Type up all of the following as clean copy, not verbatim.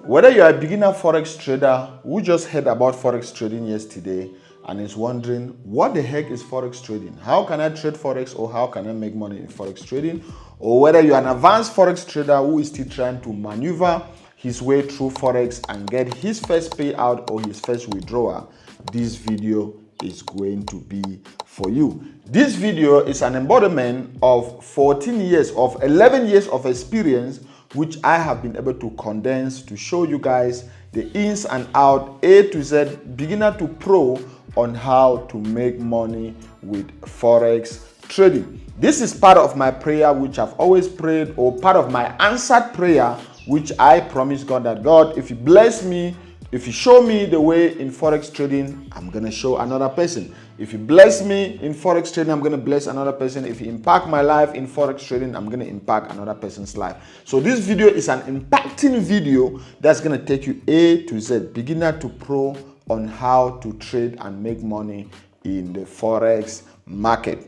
Whether you are a beginner Forex trader who just heard about Forex trading yesterday and is wondering, what the heck is Forex trading? How can I trade Forex, or how can I make money in Forex trading? Or whether you are an advanced Forex trader who is still trying to maneuver his way through Forex and get his first payout or his first withdrawal, this video is going to be for you. This video is an embodiment of 11 years of experience, which I have been able to condense to show you guys the ins and out, A to Z, beginner to pro, on how to make money with Forex trading. This is part of my prayer, which I've always prayed, or part of my answered prayer, which I promise God that, God, if you bless me, if you show me the way in Forex trading, I'm going to show another person. If you bless me in Forex trading, I'm going to bless another person. If you impact my life in Forex trading, I'm going to impact another person's life. So this video is an impacting video that's going to take you A to Z, beginner to pro, on how to trade and make money in the Forex market.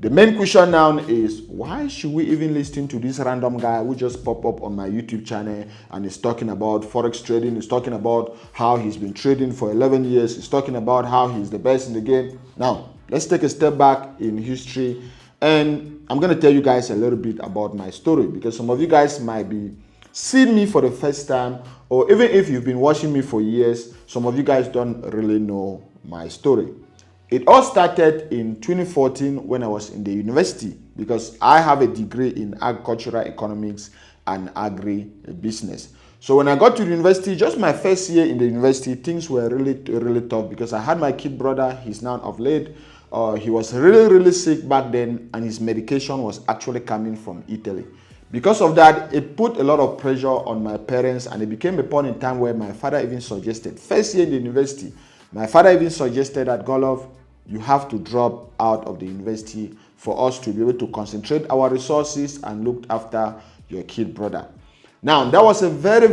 The main question now is, why should we even listen to this random guy who just popped up on my YouTube channel and is talking about Forex trading? He's talking about how he's been trading for 11 years. He's talking about how he's the best in the game. Now, let's take a step back in history, and I'm going to tell you guys a little bit about my story, because some of you guys might be seeing me for the first time, or even if you've been watching me for years, some of you guys don't really know my story. It all started in 2014 when I was in the university, because I have a degree in agricultural economics and agri-business. So when I got to the university, just my first year in the university, things were really tough, because I had my kid brother. He's now of late. He was really sick back then, and his medication was actually coming from Italy. Because of that, it put a lot of pressure on my parents, and it became a point in time where my father even suggested, first year in the university, my father even suggested that, Godlove, you have to drop out of the university for us to be able to concentrate our resources and look after your kid brother. Now, that was a very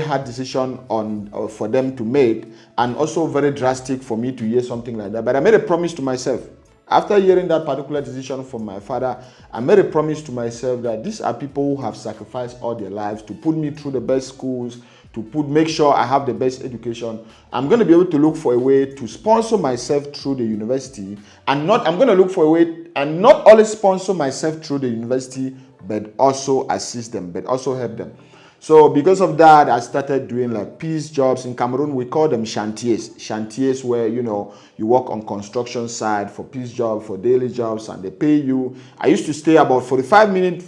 hard decision for them to make, and also very drastic for me to hear something like that. But I made a promise to myself. After hearing that particular decision from my father, I made a promise to myself that these are people who have sacrificed all their lives to put me through the best schools, to make sure I have the best education. I'm going to be able to look for a way to sponsor myself through the university, and I'm going to look for a way and not only sponsor myself through the university, but also assist them, but also help them. So because of that, I started doing like piece jobs. In Cameroon, we call them chantiers. Chantiers where, you work on construction side for piece jobs, for daily jobs, and they pay you. I used to stay about 45 minutes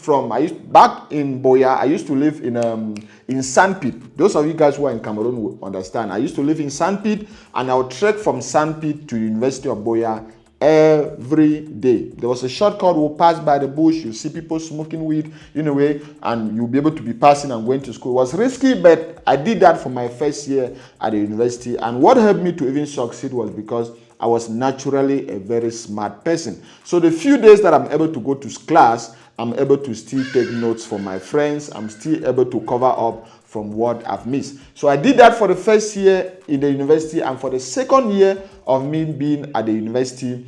back in Boya. I used to live in Sandpit. Those of you guys who are in Cameroon will understand. I used to live in Sandpit, and I would trek from Sandpit to the University of Boya every day. There was a shortcut. We'll pass by the bush. You see people smoking weed in a way, and you'll be able to be passing and going to school. It was risky, but I did that for my first year at the university. And what helped me to even succeed was because I was naturally a very smart person. So the few days that I'm able to go to class, I'm able to still take notes for my friends. I'm still able to cover up from what I've missed. So I did that for the first year in the university, and for the second year of me being at the university,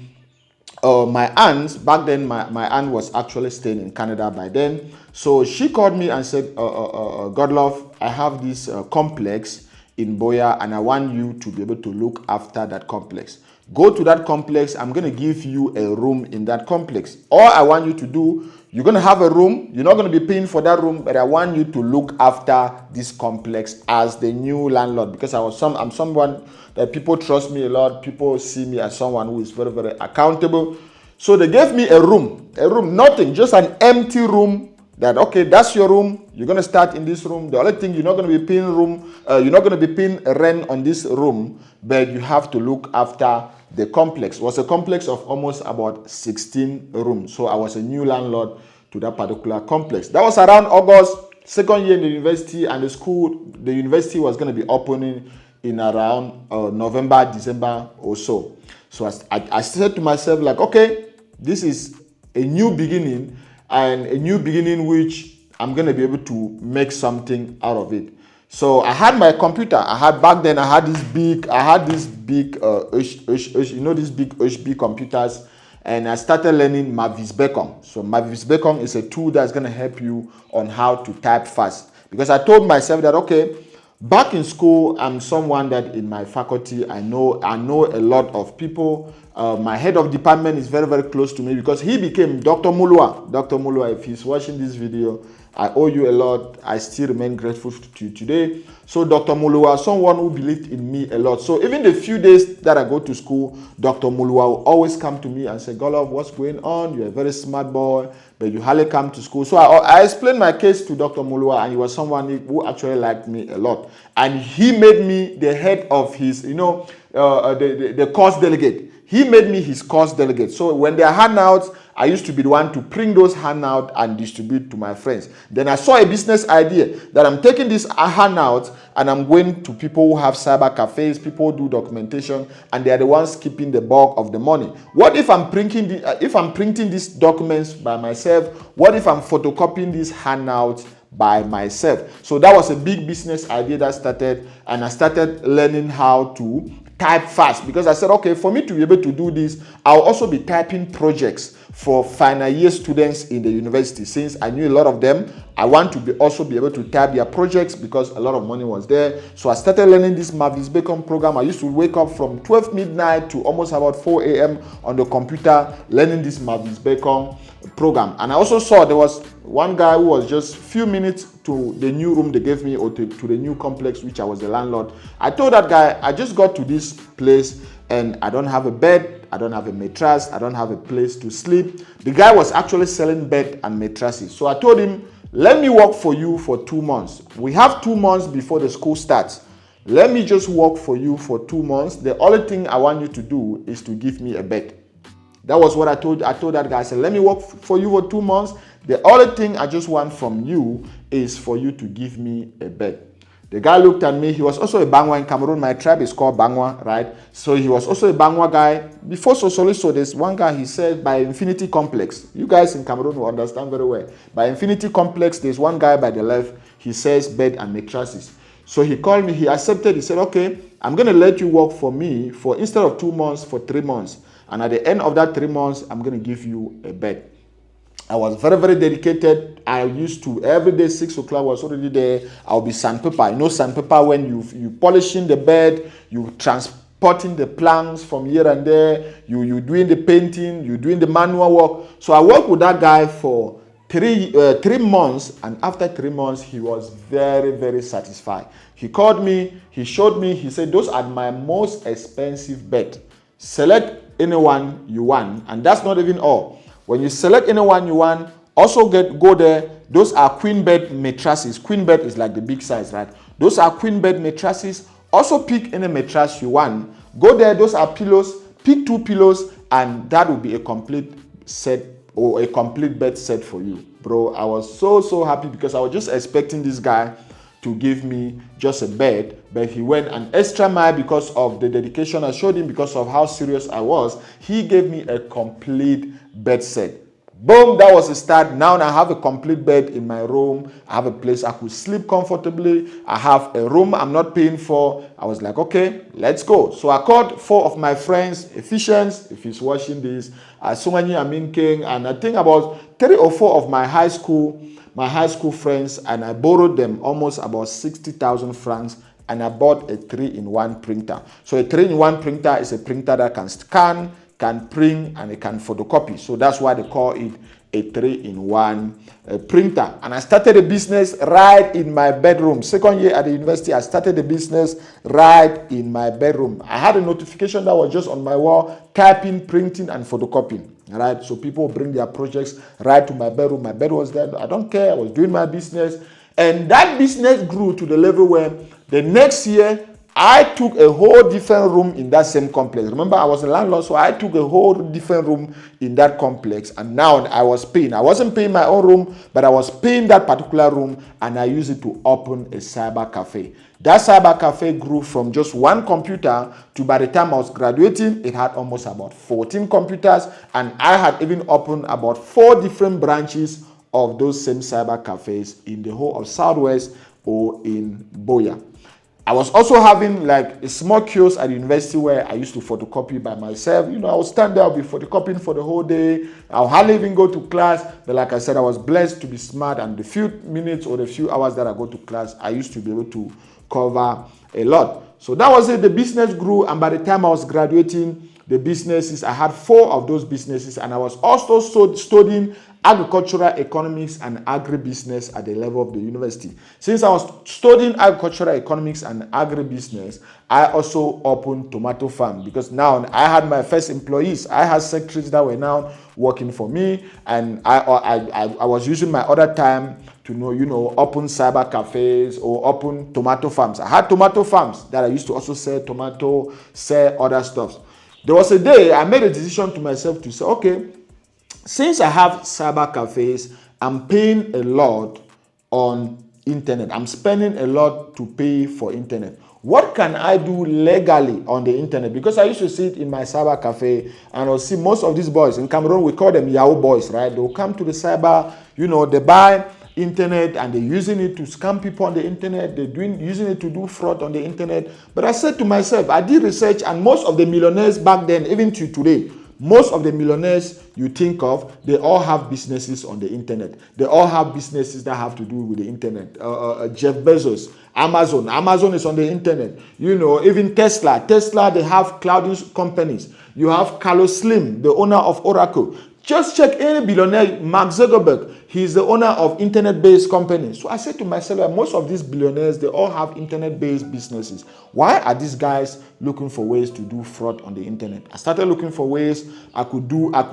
my aunt, back then my aunt was actually staying in Canada by then. So she called me and said, Godlove, I have this complex in Boya, and I want you to be able to look after that complex. Go to that complex. I'm going to give you a room in that complex. All I want you to do, you're going to have a room. You're not going to be paying for that room, but I want you to look after this complex as the new landlord, because I'm someone that people trust me a lot. People see me as someone who is very accountable. So they gave me a room, nothing, just an empty room. That, okay, that's your room. You're going to start in this room. The only thing, you're not going to be paying you're not going to be paying rent on this room, but you have to look after the complex. It was a complex of almost about 16 rooms. So I was a new landlord to that particular complex. That was around August, second year in the university, and the university was going to be opening in around November, December or so. So I said to myself, like, okay, this is a new beginning, and a new beginning which I'm going to be able to make something out of it. So I had my computer. Back then I had this big these big HP computers, and I started learning Mavis Beacon. So Mavis Beacon is a tool that's going to help you on how to type fast. Because I told myself that, okay, back in school, I'm someone that in my faculty, I know a lot of people. My head of department is very, very close to me because he became Dr. Mulua. Dr. Mulua, if he's watching this video, I owe you a lot. I still remain grateful to you today. So Dr. Mulua, someone who believed in me a lot. So even the few days that I go to school, Dr. Mulua will always come to me and say, Godlove, what's going on? You're a very smart boy, but you hardly come to school. So I explained my case to Dr. Mulua, and he was someone who actually liked me a lot. And he made me the head of his, the course delegate. He made me his course delegate. So when there are handouts, I used to be the one to print those handouts and distribute to my friends. Then I saw a business idea that I'm taking these handouts and I'm going to people who have cyber cafes, people who do documentation, and they are the ones keeping the bulk of the money. What if I'm printing these documents by myself? What if I'm photocopying these handouts by myself? So that was a big business idea that started, and I started learning how to type fast, because I said, okay, for me to be able to do this, I'll also be typing projects for final year students in the university. Since I knew a lot of them, I want to also be able to type their projects because a lot of money was there. So I started learning this Mavis Bacon program. I used to wake up from 12 midnight to almost about 4 a.m. on the computer learning this Mavis Bacon program. And I also saw there was one guy who was just a few minutes to the new room they gave me, or to the new complex, which I was the landlord. I told that guy, I just got to this place and I don't have a bed, I don't have a mattress, I don't have a place to sleep. The guy was actually selling bed and mattresses. So I told him, let me work for you for 2 months. We have 2 months before the school starts. Let me just work for you for 2 months. The only thing I want you to do is to give me a bed. That was what I told that guy. I said, let me work for you for 2 months. The only thing I just want from you is for you to give me a bed. The guy looked at me. He was also a Bangwa in Cameroon. My tribe is called Bangwa, right? So he was also a Bangwa guy. Before Sosoliso, there's one guy, he said, by Infinity Complex. You guys in Cameroon will understand very well. By Infinity Complex, there's one guy by the left. He says bed and mattresses. So he called me. He accepted. He said, okay, I'm going to let you work for me for, instead of 2 months, for 3 months. And at the end of that 3 months, I'm going to give you a bed. I was very, very dedicated. I used to, every day, 6 o'clock was already there. I'll be sandpaper. You know sandpaper, when you polishing the bed, you transporting the planks from here and there, you doing the painting, you doing the manual work. So I worked with that guy for 3 months, and after 3 months, he was very, very satisfied. He called me, he showed me, he said, those are my most expensive bed. Select anyone you want, and that's not even all. When you select anyone you want, also go there. Those are queen bed mattresses. Queen bed is like the big size, right? Those are queen bed mattresses. Also pick any mattress you want. Go there. Those are pillows. Pick 2 pillows, and that will be a complete set, or a complete bed set for you, bro. I was so happy because I was just expecting this guy to give me just a bed, but he went an extra mile because of the dedication I showed him, because of how serious I was. He gave me a complete bed set. Boom, that was the start. Now I have a complete bed in my room. I have a place I could sleep comfortably. I have a room I'm not paying for. I was like, okay, let's go. So I called 4 of my friends, Efficients, if he's watching this, Sumani Amin King, and I think about 3 or 4 of my high school friends, and I borrowed them almost about 60,000 francs, and I bought a 3-in-1 printer. So a 3-in-1 printer is a printer that can scan, can print, and it can photocopy. So that's why they call it a 3-in-1 printer. And I started a business right in my bedroom. Second year at the university, I started a business right in my bedroom. I had a notification that was just on my wall, typing, printing, and photocopying. All right, so people bring their projects right to my bedroom. My bed was there. I don't care. I was doing my business. And that business grew to the level where the next year, I took a whole different room in that same complex. Remember, I was a landlord, so I took a whole different room in that complex. And now I was paying. I wasn't paying my own room, but I was paying that particular room, and I used it to open a cyber cafe. That cyber cafe grew from just 1 computer to, by the time I was graduating, it had almost about 14 computers. And I had even opened about 4 different branches of those same cyber cafes in the whole of Southwest or in Boya. I was also having like a small kiosk at the university where I used to photocopy by myself. I would stand there, I'll be photocopying for the whole day. I'll hardly even go to class. But like I said, I was blessed to be smart, and the few minutes or the few hours that I go to class, I used to be able to cover a lot. So that was it. The business grew, and by the time I was graduating, the businesses, I had 4 of those businesses, and I was also studying agricultural economics and agribusiness at the level of the university. Since I was studying agricultural economics and agribusiness, I also opened tomato farm, because now I had my first employees. I had secretaries that were now working for me, and I was using my other time to open cyber cafes or open tomato farms. I had tomato farms that I used to also sell tomato, sell other stuff. There was a day I made a decision to myself to say, okay, since I have cyber cafes, I'm paying a lot on internet. I'm spending a lot to pay for internet. What can I do legally on the internet? Because I used to sit in my cyber cafe and I'll see most of these boys in Cameroon, we call them Yahoo boys, right? They'll come to the cyber, they buy internet and they're using it to scam people on the internet. They're using it to do fraud on the internet. But I said to myself, I did research, and most of the millionaires back then, even to today, most of the millionaires you think of, they all have businesses on the internet. They all have businesses that have to do with the internet. Jeff Bezos, Amazon is on the internet. Even Tesla, they have cloud companies. You have Carlos Slim, the owner of Oracle. Just check any billionaire, Mark Zuckerberg, he's the owner of internet-based companies. So I said to myself, most of these billionaires, they all have internet-based businesses. Why are these guys looking for ways to do fraud on the internet? I started looking for ways I could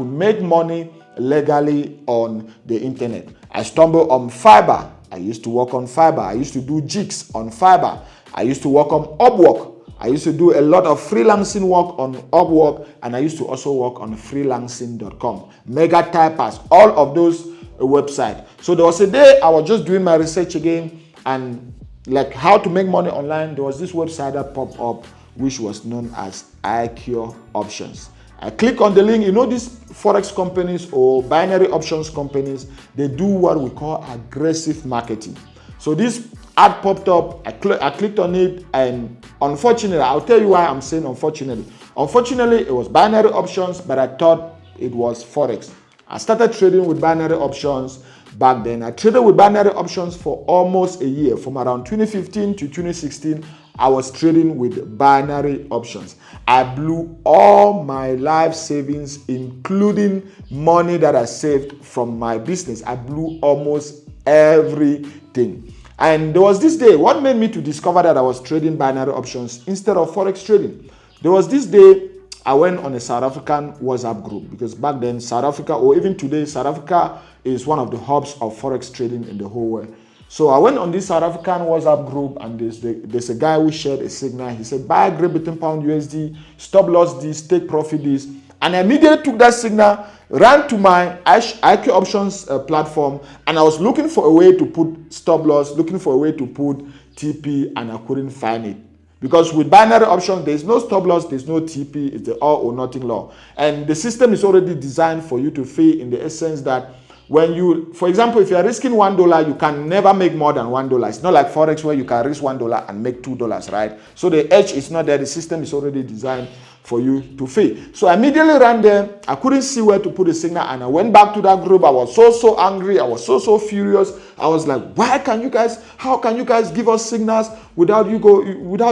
make money legally on the internet. I stumbled on Fiverr. I used to work on Fiverr. I used to do jigs on Fiverr. I used to work on Upwork. I used to do a lot of freelancing work on Upwork, and I used to also work on freelancing.com, Mega Typers, all of those websites. So there was a day I was just doing my research again, and like how to make money online, there was this website that popped up, which was known as IQ Options. I click on the link. These Forex companies or binary options companies, they do what we call aggressive marketing. So this ad popped up, I clicked on it, and unfortunately, I'll tell you why I'm saying unfortunately. Unfortunately, it was binary options, but I thought it was Forex. I started trading with binary options back then. I traded with binary options for almost a year. From around 2015 to 2016, I was trading with binary options. I blew all my life savings, including money that I saved from my business. I blew almost everything. And there was this day, what made me to discover that I was trading binary options instead of Forex trading? There was this day, I went on a South African WhatsApp group, because back then, South Africa, or even today, South Africa is one of the hubs of Forex trading in the whole world. So I went on this South African WhatsApp group, and there's a guy who shared a signal. He said, buy Great Britain Pound USD, stop loss this, take profit this. And I immediately took that signal, ran to my IQ Options platform, and I was looking for a way to put stop loss, looking for a way to put TP, and I couldn't find it. Because with binary options, there's no stop loss, there's no TP, it's the all or nothing law. And the system is already designed for you to fail, in the essence that when you, for example, if you're risking $1, you can never make more than $1. It's not like Forex where you can risk $1 and make $2, right? So the edge is not there. The system is already designed for you to fail. So I immediately ran there. I couldn't see where to put the signal, and I went back to that group. I was so angry. I was so furious. I was like, how can you guys give us signals without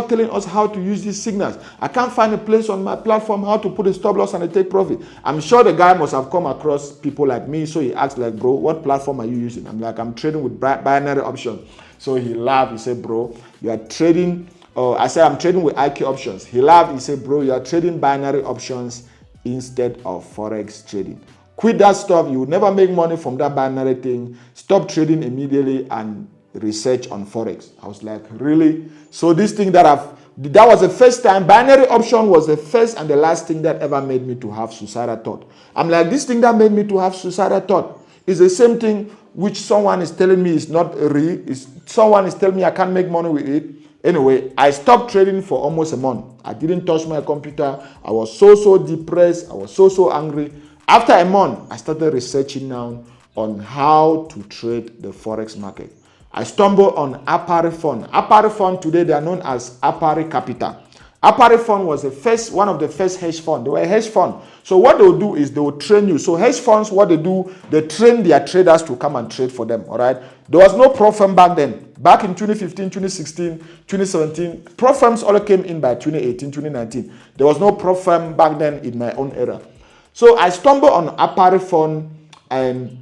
telling us how to use these signals? I can't find a place on my platform how to put a stop loss and a take profit. I'm sure the guy must have come across people like me, so he asked like, bro, what platform are you using? I'm like, I'm trading with binary options. So he laughed. He said, bro, you are trading. I said, I'm trading with IQ Options. He laughed. He said, bro, you are trading binary options instead of Forex trading. Quit that stuff. You will never make money from that binary thing. Stop trading immediately and research on Forex. I was like, really? So this thing that was the first time, binary option was the first and the last thing that ever made me to have suicidal thought. I'm like, this thing that made me to have suicidal thought is the same thing which someone is telling me is not real. Someone is telling me I can't make money with it. Anyway, I stopped trading for almost a month. I didn't touch my computer. I was so depressed. I was so angry. After a month, I started researching now on how to trade the Forex market. I stumbled on Apari Fund. Apari Fund today, they are known as Apari Capital. Apari Fund was one of the first hedge funds. They were a hedge fund. So what they'll do is they will train you. So hedge funds, what they do, they train their traders to come and trade for them. All right. There was no pro firm back then. Back in 2015, 2016, 2017, pro firms all came in by 2018, 2019. There was no pro firm back then in my own era. So I stumbled on Apari Fund, and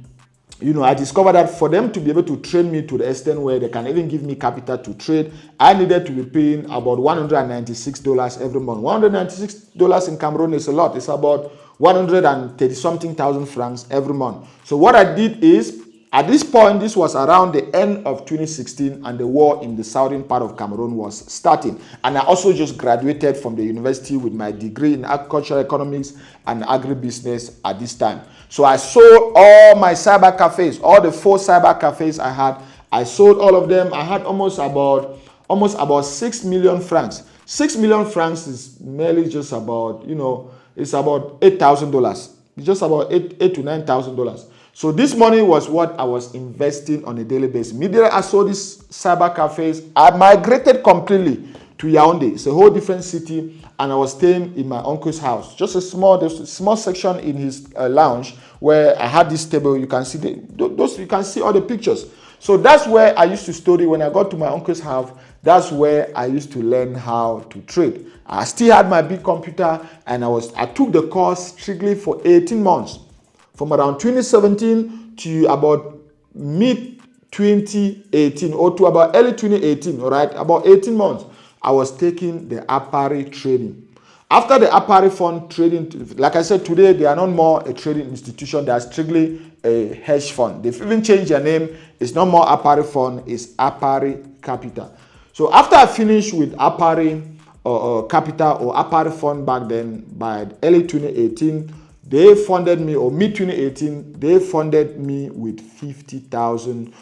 I discovered that for them to be able to train me to the extent where they can even give me capital to trade, I needed to be paying about $196 every month. $196 in Cameroon is a lot. It's about 130 something thousand francs every month. So what I did is, at this point, this was around the end of 2016, and the war in the southern part of Cameroon was starting. And I also just graduated from the university with my degree in agricultural economics and agribusiness at this time. So I sold all my cyber cafes, all the 4 cyber cafes I had. I sold all of them. I had almost about 6 million francs. 6 million francs is merely just about, it's about $8,000. It's just about $8,000 to $9,000. So this money was what I was investing on a daily basis. Immediately I saw these cyber cafes, I migrated completely to Yaoundé. It's a whole different city, and I was staying in my uncle's house. Just there's a small section in his lounge where I had this table. You can see you can see all the pictures. So that's where I used to study. When I got to my uncle's house, that's where I used to learn how to trade. I still had my big computer, and I took the course strictly for 18 months. From around 2017 to about mid-2018 or to about early 2018, all right, about 18 months, I was taking the Apari trading. After the Apari Fund trading, like I said, today they are not more a trading institution, they are strictly a hedge fund. They've even changed their name. It's not more Apari Fund, it's Apari Capital. So after I finished with Apari Capital or Apari Fund back then, by early 2018, they funded me, or mid-2018, they funded me with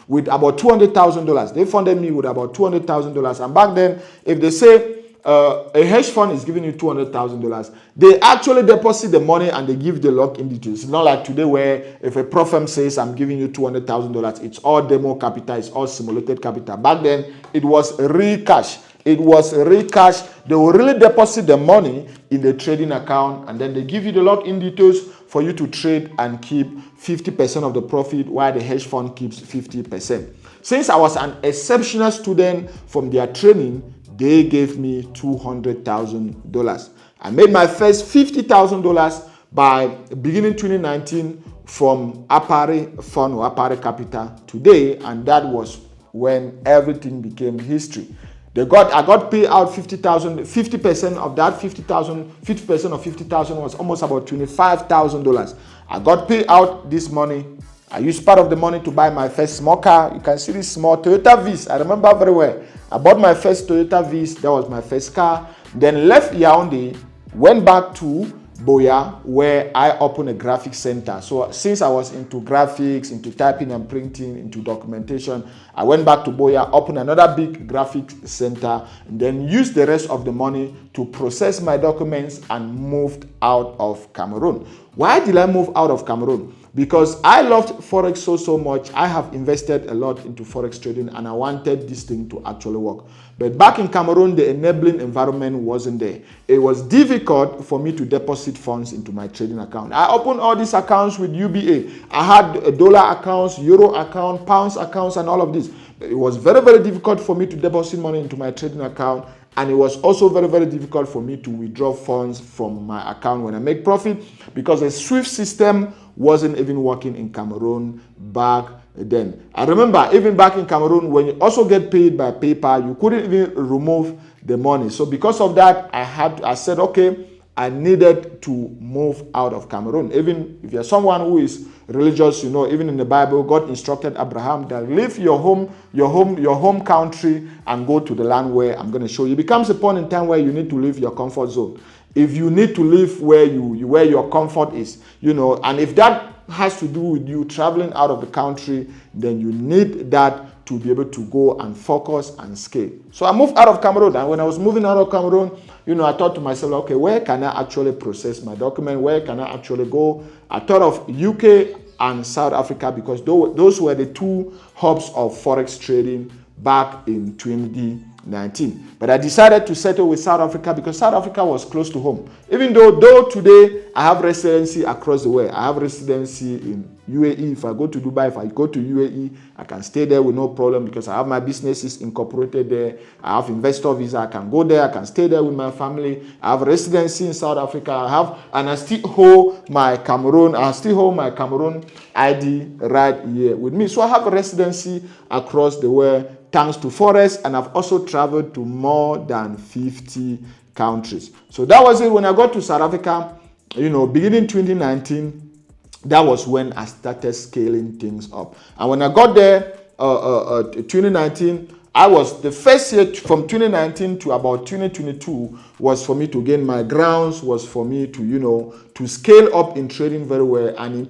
with about $200,000. They funded me with about $200,000. And back then, if they say a hedge fund is giving you $200,000, they actually deposit the money and they give the lock-in details. It's not like today where if a pro firm says, I'm giving you $200,000, it's all demo capital, it's all simulated capital. Back then, it was real cash. It was real cash. They will really deposit the money in the trading account, and then they give you the login details for you to trade and keep 50% of the profit, while the hedge fund keeps 50%. Since I was an exceptional student from their training, they gave me $200,000. I made my first $50,000 by beginning 2019 from Apari Fund or Apari Capital today, and that was when everything became history. I got paid out 50,000. 50% of that 50,000, 50% of 50,000 was almost about $25,000. I got paid out this money. I used part of the money to buy my first small car. You can see this small Toyota Viz. I remember very well. I bought my first Toyota Viz. That was my first car. Then left Yaoundé, went back to Boya, where I opened a graphic center. So since I was into graphics, into typing and printing, into documentation, I went back to Boya, opened another big graphic center, and then used the rest of the money to process my documents and moved out of Cameroon. Why did I move out of Cameroon? Because I loved Forex so much. I have invested a lot into Forex trading, and I wanted this thing to actually work. But back in Cameroon, the enabling environment wasn't there. It was difficult for me to deposit funds into my trading account. I opened all these accounts with UBA. I had dollar accounts, euro account, pounds accounts, and all of this. It was very, very difficult for me to deposit money into my trading account. And it was also very, very difficult for me to withdraw funds from my account when I make profit, because the SWIFT system wasn't even working in Cameroon back then. I remember even back in Cameroon, when you also get paid by PayPal, you couldn't even remove the money. So because of that, I said, okay, I needed to move out of Cameroon. Even if you're someone who is religious, even in the Bible, God instructed Abraham that leave your home country and go to the land where I'm going to show you. It becomes a point in time where you need to leave your comfort zone. If you need to live where your comfort is, and if that has to do with you traveling out of the country, then you need that to be able to go and focus and scale. So I moved out of Cameroon, and when I was moving out of Cameroon, I thought to myself, okay, where can I actually process my document? Where can I actually go? I thought of UK and South Africa, because those were the two hubs of Forex trading back in 2019. But I decided to settle with South Africa because South Africa was close to home. Even though today I have residency across the world. I have residency in UAE. If I go to Dubai, if I go to UAE, I can stay there with no problem because I have my businesses incorporated there. I have investor visa. I can go there. I can stay there with my family. I have residency in South Africa. And I still hold my Cameroon. I still hold my Cameroon ID right here with me. So I have a residency across the world thanks to Forex, and I've also traveled to more than 50 countries. So that was it. When I got to South Africa, beginning 2019, that was when I started scaling things up. And when I got there, 2019, I was the first year from 2019 to about 2022 was for me to gain my grounds, was for me to scale up in trading very well. And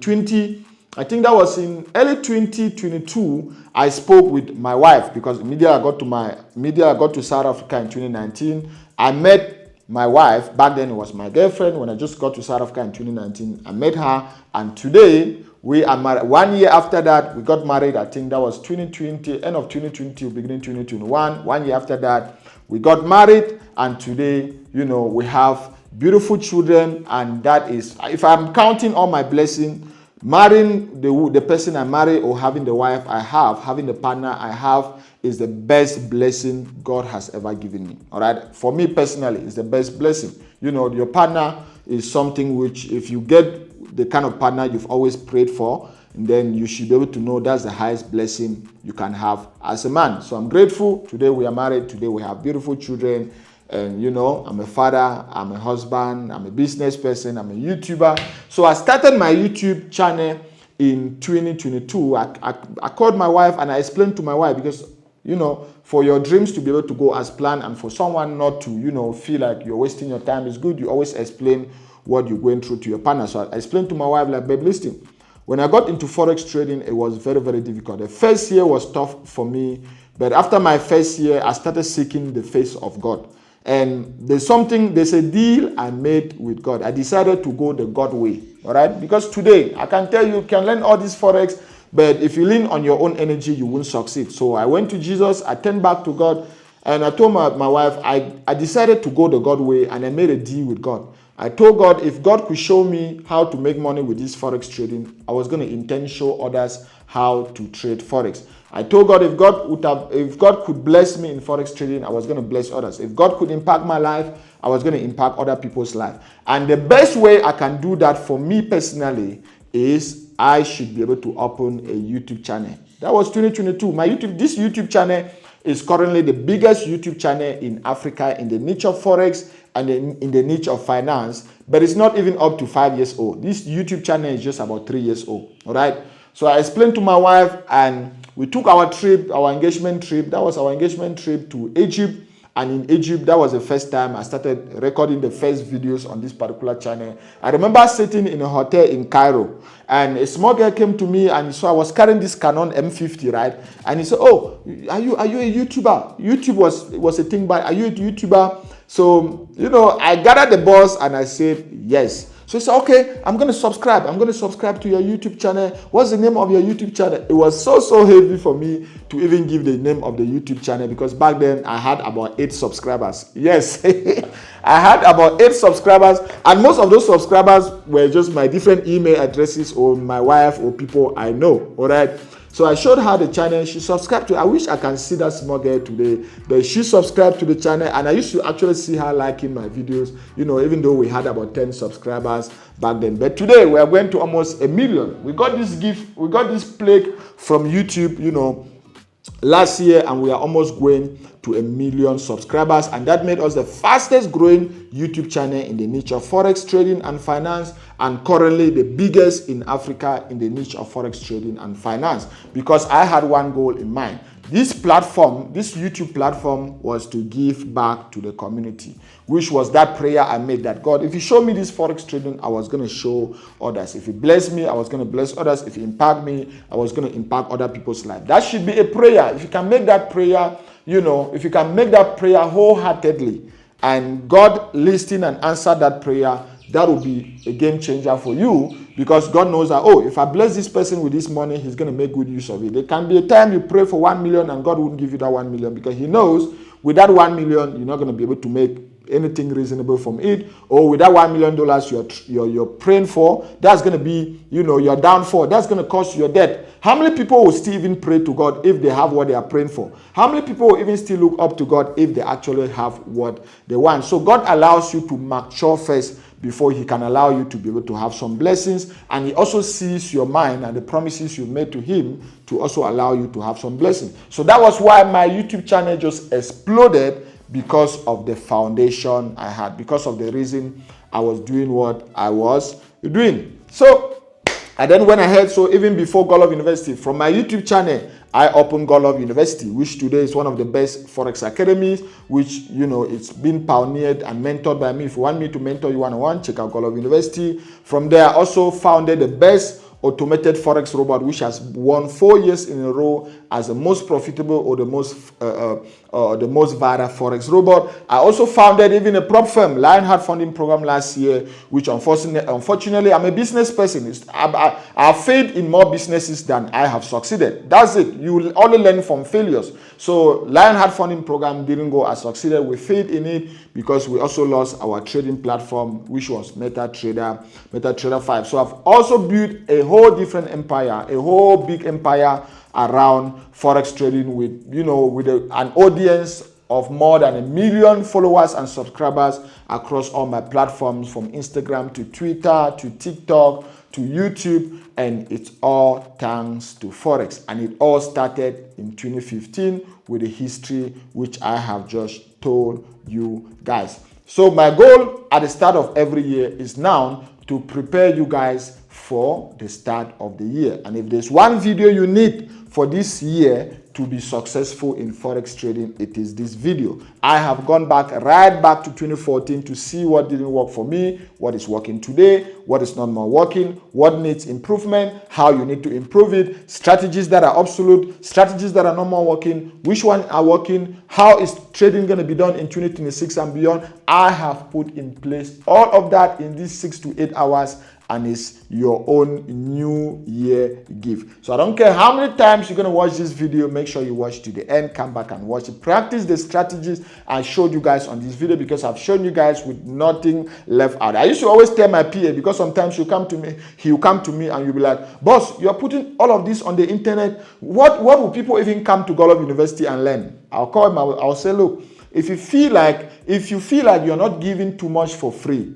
I think that was in early 2022, I spoke with my wife because immediately I got to South Africa in 2019. I met my wife. Back then it was my girlfriend. When I just got to South Africa in 2019, I met her. And today we are married. 1 year after that, we got married. I think that was 2020, end of 2020, beginning 2021. 1 year after that, we got married. And today, we have beautiful children. And that is, if I'm counting all my blessings, marrying the person I marry or having the wife I have, having the partner I have is the best blessing God has ever given me. All right. For me personally, it's the best blessing. Your partner is something which if you get the kind of partner you've always prayed for, then you should be able to know that's the highest blessing you can have as a man. So I'm grateful. Today we are married. Today we have beautiful children. And I'm a father, I'm a husband, I'm a business person, I'm a YouTuber. So I started my YouTube channel in 2022. I called my wife and I explained to my wife because, for your dreams to be able to go as planned and for someone not to, feel like you're wasting your time, it's good. You always explain what you're going through to your partner. So I explained to my wife, like, babe, listen, when I got into Forex trading, it was very, very difficult. The first year was tough for me. But after my first year, I started seeking the face of God. And there's a deal I made with God. I decided to go the God way, all right? Because today, I can tell you can learn all this Forex, but if you lean on your own energy, you won't succeed. So I went to Jesus, I turned back to God, and I told my wife, I decided to go the God way, and I made a deal with God. I told God if God could show me how to make money with this Forex trading, I was going to intend show others how to trade Forex. I told God if God could bless me in Forex trading, I was going to bless others. If God could impact my life, I was going to impact other people's life. And the best way I can do that for me personally is I should be able to open a YouTube channel. That was 2022. This YouTube channel is currently the biggest YouTube channel in Africa in the niche of Forex and in the niche of finance, but it's not even up to 5 years old. This YouTube channel is just about 3 years old. All right. So I explained to my wife and we took our engagement trip. That was our engagement trip to Egypt. And in Egypt, that was the first time I started recording the first videos on this particular channel. I remember sitting in a hotel in Cairo, and a small girl came to me, and so I was carrying this Canon M50, right? And he said, "Oh, are you a YouTuber?" YouTube was a thing, but are you a YouTuber? So I gathered the boss and I said yes. So he said, okay, I'm going to subscribe. I'm going to subscribe to your YouTube channel. What's the name of your YouTube channel? It was so heavy for me to even give the name of the YouTube channel because back then I had about 8 subscribers. Yes, I had about 8 subscribers. And most of those subscribers were just my different email addresses or my wife or people I know. All right. So I showed her the channel. She subscribed to it. I wish I can see that small girl today. But she subscribed to the channel. And I used to actually see her liking my videos, even though we had about 10 subscribers back then. But today we are going to almost 1 million. We got this gift. We got this plaque from YouTube, last year. And we are almost going to 1 million subscribers. And that made us the fastest growing YouTube channel in the niche of Forex trading and finance. And currently the biggest in Africa in the niche of Forex trading and finance. Because I had one goal in mind. This YouTube platform was to give back to the community, which was that prayer I made that God, if you show me this Forex trading, I was going to show others. If you bless me, I was going to bless others. If you impact me, I was going to impact other people's life. That should be a prayer. If you can make that prayer, if you can make that prayer wholeheartedly, and God listened and answered that prayer, that will be a game changer for you, because God knows that, oh, if I bless this person with this money, he's going to make good use of it. There can be a time you pray for 1 million and God won't give you that 1 million, because he knows with that 1 million, you're not going to be able to make anything reasonable from it. Or with that $1 million you're praying for, that's going to be, your downfall. That's going to cause your debt. How many people will still even pray to God if they have what they are praying for? How many people will even still look up to God if they actually have what they want? So God allows you to mature first before he can allow you to be able to have some blessings. And he also sees your mind and the promises you made to him to also allow you to have some blessings. So that was why my YouTube channel just exploded, because of the foundation I had, because of the reason I was doing what I was doing. So I then went ahead. So even before Godlove University, from my YouTube channel, I opened Godlove University, which today is one of the best Forex academies, which, it's been pioneered and mentored by me. If you want me to mentor you one-on-one, check out Godlove University. From there, I also founded the best automated Forex Robot, which has won 4 years in a row as the most profitable or the most viral Forex Robot. I also founded even a prop firm, Lionheart Funding Program, last year, which unfortunately, I'm a business person. I failed in more businesses than I have succeeded. That's it. You will only learn from failures. So Lionheart Funding Program didn't go as succeeded. We failed in it because we also lost our trading platform, which was MetaTrader 5. So I've also built a whole different empire, a whole big empire around Forex trading with, an audience of more than 1 million followers and subscribers across all my platforms, from Instagram to Twitter to TikTok to YouTube, and it's all thanks to Forex. And it all started in 2015 with a history which I have just told you guys. So my goal at the start of every year is now to prepare you guys for the start of the year. And if there's one video you need for this year to be successful in Forex trading, it is this video. I have gone right back to 2014 to see what didn't work for me, what is working today, what is not more working, what needs improvement, how you need to improve it, strategies that are obsolete, strategies that are not more working, which one are working, how is trading going to be done in 2026 and beyond. I have put in place all of that in these 6 to 8 hours, and it's your own new year gift. So I don't care how many times you're going to watch this video, make sure you watch to the end, come back and watch it. Practice the strategies I showed you guys on this video, because I've shown you guys with nothing left out. I used to always tell my PA, because sometimes he'll come to me and you'll be like, boss, you're putting all of this on the internet. What will people even come to Godlove University and learn? I'll call him, I'll say, look, if you feel like you're not giving too much for free,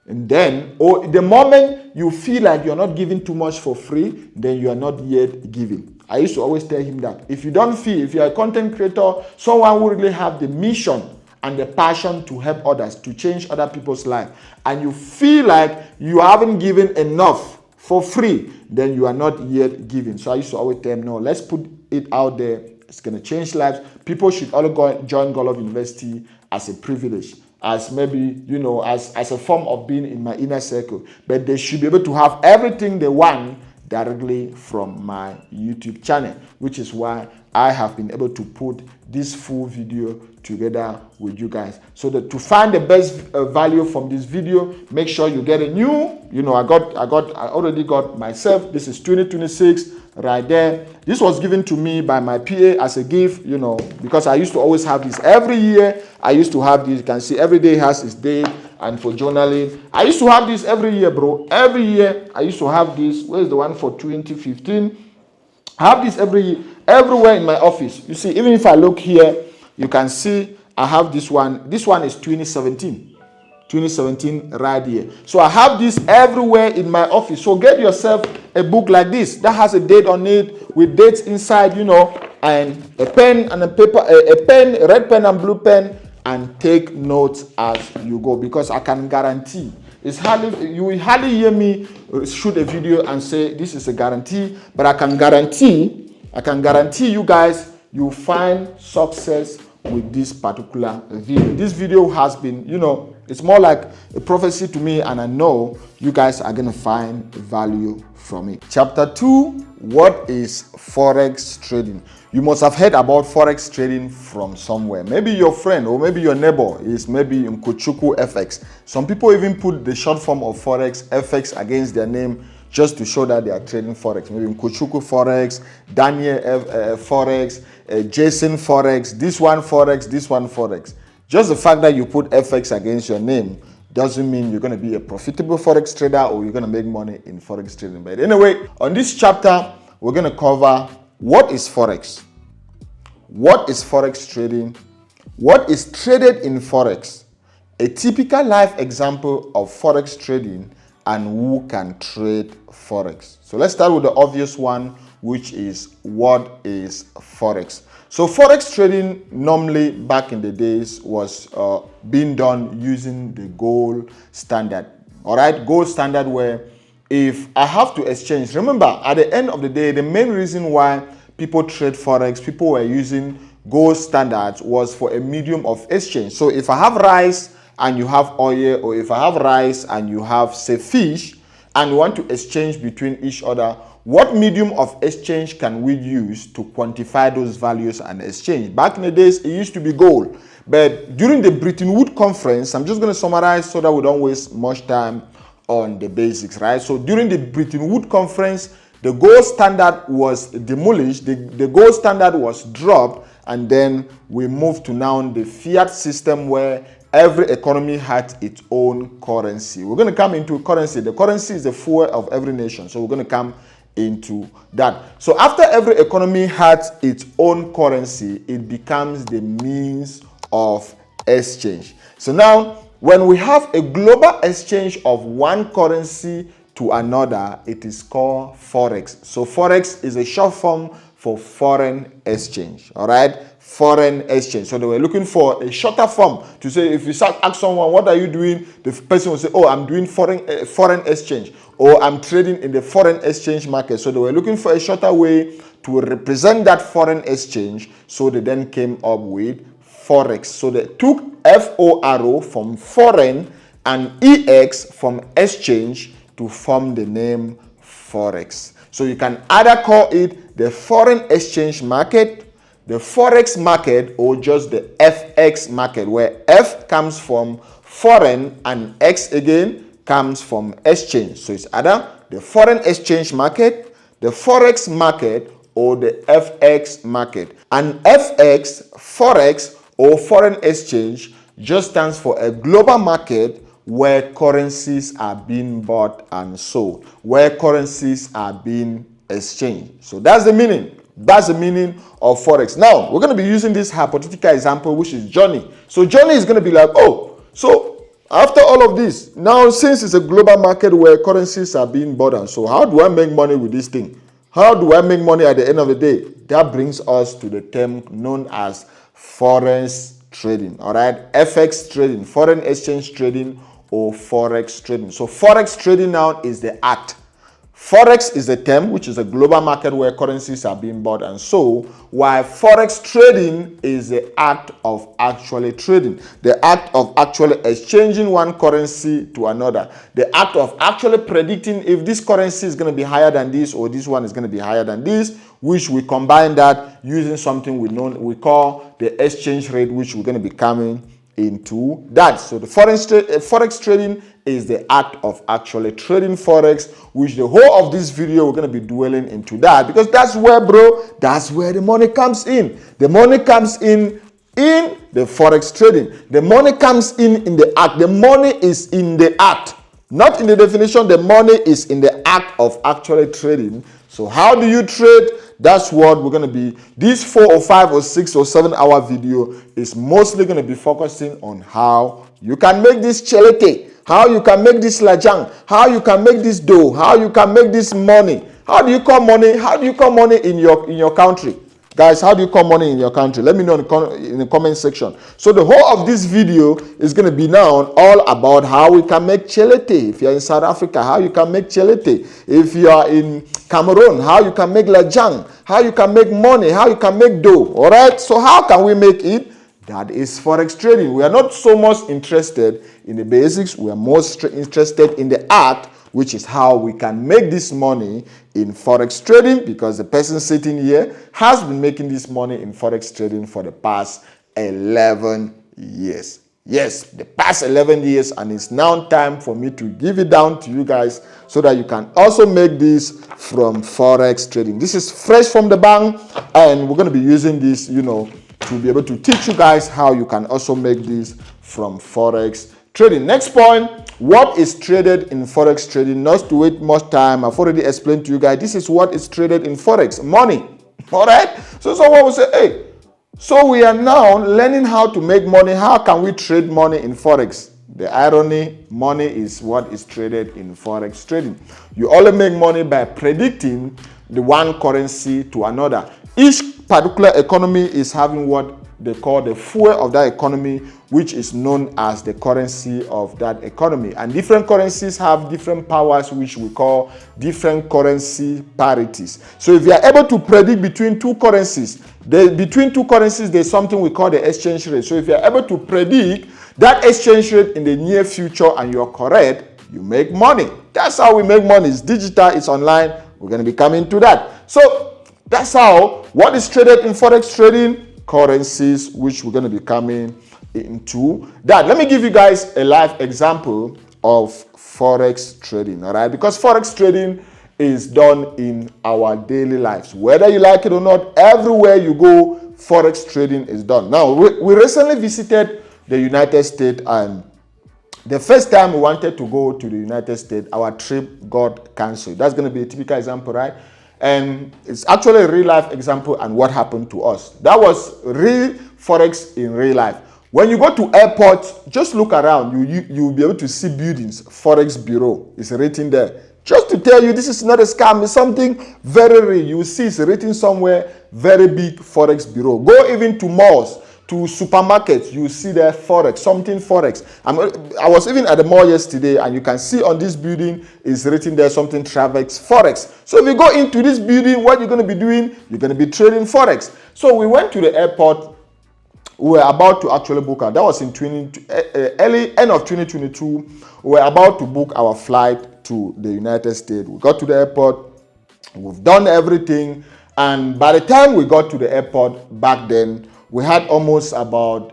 and then, or the moment you feel like you're not giving too much for free, then you are not yet giving. I used to always tell him that. If you're a content creator, someone who really have the mission and the passion to help others, to change other people's life, and you feel like you haven't given enough for free, then you are not yet giving. So I used to always tell him, no, let's put it out there. It's going to change lives. People should all join Godlove University as a privilege, as maybe, as a form of being in my inner circle. But they should be able to have everything they want directly from my YouTube channel, which is why I have been able to put this full video together with you guys. So that to find the best value from this video, make sure you get a new, I already got myself. This is 2026 right there. This was given to me by my PA as a gift, because I used to always have this every year. I used to have this. You can see every day has its date, and for journaling, I used to have this every year, bro. Every year I used to have this. Where's the one for 2015? I have this everywhere in my office. You see, even if I look here, you can see I have this one. This one is 2017 right here. So I have this everywhere in my office. So get yourself a book like this that has a date on it, with dates inside, and a pen and a paper, a red pen and blue pen, and take notes as you go, because I can guarantee you will hardly hear me shoot a video and say this is a guarantee, but I can guarantee you guys, you find success with this particular video. This video has been, it's more like a prophecy to me, and I know you guys are going to find value from it. Chapter 2, what is Forex trading? You must have heard about Forex trading from somewhere. Maybe your friend or maybe your neighbor is maybe Nkochukwu FX. Some people even put the short form of Forex, FX, against their name just to show that they are trading Forex. Maybe Nkochukwu Forex, Daniel Forex, Jason Forex, this one Forex. Just the fact that you put FX against your name doesn't mean you're going to be a profitable Forex trader or you're going to make money in Forex trading. But anyway, on this chapter, we're going to cover what is Forex, what is Forex trading, what is traded in Forex, a typical life example of Forex trading, and who can trade Forex. So let's start with the obvious one, which is what is Forex. So Forex trading normally back in the days was being done using the gold standard. All right, gold standard, where if I have to exchange, remember at the end of the day, the main reason why people trade Forex, people were using gold standards, was for a medium of exchange. So if I have rice and you have oil, or if I have rice and you have, say, fish, and you want to exchange between each other, what medium of exchange can we use to quantify those values and exchange? Back in the days, it used to be gold. But during the Bretton Woods conference, I'm just going to summarize so that we don't waste much time on the basics, right? So during the Bretton Woods conference, the gold standard was demolished, the gold standard was dropped, and then we moved to now the fiat system, where every economy had its own currency. We're going to come into currency. The currency is the fuel of every nation. So we're going to come into that. So after every economy had its own currency, it becomes the means of exchange. So now, when we have a global exchange of one currency to another, it is called Forex. So Forex is a short form for foreign exchange. All right, foreign exchange. So they were looking for a shorter form to say, if you ask someone, what are you doing? The person will say, oh, I'm doing foreign exchange, or I'm trading in the foreign exchange market. So they were looking for a shorter way to represent that foreign exchange. So they then came up with Forex. So they took FORO from foreign and EX from exchange to form the name Forex. So you can either call it the foreign exchange market, the Forex market, or just the FX market, where F comes from foreign and X again comes from exchange. So it's either the foreign exchange market, the Forex market, or the FX market. And FX, Forex, or foreign exchange just stands for a global market where currencies are being bought and sold, where currencies are being exchanged. So that's the meaning. That's the meaning of Forex. Now, we're going to be using this hypothetical example, which is Johnny. So Johnny is going to be like, oh, so after all of this, now since it's a global market where currencies are being bought and sold, how do I make money with this thing? How do I make money at the end of the day? That brings us to the term known as Forex trading. All right, FX trading, foreign exchange trading, or Forex trading. So Forex trading now is the act. Forex is the term, which is a global market where currencies are being bought and sold, while Forex trading is the act of actually trading, the act of actually exchanging one currency to another, the act of actually predicting if this currency is going to be higher than this or this one is going to be higher than this, which we combine that using something we call the exchange rate, which we're going to be coming into that. So the Forex trading is the act of actually trading Forex, which the whole of this video we're going to be dwelling into that, because that's where, bro, that's where the money comes in. The money comes in the Forex trading. The money comes in the act. The money is in the act, not in the definition. The money is in the act of actually trading. So how do you trade? That's what we're going to be. This 4 or 5 or 6 or 7 hour video is mostly going to be focusing on how you can make this chelete, how you can make this lajang, how you can make this dough, how you can make this money. How do you call money? How do you call money in your country? Guys, how do you call money in your country? Let me know in the comment section. So the whole of this video is going to be now all about how we can make chelete. If you're in South Africa, how you can make chelete. If you are in Cameroon, how you can make lajang, how you can make money, how you can make dough. All right? So how can we make it? That is Forex trading. We are not so much interested in the basics. We are most interested in the art, which is how we can make this money in Forex trading, because the person sitting here has been making this money in Forex trading for the past 11 years. Yes, the past 11 years, and it's now time for me to give it down to you guys so that you can also make this from Forex trading. This is fresh from the bank, and we're going to be using this, to be able to teach you guys how you can also make this from Forex trading. Next point, what is traded in Forex trading? Not to wait much time, I've already explained to you guys, this is what is traded in Forex, money. All right? So someone will say, hey, so we are now learning how to make money. How can we trade money in Forex? The irony, money is what is traded in Forex trading. You only make money by predicting the one currency to another. Each particular economy is having what they call the fuel of that economy, which is known as the currency of that economy. And different currencies have different powers, which we call different currency parities. So if you are able to predict between two currencies, there's something we call the exchange rate. So if you are able to predict that exchange rate in the near future and you're correct, you make money. That's how we make money. It's digital, it's online. We're going to be coming to that. So that's how, what is traded in Forex trading? Currencies, which we're going to be coming into that. Let me give you guys a live example of Forex trading, all right? Because Forex trading is done in our daily lives. Whether you like it or not, everywhere you go, Forex trading is done. Now, we recently visited the United States, and the first time we wanted to go to the United States, our trip got canceled. That's going to be a typical example, right? And it's actually a real life example and what happened to us. That was real Forex in real life. When you go to airports, just look around. You'll be able to see buildings. Forex Bureau is written there. Just to tell you, this is not a scam. It's something very real. You will see it's written somewhere, very big Forex Bureau. Go even to malls, to supermarkets, you see there Forex, something Forex. I was even at the mall yesterday, and you can see on this building is written there something Travex Forex. So if you go into this building, what you're going to be doing, you're going to be trading Forex. So we went to the airport. We were about to actually book that was in early end of 2022. We were about to book our flight to the United States. We got to the airport. We've done everything, and by the time we got to the airport back then, we had almost about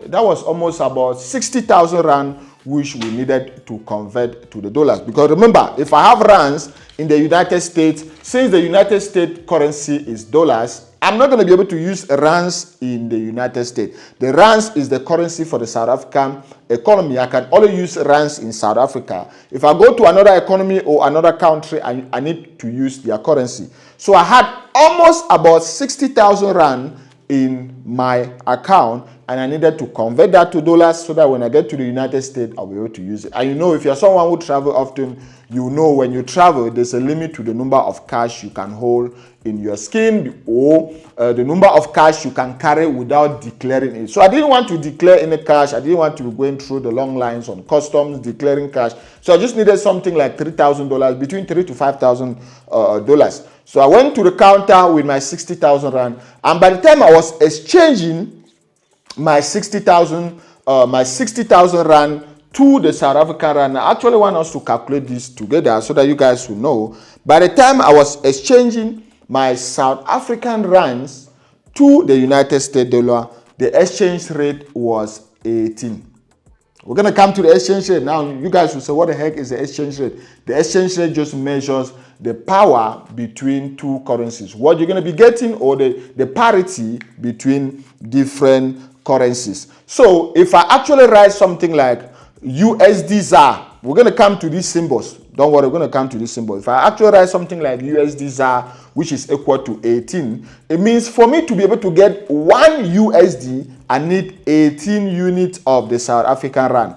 60,000 rand, which we needed to convert to the dollars. Because remember, if I have rands in the United States, since the United States currency is dollars, I'm not going to be able to use rands in the United States. The rands is the currency for the South African economy. I can only use rands in South Africa. If I go to another economy or another country, I need to use their currency. So I had almost about 60,000 rand in my account, and I needed to convert that to dollars so that when I get to the United States, I'll be able to use it. And you know, if you're someone who travel often, you know when you travel, there's a limit to the number of cash you can hold in your skin, or the number of cash you can carry without declaring it. So I didn't want to declare any cash. I didn't want to be going through the long lines on customs declaring cash. So I just needed something like $3,000, between $3,000 to $5,000. So I went to the counter with my 60,000 rand, and by the time I was exchanging my 60,000 rand to the South African rand, I actually want us to calculate this together so that you guys will know. By the time I was exchanging my South African rands to the United States dollar, the exchange rate was 18. We're going to come to the exchange rate. Now, you guys will say, what the heck is the exchange rate? The exchange rate just measures the power between two currencies. What you're going to be getting, or the parity between different currencies. So if I actually write something like USD-ZAR, we're going to come to these symbols. Don't worry, we're going to come to this symbol. If I actually write something like USD-ZAR, which is equal to 18, it means for me to be able to get 1 USD, I need 18 units of the South African rand.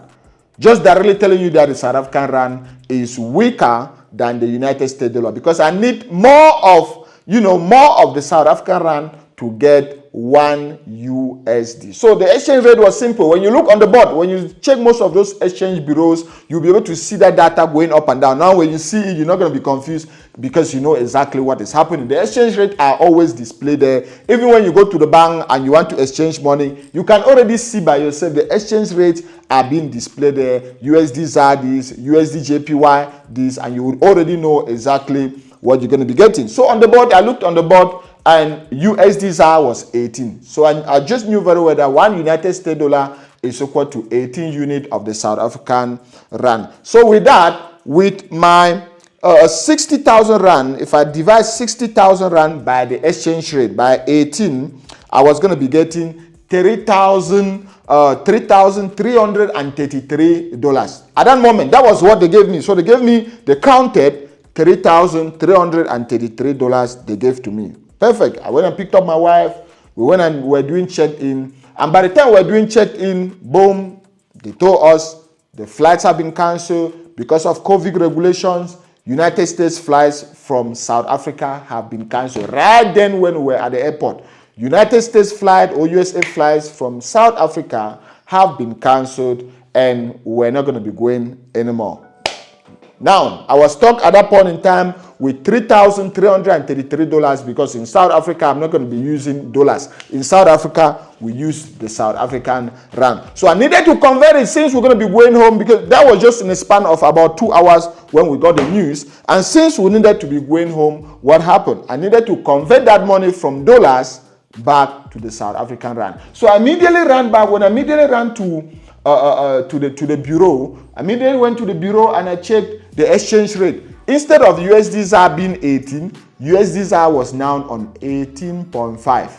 Just directly telling you that the South African rand is weaker than the United States dollar, because I need more of the South African rand to get 1 USD. So the exchange rate was simple. When you look on the board, when you check most of those exchange bureaus, you'll be able to see that data going up and down. Now when you see it, you're not going to be confused because you know exactly what is happening. The exchange rate are always displayed there. Even when you go to the bank and you want to exchange money, you can already see by yourself the exchange rates are being displayed there. USD ZAR this, USD JPY this, and you would already know exactly what you're going to be getting. So on the board, I looked on the board, and USD ZAR was 18. So I just knew very well that 1 United States dollar is equal to 18 units of the South African rand. So with that, with my 60,000 rand, if I divide 60,000 rand by the exchange rate by 18, I was going to be getting $3,333. At that moment, that was what they gave me. So they gave me, they counted $3,333 they gave to me. Perfect. I went and picked up my wife. We went and we were doing check-in. And by the time we were doing check-in, boom, they told us the flights have been cancelled because of COVID regulations. United States flights from South Africa have been cancelled. Right then when we were at the airport, United States flight or USA flights from South Africa have been cancelled and we're not going to be going anymore. Now, I was stuck at that point in time with $3,333 because in South Africa, I'm not going to be using dollars. In South Africa, we use the South African rand. So I needed to convert it since we're going to be going home because that was just in a span of about 2 hours when we got the news. And since we needed to be going home, what happened? I needed to convert that money from dollars back to the South African rand. So I immediately ran back. When I immediately ran to the bureau, I immediately went to the bureau and I checked the exchange rate. Instead of USD ZAR being 18, USD ZAR was now on 18.5.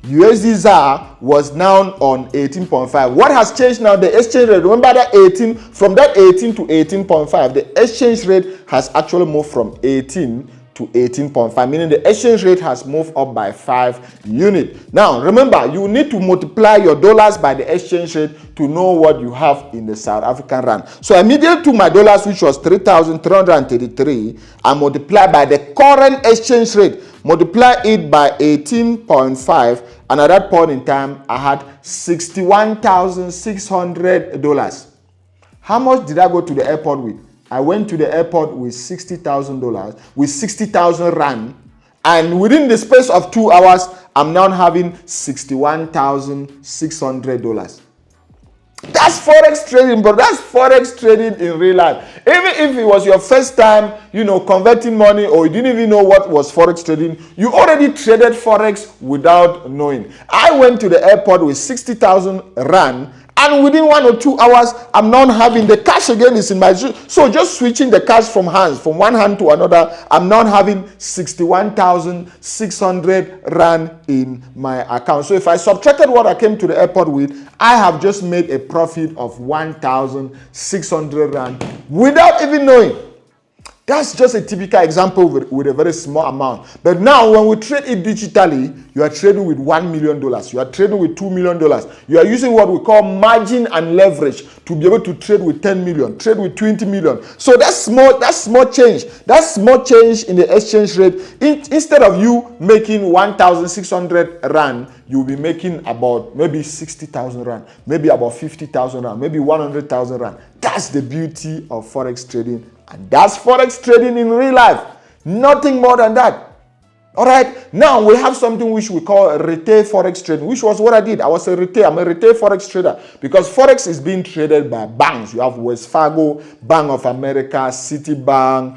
USD ZAR was now on 18.5. What has changed now? The exchange rate. Remember that 18, from that 18 to 18.5, the exchange rate has actually moved from 18 to 18.5, meaning the exchange rate has moved up by 5 units. Now, remember, you need to multiply your dollars by the exchange rate to know what you have in the South African rand. So I immediately took my dollars, which was 3,333, and multiplied by the current exchange rate, multiply it by 18.5, and at that point in time, I had $61,600. How much did I go to the airport with? I went to the airport with $60,000, with 60,000 rand, and within the space of 2 hours, I'm now having $61,600. That's Forex trading, bro. That's Forex trading in real life. Even if it was your first time, converting money, or you didn't even know what was Forex trading, you already traded Forex without knowing. I went to the airport with 60,000 rand, and within 1 or 2 hours, I'm now having the cash again is in my. So just switching the cash from one hand to another, I'm now having 61,600 rand in my account. So if I subtracted what I came to the airport with, I have just made a profit of 1,600 rand without even knowing. That's just a typical example with a very small amount. But now when we trade it digitally, you are trading with $1 million. You are trading with $2 million. You are using what we call margin and leverage to be able to trade with 10 million, trade with 20 million. So that's small change. That's small change in the exchange rate. Instead of you making 1,600 rand, you'll be making about maybe 60,000 rand, maybe about 50,000 rand, maybe 100,000 rand. That's the beauty of Forex trading. And that's Forex trading in real life. Nothing more than that. All right. Now we have something which we call retail Forex trading, which was what I did. I'm a retail Forex trader because Forex is being traded by banks. You have Wells Fargo, Bank of America, Citibank,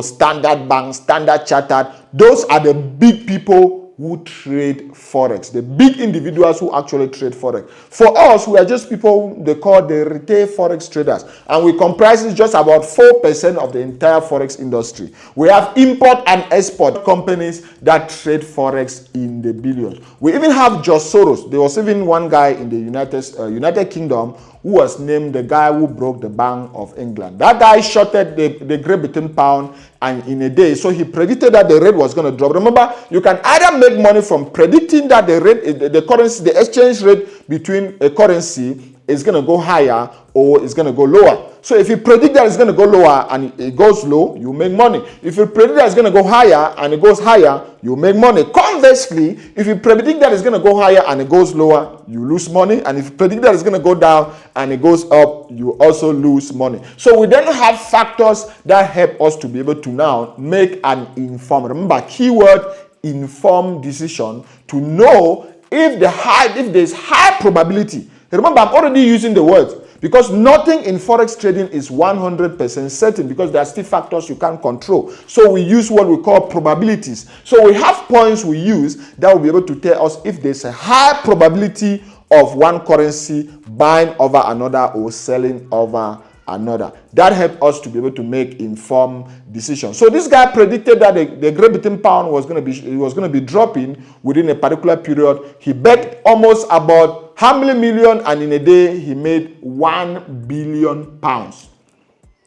Standard Bank, Standard Chartered. Those are the big people who trade Forex, the big individuals who actually trade Forex. For us, we are just people they call the retail Forex traders, and we comprise just about 4% of the entire Forex industry. We have import and export companies that trade Forex in the billions. We even have George Soros. There was even one guy in the United Kingdom who was named the guy who broke the Bank of England. That guy shorted the Great Britain pound and in a day. So he predicted that the rate was going to drop. Remember, you can either make money from predicting that the currency, the exchange rate between a currency is going to go higher or it's going to go lower. So if you predict that it's going to go lower and it goes low, you make money. If you predict that it's going to go higher and it goes higher, you make money. Conversely, if you predict that it's going to go higher and it goes lower, you lose money. And if you predict that it's going to go down and it goes up, you also lose money. So we then have factors that help us to be able to now make an informed, remember, keyword, informed decision to know if there's high probability. Remember, I'm already using the words because nothing in Forex trading is 100% certain because there are still factors you can't control. So we use what we call probabilities. So we have points we use that will be able to tell us if there's a high probability of one currency buying over another or selling over another. That helped us to be able to make informed decisions. So this guy predicted that the Great Britain pound was going to be dropping within a particular period. He bet almost about how many million, and in a day he made 1 billion pounds.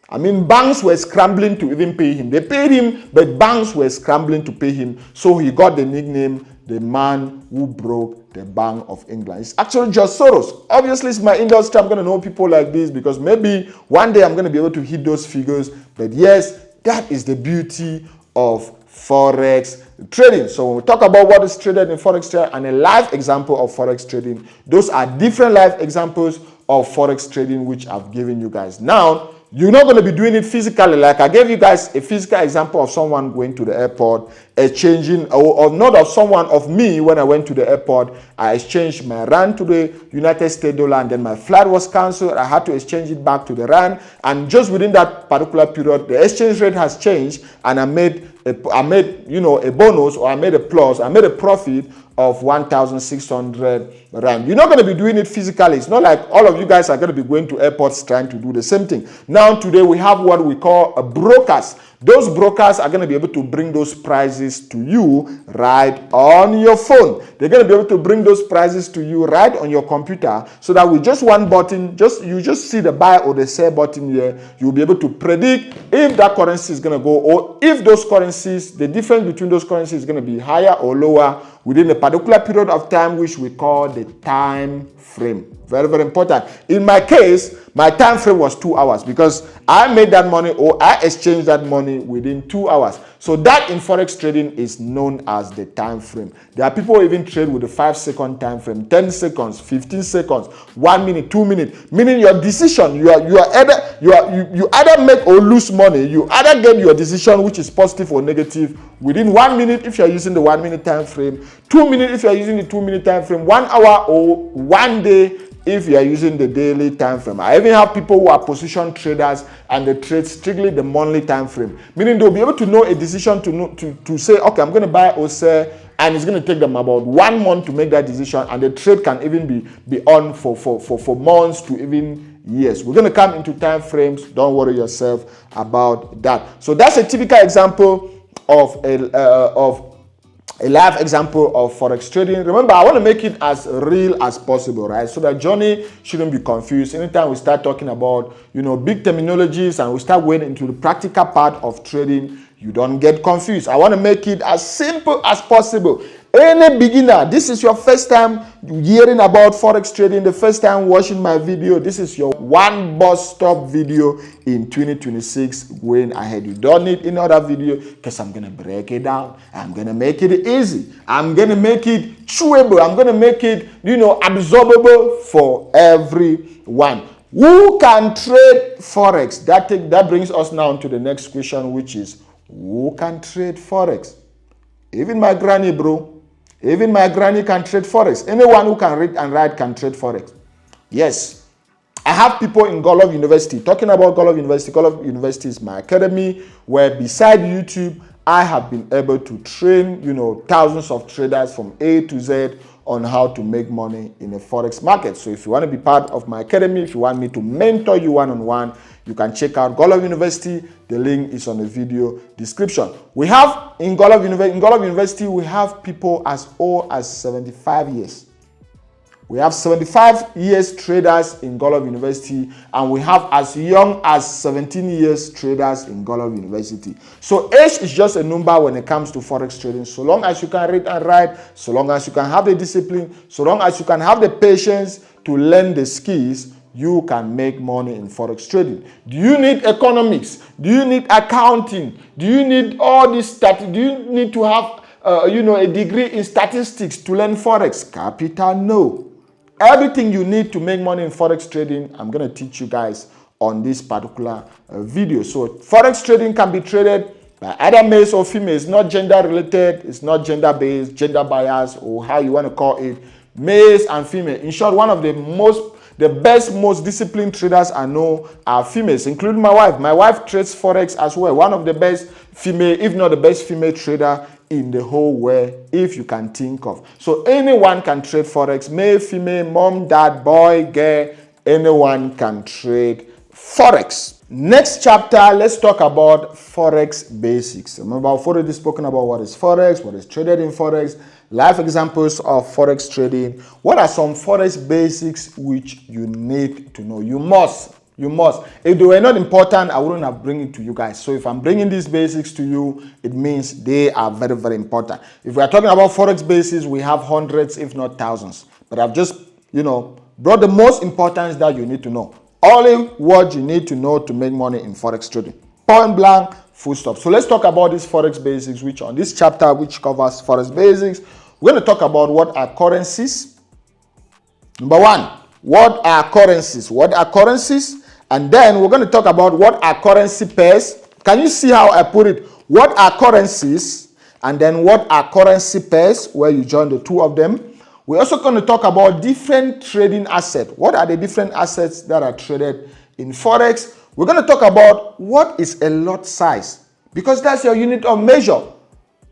I mean, banks were scrambling to even pay him. They paid him, but banks were scrambling to pay him. So he got the nickname, the man who broke the Bank of England. It's actually just Soros. Obviously, it's my industry. I'm going to know people like this because maybe one day I'm going to be able to hit those figures. But yes, that is the beauty of Forex trading. So when we talk about what is traded in Forex trading and a live example of Forex trading, those are different live examples of Forex trading which I've given you guys. Now, you're not going to be doing it physically. Like I gave you guys a physical example of someone going to the airport, exchanging, or not of someone, of me when I went to the airport. I exchanged my rand to the United States dollar and then my flight was cancelled. I had to exchange it back to the rand. And just within that particular period, the exchange rate has changed and I made a bonus, or I made a plus, I made a profit of 1,600 rand. You're not going to be doing it physically. It's not like all of you guys are going to be going to airports trying to do the same thing. Now today we have what we call brokers. Those brokers are going to be able to bring those prices to you right on your phone. They're going to be able to bring those prices to you right on your computer so that with just one button, you just see the buy or the sell button here, you'll be able to predict if that currency is going to go, or if those currencies, the difference between those currencies is going to be higher or lower within a particular period of time, which we call the time frame. Very, very important. In my case, my time frame was 2 hours because I made that money, or I exchanged that money within 2 hours. So that in Forex trading is known as the time frame. There are people who even trade with the 5-second time frame, 10 seconds, 15 seconds, 1 minute, 2 minutes. Meaning your decision, you either make or lose money. You either get your decision, which is positive or negative, within 1 minute if you're using the 1 minute time frame, 2 minutes if you're using the 2 minute time frame, 1 hour or 1 day if you are using the daily time frame. I even have people who are position traders and they trade strictly the monthly time frame, meaning they'll be able to know a decision to say, okay, I'm going to buy or sell, and it's going to take them about 1 month to make that decision, and the trade can even be on for months to even years. We're going to come into time frames. Don't worry yourself about that. So that's a typical example of a live example of Forex trading. Remember, I want to make it as real as possible, right? So that Johnny shouldn't be confused. Anytime we start talking about, big terminologies and we start going into the practical part of trading, you don't get confused. I want to make it as simple as possible. Any beginner, this is your first time hearing about Forex trading, the first time watching my video, this is your one bus stop video in 2026 going ahead. You don't need any other video because I'm going to break it down. I'm going to make it easy. I'm going to make it chewable. I'm going to make it, absorbable for everyone. Who can trade Forex? That brings us now to the next question, which is, who can trade Forex? Even my granny, bro. Even my granny can trade Forex. Anyone who can read and write can trade Forex. Yes. I have people in Godlove University. Talking about Godlove University, Godlove University is my academy where beside YouTube, I have been able to train, thousands of traders from A to Z on how to make money in a Forex market. So if you want to be part of my academy, if you want me to mentor you one-on-one, you can check out Godlove University. The link is on the video description. We have in Godlove University, we have people as old as 75 years. We have 75 years traders in Godlove University, and we have as young as 17 years traders in Godlove University. So age is just a number when it comes to Forex trading. So long as you can read and write, so long as you can have the discipline, so long as you can have the patience to learn the skills, you can make money in Forex trading. Do you need economics? Do you need accounting? Do you need all this Do you need to have a degree in statistics to learn Forex? Capital no. Everything you need to make money in Forex trading, I'm going to teach you guys on this particular video. So Forex trading can be traded by either males or females. It's not gender related, it's not gender based, gender bias, or how you want to call it. Males and females. In short, one of the best, most disciplined traders I know are females, including my wife. My wife trades Forex as well. One of the best female, if not the best female trader in the whole world, if you can think of. So anyone can trade Forex. Male, female, mom, dad, boy, girl, anyone can trade Forex. Next chapter, let's talk about Forex Basics. Remember, I've already spoken about what is Forex, what is traded in Forex, live examples of Forex trading. What are some Forex basics which you need to know? You must. If they were not important, I wouldn't have bring it to you guys. So if I'm bringing these basics to you, it means they are very, very important. If we are talking about Forex basics, we have hundreds, if not thousands. But I've just, brought the most important that you need to know. Only what you need to know to make money in Forex trading. Point blank, full stop. So let's talk about these Forex basics, which on this chapter, which covers Forex basics, we're going to talk about what are currencies. Number one, what are currencies? What are currencies? And then we're going to talk about what are currency pairs. Can you see how I put it? What are currencies? And then what are currency pairs, where you join the two of them. We're also going to talk about different trading assets. What are the different assets that are traded in Forex? We're going to talk about what is a lot size, because that's your unit of measure.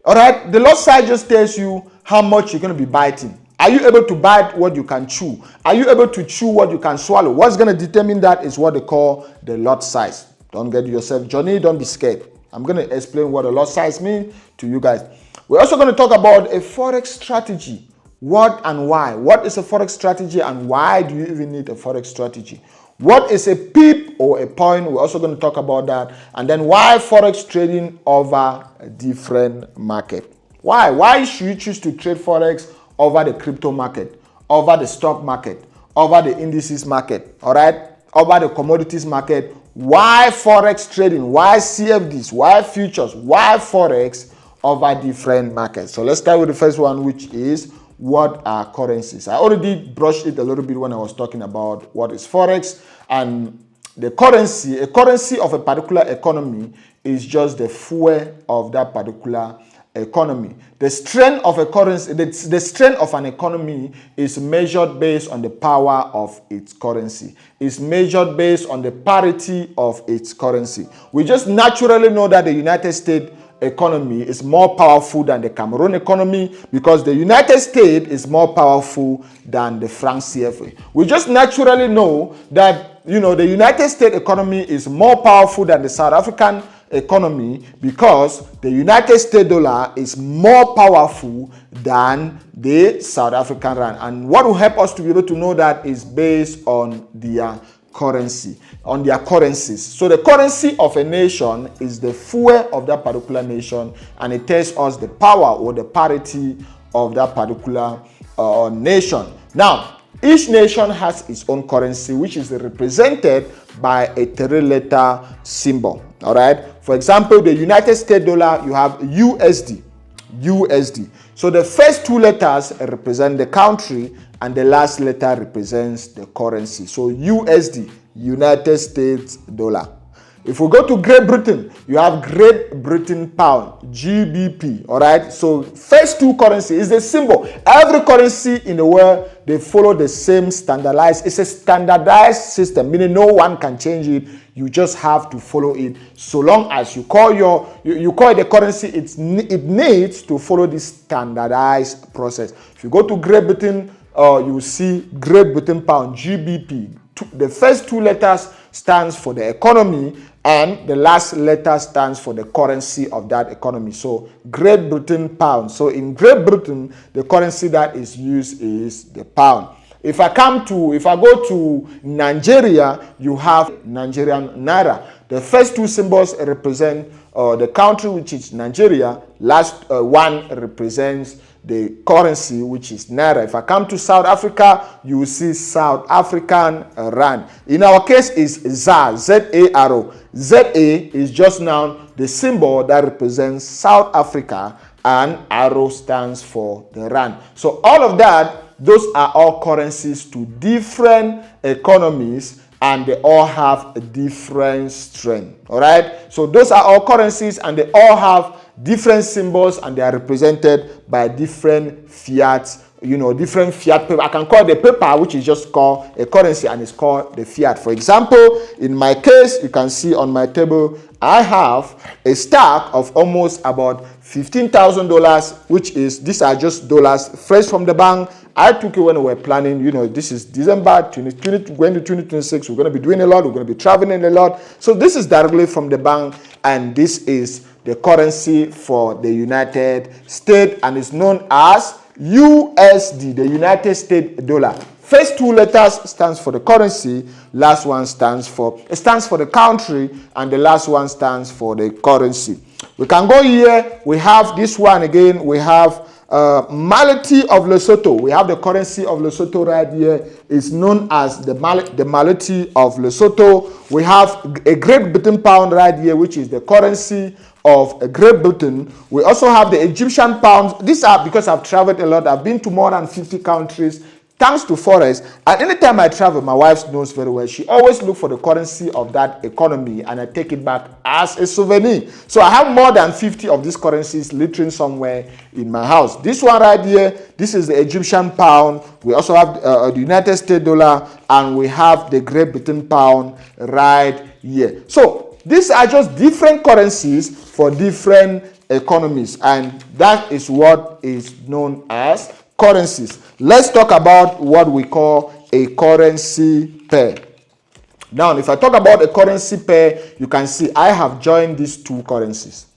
All right, the lot size just tells you how much you're going to be biting. Are you able to bite what you can chew? Are you able to chew what you can swallow? What's going to determine that is what they call the lot size. Don't get yourself, Johnny, don't be scared. I'm going to explain what a lot size means to you guys. We're also going to talk about a Forex strategy. What and why? What is a Forex strategy and why do you even need a Forex strategy? What is a pip or a point? We're also going to talk about that. And then why Forex trading over a different market? Why? Why should you choose to trade Forex over the crypto market, over the stock market, over the indices market, all right? Over the commodities market? Why Forex trading? Why CFDs? Why futures? Why Forex over different markets? So let's start with the first one, which is what are currencies? I already brushed it a little bit when I was talking about what is Forex. And the currency, a currency of a particular economy is just the fuel of that particular economy. The strength of a currency, the strength of an economy is measured based on the power of its currency. It's measured based on the parity of its currency. We just naturally know that the United States economy is more powerful than the Cameroon economy, because the United States is more powerful than the franc CFA. We just naturally know that, the United States economy is more powerful than the South African economy, because the United States dollar is more powerful than the South African rand. And what will help us to be able to know that is based on their currency, on their currencies. So the currency of a nation is the fuel of that particular nation, and it tells us the power or the parity of that particular nation. Now, each nation has its own currency, which is represented by a three-letter symbol. All right. For example, the United States dollar, you have USD. So the first two letters represent the country, and the last letter represents the currency. So USD, United States dollar. If we go to Great Britain, you have Great Britain pound, GBP. All right. So first two currency is the symbol. Every currency in the world, they follow the same standardized. It's a standardized system, meaning no one can change it. You just have to follow it. So long as you call the currency, it needs to follow this standardized process. If you go to Great Britain, you will see Great Britain pound, GBP. The first two letters stands for the economy, and the last letter stands for the currency of that economy. So Great Britain pound. So in Great Britain, the currency that is used is the pound. If I go to Nigeria, you have Nigerian naira. The first two symbols represent the country, which is Nigeria. Last one represents the currency, which is Naira. If I come to South Africa, you will see South African Rand. In our case, is ZAR, Z-A-R-O. ZA is just now the symbol that represents South Africa, and arrow stands for the Rand. So all of that, those are all currencies to different economies, and they all have a different strength. All right. So those are all currencies, and they all have different symbols, and they are represented by different fiat. Different fiat paper. I can call the paper, which is just called a currency, and it's called the fiat. For example, in my case, you can see on my table, I have a stack of almost about $15,000, which is, these are just dollars fresh from the bank. I took it when we were planning, this is December 2020, going to 2026. We're going to be doing a lot. We're going to be traveling a lot. So this is directly from the bank, and this is the currency for the United States, and it's known as USD, the United States dollar. First two letters stands for the currency, last one stands for the country, and the last one stands for the currency. We can go here. We have this one again. We have Maleti of Lesotho. We have the currency of Lesotho right here. It's known as the Maleti of Lesotho. We have a Great Britain pound right here, which is the currency of Great Britain. We also have the Egyptian pounds. These are because I've traveled a lot. I've been to more than 50 countries. Thanks to Forex, and anytime I travel, my wife knows very well, she always looks for the currency of that economy, and I take it back as a souvenir. So I have more than 50 of these currencies littering somewhere in my house. This one right here, this is the Egyptian pound. We also have the United States dollar, and we have the Great Britain pound right here. So these are just different currencies for different economies, and that is what is known as currencies. Let's talk about what we call a currency pair. Now, if I talk about a currency pair, you can see I have joined these two currencies.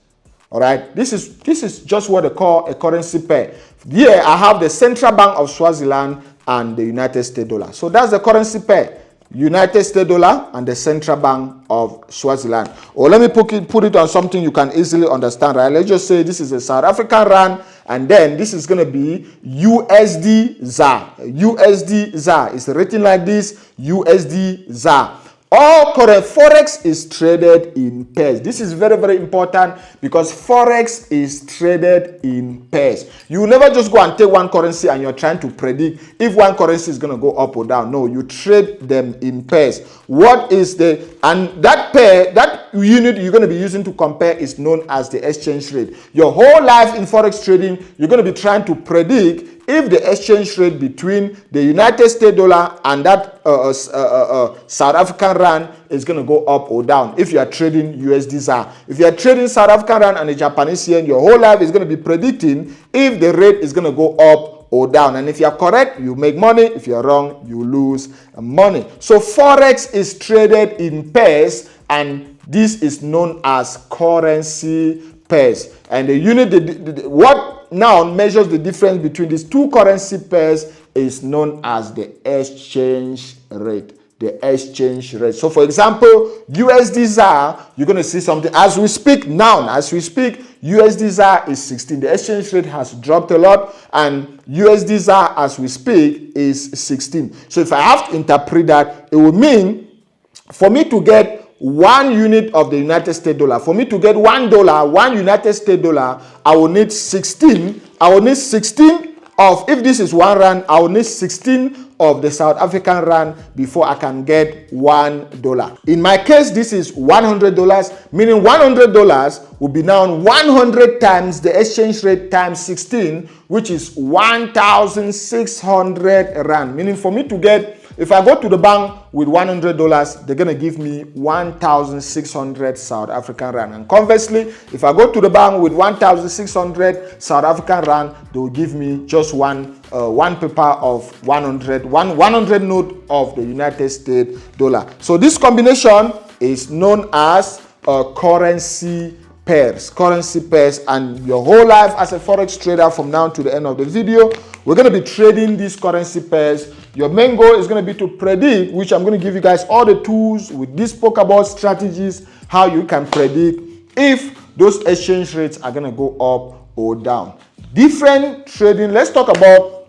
All right, this is just what they call a currency pair. Here I have the Central Bank of Swaziland and the United States dollar. So that's the currency pair. United States dollar and the Central Bank of Swaziland. Or let me put it on something you can easily understand, right? Let's just say this is a South African Rand, and then this is going to be USD ZAR. USD ZAR is written like this, USD ZAR. All current Forex is traded in pairs. This is very, very important because Forex is traded in pairs. You will never just go and take one currency and you're trying to predict if one currency is going to go up or down. No, you trade them in pairs. And that pair, that unit you're going to be using to compare is known as the exchange rate. Your whole life in Forex trading, you're going to be trying to predict if the exchange rate between the United States dollar and that South African Rand is going to go up or down if you are trading USD ZAR. If you are trading South African Rand and the Japanese yen, your whole life is going to be predicting if the rate is going to go up or down. And if you are correct, you make money. If you are wrong, you lose money. So Forex is traded in pairs, and this is known as currency pairs. And the unit, what now measures the difference between these two currency pairs is known as the exchange rate. The exchange rate. So for example, USD ZAR, you're going to see something as we speak now. As we speak, USD ZAR is 16. The exchange rate has dropped a lot, and USD ZAR as we speak is 16. So if I have to interpret that, it will mean for me to get 1 unit of the United States dollar, for me to get $1, 1 United States dollar, I will need 16. I will need 16 of, if this is 1 rand, I will need 16 of the South African Rand before I can get $1. In my case, this is $100, meaning $100 will be now 100 times the exchange rate times 16, which is 1,600 Rand. Meaning for me to get, if I go to the bank with $100, they're going to give me 1,600 South African Rand. And conversely, if I go to the bank with 1,600 South African Rand, they will give me just one paper of 100 note of the United States dollar. So this combination is known as currency pairs. Currency pairs, and your whole life as a Forex trader from now to the end of the video, we're going to be trading these currency pairs. Your main goal is going to be to predict, which I'm going to give you guys all the tools with these pokerball strategies, how you can predict if those exchange rates are going to go up or down. different trading. Let's talk about,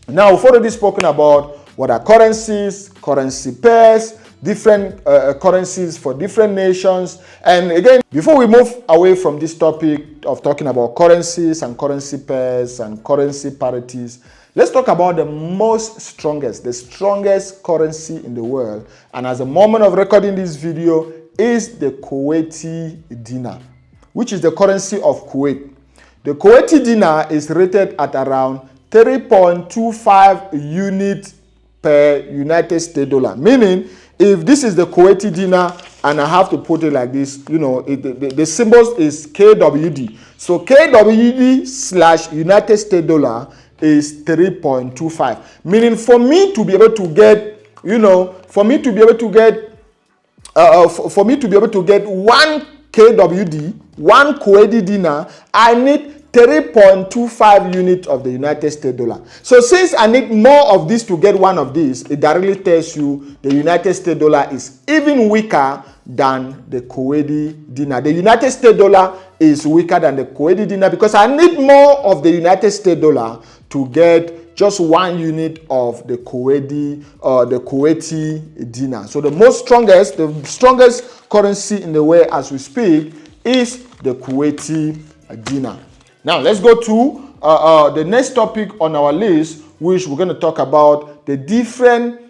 now we've already spoken about what are currencies, currency pairs, different currencies for different nations. And again, before we move away from this topic of talking about currencies and currency pairs and currency parities, let's talk about the strongest currency in the world. And as a moment of recording this video is the Kuwaiti dinar, which is the currency of Kuwait. The Kuwaiti dinar is rated at around 3.25 units per United States dollar. Meaning, if this is the Kuwaiti dinar and I have to put it like this, the symbol is KWD. So KWD / United States dollar is 3.25. Meaning for me to be able to get, for me to be able to get 1 KWD, 1 Kuwaiti dinar, I need 3.25 units of the United States dollar. So since I need more of this to get one of these, it directly tells you the United States dollar is even weaker than the Kuwaiti dinar. The United States dollar is weaker than the Kuwaiti dinar because I need more of the United States dollar to get just 1 unit of the Kuwaiti dinar. So the strongest currency in the world as we speak is the Kuwaiti dinar. Now let's go to the next topic on our list, which we're going to talk about the different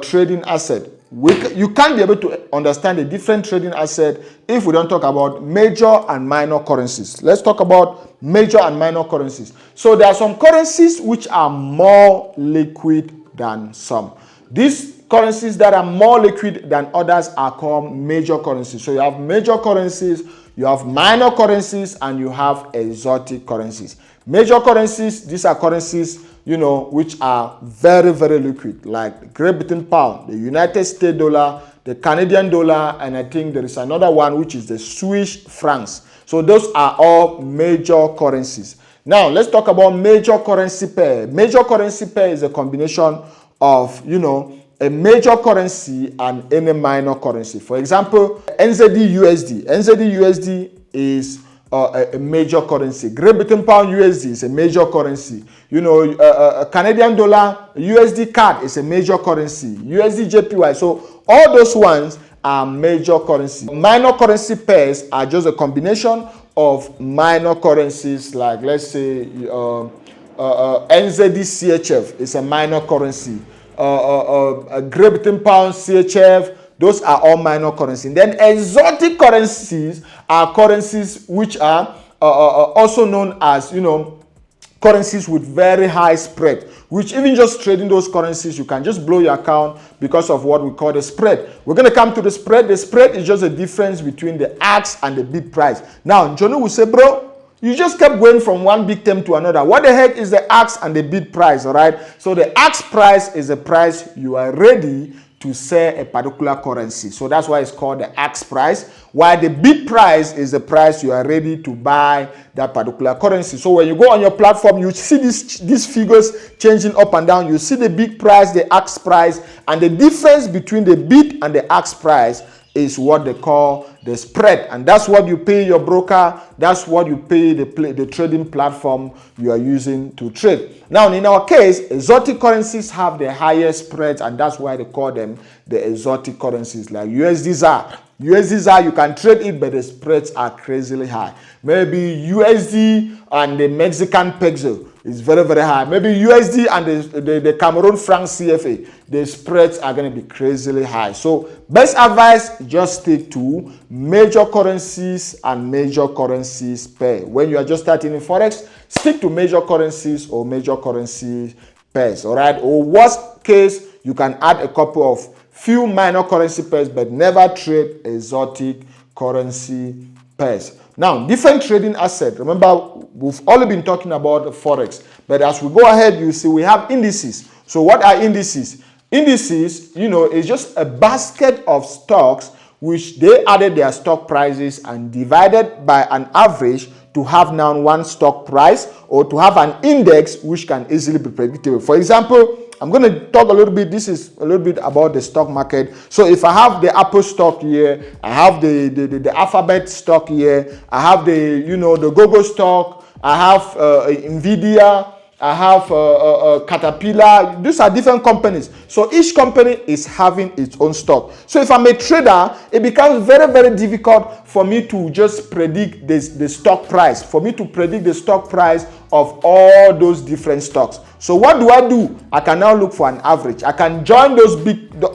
trading asset. You can't be able to understand the different trading asset if we don't talk about major and minor currencies. Let's talk about major and minor currencies. So there are some currencies which are more liquid than some. These currencies that are more liquid than others are called major currencies. So you have major currencies, you have minor currencies, and you have exotic currencies. Major currencies, these are currencies, which are very, very liquid, like the Great Britain pound, the United States dollar, the Canadian dollar, and I think there is another one, which is the Swiss francs. So those are all major currencies. Now, let's talk about major currency pair. Major currency pair is a combination of, a major currency and any minor currency. For example, NZD-USD. NZD-USD is a major currency. Great Britain pound USD is a major currency. Canadian dollar USD CAD is a major currency. USD JPY. So all those ones are major currency. Minor currency pairs are just a combination of minor currencies, like let's say NZD CHF is a minor currency. Great Britain pound CHF, those are all minor currencies. Then exotic currencies are currencies which are also known as, currencies with very high spread, which even just trading those currencies, you can just blow your account because of what we call the spread. We're going to come to the spread. The spread is just a difference between the ask and the bid price. Now, Johnny will say, bro, you just kept going from one big term to another. What the heck is the ask and the bid price, all right? So the ask price is the price you are ready to sell a particular currency. So that's why it's called the ask price, while the bid price is the price you are ready to buy that particular currency. So when you go on your platform, you see these figures changing up and down. You see the bid price, the ask price, and the difference between the bid and the ask price is what they call the spread, and that's what you pay your broker. That's what you pay the trading platform you are using to trade. Now, in our case, exotic currencies have the highest spreads, and that's why they call them the exotic currencies, like USD ZAR. USD ZAR, you can trade it, but the spreads are crazily high. Maybe USD and the Mexican peso is very, very high. Maybe USD and the Cameroon franc CFA, the spreads are going to be crazily high. So best advice, just stick to major currencies and major currencies pair. When you are just starting in Forex, stick to major currencies or major currency pairs, all right? Or worst case, you can add a couple of few minor currency pairs, but never trade exotic currency pairs. Now, different trading assets. Remember, we've only been talking about Forex, but as we go ahead, you see we have indices. So what are indices? Indices, is just a basket of stocks which they added their stock prices and divided by an average to have now one stock price, or to have an index which can easily be predictable. For example, I'm going to talk a little bit, this is a little bit about the stock market. So if I have the Apple stock here, I have the Alphabet stock here, I have the, the Google stock, I have Nvidia, I have Caterpillar. These are different companies. So each company is having its own stock. So if I'm a trader, it becomes very, very difficult for me to just predict the stock price, for me to predict the stock price of all those different stocks. So what do? I can now look for an average. I can join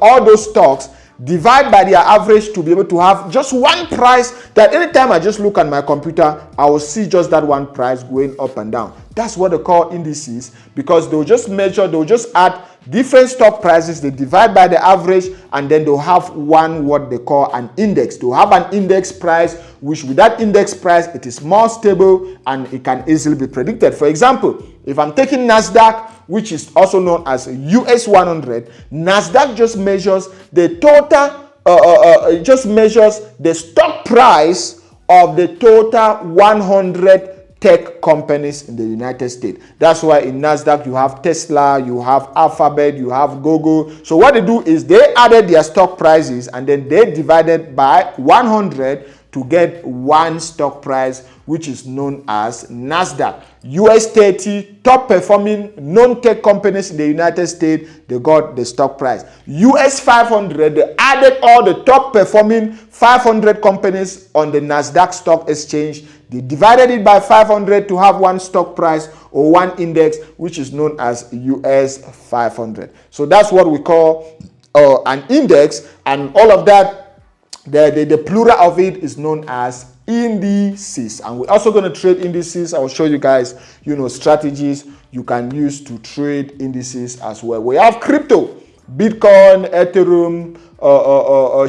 all those stocks, divide by their average to be able to have just one price that anytime I just look at my computer, I will see just that one price going up and down. That's what they call indices, because they'll just add different stock prices, they divide by the average, and then they'll have what they call an index. They'll have an index price, which with that index price, it is more stable and it can easily be predicted. For example, if I'm taking NASDAQ, which is also known as US 100, NASDAQ just measures the total, it just measures the stock price of the total 100 tech companies in the United States. That's why in NASDAQ you have Tesla, you have Alphabet, you have Google. So what they do is they added their stock prices and then they divided by 100 to get one stock price, which is known as NASDAQ. US 30 top performing non-tech companies in the United States, they got the stock price. US 500, they added all the top performing 500 companies on the NASDAQ stock exchange. They divided it by 500 to have one stock price or one index, which is known as US 500. So that's what we call an index, and all of that, the plural of it is known as indices. And we're also going to trade indices. I will show you guys, strategies you can use to trade indices as well. We have crypto, Bitcoin, Ethereum,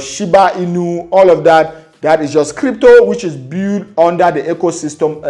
Shiba Inu, all of that. That is just crypto, which is built under the ecosystem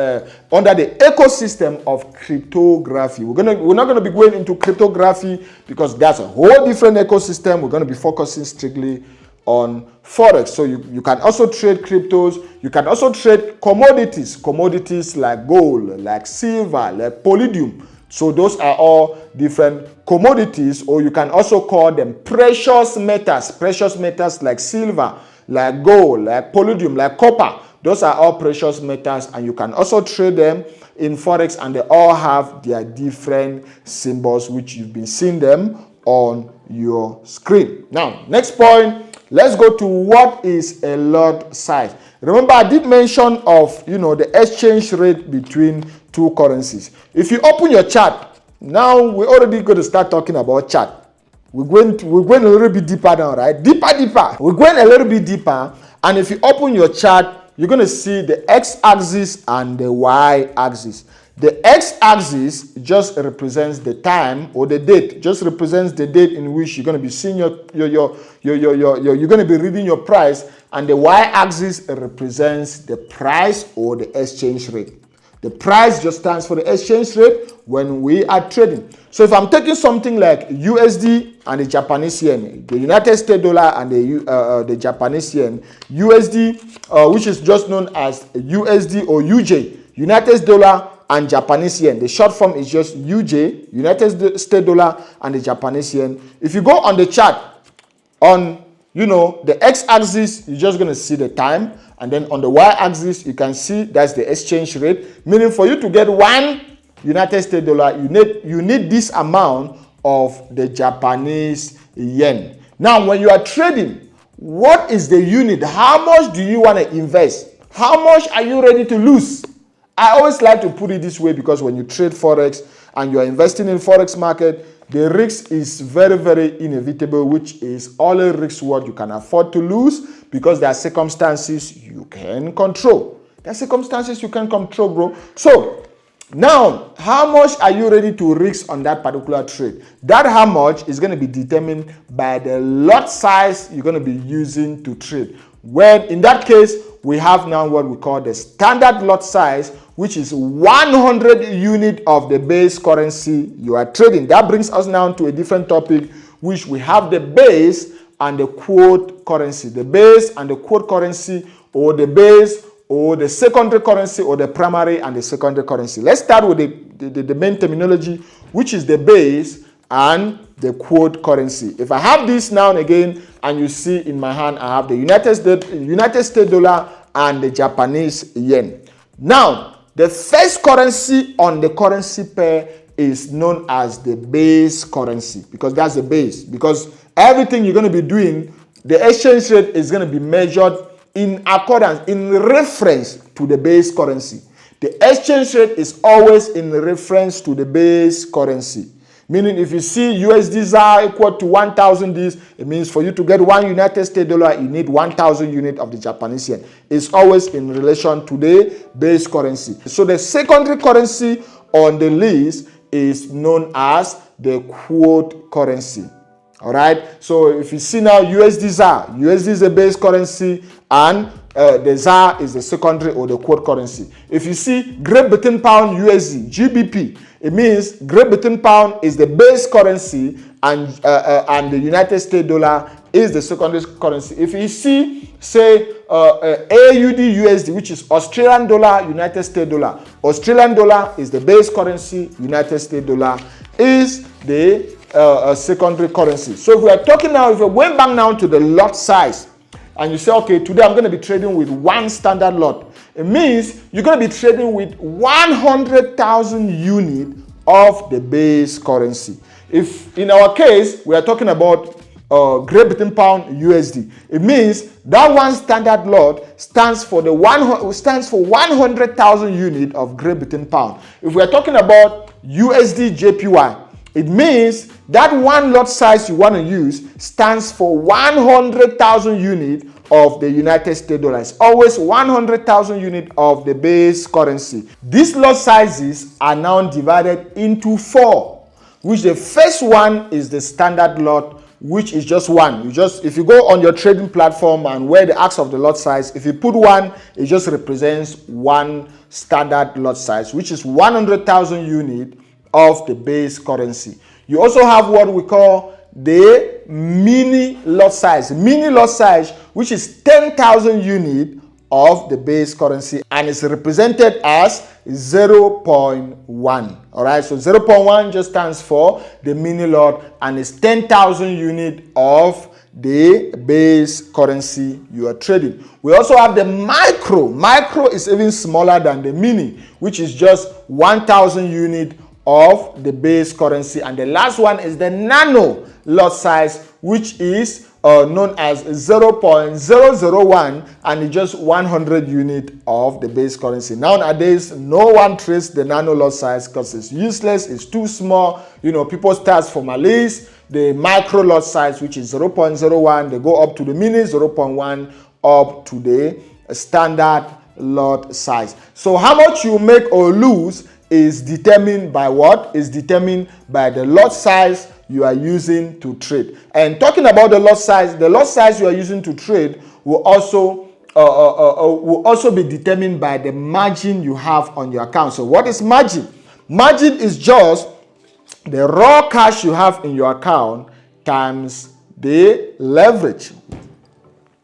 of cryptography. We're not going to be going into cryptography because that's a whole different ecosystem. We're going to be focusing strictly on Forex. So you can also trade cryptos. You can also trade commodities like gold, like silver, like palladium. So those are all different commodities, or you can also call them precious metals like silver, like gold, like palladium, like copper. Those are all precious metals, and you can also trade them in Forex, and they all have their different symbols, which you've been seeing them on your screen. Now, next point, let's go to what is a lot size. Remember, I did mention of the exchange rate between two currencies. If you open your chart, now we're already going to start talking about chart. We're going a little bit deeper now, right? Deeper. We're going a little bit deeper, and if you open your chart, you're going to see the x-axis and the y-axis. The x-axis just represents the time or the date, just represents the date in which you're going to be seeing you're going to be reading your price, and the y-axis represents the price or the exchange rate. The price just stands for the exchange rate when we are trading. So if I'm taking something like USD and the Japanese yen, the United States dollar and the Japanese yen, USD, which is just known as USD or UJ, United States dollar and Japanese yen. The short form is just UJ, United States dollar and the Japanese yen. If you go on the chart, on the x-axis, you're just going to see the time, and then on the y-axis, you can see that's the exchange rate. Meaning, for you to get one United States dollar, you need this amount of the Japanese yen. Now, when you are trading, what is the unit? How much do you want to invest? How much are you ready to lose? I always like to put it this way, because when you trade Forex and you are investing in Forex market, the risk is very, very inevitable, which is all a risk what you can afford to lose, because there are circumstances you can control. There are circumstances you can control, bro. So now, how much are you ready to risk on that particular trade? That how much is going to be determined by the lot size you're going to be using to trade. When in that case, we have now what we call the standard lot size, which is 100 unit of the base currency you are trading. That brings us now to a different topic, which we have the base and the quote currency. The base and the quote currency, or the base or the secondary currency, or the primary and the secondary currency. Let's start with the main terminology, which is the base and the quote currency. If I have this now and again, and you see in my hand, I have the United States dollar and the Japanese yen. Now, The first currency on the currency pair is known as the base currency, because that's the base. Because everything you're going to be doing, the exchange rate is going to be measured in accordance, in reference to the base currency. The exchange rate is always in reference to the base currency. Meaning if you see USD ZAR equal to 1,000 this, it means for you to get $1 United States dollar, you need 1,000 units of the Japanese yen. It's always in relation to the base currency. So the secondary currency on the list is known as the quote currency. All right. So if you see now USD ZAR, USD is the base currency and the ZAR is the secondary or the quote currency. If you see Great Britain Pound USD, GBP, it means Great Britain Pound is the base currency and the United States dollar is the secondary currency. If you see, say, AUD USD, which is Australian dollar, United States dollar, Australian dollar is the base currency, United States dollar is the secondary currency. So if we are talking now, if we went back now to the lot size, and you say, okay, today I'm going to be trading with one standard lot, it means you're going to be trading with 100,000 units of the base currency. If in our case, we are talking about Great Britain Pound USD, it means that one standard lot stands for 100,000 units of Great Britain Pound. If we are talking about USD JPY, it means that one lot size you want to use stands for 100,000 units of the United States dollar. It's always 100,000 units of the base currency. These lot sizes are now divided into 4, which the first one is the standard lot, which is just one. If you go on your trading platform and where the ask of the lot size, if you put 1, it just represents one standard lot size, which is 100,000 units of the base currency. You also have what we call the mini lot size. Mini lot size, which is 10,000 units of the base currency, and it's represented as 0.1. All right, so 0.1 just stands for the mini lot, and it's 10,000 units of the base currency you are trading. We also have the micro. Micro is even smaller than the mini, which is just 1,000 units of the base currency. And the last one is the nano lot size, which is known as 0.001, and it's just 100 units of the base currency. Nowadays, no one trades the nano lot size because it's useless, it's too small. You know, people start from at least the micro lot size, which is 0.01, they go up to the mini 0.1, up to the standard lot size. So how much you make or lose is determined by what? Is determined by the lot size you are using to trade. And talking about the lot size you are using to trade will also be determined by the margin you have on your account. So what is margin? Margin is just the raw cash you have in your account times the leverage.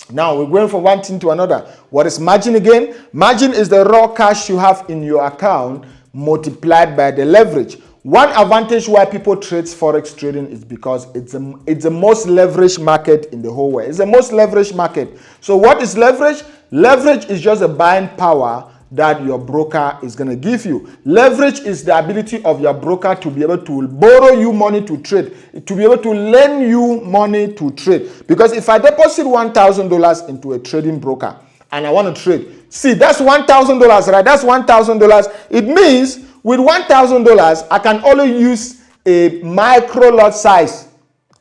Now we're going from one thing to another. What is margin again? Margin is the raw cash you have in your account multiplied by the leverage. One advantage why people trade Forex trading is because it's the most leveraged market in the whole world. It's the most leveraged market. So what is leverage? Leverage is just a buying power that your broker is going to give you. Leverage is the ability of your broker to be able to borrow you money to trade, to be able to lend you money to trade. Because if I deposit $1,000 into a trading broker and I want to trade, see, that's $1,000, right? That's $1,000. It means with $1,000, I can only use a micro lot size.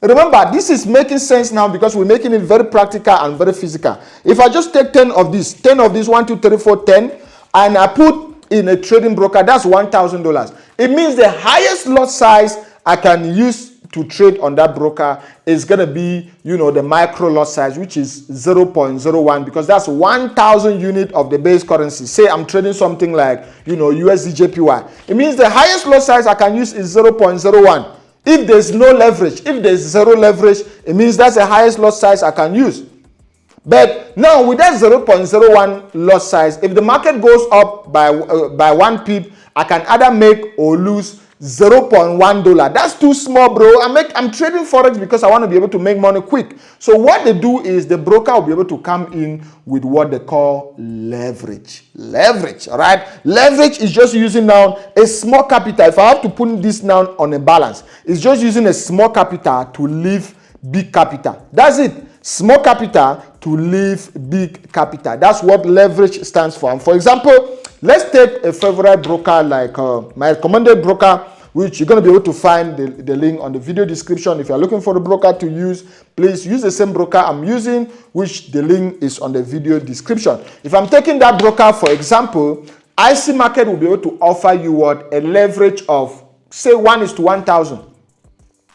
Remember, this is making sense now because we're making it very practical and very physical. If I just take 10 of these, 1, 2, 3, 4, 10, and I put in a trading broker, that's $1,000. It means the highest lot size I can use to trade on that broker is going to be, the micro lot size, which is 0.01, because that's 1,000 units of the base currency. Say I'm trading something like, USD JPY. It means the highest lot size I can use is 0.01. If there's no leverage, if there's zero leverage, it means that's the highest lot size I can use. But now with that 0.01 lot size, if the market goes up by 1 pip, I can either make or lose $0.1. That's too small, bro. I'm trading Forex because I want to be able to make money quick. So what they do is the broker will be able to come in with what they call leverage. Leverage, all right? Leverage is just using now a small capital. If I have to put this now on a balance, it's just using a small capital to leave big capital. That's it. Small capital to leave big capital. That's what leverage stands for. And for example, let's take a favorite broker like my recommended broker, which you're going to be able to find the link on the video description. If you're looking for a broker to use, please use the same broker I'm using, which the link is on the video description. If I'm taking that broker, for example, IC Market will be able to offer you what? A leverage of, say, 1:1,000.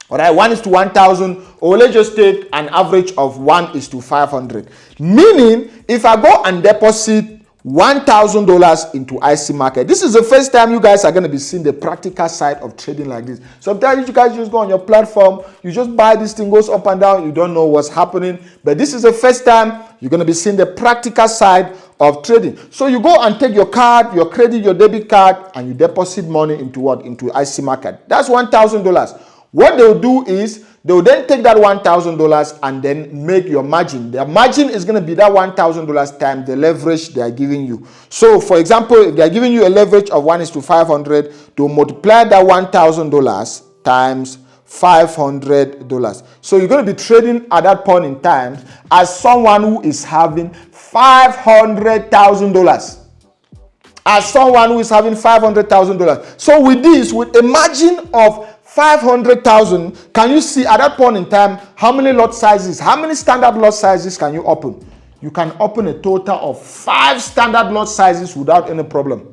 All right, 1:1,000, or let's just take an average of 1:500. Meaning, if I go and deposit $1,000 into IC Market. This is the first time you guys are going to be seeing the practical side of trading like this. Sometimes you guys just go on your platform, you just buy this thing, goes up and down, you don't know what's happening. But this is the first time you're going to be seeing the practical side of trading. So you go and take your card, your credit, your debit card, and you deposit money into what? Into IC Market. That's $1,000. What they'll do is they'll then take that $1,000 and then make your margin. Their margin is going to be that $1,000 times the leverage they are giving you. So, for example, if they are giving you a leverage of 1:500, to multiply that $1,000 times $500. So you're going to be trading at that point in time as someone who is having $500,000. As someone who is having $500,000. So with this, with a margin of 500,000, can you see at that point in time how many lot sizes, how many standard lot sizes can you open? You can open a total of 5 standard lot sizes without any problem.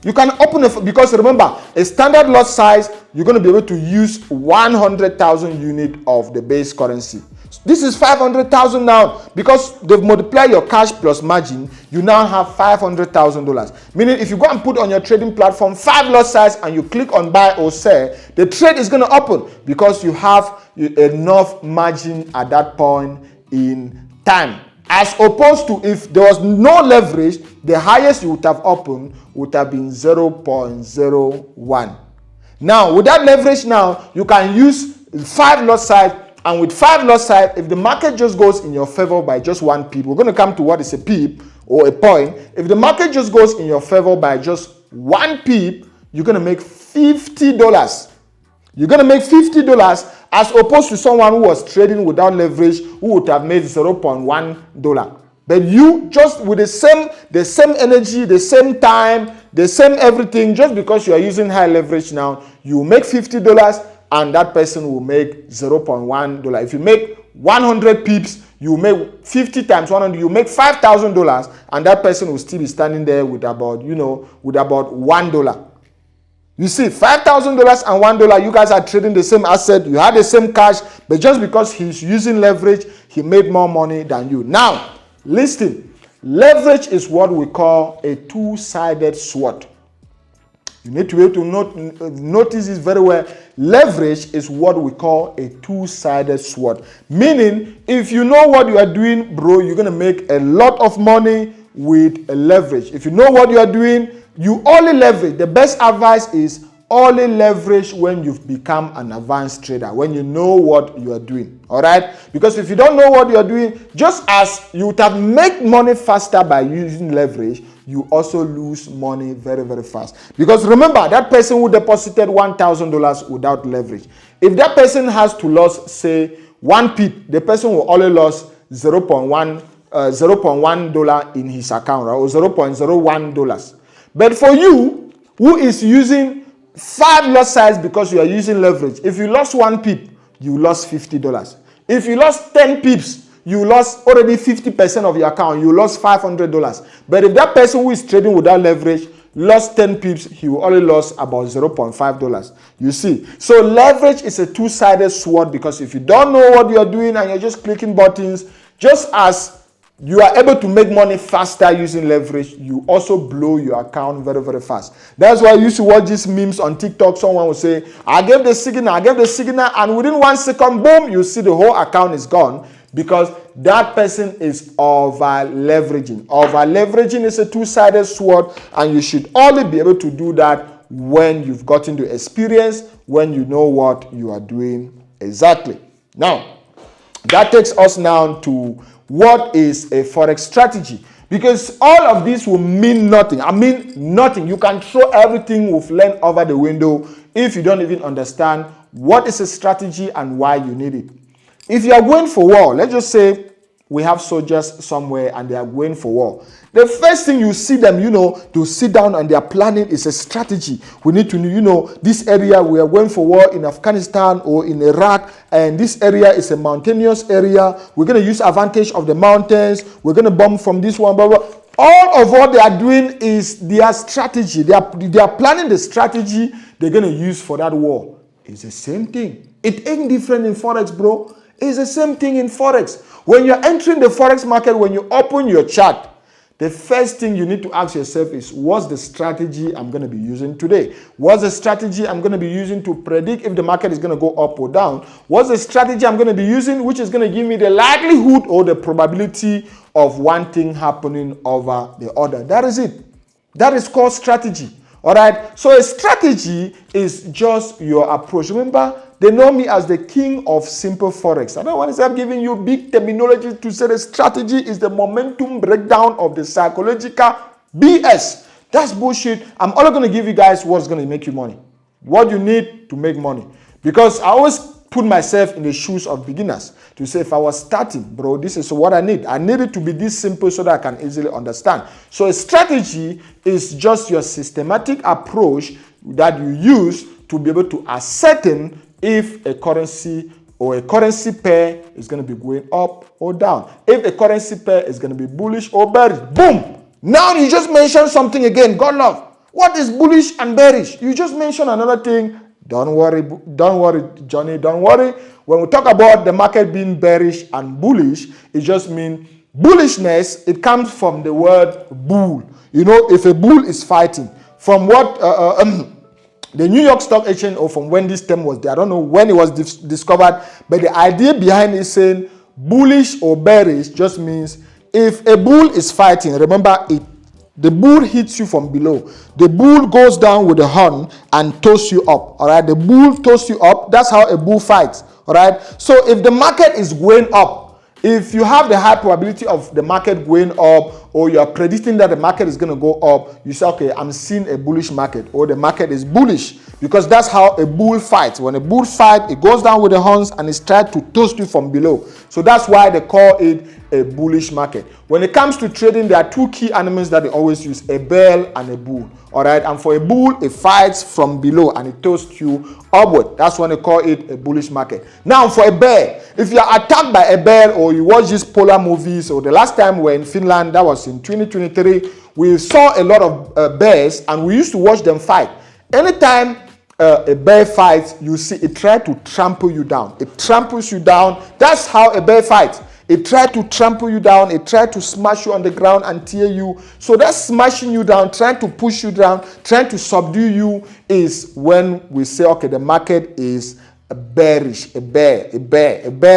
You can open it because remember, a standard lot size, you're going to be able to use 100,000 unit of the base currency. This is 500,000 now because they've multiplied your cash plus margin. You now have $500,000. Meaning, if you go and put on your trading platform 5 lot size and you click on buy or sell, the trade is going to open because you have enough margin at that point in time. As opposed to if there was no leverage, the highest you would have opened would have been 0.01. Now, with that leverage now, you can use 5 lot size. And with 5 lot size, if the market just goes in your favor by just 1 pip, we're going to come to what is a pip or a point. If the market just goes in your favor by just 1 pip, you're going to make $50. You're going to make $50 as opposed to someone who was trading without leverage who would have made $0.1. But you just with the same energy, the same time, the same everything, just because you are using high leverage now, you make $50 and that person will make $0.1. If you make 100 pips, you make 50 times 100, you make $5,000 and that person will still be standing there with about, with about $1. You see, $5,000 and $1, you guys are trading the same asset, you had the same cash, but just because he's using leverage, he made more money than you. Now, listen, leverage is what we call a two-sided sword. You need to be able to notice this very well. Leverage is what we call a two-sided sword. Meaning, if you know what you are doing, bro, you're going to make a lot of money with a leverage. If you know what you are doing, you only leverage. The best advice is only leverage when you've become an advanced trader, when you know what you are doing. All right? Because if you don't know what you are doing, just as you would have made money faster by using leverage, you also lose money very, very fast. Because remember, that person who deposited $1,000 without leverage, if that person has to lose, say, 1 pip, the person will only lose $0.1 in his account, right? Or $0.01. But for you, who is using 5 lot size because you are using leverage, if you lost 1 pip, you lost $50. If you lost 10 pips, you lost already 50% of your account. You lost $500. But if that person who is trading without leverage lost 10 pips, he will only lose about $0.5. You see? So leverage is a two-sided sword because if you don't know what you are doing and you're just clicking buttons, just as you are able to make money faster using leverage, you also blow your account very, very fast. That's why I used to watch these memes on TikTok. Someone will say, I gave the signal, and within 1 second, boom, you see the whole account is gone. Because that person is over-leveraging. Over-leveraging is a two-sided sword, and you should only be able to do that when you've gotten the experience, when you know what you are doing exactly. Now, that takes us now to what is a Forex strategy. Because all of this will mean nothing. I mean nothing. You can throw everything we've learned over the window if you don't even understand what is a strategy and why you need it. If you are going for war, let's just say we have soldiers somewhere and they are going for war. The first thing you see them, to sit down and they are planning is a strategy. We need to, this area we are going for war in Afghanistan or in Iraq, and this area is a mountainous area. We're going to use advantage of the mountains. We're going to bomb from this one, blah, blah. All of what they are doing is their strategy. They are planning the strategy they're going to use for that war. It's the same thing. It ain't different in Forex, bro. It's the same thing in Forex. When you're entering the Forex market, when you open your chart, the first thing you need to ask yourself is, what's the strategy I'm going to be using today? What's the strategy I'm going to be using to predict if the market is going to go up or down? What's the strategy I'm going to be using which is going to give me the likelihood or the probability of one thing happening over the other? That is it. That is called strategy. All right. So a strategy is just your approach. Remember, they know me as the king of simple Forex. I don't want to start giving you big terminology to say the strategy is the momentum breakdown of the psychological BS. That's bullshit. I'm only going to give you guys what's going to make you money. What you need to make money. Because I always put myself in the shoes of beginners to say, if I was starting, bro, this is what I need. I need it to be this simple so that I can easily understand. So a strategy is just your systematic approach that you use to be able to ascertain if a currency or a currency pair is going to be going up or down. If a currency pair is going to be bullish or bearish. Boom! Now you just mentioned something again. Godlove. What is bullish and bearish? You just mentioned another thing. Don't worry, Johnny, don't worry. When we talk about the market being bearish and bullish, it just means bullishness. It comes from the word bull. If a bull is fighting, from what the New York Stock Exchange, or from when this term was there, I don't know when it was discovered, but the idea behind it saying bullish or bearish just means if a bull is fighting, remember the bull hits you from below. The bull goes down with the horn and toss you up. All right, the bull toss you up. That's how a bull fights. All right. So if the market is going up, if you have the high probability of the market going up, or you are predicting that the market is going to go up, you say, okay, I'm seeing a bullish market, or the market is bullish, because that's how a bull fights. When a bull fights, it goes down with the horns and it's trying to toast you from below. So that's why they call it a bullish market. When it comes to trading, there are two key animals that they always use, a bear and a bull. All right, and for a bull, it fights from below and it toasts you upward. That's when they call it a bullish market. Now, for a bear, if you are attacked by a bear, or you watch these polar movies, or the last time we were in Finland, that was in 2023, we saw a lot of bears and we used to watch them fight. Anytime a bear fights, you see it try to trample you down. It tramples you down. That's how a bear fights. It tried to trample you down. It tried to smash you on the ground and tear you. So that smashing you down, trying to push you down, trying to subdue you is when we say, okay, the market is bearish, a bear.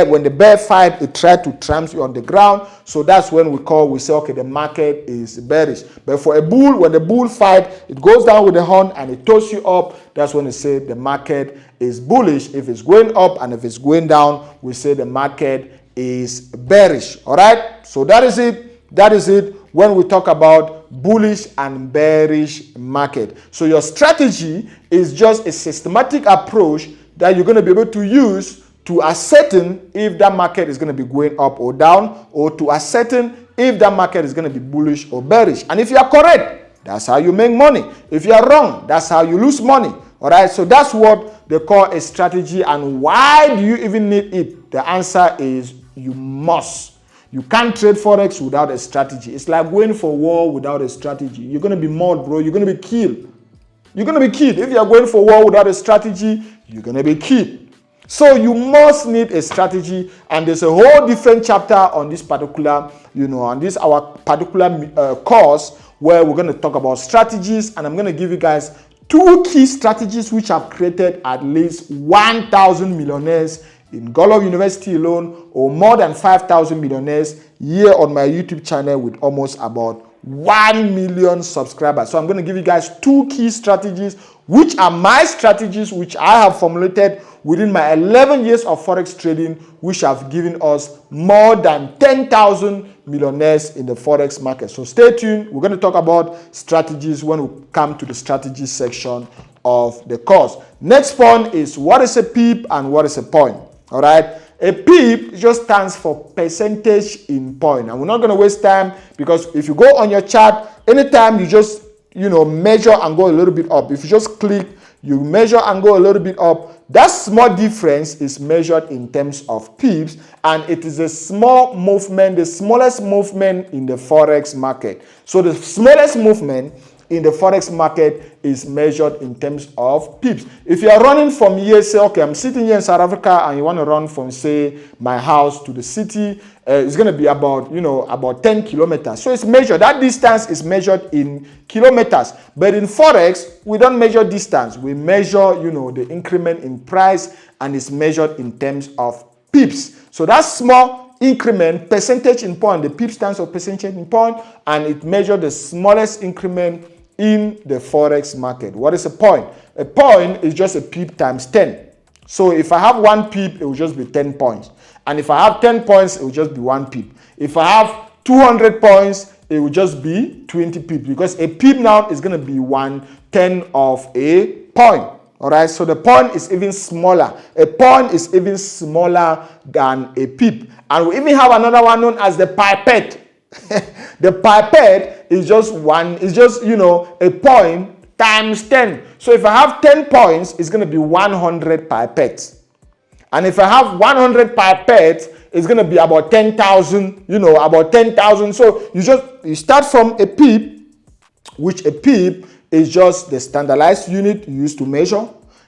When the bear fight, it tried to trample you on the ground. So that's when we say, okay, the market is bearish. But for a bull, when the bull fight, it goes down with the horn and it tosses you up. That's when we say the market is bullish. If it's going up and if it's going down, we say the market is bearish. All right, so that is it when we talk about bullish and bearish market. So your strategy is just a systematic approach that you're going to be able to use to ascertain if that market is going to be going up or down, or to ascertain if that market is going to be bullish or bearish. And if you are correct, that's how you make money. If you are wrong, that's how you lose money. All right, so that's what they call a strategy. And why do you even need it? The answer is you must. You can't trade Forex without a strategy. It's like going for war without a strategy. You're going to be mauled, bro. You're going to be killed. You're going to be killed. If you're going for war without a strategy, you're going to be killed. So you must need a strategy. And there's a whole different chapter on this particular, on this our particular course, where we're going to talk about strategies. And I'm going to give you guys 2 key strategies which have created at least 1,000 millionaires in Godlove University alone, or more than 5,000 millionaires here on my YouTube channel, with almost about 1 million subscribers. So I'm going to give you guys 2 key strategies, which are my strategies, which I have formulated within my 11 years of Forex trading, which have given us more than 10,000 millionaires in the Forex market. So stay tuned. We're going to talk about strategies when we come to the strategy section of the course. Next point is, what is a pip and what is a point? All right. A pip just stands for percentage in point. And we're not going to waste time, because if you go on your chart, anytime you just, measure and go a little bit up. If you just click, you measure and go a little bit up. That small difference is measured in terms of pips, and it is a small movement, the smallest movement in the Forex market. So the smallest movement in the Forex market is measured in terms of pips. If you are running from here, say, okay, I'm sitting here in South Africa and you want to run from, say, my house to the city, it's going to be about, about 10 kilometers. So it's measured. That distance is measured in kilometers. But in Forex, we don't measure distance. We measure, the increment in price, and it's measured in terms of pips. So that small increment, percentage in point, the pip stands for percentage in point, and it measures the smallest increment in the Forex market. What is a point? A point is just a pip times 10. So if I have 1 pip, it will just be 10 points. And if I have 10 points, it will just be 1 pip. If I have 200 points, it will just be 20 pips, because a pip now is going to be 1/10 of a point. All right, so the point is even smaller. A point is even smaller than a pip. And we even have another one known as the pipette. The pipette is just a point times 10. So if I have 10 points, it's going to be 100 pipettes. And if I have 100 pipettes, it's going to be about 10,000, about 10,000. So you start from a pip, which a pip is just the standardized unit used to measure.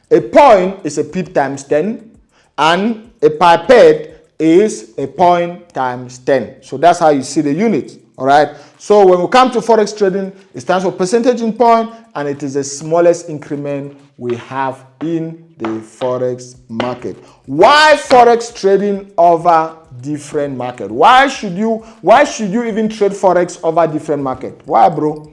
A point is a pip times 10, and a pipette is a point times 10. So that's how you see the units. All right. So when we come to Forex trading, it stands for percentage in point, and it is the smallest increment we have in the Forex market. Why Forex trading over different market? Why should you even trade Forex over different market? Why, bro?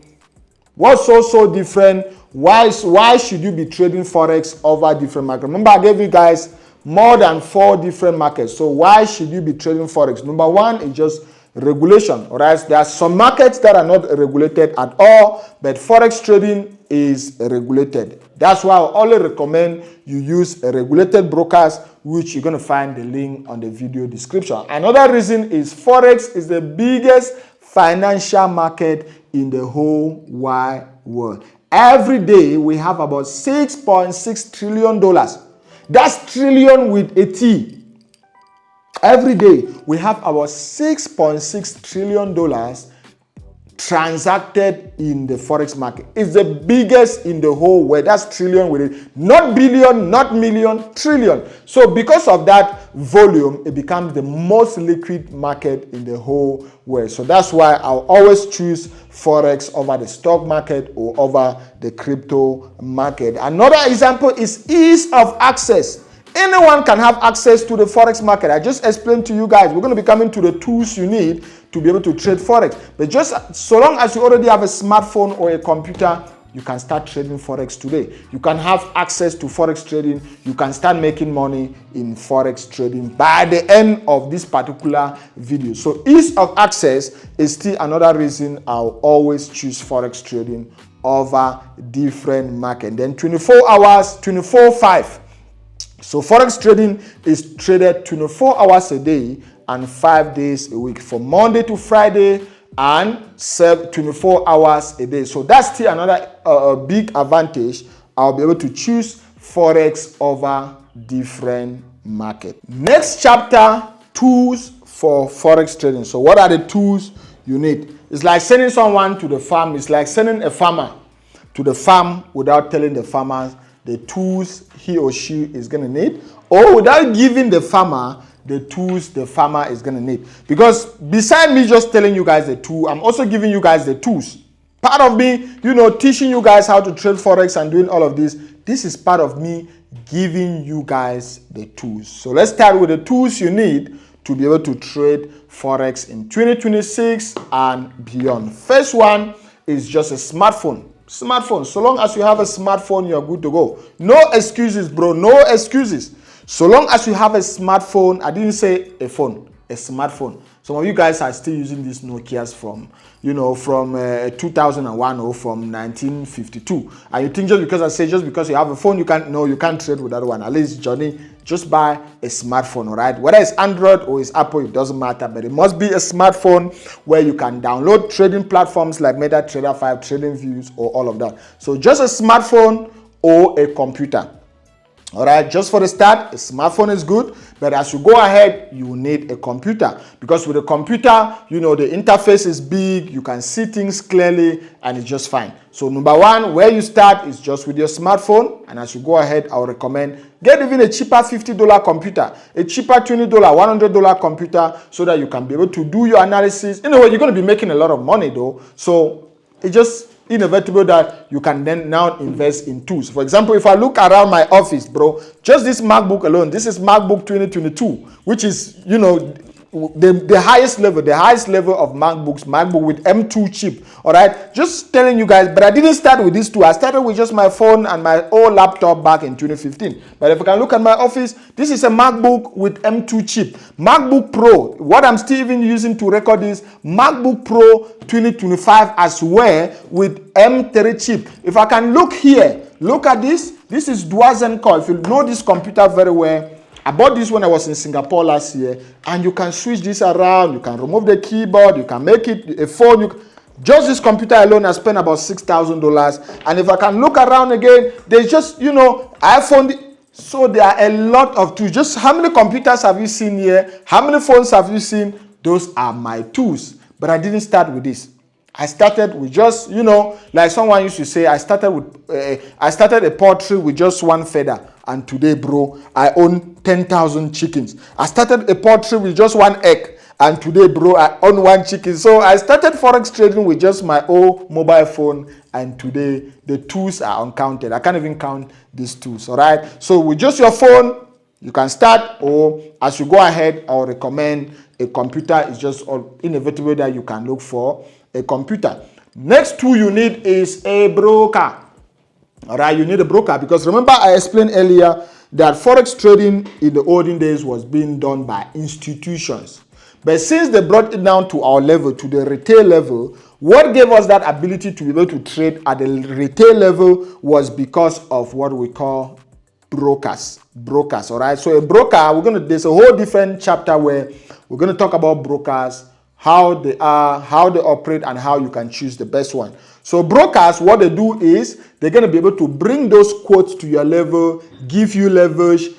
What's so different? Why should you be trading Forex over different market? Remember, I gave you guys more than 4 different markets. So why should you be trading Forex? Number 1 is just regulation. All right, there are some markets that are not regulated at all, but Forex trading is regulated. That's why I always recommend you use a regulated brokers, which you're going to find the link on the video description. Another reason is Forex is the biggest financial market in the whole wide world. Every day we have about $6.6 trillion. That's trillion with a T. Every day we have about $6.6 trillion transacted in the Forex market. It's the biggest in the whole world. That's trillion with it. Not billion, not million, trillion. So because of that volume, it becomes the most liquid market in the whole world. So that's why I'll always choose Forex over the stock market or over the crypto market. Another example is ease of access. Anyone can have access to the Forex market. I just explained to you guys, we're going to be coming to the tools you need to be able to trade Forex. But just so long as you already have a smartphone or a computer, you can start trading Forex today. You can have access to Forex trading. You can start making money in Forex trading by the end of this particular video. So ease of access is still another reason I'll always choose Forex trading over different market. Then 24 hours, 24/5. So Forex trading is traded 24 hours a day and 5 days a week, from Monday to Friday, and 24 hours a day. So that's still another big advantage. I'll be able to choose Forex over different market. Next chapter, tools for Forex trading. So what are the tools you need? It's like sending someone to the farm. It's like sending a farmer to the farm without telling the farmers the tools he or she is going to need, or without giving the farmer the tools the farmer is going to need. Because beside me just telling you guys the tool, I'm also giving you guys the tools. Part of me, teaching you guys how to trade Forex and doing all of this, this is part of me giving you guys the tools. So let's start with the tools you need to be able to trade Forex in 2026 and beyond. First one is just a smartphone. So long as you have a smartphone, you're good to go. No excuses, bro. No excuses. So long as you have a smartphone, I didn't say a phone, a smartphone. Some of you guys are still using these Nokias from 2001 or from 1952. And you think just because you have a phone, you can't trade with that one. At least, Johnny, just buy a smartphone, all right? Whether it's Android or it's Apple, it doesn't matter. But it must be a smartphone where you can download trading platforms like MetaTrader 5, TradingViews, or all of that. So just a smartphone or a computer. All right, just for the start, a smartphone is good, but as you go ahead, you need a computer, because with a computer, the interface is big, you can see things clearly, and it's just fine. So number one, where you start is just with your smartphone, and as you go ahead, I would recommend get even a cheaper $50 computer, a cheaper $20, $100 computer, so that you can be able to do your analysis. In a way, you're going to be making a lot of money though, so it just inevitable that you can then now invest in tools. For example, if I look around my office, bro, just this MacBook alone, this is MacBook 2022, which is, the highest level of MacBook with M2 chip. All right, just telling you guys, but I didn't start with these two. I started with just my phone and my old laptop back in 2015. But if you can look at my office, this is a MacBook with M2 chip. MacBook Pro, what I'm still even using to record this, MacBook Pro 2025 as well with M3 chip. If I can look here, look at this. This is Duazen Core. If you know this computer very well, I bought this when I was in Singapore last year, and you can switch this around, you can remove the keyboard, you can make it a phone. Just this computer alone, I spent about $6,000. And if I can look around again, there's just, I found it. So there are a lot of tools. Just how many computers have you seen here? How many phones have you seen? Those are my tools. But I didn't start with this. I started with just, like someone used to say, I started a poultry with just one feather. And today, bro, I own 10,000 chickens. I started a poultry with just one egg. And today, bro, I own one chicken. So I started Forex trading with just my old mobile phone. And today, the tools are uncounted. I can't even count these tools, all right? So with just your phone, you can start. Or as you go ahead, I would recommend a computer. It's just inevitable that you can look for a computer. Next tool you need is a broker. All right, you need a broker, because remember I explained earlier that Forex trading in the olden days was being done by institutions. But since they brought it down to our level, to the retail level, what gave us that ability to be able to trade at the retail level was because of what we call brokers. All right, so a broker, there's a whole different chapter where we're going to talk about brokers, how they are, how they operate, and how you can choose the best one. So brokers, what they do is they're going to be able to bring those quotes to your level, give you leverage,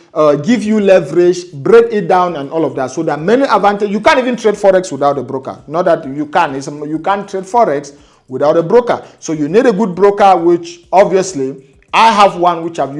break it down, and all of that. So there are many advantages. You can't even trade Forex without a broker. Not that you can. You can't trade Forex without a broker. So you need a good broker, which obviously I have one which I've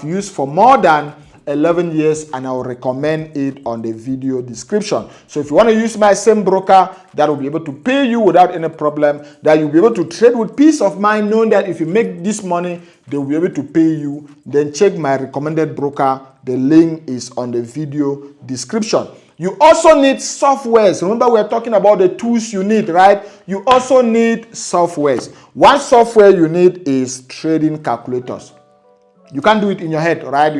used for more than 11 years, and I will recommend it on the video description. So if you want to use my same broker that will be able to pay you without any problem, that you'll be able to trade with peace of mind, knowing that if you make this money, they will be able to pay you, then check my recommended broker. The link is on the video description. You also need softwares. Remember, we're talking about the tools you need, right? You also need softwares. One software you need is trading calculators. You can't do it in your head, right?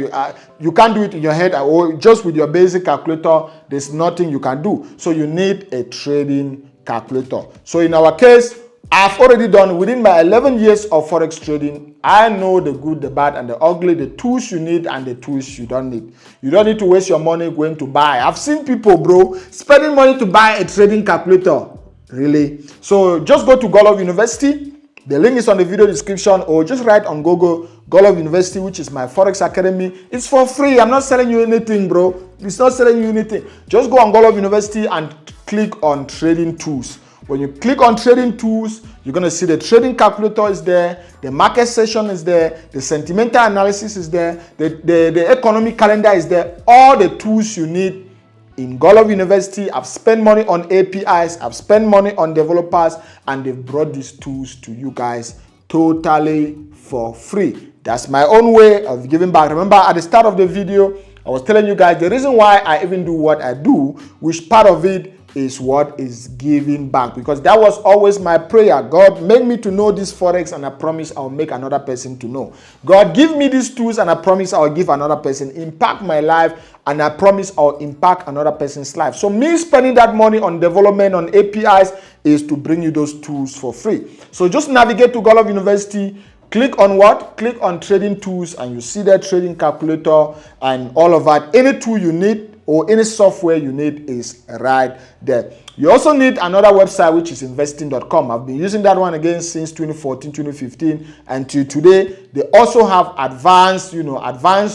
You can't do it in your head, or just with your basic calculator, there's nothing you can do. So you need a trading calculator. So in our case, I've already done, within my 11 years of Forex trading, I know the good, the bad, and the ugly, the tools you need and the tools you don't need. You don't need to waste your money going to buy. I've seen people, bro, spending money to buy a trading calculator. Really? So just go to Godlove University. The link is on the video description, or just write on Google Godlove University, which is my Forex Academy. It's for free. I'm not selling you anything, bro. It's not selling you anything. Just go on Godlove University and click on trading tools. When you click on trading tools, you're going to see the trading calculator is there, the market session is there, the sentimental analysis is there, the economic calendar is there, all the tools you need in Godlove University. I've spent money on APIs, I've spent money on developers, and they've brought these tools to you guys totally for free. That's my own way of giving back. Remember, at the start of the video, I was telling you guys the reason why I even do what I do, which part of it is what is giving back, because that was always my prayer. God, make me to know this Forex, and I promise I'll make another person to know. God, give me these tools, and I promise I'll give another person. Impact my life, and I promise I'll impact another person's life. So me spending that money on development, on APIs, is to bring you those tools for free. So just navigate to Godlove University. Click on what? Click on trading tools, and you see that trading calculator and all of that. Any tool you need or any software you need is right there. You also need another website, which is investing.com. I've been using that one again since 2014, 2015 until today. They also have advanced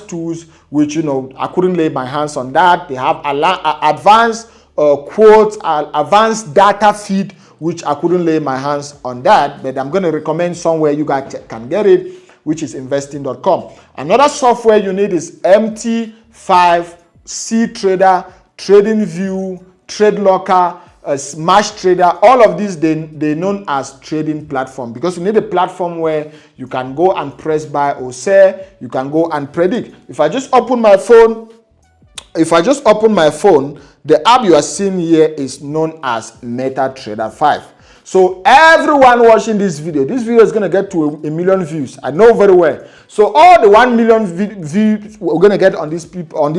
tools, which, I couldn't lay my hands on that. They have advanced quotes, advanced data feed, which I couldn't lay my hands on that, but I'm going to recommend somewhere you guys can get it, which is investing.com. Another software you need is MT5, C Trader, TradingView, TradeLocker, Smash Trader. All of these, they're known as trading platform, because you need a platform where you can go and press buy or sell. You can go and predict. If I just open my phone, the app you are seeing here is known as MetaTrader 5. So everyone watching this video is going to get to a million views. I know very well. So all the 1 million views we're going to get on this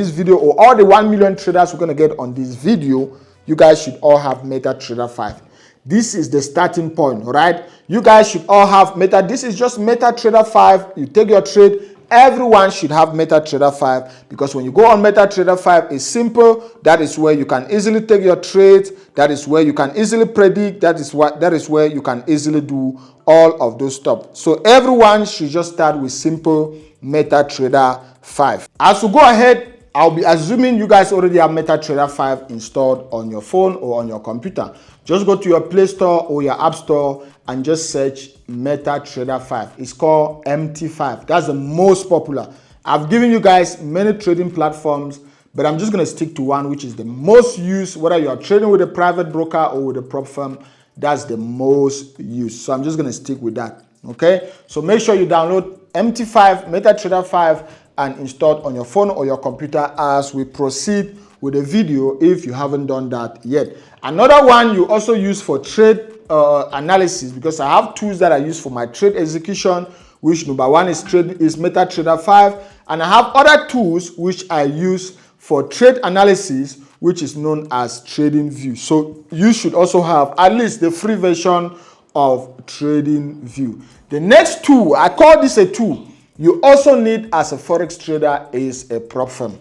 video, or all the 1 million traders we're going to get on this video, you guys should all have MetaTrader 5. This is the starting point, all right? You guys should all have This is just MetaTrader 5. You take your trade. Everyone should have MetaTrader 5, because when you go on MetaTrader 5, it's simple. That is where you can easily take your trades. That is where you can easily predict. That is where you can easily do all of those stuff. So everyone should just start with simple MetaTrader 5. As we go ahead, I'll be assuming you guys already have MetaTrader 5 installed on your phone or on your computer. Just go to your Play Store or your App Store and just search MetaTrader 5. It's called MT5. That's the most popular. I've given you guys many trading platforms, but I'm just going to stick to one, which is the most used. Whether you're trading with a private broker or with a prop firm, that's the most used. So I'm just going to stick with that. Okay? So make sure you download MT5, MetaTrader 5, and install it on your phone or your computer as we proceed with the video, if you haven't done that yet. Another one you also use for trade analysis, because I have tools that I use for my trade execution, which number one is MetaTrader 5, and I have other tools which I use for trade analysis, which is known as TradingView. So you should also have at least the free version of TradingView. The next tool, I call this a tool, you also need as a Forex trader, is a prop firm.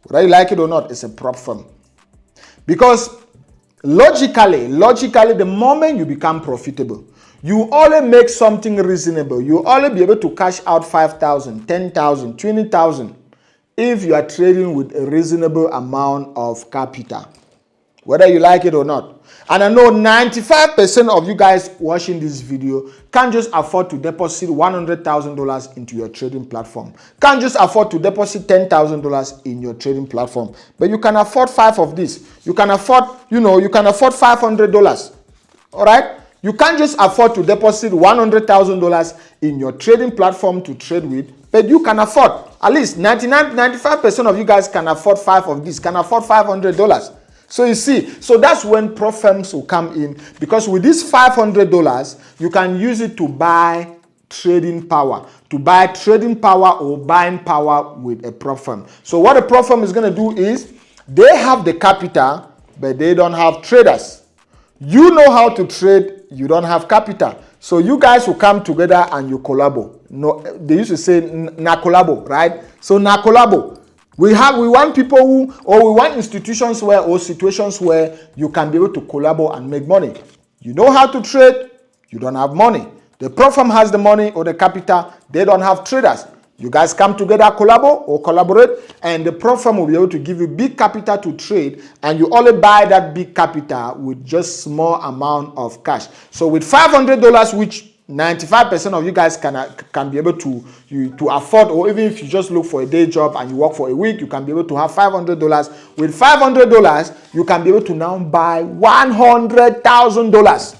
Whether you like it or not, it's a prop firm. Because logically, the moment you become profitable, you only make something reasonable. You only be able to cash out 5,000, 10,000, 20,000 if you are trading with a reasonable amount of capital, whether you like it or not. And I know 95% of you guys watching this video can't just afford to deposit $100,000 into your trading platform. Can't just afford to deposit $10,000 in your trading platform. But you can afford 5 of this. You can afford, you can afford $500. All right? You can't just afford to deposit $100,000 in your trading platform to trade with, but you can afford, at least 95% of you guys can afford 5 of this, can afford $500. So you see, so that's when prop firms will come in, because with this $500, you can use it to buy trading power, or buying power with a prop firm. So what a prop firm is going to do is, they have the capital, but they don't have traders. You know how to trade, you don't have capital. So you guys will come together and you collabo. No, they used to say na collabo, right? So na collabo. We want people who, or we want institutions where, or situations where you can be able to collaborate and make money. You know how to trade, you don't have money. The prop firm has the money or the capital, they don't have traders. You guys come together, collaborate, and the prop firm will be able to give you big capital to trade, and you only buy that big capital with just small amount of cash. So with $500, which 95% of you guys can be able to afford, or even if you just look for a day job and you work for a week, you can be able to have $500. With $500, you can be able to now buy $100,000.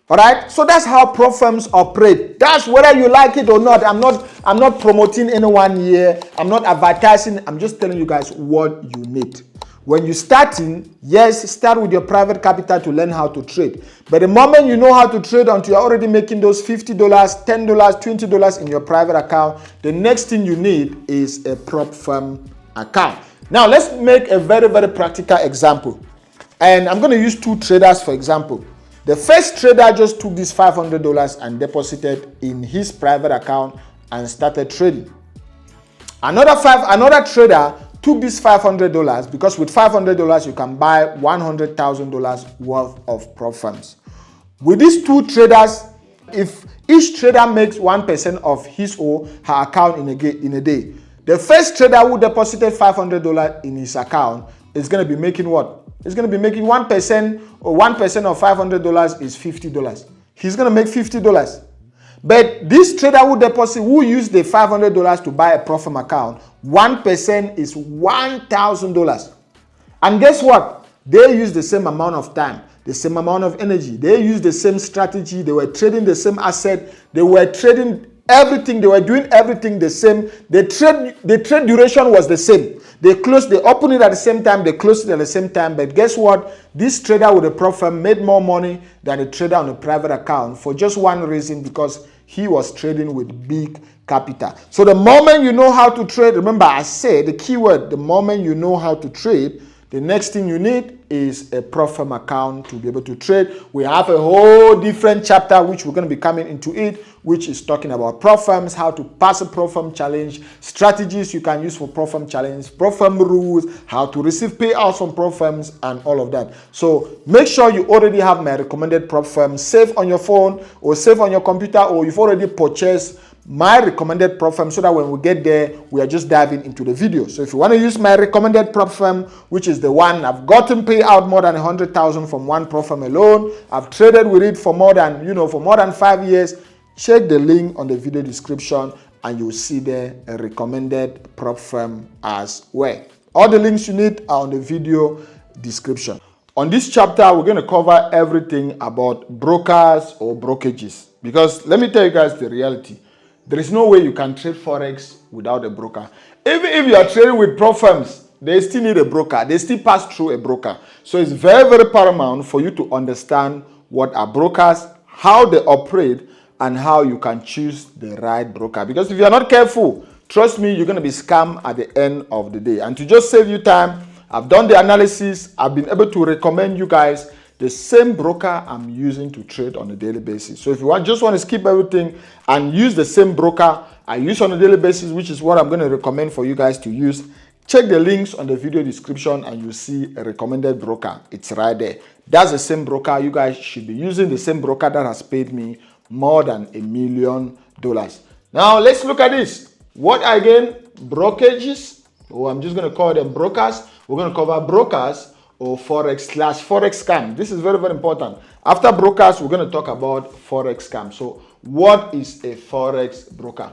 All right, so that's how prop firms operate. That's whether you like it or not. I'm not promoting anyone here. I'm not advertising. I'm just telling you guys what you need. When you're starting, yes, start with your private capital to learn how to trade. But the moment you know how to trade until you're already making those $50, $10, $20 in your private account, the next thing you need is a prop firm account. Now, let's make a very, very practical example. And I'm going to use two traders for example. The first trader just took this $500 and deposited in his private account and started trading. Another trader took this $500 because with $500 you can buy $100,000 worth of prop firms. With these two traders, if each trader makes 1% of his or her account in a day, the first trader who deposited $500 in his account is going to be making what? It's going to be making 1%, or 1% of $500 is $50. He's going to make $50. But this trader who used the $500 to buy a prop firm account, 1% is $1,000. And guess what? They use the same amount of time, the same amount of energy. They use the same strategy. They were trading the same asset. They were trading everything. They were doing everything the same. The trade duration was the same. They opened it at the same time, they closed it at the same time. But guess what? This trader with a prop firm made more money than a trader on a private account for just one reason, because he was trading with big capital. So the moment you know how to trade, remember I said the keyword, the moment you know how to trade, the next thing you need is a prop firm account to be able to trade. We have a whole different chapter which we're going to be coming into it, which is talking about prop firms, how to pass a prop firm challenge, strategies you can use for prop firm challenge, prop firm rules, how to receive payouts from prop firms, and all of that. So make sure you already have my recommended prop firm saved on your phone or saved on your computer, or you've already purchased my recommended prop firm, so that when we get there, we are just diving into the video. So if you want to use my recommended prop firm, which is the one I've gotten payout more than 100,000 from one prop firm alone, I've traded with it for more than 5 years, check the link on the video description and you'll see there a recommended prop firm as well. All the links you need are on the video description. On this chapter, we're going to cover everything about brokers or brokerages, because let me tell you guys the reality. There is no way you can trade Forex without a broker. Even if you are trading with prop firms, they still need a broker. They still pass through a broker. So it's very, very paramount for you to understand what are brokers, how they operate, and how you can choose the right broker. Because if you are not careful, trust me, you're going to be scammed at the end of the day. And to just save you time, I've done the analysis. I've been able to recommend you guys the same broker I'm using to trade on a daily basis. So if you just want to skip everything and use the same broker I use on a daily basis, which is what I'm going to recommend for you guys to use, check the links on the video description and you'll see a recommended broker. It's right there. That's the same broker. You guys should be using the same broker that has paid me more than $1 million. Now let's look at this. What are again? Brokerages, or I'm just going to call them brokers. We're going to cover brokers or Forex/Forex scam. This is very, very important. After brokers, we're going to talk about Forex scam. So what is a Forex broker?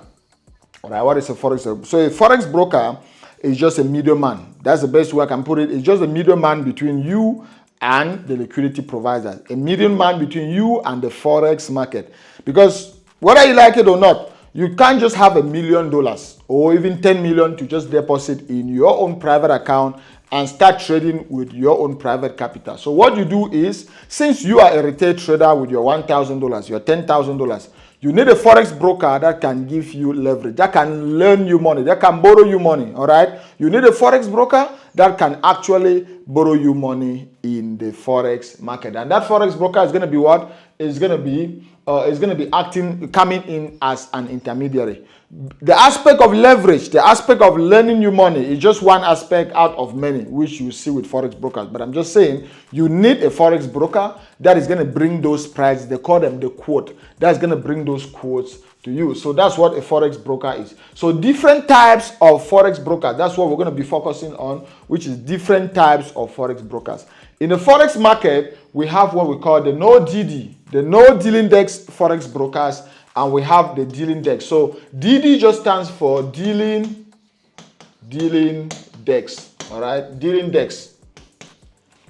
All right, what is a Forex broker? So a Forex broker is just a middleman. That's the best way I can put it. It's just a middleman between you and the liquidity provider. A middleman between you and the Forex market. Because whether you like it or not, you can't just have $1 million or even 10 million to just deposit in your own private account and start trading with your own private capital. So what you do is, since you are a retail trader with your $1,000, your $10,000, you need a Forex broker that can give you leverage, that can lend you money, that can borrow you money, all right? You need a Forex broker that can actually borrow you money in the Forex market. And that Forex broker is going to be what? It's going to be coming in as an intermediary. The aspect of leverage, the aspect of lending you money is just one aspect out of many, which you see with Forex brokers. But I'm just saying, you need a Forex broker that is going to bring those prices. They call them the quote. That's going to bring those quotes to you. So that's what a Forex broker is. So different types of Forex brokers. That's what we're going to be focusing on, which is different types of Forex brokers. In the Forex market, we have what we call the no DD, the no dealing desk Forex brokers, and we have the dealing desk. So DD just stands for dealing desk. All right, dealing desk.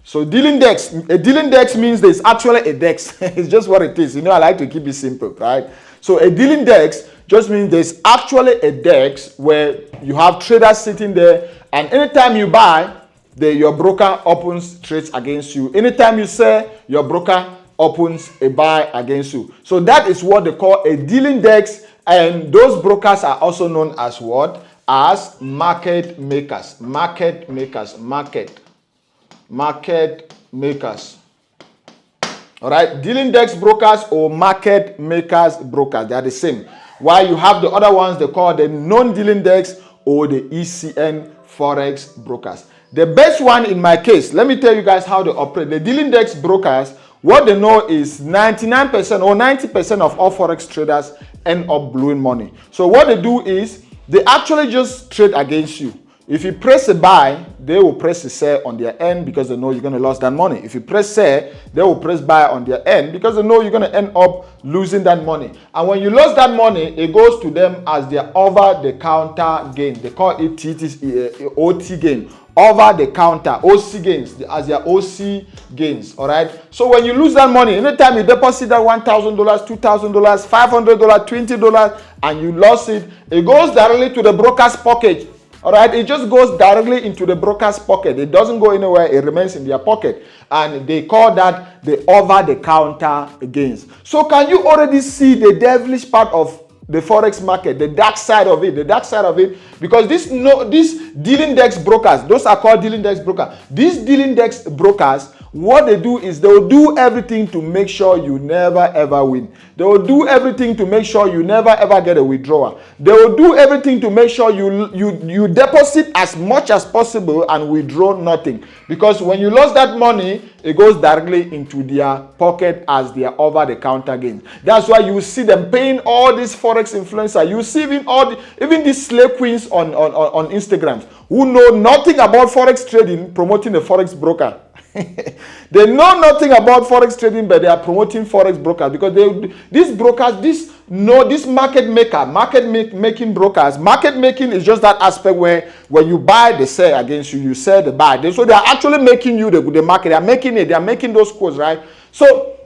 So dealing desk, a dealing desk means there's actually a desk. It's just what it is. You know, I like to keep it simple, right? So a dealing desk just means there's actually a desk where you have traders sitting there, and anytime you buy, your broker opens trades against you. Anytime you sell, your broker opens a buy against you. So that is what they call a dealing desk, and those brokers are also known as what? As market makers. Market makers. All right, dealing desk brokers or market makers brokers, they are the same. While you have the other ones, they call the non-dealing desk or the ECN Forex brokers. The best one in my case, let me tell you guys how they operate. The dealing desk brokers, what they know is 99% or 90% of all Forex traders end up blowing money. So what they do is they actually just trade against you. If you press a buy, they will press a sell on their end because they know you're going to lose that money. If you press sell, they will press buy on their end because they know you're going to end up losing that money. And when you lose that money, it goes to them as their over-the-counter gain. They call it OT gain. Over the counter, OC gains, as their OC gains. All right. So when you lose that money, anytime you deposit that $1,000, $2,000, $500, $20, and you lost it, it goes directly to the broker's pocket. All right, it just goes directly into the broker's pocket. It doesn't go anywhere. It remains in their pocket. And they call that the over-the-counter gains. So can you already see the devilish part of the Forex market, the dark side of it, because these dealing desk brokers, those are called dealing desk brokers. These dealing desk brokers, what they do is they will do everything to make sure you never ever win. They will do everything to make sure you never ever get a withdrawal. They will do everything to make sure you deposit as much as possible and withdraw nothing. Because when you lose that money, it goes directly into their pocket as their over-the-counter gains. That's why you see them paying all these Forex influencers. You see even these slave queens on Instagram who know nothing about Forex trading promoting a Forex broker. They know nothing about Forex trading, but they are promoting Forex brokers because these brokers, this market making brokers. Market making is just that aspect where when you buy, they sell against you, you sell, they buy. So they are actually making you the market. They are making it. They are making those quotes, right? So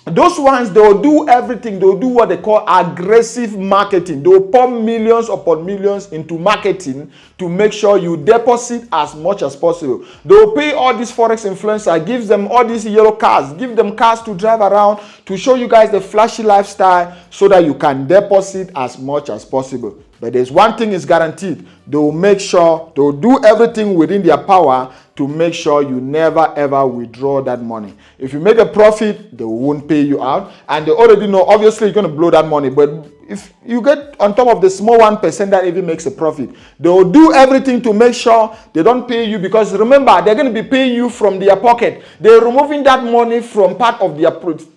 those ones, they will do everything. They will do what they call aggressive marketing. They will pump millions upon millions into marketing to make sure you deposit as much as possible. They will pay all these Forex influencers, give them all these yellow cars, give them cars to drive around to show you guys the flashy lifestyle so that you can deposit as much as possible. But there's one thing is guaranteed. They will make sure, they will do everything within their power to make sure you never ever withdraw that money. If you make a profit, they won't pay you out. And they already know, obviously, you're going to blow that money. But if you get on top of the small 1% that even makes a profit, they will do everything to make sure they don't pay you. Because remember, they're going to be paying you from their pocket. They're removing that money from part of their profit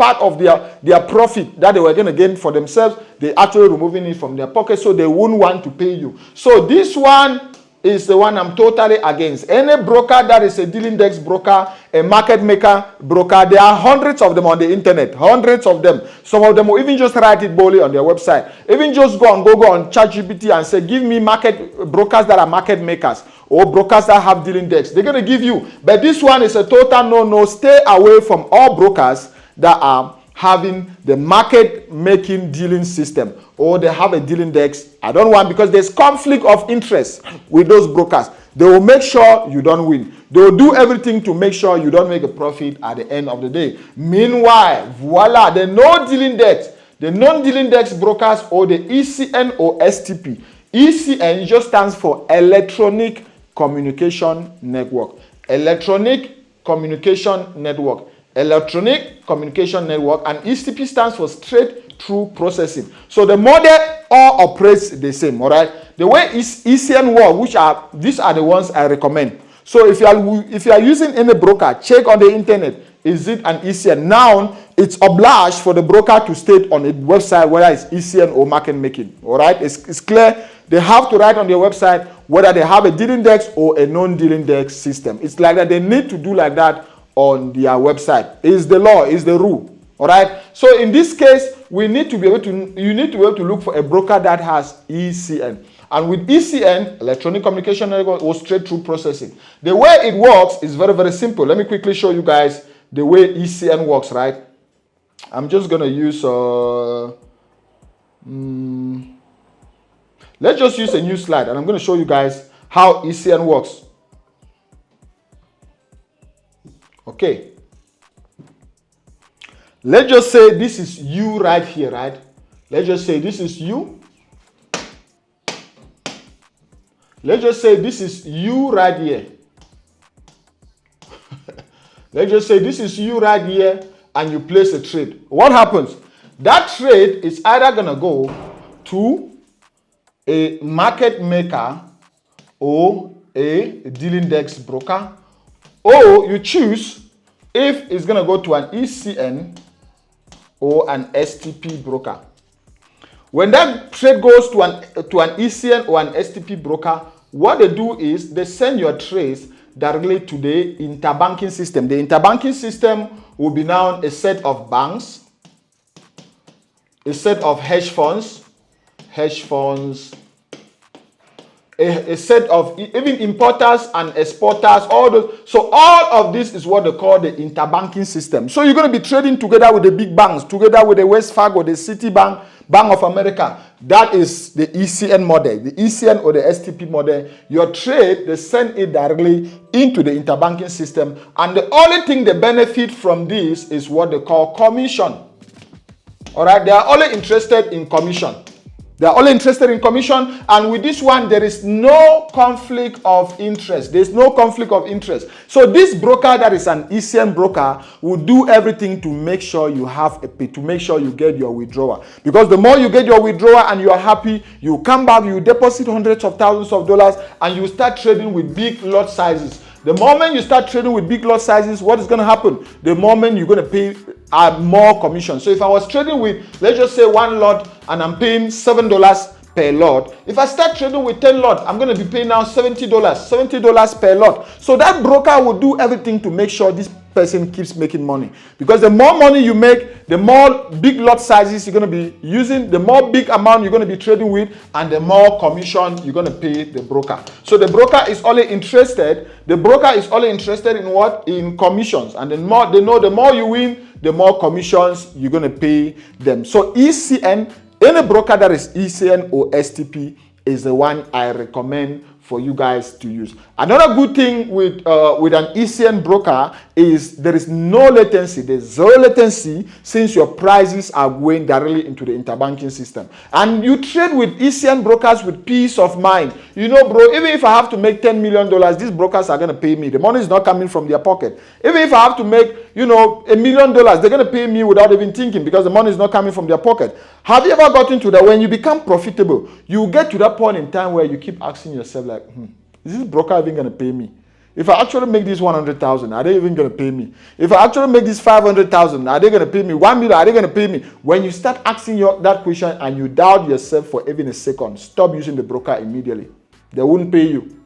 that they were going to gain for themselves. They're actually removing it from their pocket, so they won't want to pay you. So this one is the one I'm totally against. Any broker that is a dealing desk broker, a market maker broker, there are hundreds of them on the internet, hundreds of them. Some of them will even just write it boldly on their website. Even just go on ChatGPT and say, give me market brokers that are market makers or brokers that have dealing desks. They're going to give you. But this one is a total no-no. Stay away from all brokers that are having the market making dealing system or they have a dealing desk. I don't want, because there's conflict of interest with those brokers. They will make sure you don't win. They will do everything to make sure you don't make a profit at the end of the day. Meanwhile, voila, the non-dealing desk brokers or the ECN or STP. ECN just stands for Electronic Communication Network. Electronic Communication Network. Electronic Communication Network, and ECP stands for Straight Through Processing. So the model all operates the same, all right? The way ECN works, these are the ones I recommend. So if you are using any broker, check on the internet, is it an ECN? Now, it's obliged for the broker to state on its website whether it's ECN or market making, all right? It's clear. They have to write on their website whether they have a dealing desk or a non-dealing desk system. It's like that. They need to do like that on their website. Is the law, is the rule. All right. So in this case, you need to be able to look for a broker that has ECN. And with ECN, Electronic Communication Network, or Straight Through Processing. The way it works is very, very simple. Let me quickly show you guys the way ECN works, right? I'm just going to use, let's just use a new slide, and I'm going to show you guys how ECN works. Okay. Let's just say this is you right here, right? Let's just say this is you. Let's just say this is you right here. Let's just say this is you right here and you place a trade. What happens? That trade is either going to go to a market maker or a dealing desk broker, or you choose if it's going to go to an ECN or an STP broker. When that trade goes to an ECN or an STP broker, what they do is they send your trades directly to the interbanking system. The interbanking system will be now a set of banks, a set of hedge funds, a set of even importers and exporters, all those. So all of this is what they call the interbanking system. So you're going to be trading together with the big banks, together with the West Fargo, the Citibank, Bank of America. That is the ECN model, the ECN or the STP model. Your trade, they send it directly into the interbanking system. And the only thing they benefit from this is what they call commission. All right, they are only interested in commission. They are only interested in commission, and with this one, there is no conflict of interest. There's no conflict of interest. So this broker that is an ECN broker will do everything to make sure you have a pay, to make sure you get your withdrawal. Because the more you get your withdrawal and you are happy, you come back, you deposit hundreds of thousands of dollars, and you start trading with big lot sizes. The moment you start trading with big lot sizes, what is going to happen? The moment you're going to pay more commission. So if I was trading with, let's just say 1 lot and I'm paying $7 per lot. If I start trading with 10 lot, I'm going to be paying now $70 per lot. So that broker will do everything to make sure this person keeps making money. Because the more money you make, the more big lot sizes you're going to be using, the more big amount you're going to be trading with, and the more commission you're going to pay the broker. So the broker is only interested, in what? In commissions. And the more they know, the more you win, the more commissions you're going to pay them. So ECN, any broker that is ECN or STP is the one I recommend for you guys to use. Another good thing with an ECN broker is there is no latency. There's zero latency since your prices are going directly into the interbanking system. And you trade with ECN brokers with peace of mind. You know, bro, even if I have to make $10 million, these brokers are going to pay me. The money is not coming from their pocket. Even if I have to make, $1 million, they're going to pay me without even thinking because the money is not coming from their pocket. Have you ever gotten to that? When you become profitable, you get to that point in time where you keep asking yourself like, is this broker even going to pay me? If I actually make this 100,000, are they even going to pay me? If I actually make this 500,000, are they going to pay me? 1 million, are they going to pay me? When you start asking that question and you doubt yourself for even a second, stop using the broker immediately. They won't pay you.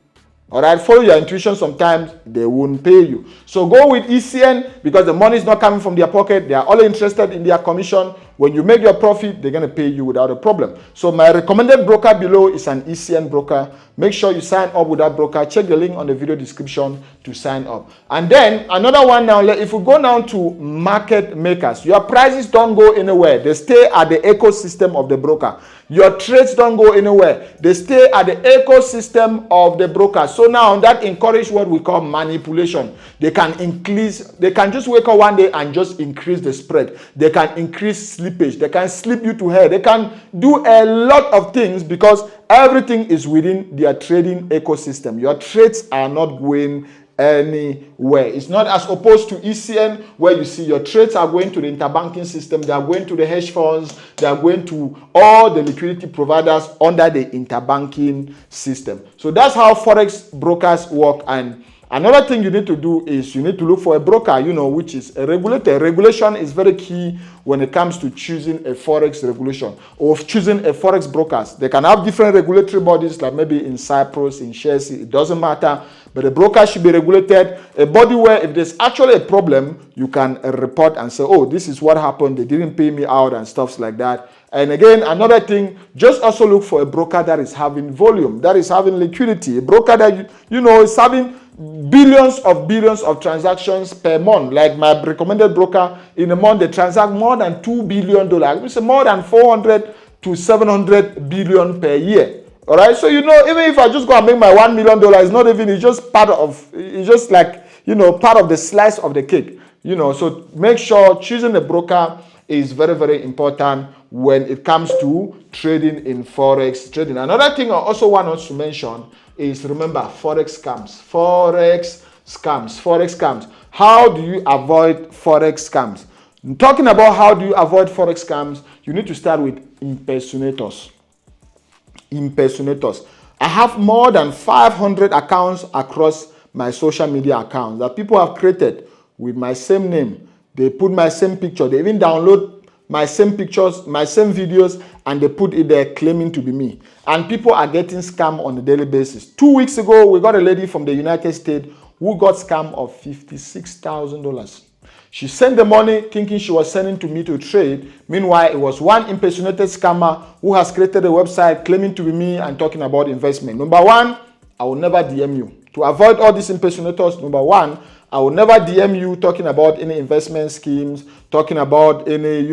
All right, follow your intuition. Sometimes they won't pay you. So go with ECN because the money is not coming from their pocket. They are only interested in their commission. When you make your profit, they're going to pay you without a problem. So my recommended broker below is an ECN broker. Make sure you sign up with that broker. Check the link on the video description to sign up. And then another one now, if we go down to market makers, your prices don't go anywhere. They stay at the ecosystem of the broker. Your trades don't go anywhere. They stay at the ecosystem of the broker. So now that encourages what we call manipulation. They can just wake up one day and just increase the spread. They can increase slippage. They can slip you to hell. They can do a lot of things because everything is within their trading ecosystem. Your trades are not going anywhere. It's not as opposed to ECN where you see your trades are going to the interbanking system, they are going to the hedge funds, they are going to all the liquidity providers under the interbanking system. So that's how Forex brokers work. And another thing you need to do is you need to look for a broker, which is a regulator. Regulation is very key when it comes to choosing a Forex regulation or choosing a Forex brokers. They can have different regulatory bodies like maybe in Cyprus, in Chelsea, it doesn't matter. But a broker should be regulated, a body where if there's actually a problem, you can report and say, oh, this is what happened, they didn't pay me out and stuff like that. And again, another thing, just also look for a broker that is having volume, that is having liquidity, a broker that, is having billions of transactions per month. Like my recommended broker, in a month, they transact more than $2 billion. It's more than 400 to 700 billion per year. All right, so even if I just go and make my $1 million, it's not even, it's just part of, it's just like part of the slice of the cake. So make sure choosing a broker is very, very important when it comes to trading in Forex trading. Another thing I also want us to mention is, remember, Forex scams. Forex scams. How do you avoid Forex scams? Talking about how do you avoid Forex scams, you need to start with impersonators. I have more than 500 accounts across my social media accounts that people have created with my same name. They put my same picture. They even download my same pictures, my same videos, and they put it there claiming to be me. And people are getting scammed on a daily basis. 2 weeks ago, we got a lady from the United States who got scammed of $56,000. She sent the money thinking she was sending to me to trade. Meanwhile, it was one impersonated scammer who has created a website claiming to be me and talking about investment. Number one, I will never DM you. To avoid all these impersonators, number one, I will never DM you talking about any investment schemes, talking about any,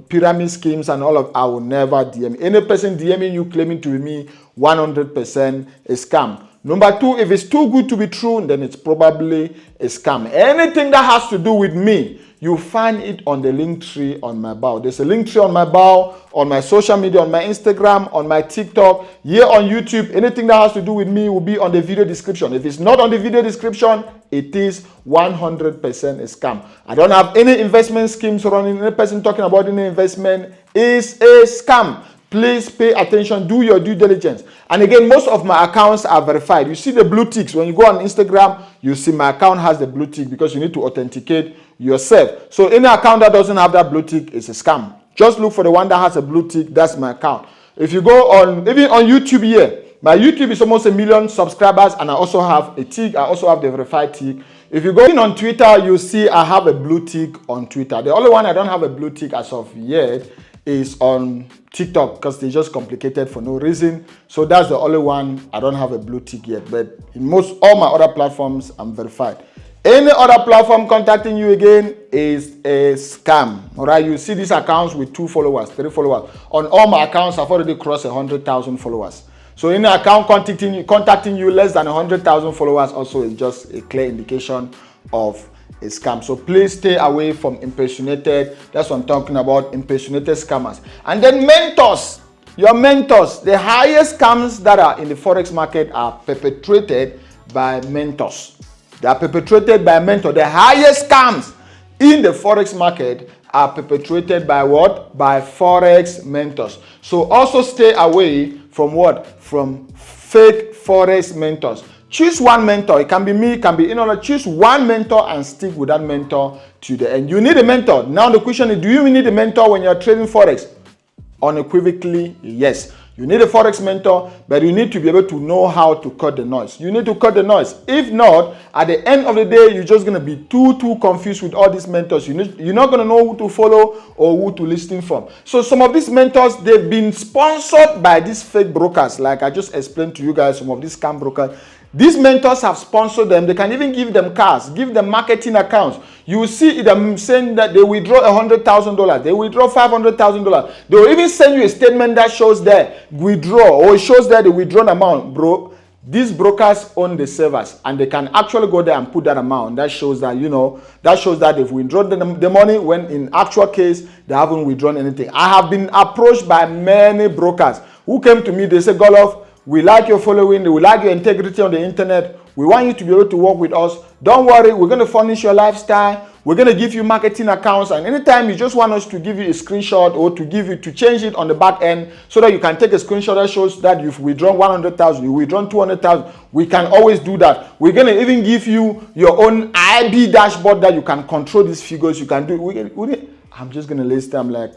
pyramid schemes and all of. I will never DM. Any person DMing you claiming to be me, 100% a scam. Number two, if it's too good to be true, then it's probably a scam. Anything that has to do with me, you find it on the link tree on my bio. There's a link tree on my bio, on my social media, on my Instagram, on my TikTok, here on YouTube. Anything that has to do with me will be on the video description. If it's not on the video description, it is 100% a scam. I don't have any investment schemes running. Any person talking about any investment is a scam. Please pay attention, do your due diligence. And again, most of my accounts are verified. You see the blue ticks. When you go on Instagram, you see my account has the blue tick because you need to authenticate yourself. So any account that doesn't have that blue tick is a scam. Just look for the one that has a blue tick. That's my account. If you go on, even on YouTube here, my YouTube is almost 1 million subscribers, and I also have a tick. I also have the verified tick. If you go in on Twitter, you see I have a blue tick on Twitter. The only one I don't have a blue tick as of yet is on TikTok because they just complicated for no reason. So that's the only one I don't have a blue tick yet. But in all my other platforms, I'm verified. Any other platform contacting you again is a scam. All right, you see these accounts with 2 followers, 3 followers. On all my accounts, I've already crossed 100,000 followers. So any account contacting you less than 100,000 followers also is just a clear indication of a scam. So please stay away from impersonated. That's what I'm talking about, impersonated scammers. And then mentors, your mentors. The highest scams that are in the Forex market are perpetrated by mentors. They are perpetrated by mentors. The highest scams in the Forex market are perpetrated by what? By Forex mentors. So also stay away from what? From fake Forex mentors. Choose one mentor. It can be me, it can be another. Choose one mentor and stick with that mentor to the end. You need a mentor. Now the question is, do you need a mentor when you're trading Forex? Unequivocally, yes. You need a Forex mentor, but you need to be able to know how to cut the noise. You need to cut the noise. If not, at the end of the day, you're just going to be too confused with all these mentors. You're not going to know who to follow or who to listen from. So some of these mentors, they've been sponsored by these fake brokers. Like I just explained to you guys, some of these scam brokers. These mentors have sponsored them. They can even give them cars, give them marketing accounts. You will see them saying that they withdraw $100,000, they withdraw $500,000. They will even send you a statement that shows their withdraw, or it shows that the withdrawn amount. Bro, these brokers own the servers, and they can actually go there and put that amount. That shows that, that shows that they've withdrawn the money, when in actual case, they haven't withdrawn anything. I have been approached by many brokers who came to me. They say, Godlove, we like your following, we like your integrity on the internet. We want you to be able to work with us. Don't worry, we're going to furnish your lifestyle. We're going to give you marketing accounts. And anytime you just want us to give you a screenshot or to change it on the back end so that you can take a screenshot that shows that you've withdrawn 100,000, you withdrawn 200,000, we can always do that. We're going to even give you your own IB dashboard that you can control these figures. You can do. I'm just going to list them like,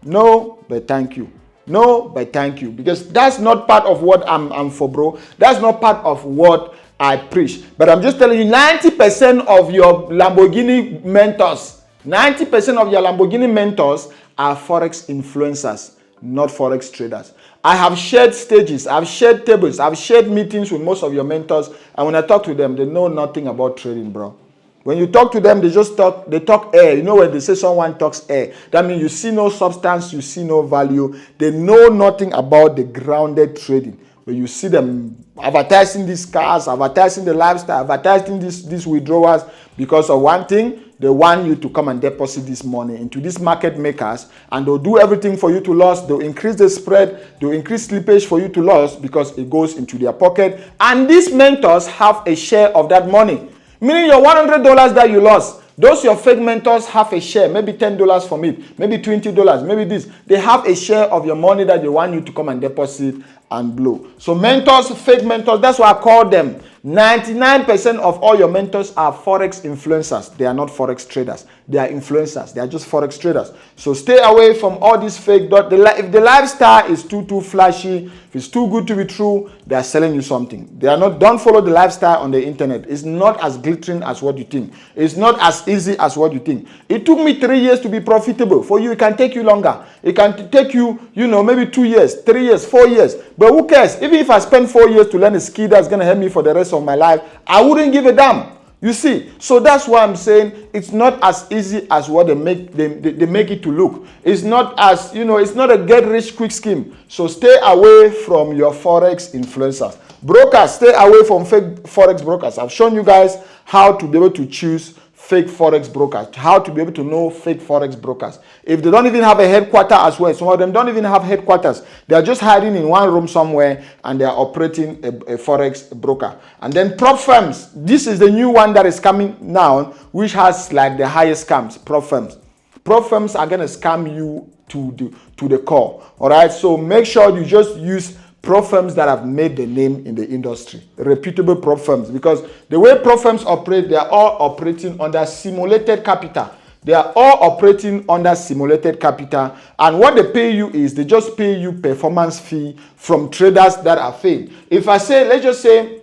no, but thank you. No, but thank you. Because that's not part of what I'm for, bro. That's not part of what I preach. But I'm just telling you, 90% of your Lamborghini mentors, 90% of your Lamborghini mentors are Forex influencers, not Forex traders. I have shared stages, I've shared tables, I've shared meetings with most of your mentors. And when I talk to them, they know nothing about trading, bro. When you talk to them, they talk air. You know, when they say someone talks air, that means you see no substance, you see no value. They know nothing about the grounded trading. But you see them advertising these cars, advertising the lifestyle, advertising these withdrawals because of one thing. They want you to come and deposit this money into these market makers, and they'll do everything for you to lose. They'll increase the spread, they'll increase slippage for you to lose because it goes into their pocket. And these mentors have a share of that money. Meaning your $100 that you lost, those your fake mentors have a share, maybe $10 from it, maybe $20, maybe this. They have a share of your money that they want you to come and deposit and blow. So mentors, fake mentors, that's why I call them. 99% of all your mentors are Forex influencers. They are not Forex traders. They are influencers. They are just Forex traders. So stay away from all these fake. If the lifestyle is too flashy, if it's too good to be true, they are selling you something. They are not. Don't follow the lifestyle on the internet. It's not as glittering as what you think. It's not as easy as what you think. It took me 3 years to be profitable. For you, it can take you longer. It can take you, maybe 2 years, 3 years, 4 years. But who cares? Even if I spend 4 years to learn a skill that's going to help me for the rest of my life, I wouldn't give a damn. You see, so that's why I'm saying it's not as easy as what they make it to look. It's not as, it's not a get rich quick scheme. So stay away from your Forex influencers. Brokers, stay away from fake Forex brokers. I've shown you guys how to be able to choose fake Forex brokers, how to be able to know fake Forex brokers. If they don't even have a headquarter as well, some of them don't even have headquarters. They are just hiding in one room somewhere and they are operating a Forex broker. And then prop firms. This is the new one that is coming now, which has like the highest scams, prop firms. Prop firms are going to scam you to the core. All right. So make sure you just use prop firms that have made the name in the industry, reputable prop firms, because the way prop firms operate, they are all operating under simulated capital. They are all operating under simulated capital, and what they pay you is they just pay you performance fee from traders that are fake. If I say, let's just say,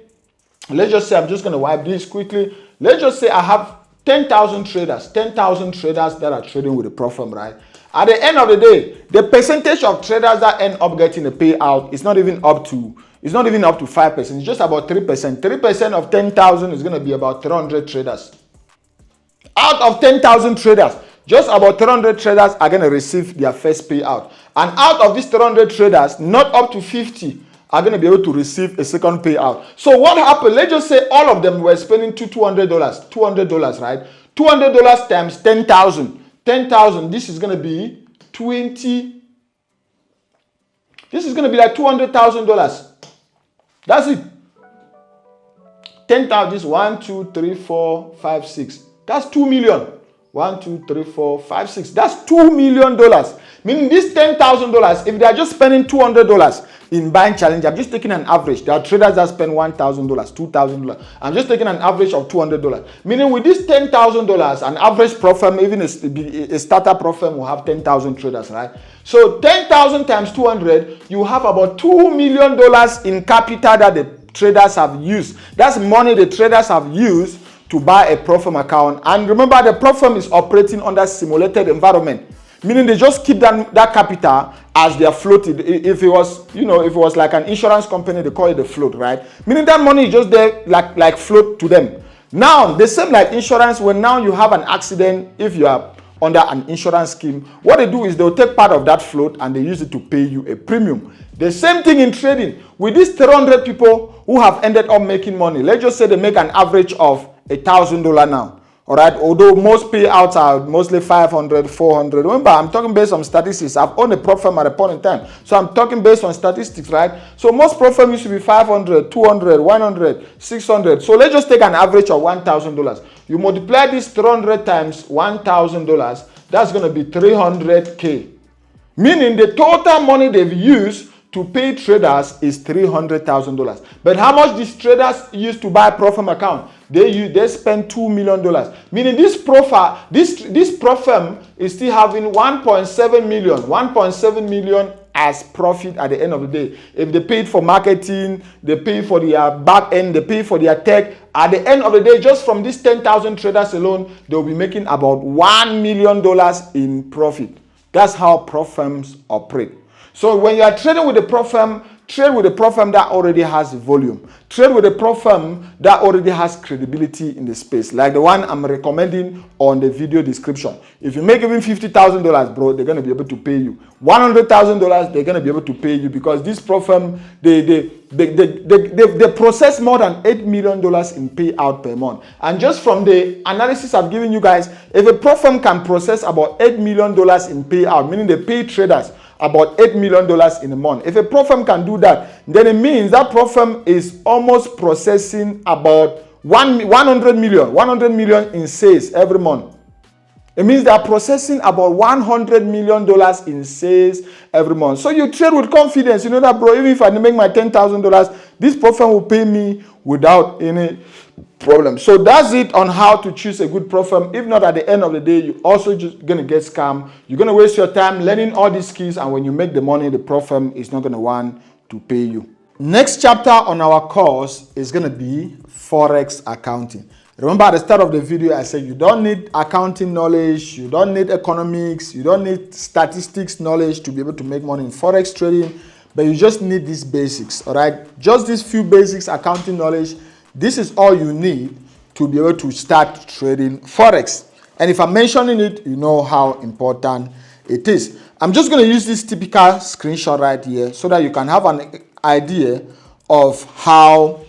I'm just going to wipe this quickly. Let's just say I have 10,000 traders that are trading with a prop firm, right? At the end of the day, the percentage of traders that end up getting a payout is not even up to 5%. It's just about 3%. 3% of 10,000 is going to be about 300 traders. Out of 10,000 traders, just about 300 traders are going to receive their first payout. And out of these 300 traders, not up to 50 are going to be able to receive a second payout. So what happened? Let's just say all of them were spending $200, right? $200 times 10,000. 10,000, this is going to be 20. This is going to be like $200,000. That's it. 10,000, this 1, 2, 3, 4, 5, 6. That's 2 million. 1, 2, 3, 4, 5, 6. That's $2 million. Meaning this $10,000, if they are just spending $200 in buying challenge, I'm just taking an average. There are traders that spend $1,000, $2,000. I'm just taking an average of $200. Meaning with this $10,000, an average prop firm, even a starter prop firm will have 10,000 traders, right? So 10,000 times 200, you have about $2 million in capital that the traders have used. That's money the traders have used to buy a prop firm account. And remember, the prop firm is operating under simulated environment. Meaning they just keep that capital as they are floated. If it was like an insurance company, they call it the float, right? Meaning that money is just there like float to them. Now, the same like insurance, when now you have an accident, if you are under an insurance scheme, what they do is they'll take part of that float and they use it to pay you a premium. The same thing in trading. With these 300 people who have ended up making money, let's just say they make an average of $1,000 now. All right, although most payouts are mostly 500, 400. Remember, I'm talking based on statistics. I've owned a prop firm at a point in time. So I'm talking based on statistics, right? So most prop firms used to be 500, 200, 100, 600. So let's just take an average of $1,000. You multiply this 300 times $1,000, that's going to be 300K. Meaning the total money they've used to pay traders is $300,000. But how much these traders use to buy a prop firm account? They spend $2 million. Meaning this prop firm is still having 1.7 million as profit at the end of the day. If they paid for marketing, they pay for their back end, they pay for their tech. At the end of the day, just from these 10,000 traders alone, they'll be making about $1 million in profit. That's how prop firms operate. So when you are trading with a prop firm, trade with a pro firm that already has volume. Trade with a pro firm that already has credibility in the space, like the one I'm recommending on the video description. If you make even $50,000, bro, they're going to be able to pay you. $100,000, they're going to be able to pay you, because this pro firm, they process more than $8 million in payout per month. And just from the analysis I've given you guys, if a pro firm can process about $8 million in payout, meaning they pay traders about $8 million in a month. If a pro firm can do that, then it means that pro firm is almost processing about 100 million in sales every month. It means they are processing about $100 million in sales every month. So you trade with confidence. You know that, bro, even if I make my $10,000, this pro firm will pay me without any problem. So that's it on how to choose a good pro firm. If not, at the end of the day, you're also just going to get scammed. You're going to waste your time learning all these skills, and when you make the money, the pro firm is not going to want to pay you. Next chapter on our course is going to be Forex Accounting. Remember, at the start of the video, I said you don't need accounting knowledge, you don't need economics, you don't need statistics knowledge to be able to make money in Forex trading, but you just need these basics, all right? Just these few basics, accounting knowledge. This is all you need to be able to start trading Forex. And if I'm mentioning it, you know how important it is. I'm just going to use this typical screenshot right here so that you can have an idea of how,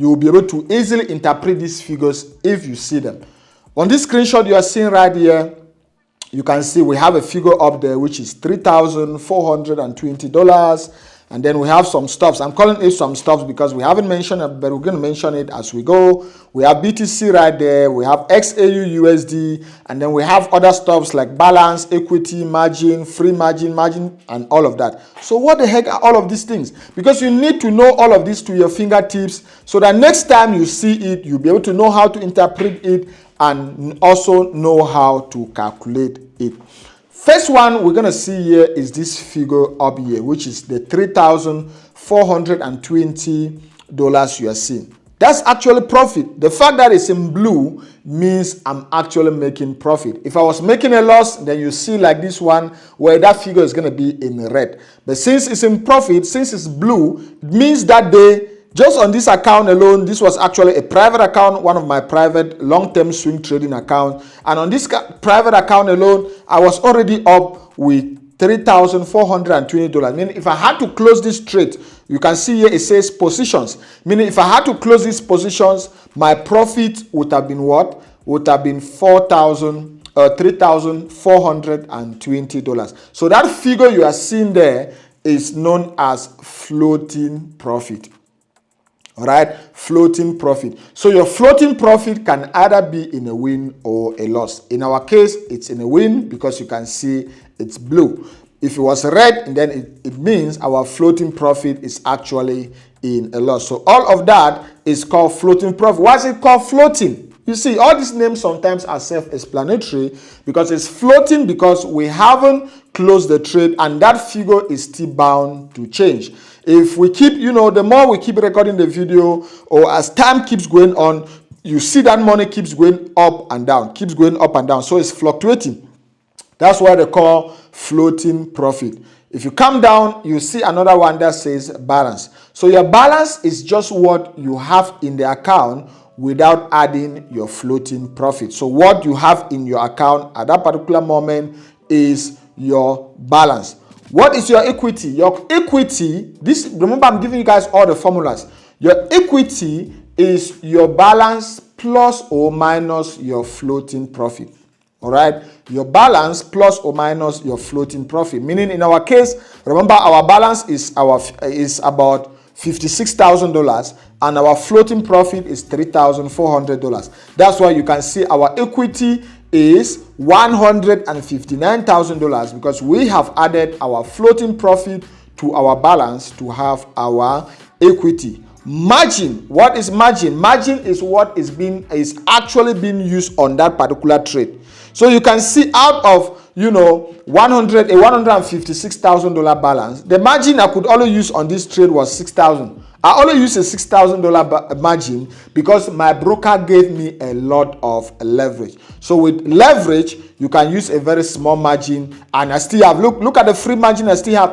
you will be able to easily interpret these figures if you see them. On this screenshot you are seeing right here, you can see we have a figure up there which is $3,420. And then we have some stops. I'm calling it some stops because we haven't mentioned it, but we're going to mention it as we go. We have BTC right there. We have XAU USD. And then we have other stops like balance, equity, margin, free margin, and all of that. So what the heck are all of these things? Because you need to know all of this to your fingertips so that next time you see it, you'll be able to know how to interpret it and also know how to calculate it. First one we're going to see here is this figure up here, which is the $3,420 you are seeing. That's actually profit. The fact that it's in blue means I'm actually making profit. If I was making a loss, then you see like this one where that figure is going to be in red. But since it's in profit, since it's blue, it means that day, just on this account alone, this was actually a private account, one of my private long-term swing trading accounts. And on this private account alone, I was already up with $3,420. Meaning if I had to close this trade, you can see here it says positions. Meaning if I had to close these positions, my profit would have been what? Would have been $3,420. So that figure you are seeing there is known as floating profit. All right, floating profit. So your floating profit can either be in a win or a loss. In our case, it's in a win because you can see it's blue. If it was red, then it means our floating profit is actually in a loss. So all of that is called floating profit. Why is it called floating? You see, all these names sometimes are self-explanatory because it's floating because we haven't closed the trade and that figure is still bound to change. If we keep, the more we keep recording the video or as time keeps going on, you see that money keeps going up and down, So it's fluctuating. That's why they call floating profit. If you come down, you see another one that says balance. So your balance is just what you have in the account without adding your floating profit. So what you have in your account at that particular moment is your balance. What is your equity? Your equity, remember I'm giving you guys all the formulas. Your equity is your balance plus or minus your floating profit. All right, your balance plus or minus your floating profit. Meaning in our case, remember our balance is about $56,000 and our floating profit is $3,400. That's why you can see our equity is $159,000 because we have added our floating profit to our balance to have our equity. Margin. What is margin? Margin is what is actually being used on that particular trade. So you can see out of $156,000 balance, the margin I could only use on this trade was $6,000. I only use a $6,000 margin because my broker gave me a lot of leverage. So with leverage, you can use a very small margin, and I still have, look at the free margin I still have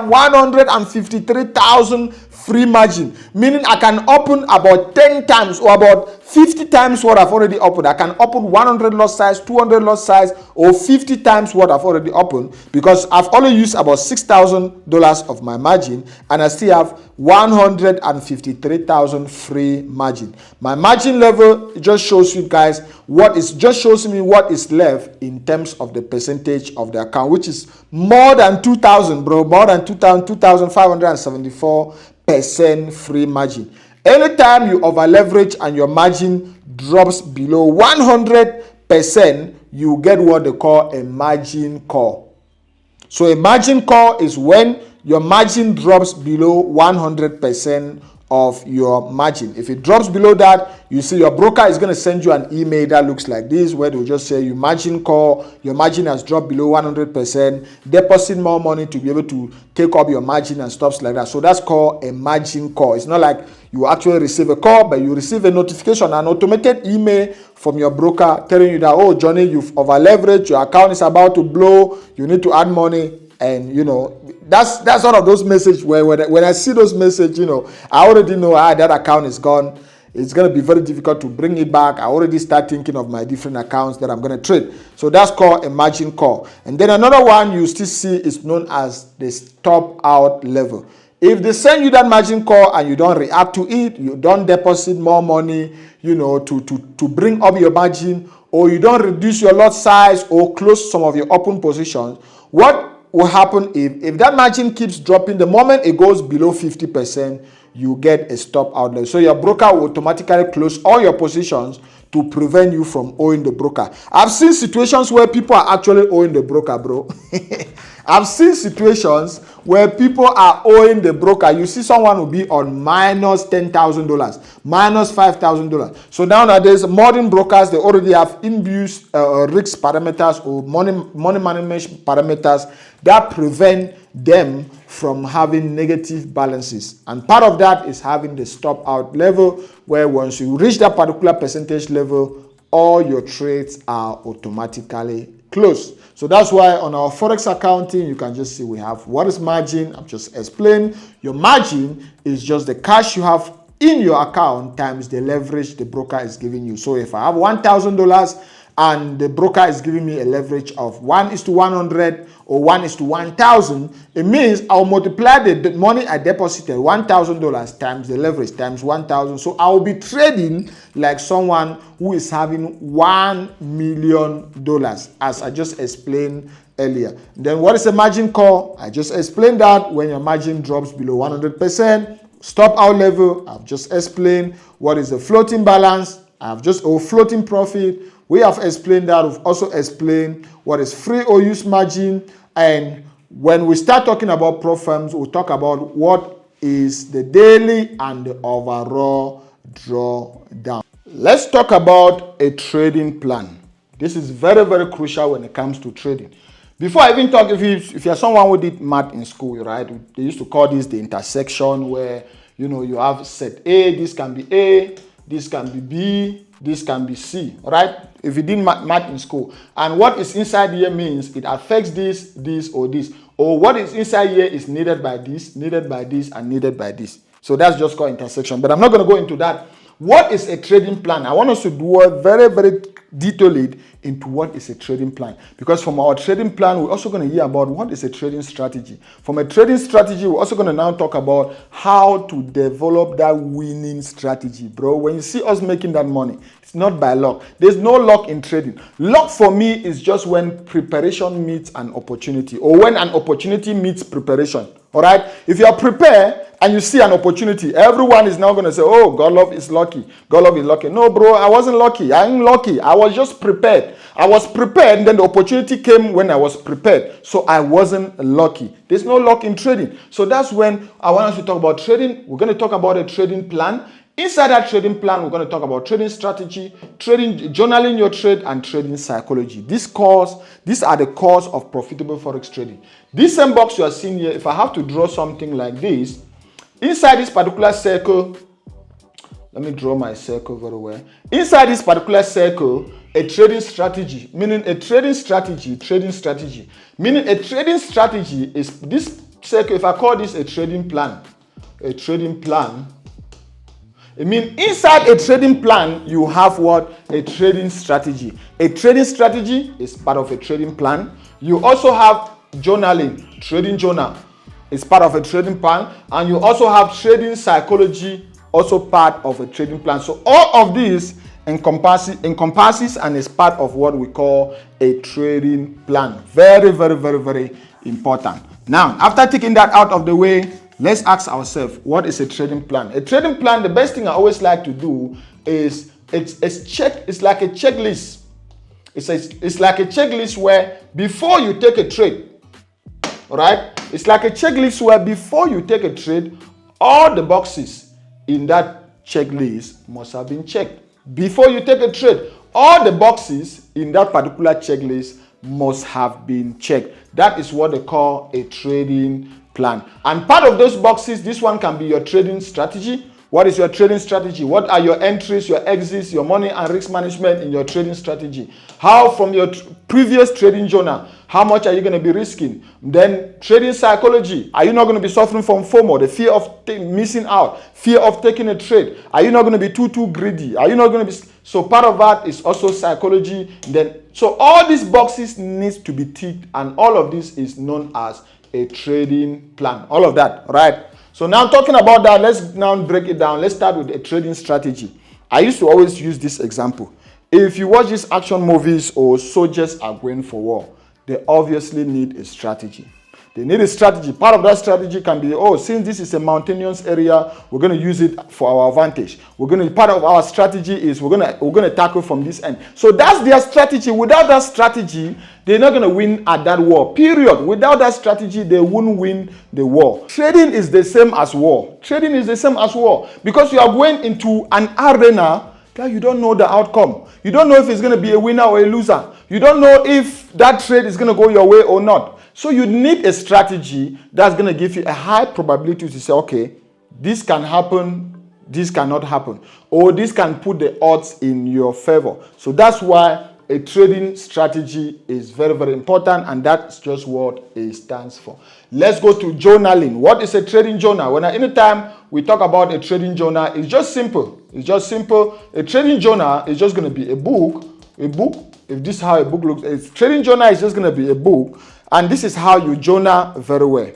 153,000 free margin, meaning I can open about 10 times or about 50 times what I've already opened. I can open 100 lot size, 200 lot size, or 50 times what I've already opened, because I've only used about $6,000 of my margin, and I still have 153,000 free margin. My margin level just shows you guys what is, just shows me what is left in terms of the percentage of the account, which is more than 2,000, bro, more than 2,574% free margin. Anytime you over leverage and your margin drops below 100%, you get what they call a margin call. So a margin call is when your margin drops below 100% of your margin. If it drops below that, you see your broker is going to send you an email that looks like this, where they will just say you margin call, your margin has dropped below 100%, deposit more money to be able to take up your margin and stuff like that. So that's called a margin call. It's not like you actually receive a call, but you receive a notification, an automated email from your broker telling you that, oh Johnny, you've over leveraged, your account is about to blow, you need to add money. And you know, that's one of those messages where when I see those messages, you know, I already know that account is gone. It's going to be very difficult to bring it back. I already start thinking of my different accounts that I'm going to trade. So that's called a margin call. And then another one you still see is known as the stop out level. If they send you that margin call and you don't react to it, you don't deposit more money, you know, to bring up your margin, or you don't reduce your lot size or close some of your open positions, what will happen if that margin keeps dropping? The moment it goes below 50%, you get a stop out level. So your broker will automatically close all your positions to prevent you from owing the broker. I've seen situations where people are actually owing the broker, bro. I've seen situations where people are owing the broker. You see someone will be on minus $10,000, minus $5,000. So nowadays, modern brokers, they already have inbuilt risk parameters or money management parameters that prevent them from having negative balances. And part of that is having the stop out level, where once you reach that particular percentage level, all your trades are automatically closed. So that's why on our Forex accounting, you can just see we have what is margin. I've just explained. Your margin is just the cash you have in your account times the leverage the broker is giving you. So if I have $1,000 and the broker is giving me a leverage of 1:100 or 1:1,000, it means I'll multiply the money I deposited, $1,000 times the leverage times 1,000. So I'll be trading like someone who is having $1 million, as I just explained earlier. Then what is a margin call? I just explained that when your margin drops below 100%. Stop out level, I've just explained. What is the floating balance? Floating profit. We have explained that. We've also explained what is free or use margin. And when we start talking about pro firms, we'll talk about what is the daily and the overall drawdown. Let's talk about a trading plan. This is very, very crucial when it comes to trading. Before I even talk, if you're someone who did math in school, right? They used to call this the intersection, where, you know, you have set A, this can be A, this can be B, this can be C, right? If you did math in school, and what is inside here means it affects this, this, or this, or what is inside here is needed by this, and needed by this. So that's just called intersection, but I'm not going to go into that. What is a trading plan? I want us to do a very, very detailed into what is a trading plan, because from our trading plan, we're also going to hear about what is a trading strategy. From a trading strategy, we're also going to now talk about how to develop that winning strategy, bro. When you see us making that money, it's not by luck. There's no luck in trading. Luck for me is just when preparation meets an opportunity, or when an opportunity meets preparation. All right? If you are prepared and you see an opportunity, everyone is now going to say, oh, Godlove is lucky. Godlove is lucky. No, bro, I wasn't lucky. I ain't lucky. I was just prepared. I was prepared, and then the opportunity came when I was prepared. So I wasn't lucky. There's no luck in trading. So that's when I want us to talk about trading. We're going to talk about a trading plan. Inside that trading plan, we're going to talk about trading strategy, journaling your trade, and trading psychology. These are the cores of profitable Forex trading. This same box you are seeing here, if I have to draw something like this, inside this particular circle, let me draw my circle very well. Inside this particular circle, a trading strategy, meaning a trading strategy, meaning a trading strategy is this, if I call this a trading plan, it means inside a trading plan, you have what? A trading strategy. A trading strategy is part of a trading plan. You also have journaling, trading journal is part of a trading plan. And you also have trading psychology, also part of a trading plan. So all of these encompasses and is part of what we call a trading plan. Very, very, very, very important. Now, after taking that out of the way, let's ask ourselves, what is a trading plan? A trading plan, the best thing I always like to do is it's like a checklist. It's like a checklist where before you take a trade, all right? It's like a checklist where before you take a trade, all the boxes in that checklist must have been checked. Before you take a trade, all the boxes in that particular checklist must have been checked. That is what they call a trading plan. And part of those boxes, this one can be your trading strategy. What is your trading strategy? What are your entries, your exits, your money and risk management in your trading strategy? How from your previous trading journal, how much are you going to be risking? Then trading psychology. Are you not going to be suffering from FOMO, the fear of missing out, fear of taking a trade? Are you not going to be too greedy? Are you not going to be... So part of that is also psychology. So all these boxes needs to be ticked, and all of this is known as a trading plan. All of that, right? So now talking about that, let's now break it down. Let's start with a trading strategy. I used to always use this example. If you watch these action movies or soldiers are going for war, they obviously need a strategy. They need a strategy. Part of that strategy can be, since this is a mountainous area, we're going to use it for our advantage. Part of our strategy is we're going to tackle from this end. So that's their strategy. Without that strategy, they're not going to win at that war. Period. Without that strategy, they won't win the war. Trading is the same as war. Trading is the same as war because you are going into an arena that you don't know the outcome. You don't know if it's going to be a winner or a loser. You don't know if that trade is going to go your way or not. So you need a strategy that's going to give you a high probability to say, okay, this can happen, this cannot happen, or this can put the odds in your favor. So that's why a trading strategy is very, very important, and that's just what it stands for. Let's go to journaling. What is a trading journal? Anytime we talk about a trading journal, it's just simple. It's just simple. A trading journal is just going to be a book. If this is how a book looks, a trading journal is just going to be a book. And this is how you journal very well.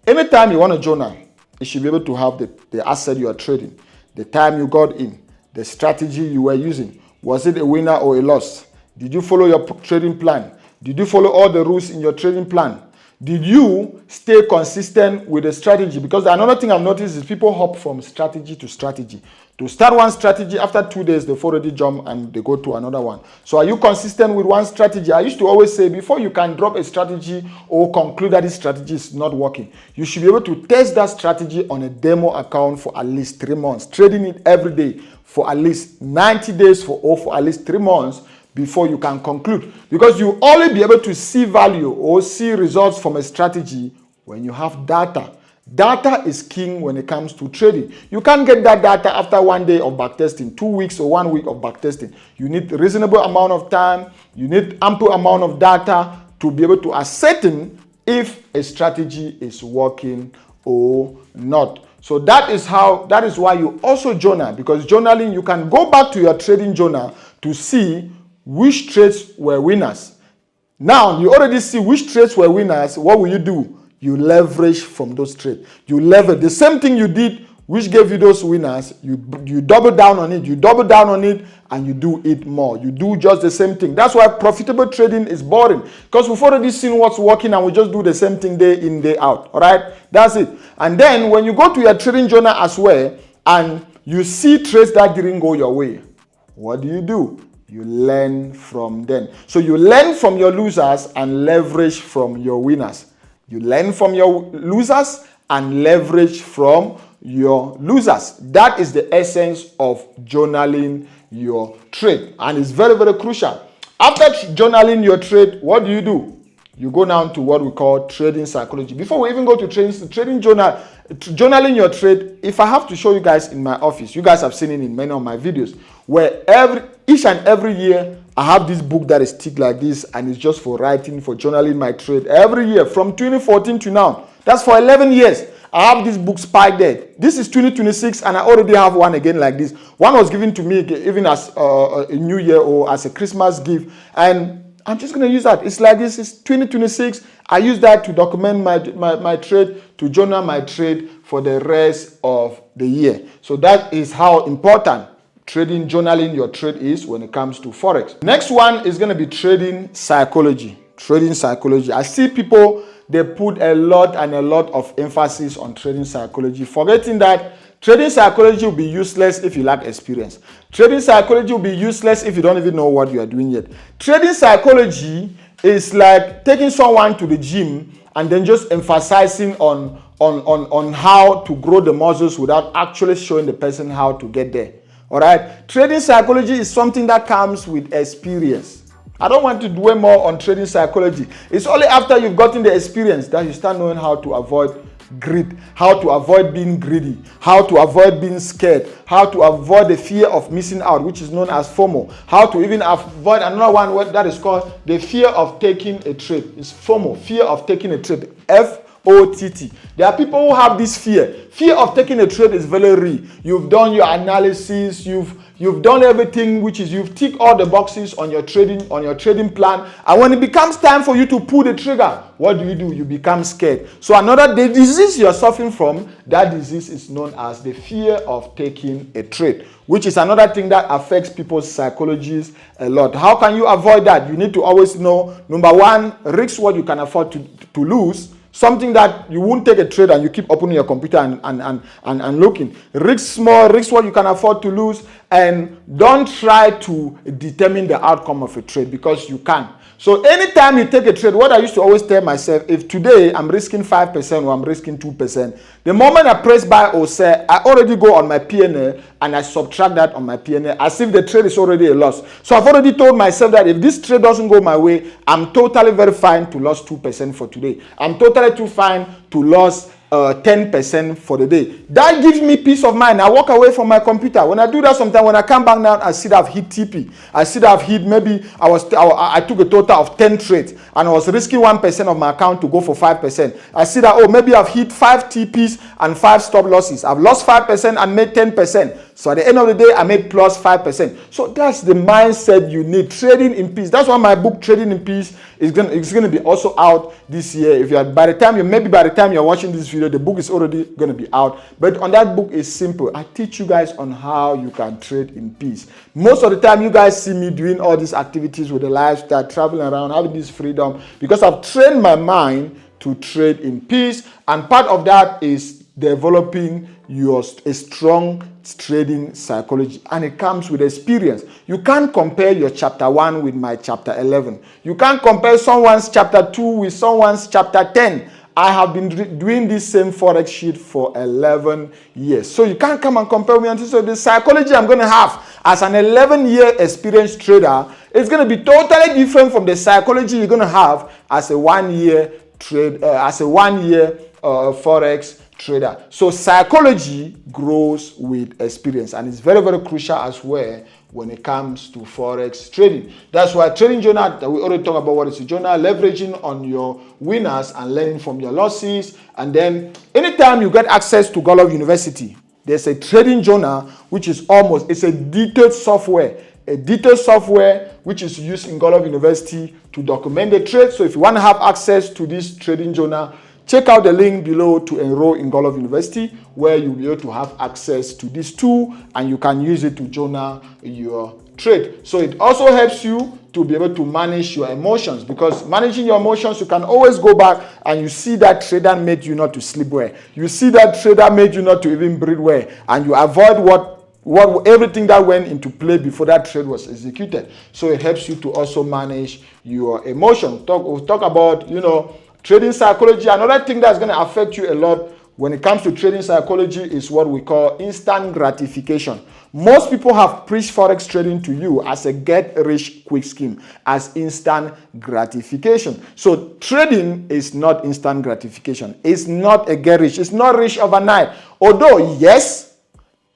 Anytime you want to journal, you should be able to have the asset you are trading, the time you got in, the strategy you were using. Was it a winner or a loss? Did you follow your trading plan? Did you follow all the rules in your trading plan? Did you stay consistent with the strategy? Because another thing I've noticed is people hop from strategy to strategy. To start one strategy, after 2 days, they've already jump and they go to another one. So are you consistent with one strategy? I used to always say, before you can drop a strategy or conclude that this strategy is not working, you should be able to test that strategy on a demo account for at least 3 months, trading it every day for at least 90 days for at least 3 months before you can conclude. Because you only be able to see value or see results from a strategy when you have data. Data is king when it comes to trading. You can't get that data after 1 day of backtesting, 2 weeks or 1 week of backtesting. You need a reasonable amount of time. You need ample amount of data to be able to ascertain if a strategy is working or not. So that is why you also journal, because journaling, you can go back to your trading journal to see which trades were winners. Now, you already see which trades were winners. What will you do? You leverage from those trades. You leverage the same thing you did, which gave you those winners. You double down on it. You double down on it, and you do it more. You do just the same thing. That's why profitable trading is boring, because we've already seen what's working, and we just do the same thing day in, day out. All right, that's it. And then when you go to your trading journal as well, and you see trades that didn't go your way, what do? You learn from them. So you learn from your losers and leverage from your winners. You learn from your losers and leverage from your losers. That is the essence of journaling your trade. And it's very, very crucial. After journaling your trade, what do? You go down to what we call trading psychology. Before we even go to trading journaling your trade, if I have to show you guys in my office, you guys have seen it in many of my videos, where each and every year I have this book that is thick like this, and it's just for writing, for journaling my trade every year from 2014 to now. That's for 11 years. I have this book spiked there. This is 2026, and I already have one again like this. One was given to me even as a New Year or as a Christmas gift, and I'm just going to use that. It's like this. It's 2026. I use that to document my trade, to journal my trade for the rest of the year. So that is how important trading, journaling your trade is when it comes to Forex. Next one is going to be trading psychology. Trading psychology. I see people, they put a lot of emphasis on trading psychology, forgetting that trading psychology will be useless if you lack experience. Trading psychology will be useless if you don't even know what you are doing yet. Trading psychology is like taking someone to the gym and then just emphasizing on how to grow the muscles without actually showing the person how to get there. All right? Trading psychology is something that comes with experience. I don't want to dwell more on trading psychology. It's only after you've gotten the experience that you start knowing how to avoid greed, how to avoid being greedy, how to avoid being scared, how to avoid the fear of missing out, which is known as FOMO, how to even avoid another one that is called the fear of taking a trade. It's FOMO, fear of taking a trade, FOTT. There are people who have this fear. Fear of taking a trade is very real. You've done your analysis, you've done everything, which is you've ticked all the boxes on your trading plan, and when it becomes time for you to pull the trigger, what do? You become scared. So the disease you're suffering from, that disease is known as the fear of taking a trade, which is another thing that affects people's psychologies a lot. How can you avoid that? You need to always know, number one, risk what you can afford to lose. Something that you won't take a trade and you keep opening your computer and looking. Risk small, risk what you can afford to lose, and don't try to determine the outcome of a trade because you can't. So anytime you take a trade, what I used to always tell myself, if today I'm risking 5% or I'm risking 2%, the moment I press buy or sell, I already go on my P&L and I subtract that on my P&L as if the trade is already a loss. So I've already told myself that if this trade doesn't go my way, I'm totally very fine to lose 2% for today. I'm totally too fine to lose 10% for the day. That gives me peace of mind. I walk away from my computer. When I do that, sometimes when I come back now, I see that I've hit TP. I see that I've hit, maybe I took a total of 10 trades and I was risking 1% of my account to go for 5%. I see that, maybe I've hit 5 TPs and 5 stop losses. I've lost 5% and made 10%. So at the end of the day, I made plus 5%. So that's the mindset you need. Trading in peace. That's why my book, Trading in Peace, is going to be also out this year. If you're by the time you're watching this video, the book is already going to be out. But on that book is simple. I teach you guys on how you can trade in peace. Most of the time, you guys see me doing all these activities with the lifestyle, traveling around, having this freedom, because I've trained my mind to trade in peace. And part of that is developing a strong trading psychology, and it comes with experience. You can't compare your chapter 1 with my chapter 11. You can't compare someone's chapter 2 with someone's chapter 10. I have been doing this same Forex sheet for 11 years. So you can't come and compare me. So the psychology I'm going to have as an 11-year experienced trader is going to be totally different from the psychology you're going to have as a one-year Forex trader. So psychology grows with experience, and it's very, very crucial as well when it comes to Forex trading. That's why trading journal, that we already talk about what is a journal, leveraging on your winners and learning from your losses. And then anytime you get access to Godlove University, there's a trading journal, which is it's a detailed software which is used in Godlove University to document the trade. So if you want to have access to this trading journal, check out the link below to enroll in Godlove University, where you'll be able to have access to this tool and you can use it to journal your trade. So it also helps you to be able to manage your emotions, because managing your emotions, you can always go back and you see that trader made you not to sleep well. You see that trader made you not to even breathe well, and you avoid everything that went into play before that trade was executed. So it helps you to also manage your emotions. We'll talk about, trading psychology. Another thing that's going to affect you a lot when it comes to trading psychology is what we call instant gratification. Most people have preached Forex trading to you as a get-rich-quick scheme, as instant gratification. So trading is not instant gratification. It's not a get-rich. It's not rich overnight. Although, yes,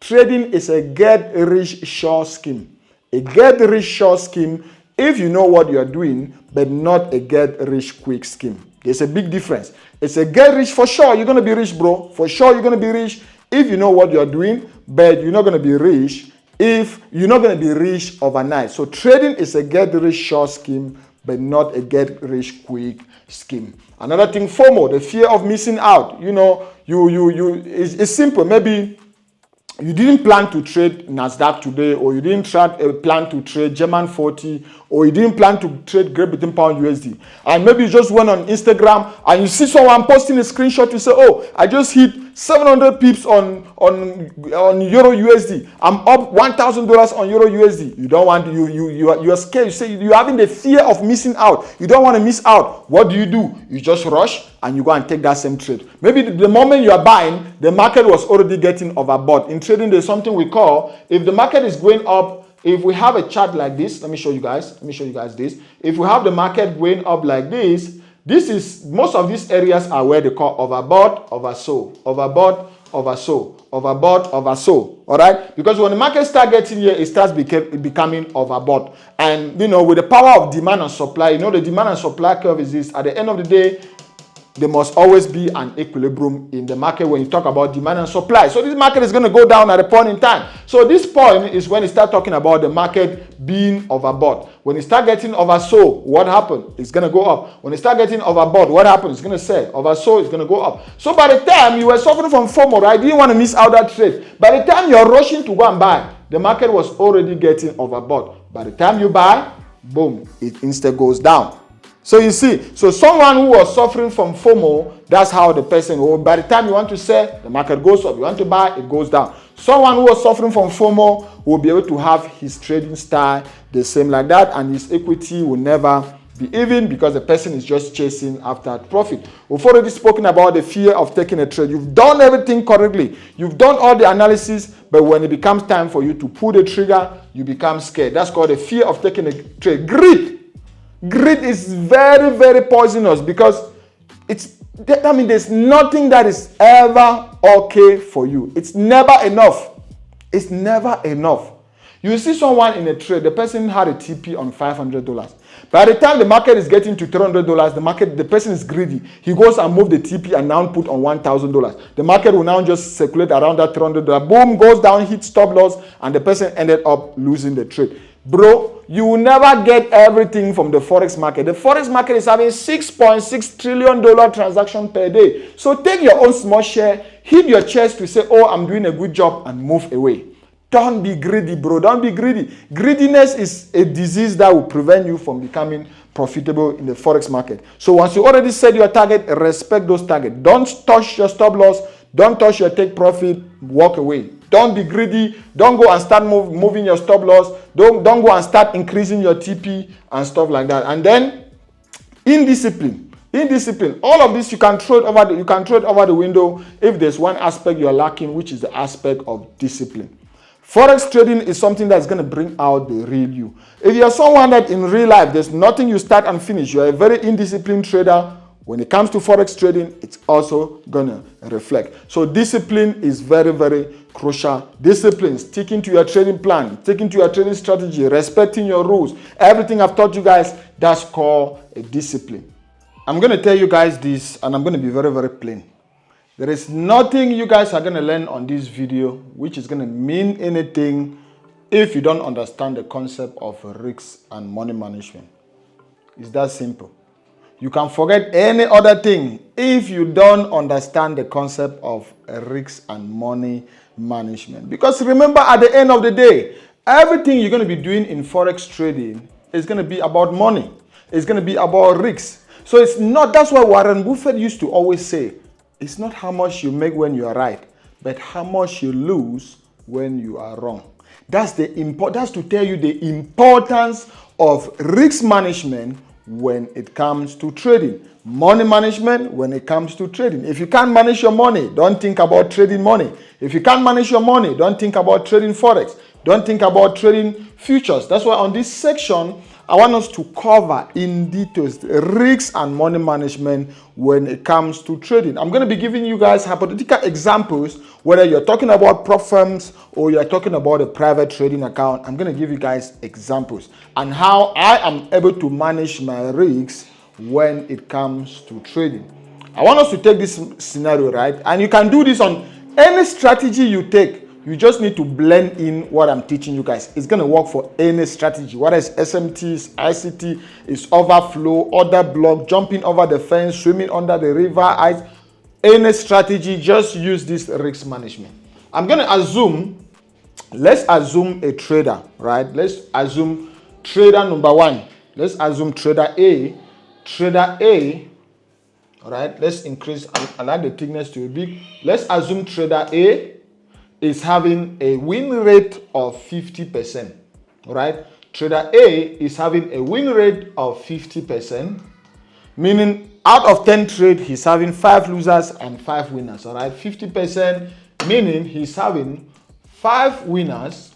trading is a get-rich-sure scheme. A get-rich-sure scheme if you know what you're doing, but not a get-rich-quick scheme. There's a big difference. It's a get-rich for sure. You're going to be rich, bro. For sure, you're going to be rich if you know what you're doing, but you're not going to be rich if you're not going to be rich overnight. So trading is a get-rich short scheme, but not a get-rich-quick scheme. Another thing, FOMO, the fear of missing out. You know, it's simple. Maybe you didn't plan to trade Nasdaq today, or you didn't plan to trade German 40, or you didn't plan to trade Great Britain Pound USD. And maybe you just went on Instagram and you see someone posting a screenshot to say, oh, I just hit 700 pips on Euro USD. I'm up $1,000 on Euro USD. You don't want, you are scared. You say you're having the fear of missing out. You don't want to miss out. What do? You just rush and you go and take that same trade. Maybe the moment you are buying, the market was already getting overbought. In trading, there's something we call, if the market is going up, if we have a chart like this, let me show you guys this. If we have the market going up like this, most of these areas are where they call overbought, oversold, overbought, oversold, overbought, oversold. All right? Because when the market starts getting here, it starts becoming overbought. And, you know, with the power of demand and supply, you know, the demand and supply curve is this. At the end of the day, there must always be an equilibrium in the market when you talk about demand and supply. So this market is going to go down at a point in time. So this point is when you start talking about the market being overbought. When you start getting oversold, what happened? It's going to go up. When you start getting overbought, what happens? It's going to sell. Oversold is going to go up. So by the time you were suffering from FOMO, right? You didn't want to miss out that trade. By the time you're rushing to go and buy, the market was already getting overbought. By the time you buy, boom, it instead goes down. So you see, so someone who was suffering from FOMO, that's how the person, by the time you want to sell, the market goes up. You want to buy, it goes down. Someone who was suffering from FOMO will be able to have his trading style the same like that, and his equity will never be even because the person is just chasing after profit. We've already spoken about the fear of taking a trade. You've done everything correctly. You've done all the analysis, but when it becomes time for you to pull the trigger, you become scared. That's called the fear of taking a trade. Greed is very, very poisonous because there's nothing that is ever okay for you. It's never enough. It's never enough. You see someone in a trade, the person had a TP on $500. By the time the market is getting to $300, the person is greedy. He goes and moves the TP and now put on $1,000. The market will now just circulate around that $300. Boom, goes down, hits stop loss, and the person ended up losing the trade. Bro, you will never get everything from the Forex market. The Forex market is having $6.6 trillion transaction per day. So take your own small share, hit your chest to say, oh, I'm doing a good job, and move away. Don't be greedy, bro. Don't be greedy. Greediness is a disease that will prevent you from becoming profitable in the Forex market. So once you already set your target, respect those targets. Don't touch your stop loss. Don't touch your take profit. Walk away. Don't be greedy. Don't go and start moving your stop loss. Don't go and start increasing your TP and stuff like that. And then indiscipline. All of this you can throw it over the window if there's one aspect you're lacking, which is the aspect of discipline. Forex trading is something that's going to bring out the real you. If you're someone that in real life, there's nothing you start and finish, you're a very indisciplined trader, when it comes to Forex trading, it's also going to reflect. So discipline is very, very crucial. Discipline, sticking to your trading plan, sticking to your trading strategy, respecting your rules. Everything I've taught you guys, that's called a discipline. I'm going to tell you guys this, and I'm going to be very, very plain. There is nothing you guys are going to learn on this video which is going to mean anything if you don't understand the concept of risk and money management. It's that simple. You can forget any other thing if you don't understand the concept of risk and money management. Because remember, at the end of the day, everything you're going to be doing in Forex trading is going to be about money. It's going to be about risk. So it's not, that's why Warren Buffett used to always say, it's not how much you make when you are right, but how much you lose when you are wrong. That's to tell you the importance of risk management when it comes to trading. Money management when it comes to trading. If you can't manage your money, don't think about trading money. If you can't manage your money, don't think about trading Forex. Don't think about trading futures. That's why on this section, I want us to cover in details risks and money management when it comes to trading. I'm going to be giving you guys hypothetical examples, whether you're talking about prop firms or you're talking about a private trading account. I'm going to give you guys examples and how I am able to manage my risks when it comes to trading. I want us to take this scenario, right? And you can do this on any strategy you take. You just need to blend in what I'm teaching you guys. It's going to work for any strategy, whether it's SMTs, ICT, it's overflow, order block, jumping over the fence, swimming under the river, any strategy, just use this risk management. I'm going to assume, let's assume a trader, right? Let's assume trader number one. Let's assume trader A. Trader A, all right, let's increase, I like the thickness to be big. Let's assume trader A is having a win rate of 50%, all right? Trader A is having a win rate of 50%, meaning out of 10 trades, he's having 5 losers and 5 winners, all right? 50%, meaning he's having 5 winners.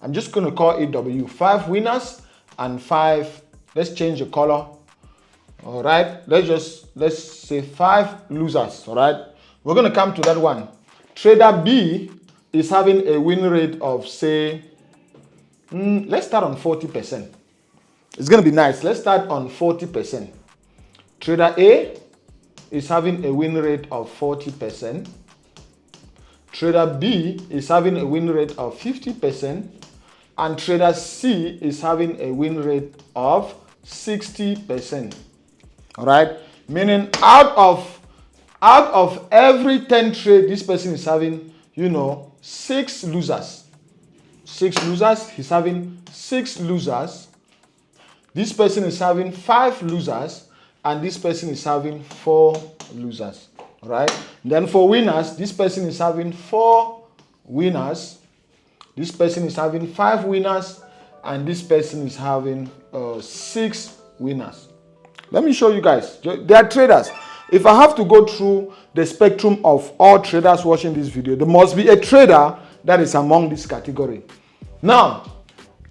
I'm just going to call it W. 5 winners and 5, let's change the color, all right? Let's say 5 losers, all right? We're going to come to that one. Trader B is having a win rate of, say, let's start on 40%. It's going to be nice. Let's start on 40%. Trader A is having a win rate of 40%. Trader B is having a win rate of 50%. And Trader C is having a win rate of 60%. All right? Meaning out of every 10 trades, this person is having, 6 losers. 6 losers, he's having 6 losers. This person is having 5 losers, and this person is having 4 losers. All right? Then for winners, this person is having 4 winners. This person is having 5 winners, and this person is having 6 winners. Let me show you guys. They are traders. If I have to go through the spectrum of all traders watching this video, there must be a trader that is among this category. Now,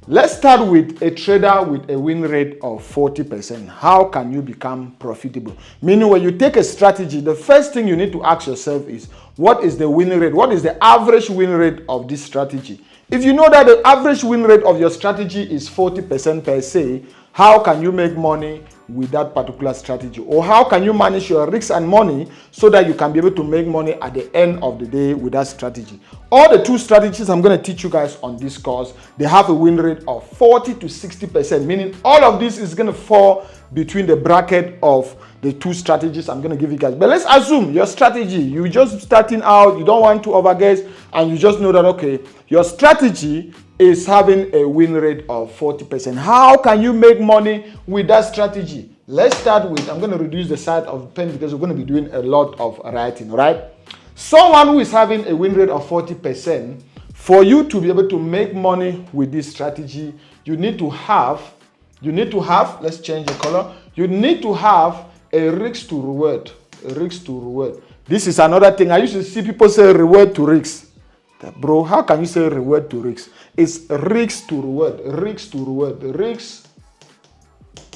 let's start with a trader with a win rate of 40%. How can you become profitable? Meaning when you take a strategy, the first thing you need to ask yourself is, what is the win rate? What is the average win rate of this strategy? If you know that the average win rate of your strategy is 40% per se, how can you make money with that particular strategy? Or how can you manage your risks and money so that you can be able to make money at the end of the day with that strategy? All the 2 strategies I'm going to teach you guys on this course, they have a win rate of 40 to 60%, meaning all of this is going to fall between the bracket of the 2 strategies I'm going to give you guys. But let's assume your strategy, you're just starting out, you don't want to overguess, and you just know that, okay, your strategy is having a win rate of 40%. How can you make money with that strategy? Let's start with, I'm going to reduce the size of the pen because we're going to be doing a lot of writing, right? Someone who is having a win rate of 40%, for you to be able to make money with this strategy, you need to have, let's change the color, you need to have a risk to reward, a risk to reward. This is another thing. I used to see people say reward to risk. Bro, how can you say reward to risk? It's risk to reward, risk to reward. Risk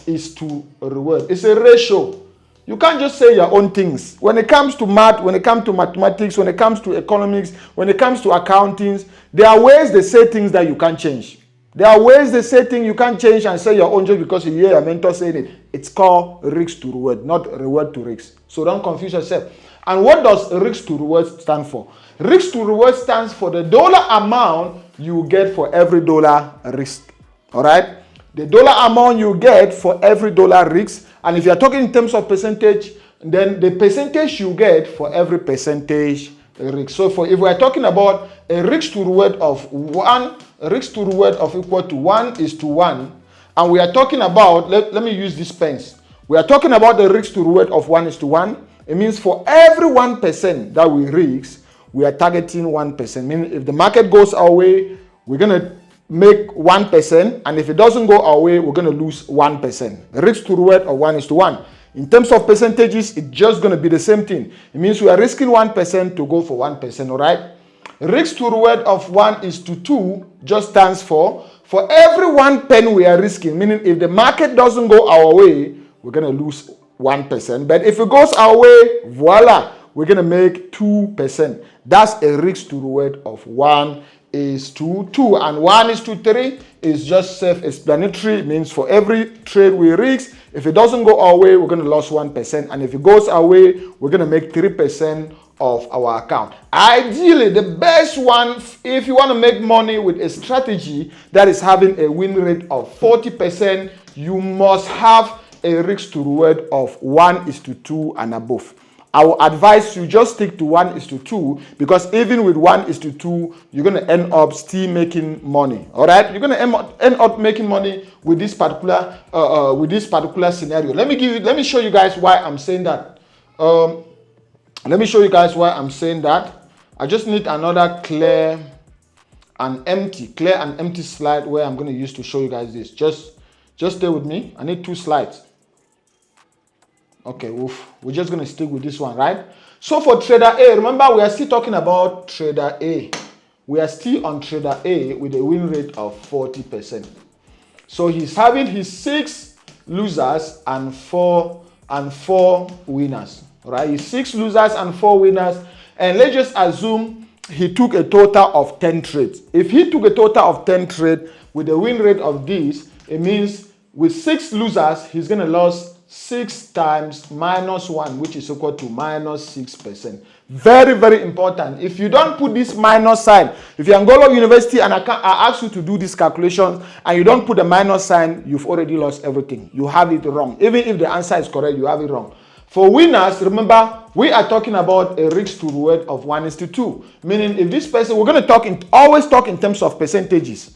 is to reward. It's a ratio. You can't just say your own things. When it comes to math, when it comes to mathematics, when it comes to economics, when it comes to accounting, there are ways they say things that you can't change. There are ways they say things you can't change and say your own just because you hear your mentor saying it. It's called risk to reward, not reward to risk. So don't confuse yourself. And what does risk to reward stand for? Risk to reward stands for the dollar amount you get for every dollar risk. All right? The dollar amount you get for every dollar risk. And if you're talking in terms of percentage, then the percentage you get for every percentage risk. So if we're talking about a risk to reward of 1, a risk to reward of equal to 1:1, and we are talking about, let me use this pens. We are talking about the risk to reward of 1:1. It means for every 1% that we risk, we are targeting 1%. Meaning if the market goes our way, we're going to make 1%. And if it doesn't go our way, we're going to lose 1%. The risk to reward of 1:1. In terms of percentages, it's just going to be the same thing. It means we are risking 1% to go for 1%, all right? Risk to reward of 1:2 just stands for For every 1 penny we are risking, meaning if the market doesn't go our way, we're going to lose 1%. But if it goes our way, voila, we're going to make 2%. That's a risk to reward of 1:2. And 1:3 is just self-explanatory. It means for every trade we risk, if it doesn't go our way, we're going to lose 1%. And if it goes our way, we're going to make 3% of our account. Ideally, the best one, if you want to make money with a strategy that is having a win rate of 40%, you must have a risk to reward of 1:2 and above. I will advise you just stick to 1:2, because even with 1:2, you're going to end up still making money. All right, you're going to end up making money with this particular scenario. Let me show you guys why I'm saying that. Let me show you guys why I'm saying that. I just need another clear and empty slide where I'm going to use to show you guys this. Just stay with me. I need 2 slides. Okay, we're just going to stick with this one, right? So for trader A, remember we are still talking about trader A. We are still on trader A with a win rate of 40%. So he's having his 6 losers and 4 winners. Right? He's 6 losers and 4 winners. And let's just assume he took a total of 10 trades. If he took a total of 10 trades with a win rate of this, it means with 6 losers, he's going to lose 6 times -1, which is equal to -6%. Very, very important. If you don't put this minus sign, if you're in Godlove University and I ask you to do this calculation and you don't put a minus sign, you've already lost everything. You have it wrong. Even if the answer is correct, you have it wrong. For winners, remember, we are talking about a risk to reward of 1:2. Meaning, if this person, we're going to always talk in terms of percentages.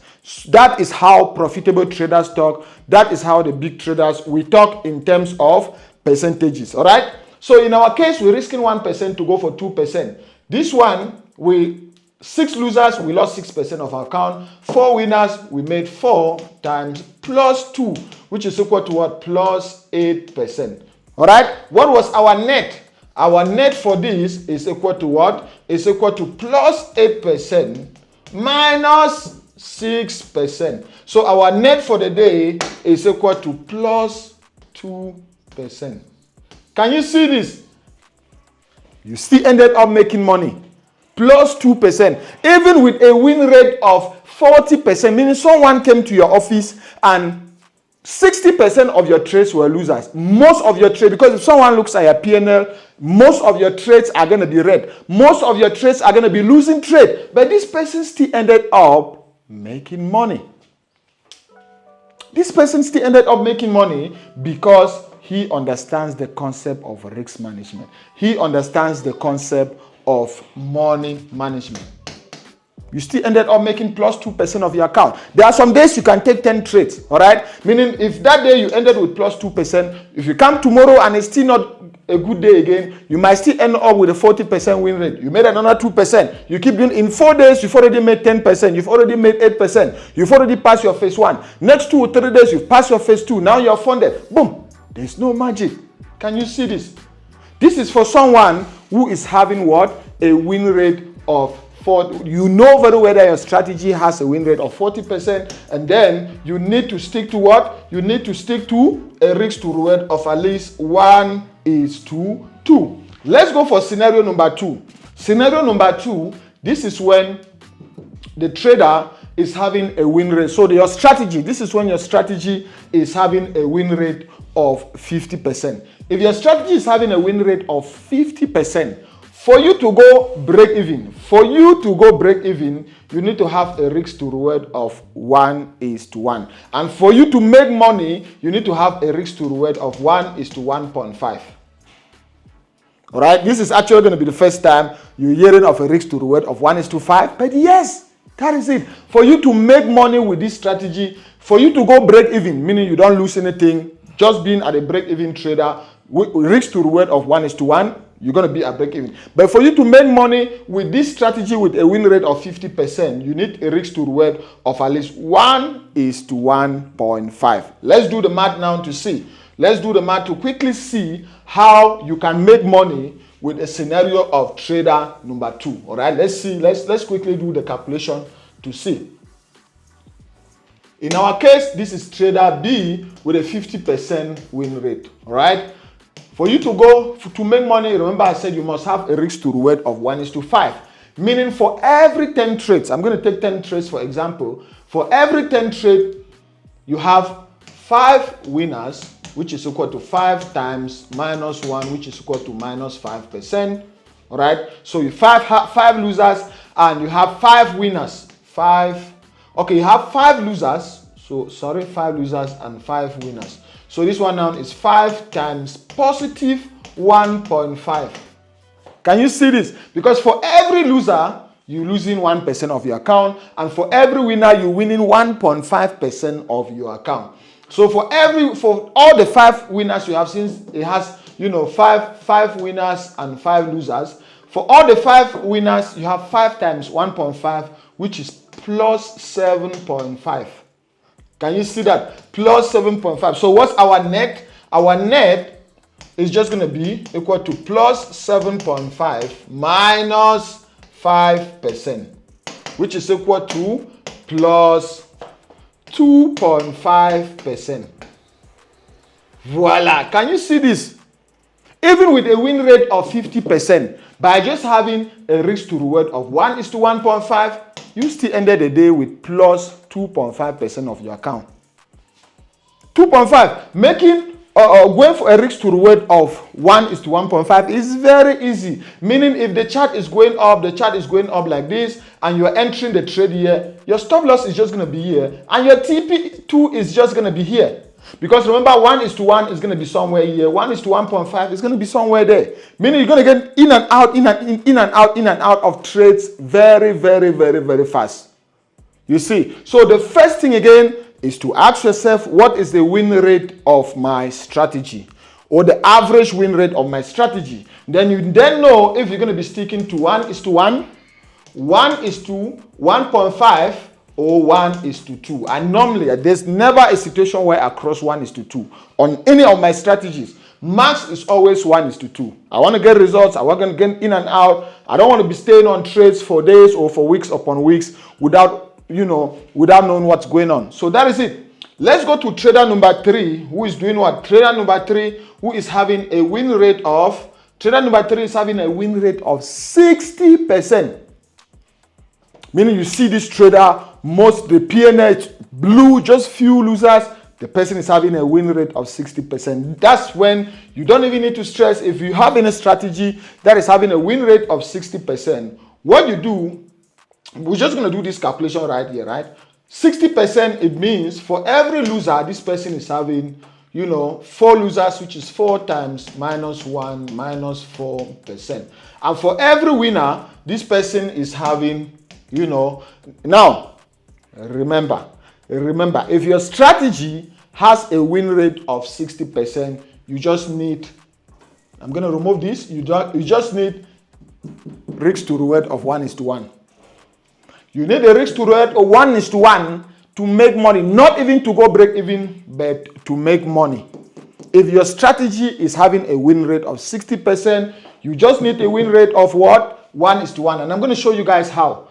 That is how profitable traders talk. That is how the big traders, we talk in terms of percentages. All right. So in our case, we're risking 1% to go for 2%. This one, 6 losers, we lost 6% of our account. 4 winners, we made 4 times +2, which is equal to what? +8%. All right. What was our net? Our net for this is equal to what? It's equal to +8% -6%. So our net for the day is equal to +2%. Can you see this? You still ended up making money. +2%. Even with a win rate of 40%, meaning someone came to your office and 60% of your trades were losers. Most of your trades, because if someone looks at your P&L, most of your trades are going to be red. Most of your trades are going to be losing trade. But this person still ended up making money. This person still ended up making money because he understands the concept of risk management. He understands the concept of money management. You still ended up making +2% of your account. There are some days you can take 10 trades, all right? Meaning if that day you ended with +2%, if you come tomorrow and it's still not a good day again, you might still end up with a 40% win rate. You made another 2%. You keep doing, in 4 days, you've already made 10%. You've already made 8%. You've already passed your phase 1. Next 2 or 3 days, you've passed your phase 2. Now you're funded. Boom. There's no magic. Can you see this? This is for someone who is having what? A win rate of 40. You know very well that your strategy has a win rate of 40%, and then you need to stick to what? You need to stick to a risk to reward of at least 1:2. Let's go for scenario number 2. Scenario number 2, this is when the trader is having a win rate. So your strategy, this is when your strategy is having a win rate of 50%. If your strategy is having a win rate of 50%, for you to go break even, you need to have a risk to reward of 1:1. And for you to make money, you need to have a risk to reward of 1:1.5. All right, this is actually going to be the first time you're hearing of a risk to reward of 1:5. But yes, that is it. For you to make money with this strategy, for you to go break even, meaning you don't lose anything, just being at a break even trader, with risk to reward of 1:1, you're going to be at break even. But for you to make money with this strategy with a win rate of 50%, you need a risk to reward of at least 1:1.5. Let's do the math now to see. Let's do the math to quickly see how you can make money with a scenario of trader number 2. All right, let's see. Let's quickly do the calculation to see. In our case, this is trader B with a 50% win rate, all right? For you to make money, remember I said you must have a risk to reward of 1:5. Meaning for every 10 trades, I'm going to take 10 trades for example. For every 10 trades, you have 5 winners, which is equal to 5 times minus 1, which is equal to minus 5%. All right? So you have 5 losers and you have 5 winners. You have 5 losers. So, 5 losers and 5 winners. So this one now is 5 times positive 1.5. Can you see this? Because for every loser, you're losing 1% of your account. And for every winner, you're winning 1.5% of your account. So for all the 5 winners you have, since it has, 5 winners and 5 losers. For all the 5 winners, you have 5 times 1.5, which is plus 7.5. Can you see that? Plus 7.5. So what's our net? Our net is just going to be equal to plus 7.5 minus 5%, which is equal to plus 2.5%. Voila. Can you see this? Even with a win rate of 50%, by just having a risk to reward of 1:1.5, you still ended the day with plus 2.5% of your account. 2.5, making going for a risk to reward of 1:1.5 is very easy. Meaning if the chart is going up, like this, and you're entering the trade here, your stop loss is just going to be here, and your TP2 is just going to be here. Because remember, 1:1 is going to be somewhere here, 1:1.5 is going to be somewhere there. Meaning you're going to get in and out of trades very, very, very, very fast. You see? So the first thing again is to ask yourself, what is the win rate of my strategy? Or the average win rate of my strategy? Then you know if you're going to be sticking to 1:1, 1:1.5, or 1:2. And normally, there's never a situation where I cross 1:2 on any of my strategies. Max is always 1:2. I want to get results. I want to get in and out. I don't want to be staying on trades for days or for weeks upon weeks without knowing what's going on. So that is it. Let's go to trader number 3, who is doing what? Trader number 3, who is having a win rate of, trader number 3 is having a win rate of 60%. Meaning you see this trader, the PNH blue, just few losers, the person is having a win rate of 60%. That's when you don't even need to stress. If you have any strategy that is having a win rate of 60%, what you do, we're just going to do this calculation right here, right? 60%, it means for every loser, this person is having, 4 losers, which is 4 times minus 1 minus 4%. And for every winner, this person is having, now, remember, if your strategy has a win rate of 60%, you just need, I'm going to remove this, you just need risk to reward of 1:1. You need a risk to reward of 1:1 to make money, not even to go break even, but to make money. If your strategy is having a win rate of 60%, you just need a win rate of what? 1:1. And I'm going to show you guys how.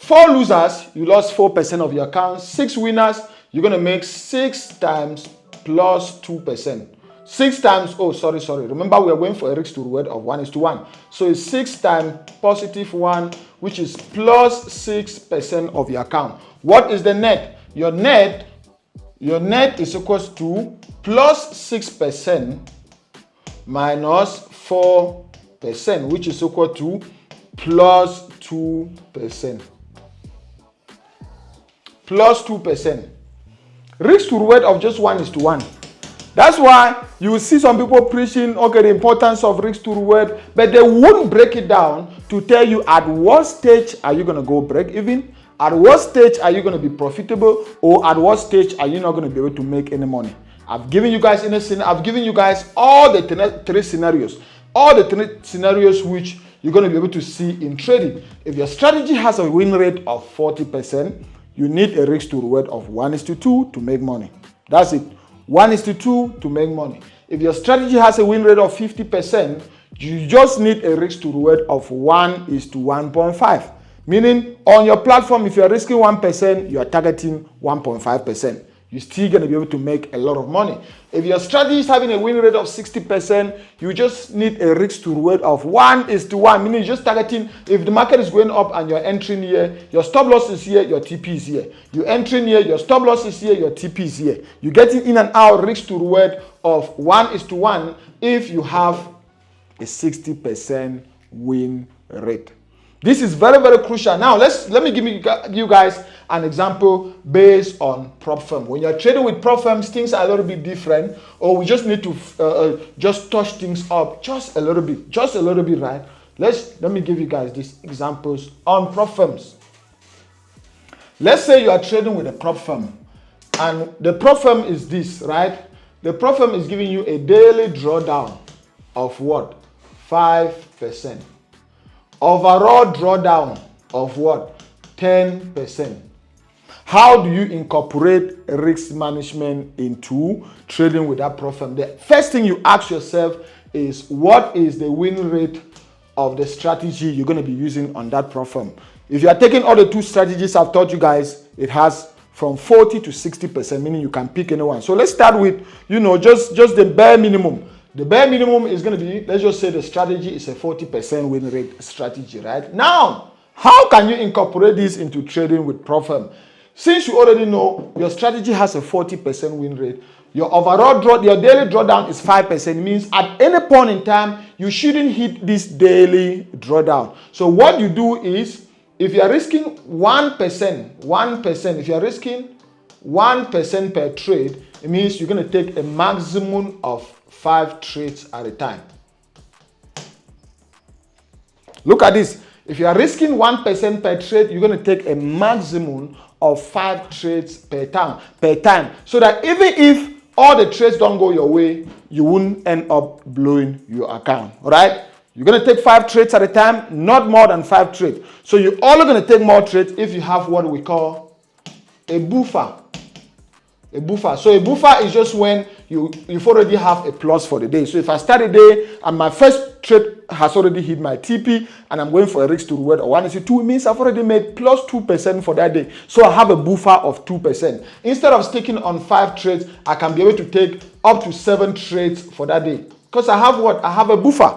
4 losers, you lost 4% of your account. 6 winners, you're going to make 6 times plus 2%. 6 times, remember we are going for a risk to reward of 1:1. So it's 6 times positive 1, which is plus 6% of your account. What is the net? Your net is equals to plus 6% minus 4%, which is equal to plus 2%. Plus 2%. Risk to reward of just 1:1. That's why you will see some people preaching, the importance of risk to reward, but they won't break it down to tell you at what stage are you going to go break even, at what stage are you going to be profitable, or at what stage are you not going to be able to make any money. I've given you guys all the 3 scenarios, which you're going to be able to see in trading. If your strategy has a win rate of 40%, you need a risk to reward of 1:2 to make money. That's it. 1:2 to make money. If your strategy has a win rate of 50%, you just need a risk to reward of 1:1.5. Meaning on your platform, if you're risking 1%, you are targeting 1.5%. You're still going to be able to make a lot of money. If your strategy is having a win rate of 60%, you just need a risk to reward of 1:1, meaning you're just targeting, if the market is going up and you're entering here, your stop loss is here, your TP is here. You're entering here, your stop loss is here, your TP is here. You're getting in and out risk to reward of 1:1 if you have a 60% win rate. This is very, very crucial. Now, let me give you guys an example based on prop firm. When you're trading with prop firms, things are a little bit different, or we just need to just touch things up just a little bit, right? Let me give you guys these examples on prop firms. Let's say you are trading with a prop firm, and the prop firm is this, right? The prop firm is giving you a daily drawdown of what? 5%. Overall drawdown of what? 10%. How do you incorporate risk management into trading with that prop firm? The first thing you ask yourself is, what is the win rate of the strategy you're going to be using on that prop firm? If you are taking all the 2 strategies I've taught you guys, it has from 40 to 60%, meaning you can pick anyone. So let's start with, just the bare minimum. The bare minimum is going to be, let's just say the strategy is a 40% win rate strategy, right? Now, how can you incorporate this into trading with prop firm? Since you already know your strategy has a 40% win rate, your daily drawdown is 5%, means at any point in time, you shouldn't hit this daily drawdown. So what you do is, if you are risking 1%, if you are risking 1% per trade, it means you're going to take a maximum of 5 trades at a time. Look at this. If you are risking 1% per trade, you're going to take a maximum of 5 trades per time. So that even if all the trades don't go your way, you won't end up blowing your account. All right? You're going to take 5 trades at a time, not more than 5 trades. So you're only going to take more trades if you have what we call a buffer. A buffer. So a buffer is just when you've already have a plus for the day. So if I start a day and my first trade has already hit my TP and I'm going for a risk to reward or 1:2, it means I've already made plus 2% for that day. So I have a buffer of 2%. Instead of sticking on 5 trades, I can be able to take up to 7 trades for that day. Because I have what? I have a buffer.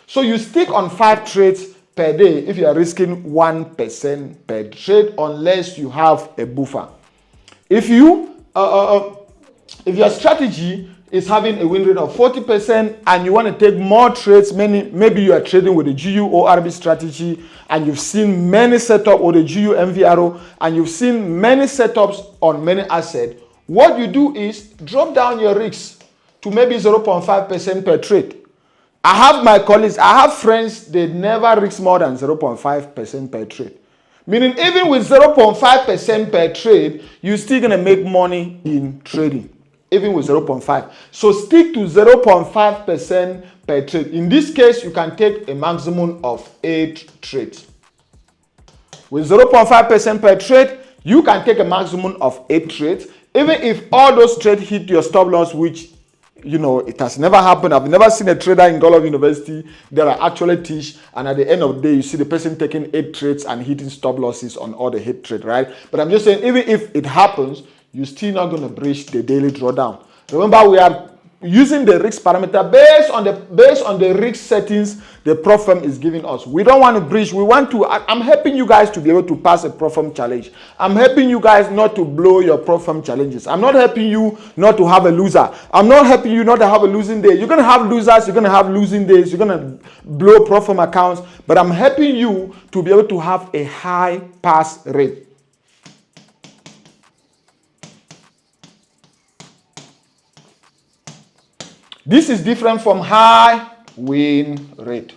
So you stick on 5 trades per day if you are risking 1% per trade, unless you have a buffer. If your strategy is having a win rate of 40% and you want to take more trades, maybe you are trading with the GUORB strategy and you've seen many setups, or the GUMVR, and you've seen many setups on many assets, what you do is drop down your risks to maybe 0.5% per trade. I have my colleagues, I have friends, they never risk more than 0.5% per trade. Meaning even with 0.5% per trade, you're still going to make money in trading, even with 0.5. So stick to 0.5% per trade. In this case, you can take a maximum of 8 trades. With 0.5% per trade, you can take a maximum of 8 trades. Even if all those trades hit your stop loss, which it has never happened. I've never seen a trader in Godlove University that I actually teach, and at the end of the day, you see the person taking 8 trades and hitting stop losses on all the hit trade, right? But I'm just saying, even if it happens, you're still not going to breach the daily drawdown. Remember, we are using the risk parameter based on the risk settings the prop firm is giving us. We don't want to breach. I'm helping you guys to be able to pass a prop firm challenge. I'm helping you guys not to blow your prop firm challenges. I'm not helping you not to have a loser. I'm not helping you not to have a losing day. You're going to have losers. You're going to have losing days. You're going to blow prop firm accounts. But I'm helping you to be able to have a high pass rate. This is different from high win rate.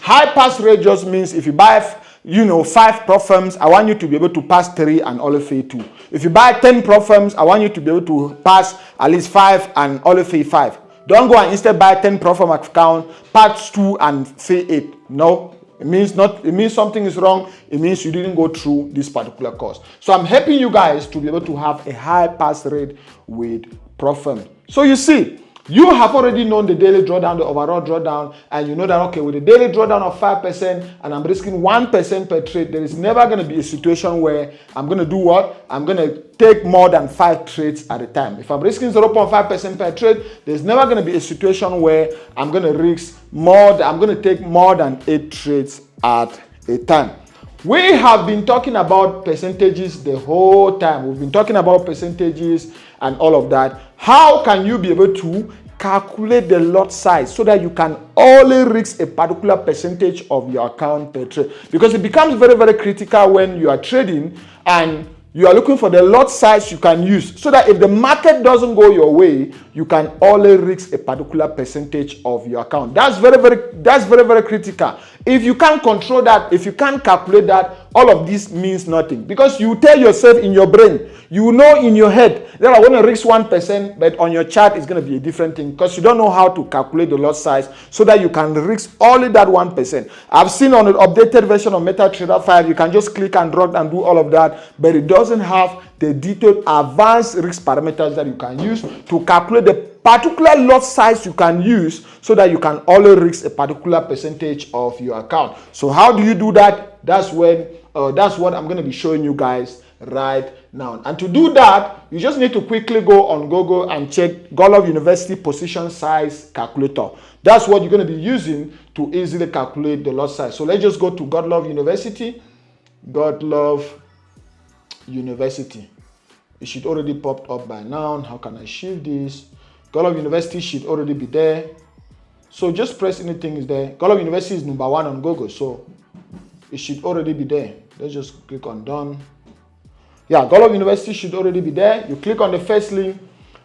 High pass rate just means if you buy 5 prop firms, I want you to be able to pass 3 and only fail 2. If you buy 10 prop firms, I want you to be able to pass at least 5 and only fail 5. Don't go and instead buy 10 prop firm account, pass 2 and fail 8. No, it means something is wrong. It means you didn't go through this particular course. So I'm helping you guys to be able to have a high pass rate with prop firm. So you see, You have already known the daily drawdown, the overall drawdown, and you know that, okay, with the daily drawdown of 5% and I'm risking 1% per trade, there is never going to be a situation where I'm going to do what? I'm going to take more than 5 trades at a time. If I'm risking 0.5% per trade, there's never going to be a situation where I'm going to risk I'm going to take more than 8 trades at a time. We have been talking about percentages the whole time. We've been talking about percentages and all of that. How can you be able to calculate the lot size so that you can only risk a particular percentage of your account per trade? Because it becomes very, very critical when you are trading and you are looking for the lot size you can use so that if the market doesn't go your way, you can only risk a particular percentage of your account. That's very, very critical. If you can't control that, if you can't calculate that, all of this means nothing. Because you tell yourself in your brain, you know in your head that I want to risk 1%, but on your chart it's going to be a different thing because you don't know how to calculate the lot size so that you can risk only that 1%. I've seen on the updated version of MetaTrader 5, you can just click and drag and do all of that, but it doesn't have the detailed advanced risk parameters that you can use to calculate the particular lot size you can use so that you can only risk a particular percentage of your account. So how do you do that? That's what I'm going to be showing you guys right now. And to do that, you just need to quickly go on Google and check Godlove University position size calculator. That's what you're going to be using to easily calculate the lot size. So let's just go to Godlove University. Godlove University. It should already popped up by now. How can I shift this? Godlove University should already be there. So just press anything is there. Godlove University is number 1 on Google, so it should already be there. Let's just click on done. Yeah, Godlove University should already be there. You click on the first link,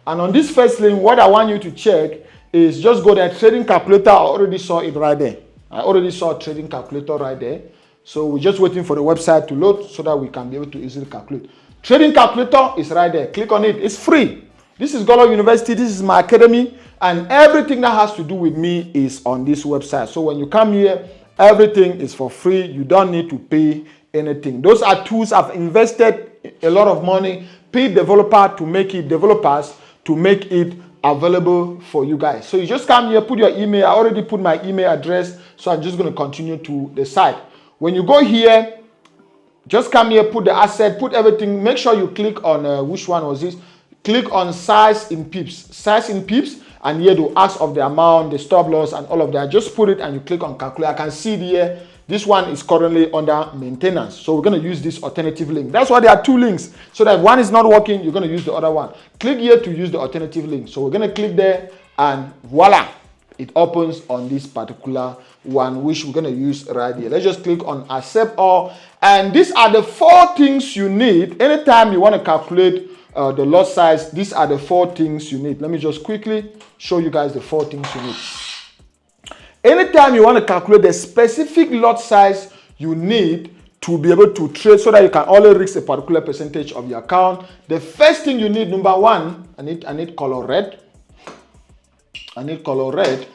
and on this first link, what I want you to check is just go there. Trading calculator, I already saw it right there. I already saw trading calculator right there. So we're just waiting for the website to load so that we can be able to easily calculate. Trading calculator is right there. Click on it. It's free. This is Godlove University. This is my academy, and everything that has to do with me is on this website. So when you come here, everything is for free. You don't need to pay anything. Those are tools I've invested a lot of money, paid developers to make it available for you guys. So you just come here, put your email. I already put my email address, so I'm just going to continue to the site. When you go here, just come here, put the asset, put everything. Make sure you click on which one was this? Click on size in pips. Size in pips, and here to ask of the amount, the stop loss, and all of that. Just put it and you click on calculate. I can see it here. This one is currently under maintenance. So we're going to use this alternative link. That's why there are 2 links. So that if one is not working, you're going to use the other one. Click here to use the alternative link. So we're going to click there, and voila, it opens on this particular one, which we're going to use right here. Let's just click on accept all. And these are the 4 things you need. Anytime you want to calculate the lot size, these are the 4 things you need. Let me just quickly show you guys the 4 things you need. Anytime you want to calculate the specific lot size you need to be able to trade so that you can only risk a particular percentage of your account, the first thing you need, number 1, I need color red. I need color red.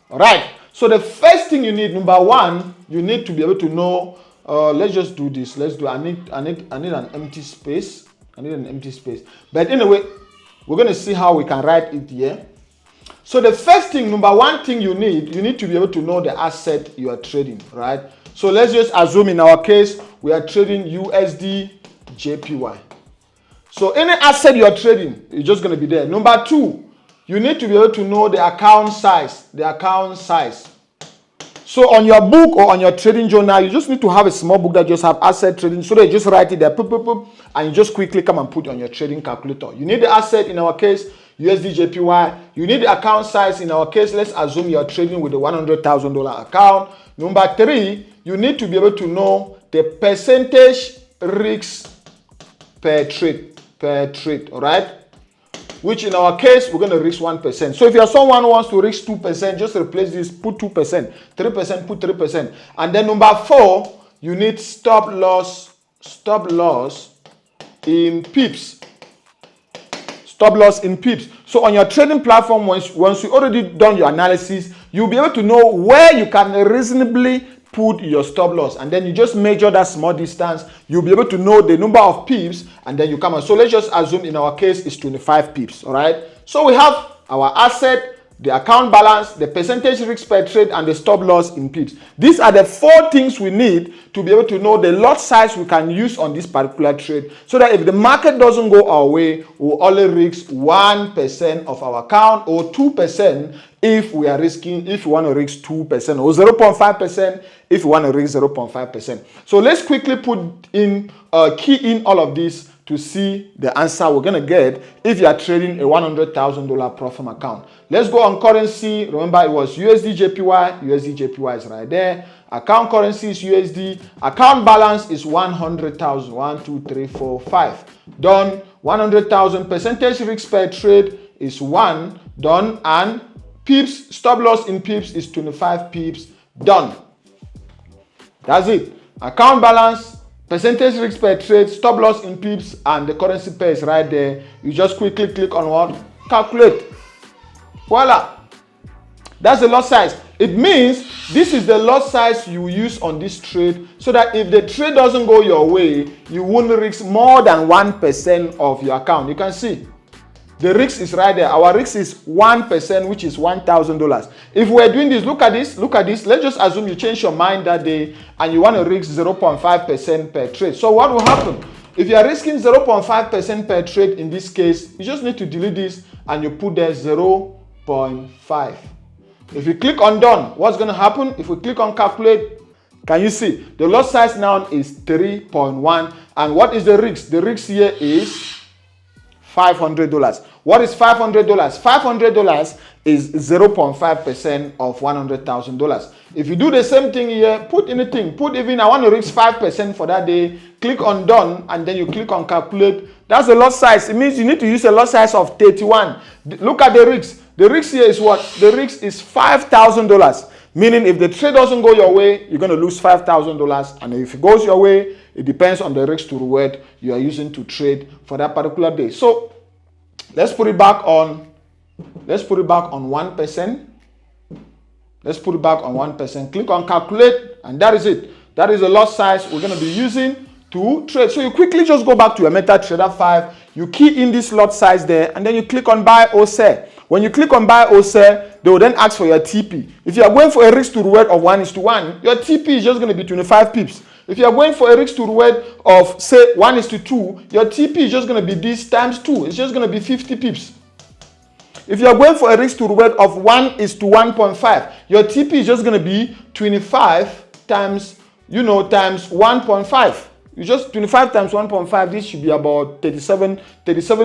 All right. So the first thing you need, number 1, you need to be able to know. Let's just do this. I need an empty space. I need an empty space. But anyway, we're going to see how we can write it here. So the first thing, number 1 thing you need to be able to know the asset you are trading, right? So let's just assume in our case, we are trading USD JPY. So any asset you are trading is just going to be there. Number 2, you need to be able to know the account size. So on your book or on your trading journal, you just need to have a small book that just have asset trading. So they just write it there, and you just quickly come and put on your trading calculator. You need the asset, in our case, USD JPY. You need the account size. In our case, let's assume you are trading with a $100,000 account. Number 3, you need to be able to know the percentage risk per trade, all right? Which in our case, we're going to risk 1%. So if you're someone who wants to risk 2%, just replace this, put 2%, 3%, put 3%. And then number 4, you need stop loss in pips. Stop loss in pips. So on your trading platform, once you already done your analysis, you'll be able to know where you can reasonably put your stop loss, and then you just measure that small distance. You'll be able to know the number of pips, and then you come on. So let's just assume in our case it's 25 pips. All right. So we have our asset, the account balance, the percentage risk per trade, and the stop loss in pips. These are the 4 things we need to be able to know the lot size we can use on this particular trade, so that if the market doesn't go our way, we'll only risk 1% of our account, or 2% if we are risking, if we want to risk 2%, or 0.5% if we want to risk 0.5%. So let's quickly put in, key in all of this to see the answer we're going to get if you are trading a $100,000 profit account. Let's go on currency. Remember, it was USD JPY. USD JPY is right there. Account currency is USD. Account balance is 100,000. 1, 2, 3, 4, 5. Done. 100,000. Percentage risk per trade is 1. Done. And pips, stop loss in pips is 25 pips. Done. That's it. Account balance, percentage risk per trade, stop loss in pips, and the currency pair is right there. You just quickly click on what? Calculate. Voila. That's the lot size. It means this is the lot size you use on this trade, so that if the trade doesn't go your way, you won't risk more than 1% of your account. You can see the risk is right there. Our risk is 1%, which is $1,000. If we're doing this, look at this, look at this. Let's just assume you change your mind that day and you want to risk 0.5% per trade. So what will happen? If you are risking 0.5% per trade in this case, you just need to delete this and you put there 0.5. If you click on done, what's going to happen? If we click on calculate, can you see the lot size now is 3.1? And what is the risk? The risk here is $500. What is $500? $500 is 0.5% of $100,000. If you do the same thing here, put anything, put even I want to risk 5% for that day, click on done, and then you click on calculate. That's the lot size. It means you need to use a lot size of 31. Look at the risk. The risk here is what? The risk is $5,000. Meaning if the trade doesn't go your way, you're going to lose $5,000. And if it goes your way, it depends on the risk to reward you are using to trade for that particular day. So let's put it back on 1%. Let's put it back on 1%. Click on calculate, and that is it. That is the lot size we're going to be using to trade. So you quickly just go back to your MetaTrader 5. You key in this lot size there, and then you click on buy or sell. When you click on buy or sell, they will then ask for your TP. If you are going for a risk to reward of 1:1, your TP is just going to be 25 pips. If you are going for a risk to reward of, say, 1:2, your TP is just going to be this times 2. It's just going to be 50 pips. If you are going for a risk to reward of 1:1.5, your TP is just going to be 25 times, times 1.5. You just 25 times 1.5, this should be about 37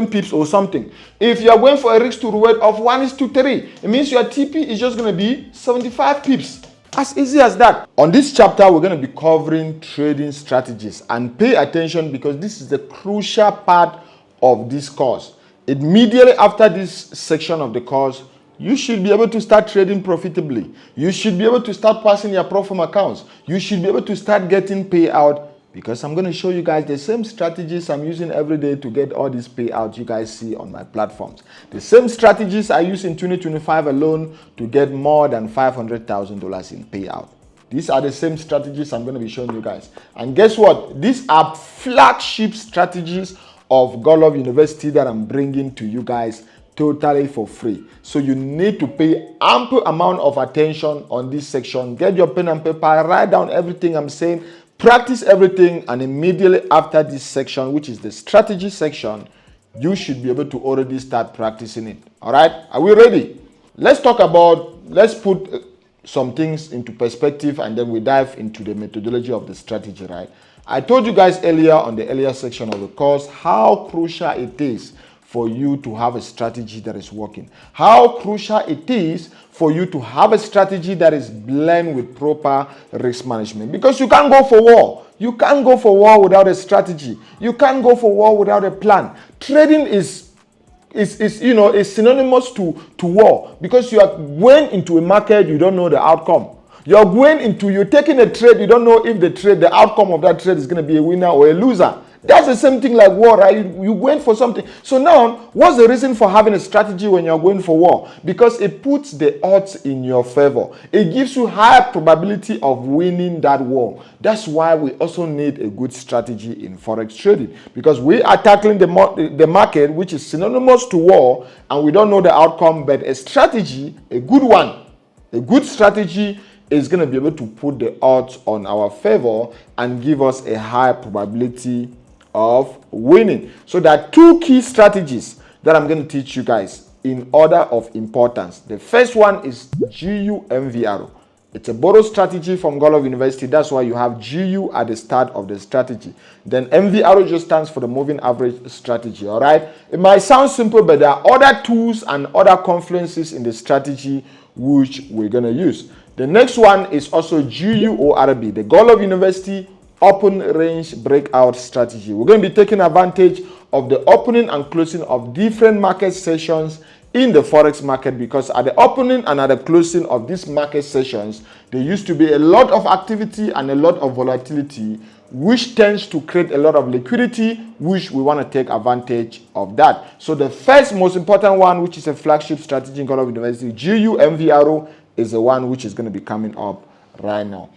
pips or something. If you are going for a risk to reward of 1:3, it means your TP is just going to be 75 pips. As easy as that. On this chapter, we're going to be covering trading strategies, and pay attention because this is the crucial part of this course. Immediately after this section of the course, you should be able to start trading profitably. You should be able to start passing your profit accounts. You should be able to start getting payout, because I'm going to show you guys the same strategies I'm using every day to get all these payouts you guys see on my platforms. The same strategies I use in 2025 alone to get more than $500,000 in payout. These are the same strategies I'm going to be showing you guys. And guess what? These are flagship strategies of Godlove University that I'm bringing to you guys totally for free. So you need to pay ample amount of attention on this section. Get your pen and paper, write down everything I'm saying, practice everything, and immediately after this section, which is the strategy section, you should be able to already start practicing it. All right, are we ready? Let's put some things into perspective, and then we dive into the methodology of the strategy, right? I told you guys earlier on the earlier section of the course how crucial it is for you to have a strategy that is working. How crucial it is for you to have a strategy that is blended with proper risk management. Because you can't go for war. You can't go for war without a strategy. You can't go for war without a plan. Trading is synonymous to war, because you are going into a market, you don't know the outcome. You're taking a trade, you don't know if the outcome of that trade is going to be a winner or a loser. That's the same thing like war, right? You going for something. So now, what's the reason for having a strategy when you're going for war? Because it puts the odds in your favor. It gives you higher probability of winning that war. That's why we also need a good strategy in Forex trading, because we are tackling the market, which is synonymous to war, and we don't know the outcome, but a strategy, a good one, a good strategy is going to be able to put the odds on our favor and give us a high probability of winning. So there are two key strategies that I'm going to teach you guys in order of importance. The first one is GUMVR. It's a borrowed strategy from Godlove University. That's why you have GU at the start of the strategy. Then MVR just stands for the moving average strategy. All right. It might sound simple, but there are other tools and other confluences in the strategy which we're going to use. The next one is also GUORB, the Godlove University Open Range Breakout Strategy. We're going to be taking advantage of the opening and closing of different market sessions in the Forex market, because at the opening and at the closing of these market sessions, there used to be a lot of activity and a lot of volatility, which tends to create a lot of liquidity, which we want to take advantage of that. So the first most important one, which is a flagship strategy in Godlove University, GUMVR, is the one which is going to be coming up right now.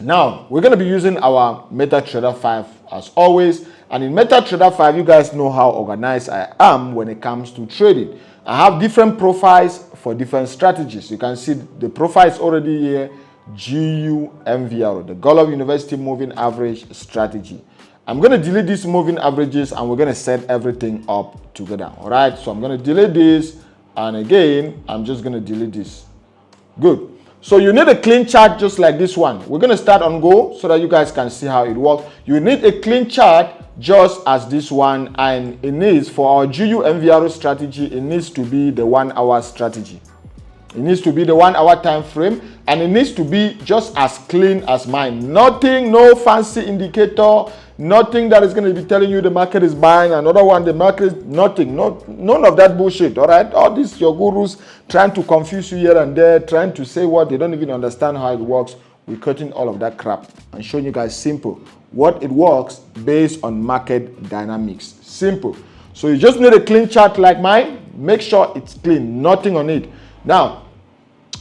Now, we're going to be using our MetaTrader 5 as always. And in MetaTrader 5, you guys know how organized I am when it comes to trading. I have different profiles for different strategies. You can see the profile is already here, GUMVR, the Godlove University Moving Average Strategy. I'm going to delete these moving averages and we're going to set everything up together. All right, so I'm going to delete this, and again, I'm just going to delete this. Good. So you need a clean chart just like this one. We're going to start on Go so that you guys can see how it works. You need a clean chart just as this one, and it needs, for our GUMVR strategy, it needs to be the 1 hour strategy. It needs to be the 1 hour time frame, and it needs to be just as clean as mine. Nothing, no fancy indicator, nothing that is going to be telling you the market is buying, another one the market is nothing, none of that bullshit. All right, all these your gurus trying to confuse you here and there, trying to say what they don't even understand how it works. We're cutting all of that crap and showing you guys simple what it works based on market dynamics. Simple. So you just need a clean chart like mine. Make sure it's clean, nothing on it. Now,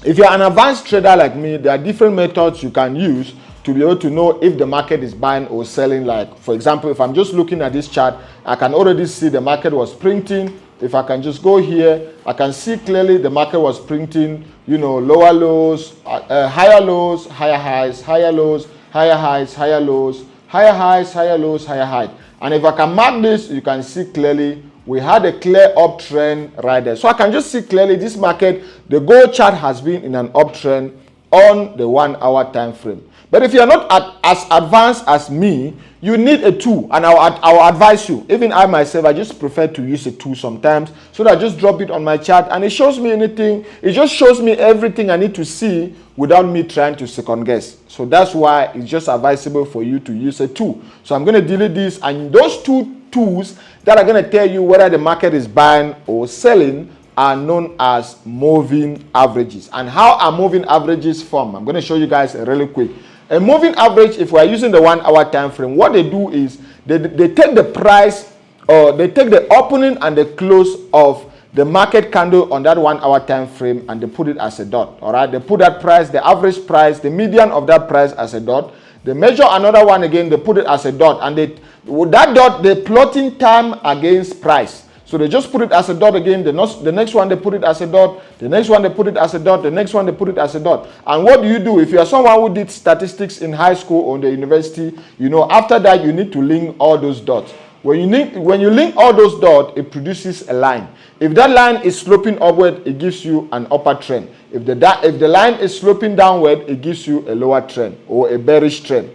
if you're an advanced trader like me, there are different methods you can use to be able to know if the market is buying or selling. Like, for example, if I'm just looking at this chart, I can already see the market was printing. If I can just go here, I can see clearly the market was printing, you know, lower lows, higher lows, higher highs, higher lows, higher highs, higher lows, higher highs, higher lows, higher highs. And if I can mark this, you can see clearly we had a clear uptrend right there. So I can just see clearly this market, the gold chart has been in an uptrend on the 1 hour time frame. But if you're not as advanced as me, you need a tool, and I'll advise you. Even I myself, I just prefer to use a tool sometimes, so that I just drop it on my chart and it shows me anything. It just shows me everything I need to see without me trying to second guess. So that's why it's just advisable for you to use a tool. So I'm going to delete this, and those two tools that are going to tell you whether the market is buying or selling are known as moving averages. And how are moving averages formed? I'm going to show you guys really quick. A moving average, if we are using the 1 hour time frame, what they do is they take the price, or they take the opening and the close of the market candle on that 1 hour time frame, and they put it as a dot. All right, they put that price, the average price, the median of that price as a dot. They measure another one again, they put it as a dot, and with that dot, they're plotting time against price. So they just put it as a dot again. The next one, they put it as a dot. The next one, they put it as a dot. The next one, they put it as a dot. And what do you do? If you are someone who did statistics in high school or in the university, you know, after that, you need to link all those dots. When you link all those dots, it produces a line. If that line is sloping upward, it gives you an upper trend. If the line is sloping downward, it gives you a lower trend or a bearish trend.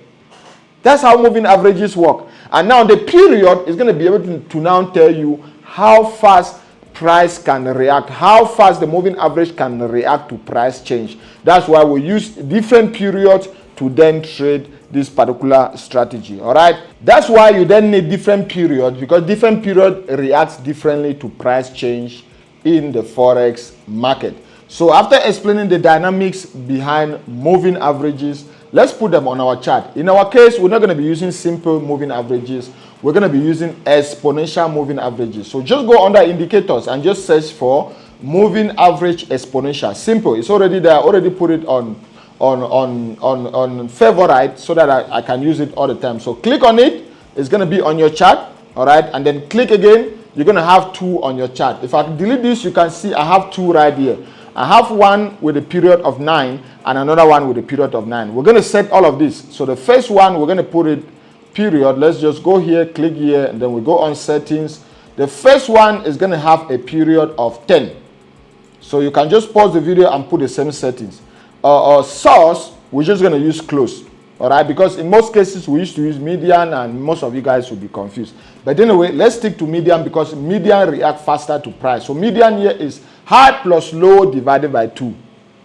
That's how moving averages work. And now the period is going to be able to now tell you how fast price can react, how fast the moving average can react to price change. That's why we use different periods to then trade this particular strategy. All right, that's why you then need different periods, because different period reacts differently to price change in the Forex market. So after explaining the dynamics behind moving averages, let's put them on our chart. In our case, we're not going to be using simple moving averages. We're going to be using exponential moving averages. So just go under indicators and just search for moving average exponential. Simple. It's already there. I already put it on favorite so that I can use it all the time. So click on it. It's going to be on your chart. All right. And then click again. You're going to have 2 on your chart. If I delete this, you can see I have 2 right here. I have one with a period of 9 and another one with a period of 9. We're going to set all of this. So the first one, we're going to put it period. Let's just go here, click here, and then we go on settings. The first one is going to have a period of 10. So you can just pause the video and put the same settings. Source, we're just going to use close. All right, because in most cases we used to use median and most of you guys will be confused. But anyway, let's stick to median because median react faster to price. So median here is high plus low divided by 2.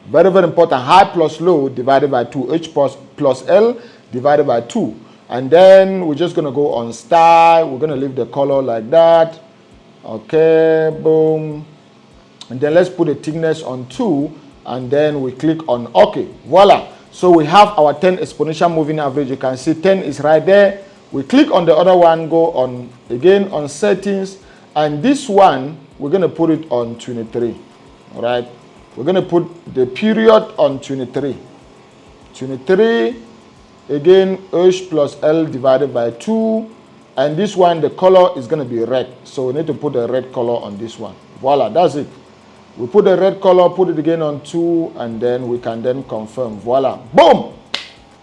Very, very important. High plus low divided by 2. H plus L divided by 2. And then we're just going to go on style. We're going to leave the color like that. Okay, boom. And then let's put the thickness on 2. And then we click on OK. Voila. So we have our 10 exponential moving average. You can see 10 is right there. We click on the other one, go on again on settings. And this one, we're going to put it on 23. All right. We're going to put the period on 23. 23. Again, H plus L divided by 2. And this one, the color is going to be red. So we need to put the red color on this one. Voila, that's it. We put the red color, put it again on 2, and then we can then confirm. Voila. Boom.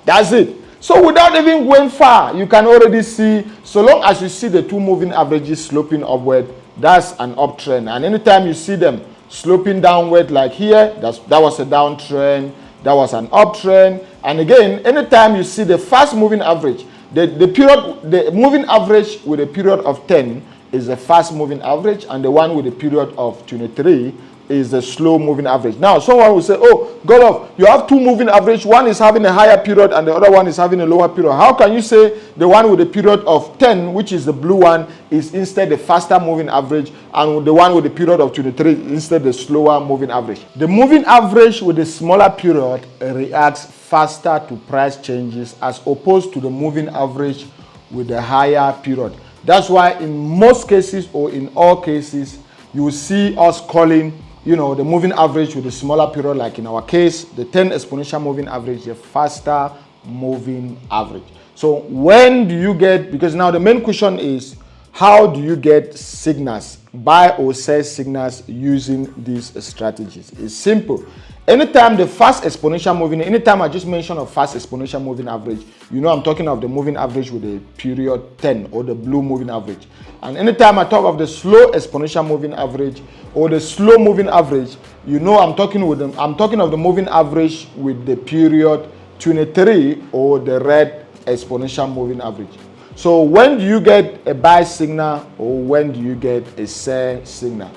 That's it. So without even going far, you can already see, so long as you see the 2 moving averages sloping upward, that's an uptrend. And anytime you see them sloping downward like here, that was a downtrend, that was an uptrend. And again, anytime you see the fast moving average, the moving average with a period of 10 is a fast moving average, and the one with a period of 23 is a slow moving average. Now, someone will say, oh, Godlove, you have 2 moving average. One is having a higher period and the other one is having a lower period. How can you say the one with a period of 10, which is the blue one, is instead the faster moving average, and the one with a period of 23 instead the slower moving average? The moving average with a smaller period reacts faster to price changes as opposed to the moving average with a higher period. That's why in most cases, or in all cases, you will see us calling the moving average with a smaller period, like in our case, the 10 exponential moving average, the faster moving average. So when do you get, because now the main question is, how do you get signals, buy or sell signals using these strategies? It's simple. Anytime the fast exponential moving, anytime I just mention a fast exponential moving average, I'm talking of the moving average with a period 10 or the blue moving average. And anytime I talk of the slow exponential moving average or the slow moving average, I'm talking of the moving average with the period 23 or the red exponential moving average. So when do you get a buy signal or when do you get a sell signal?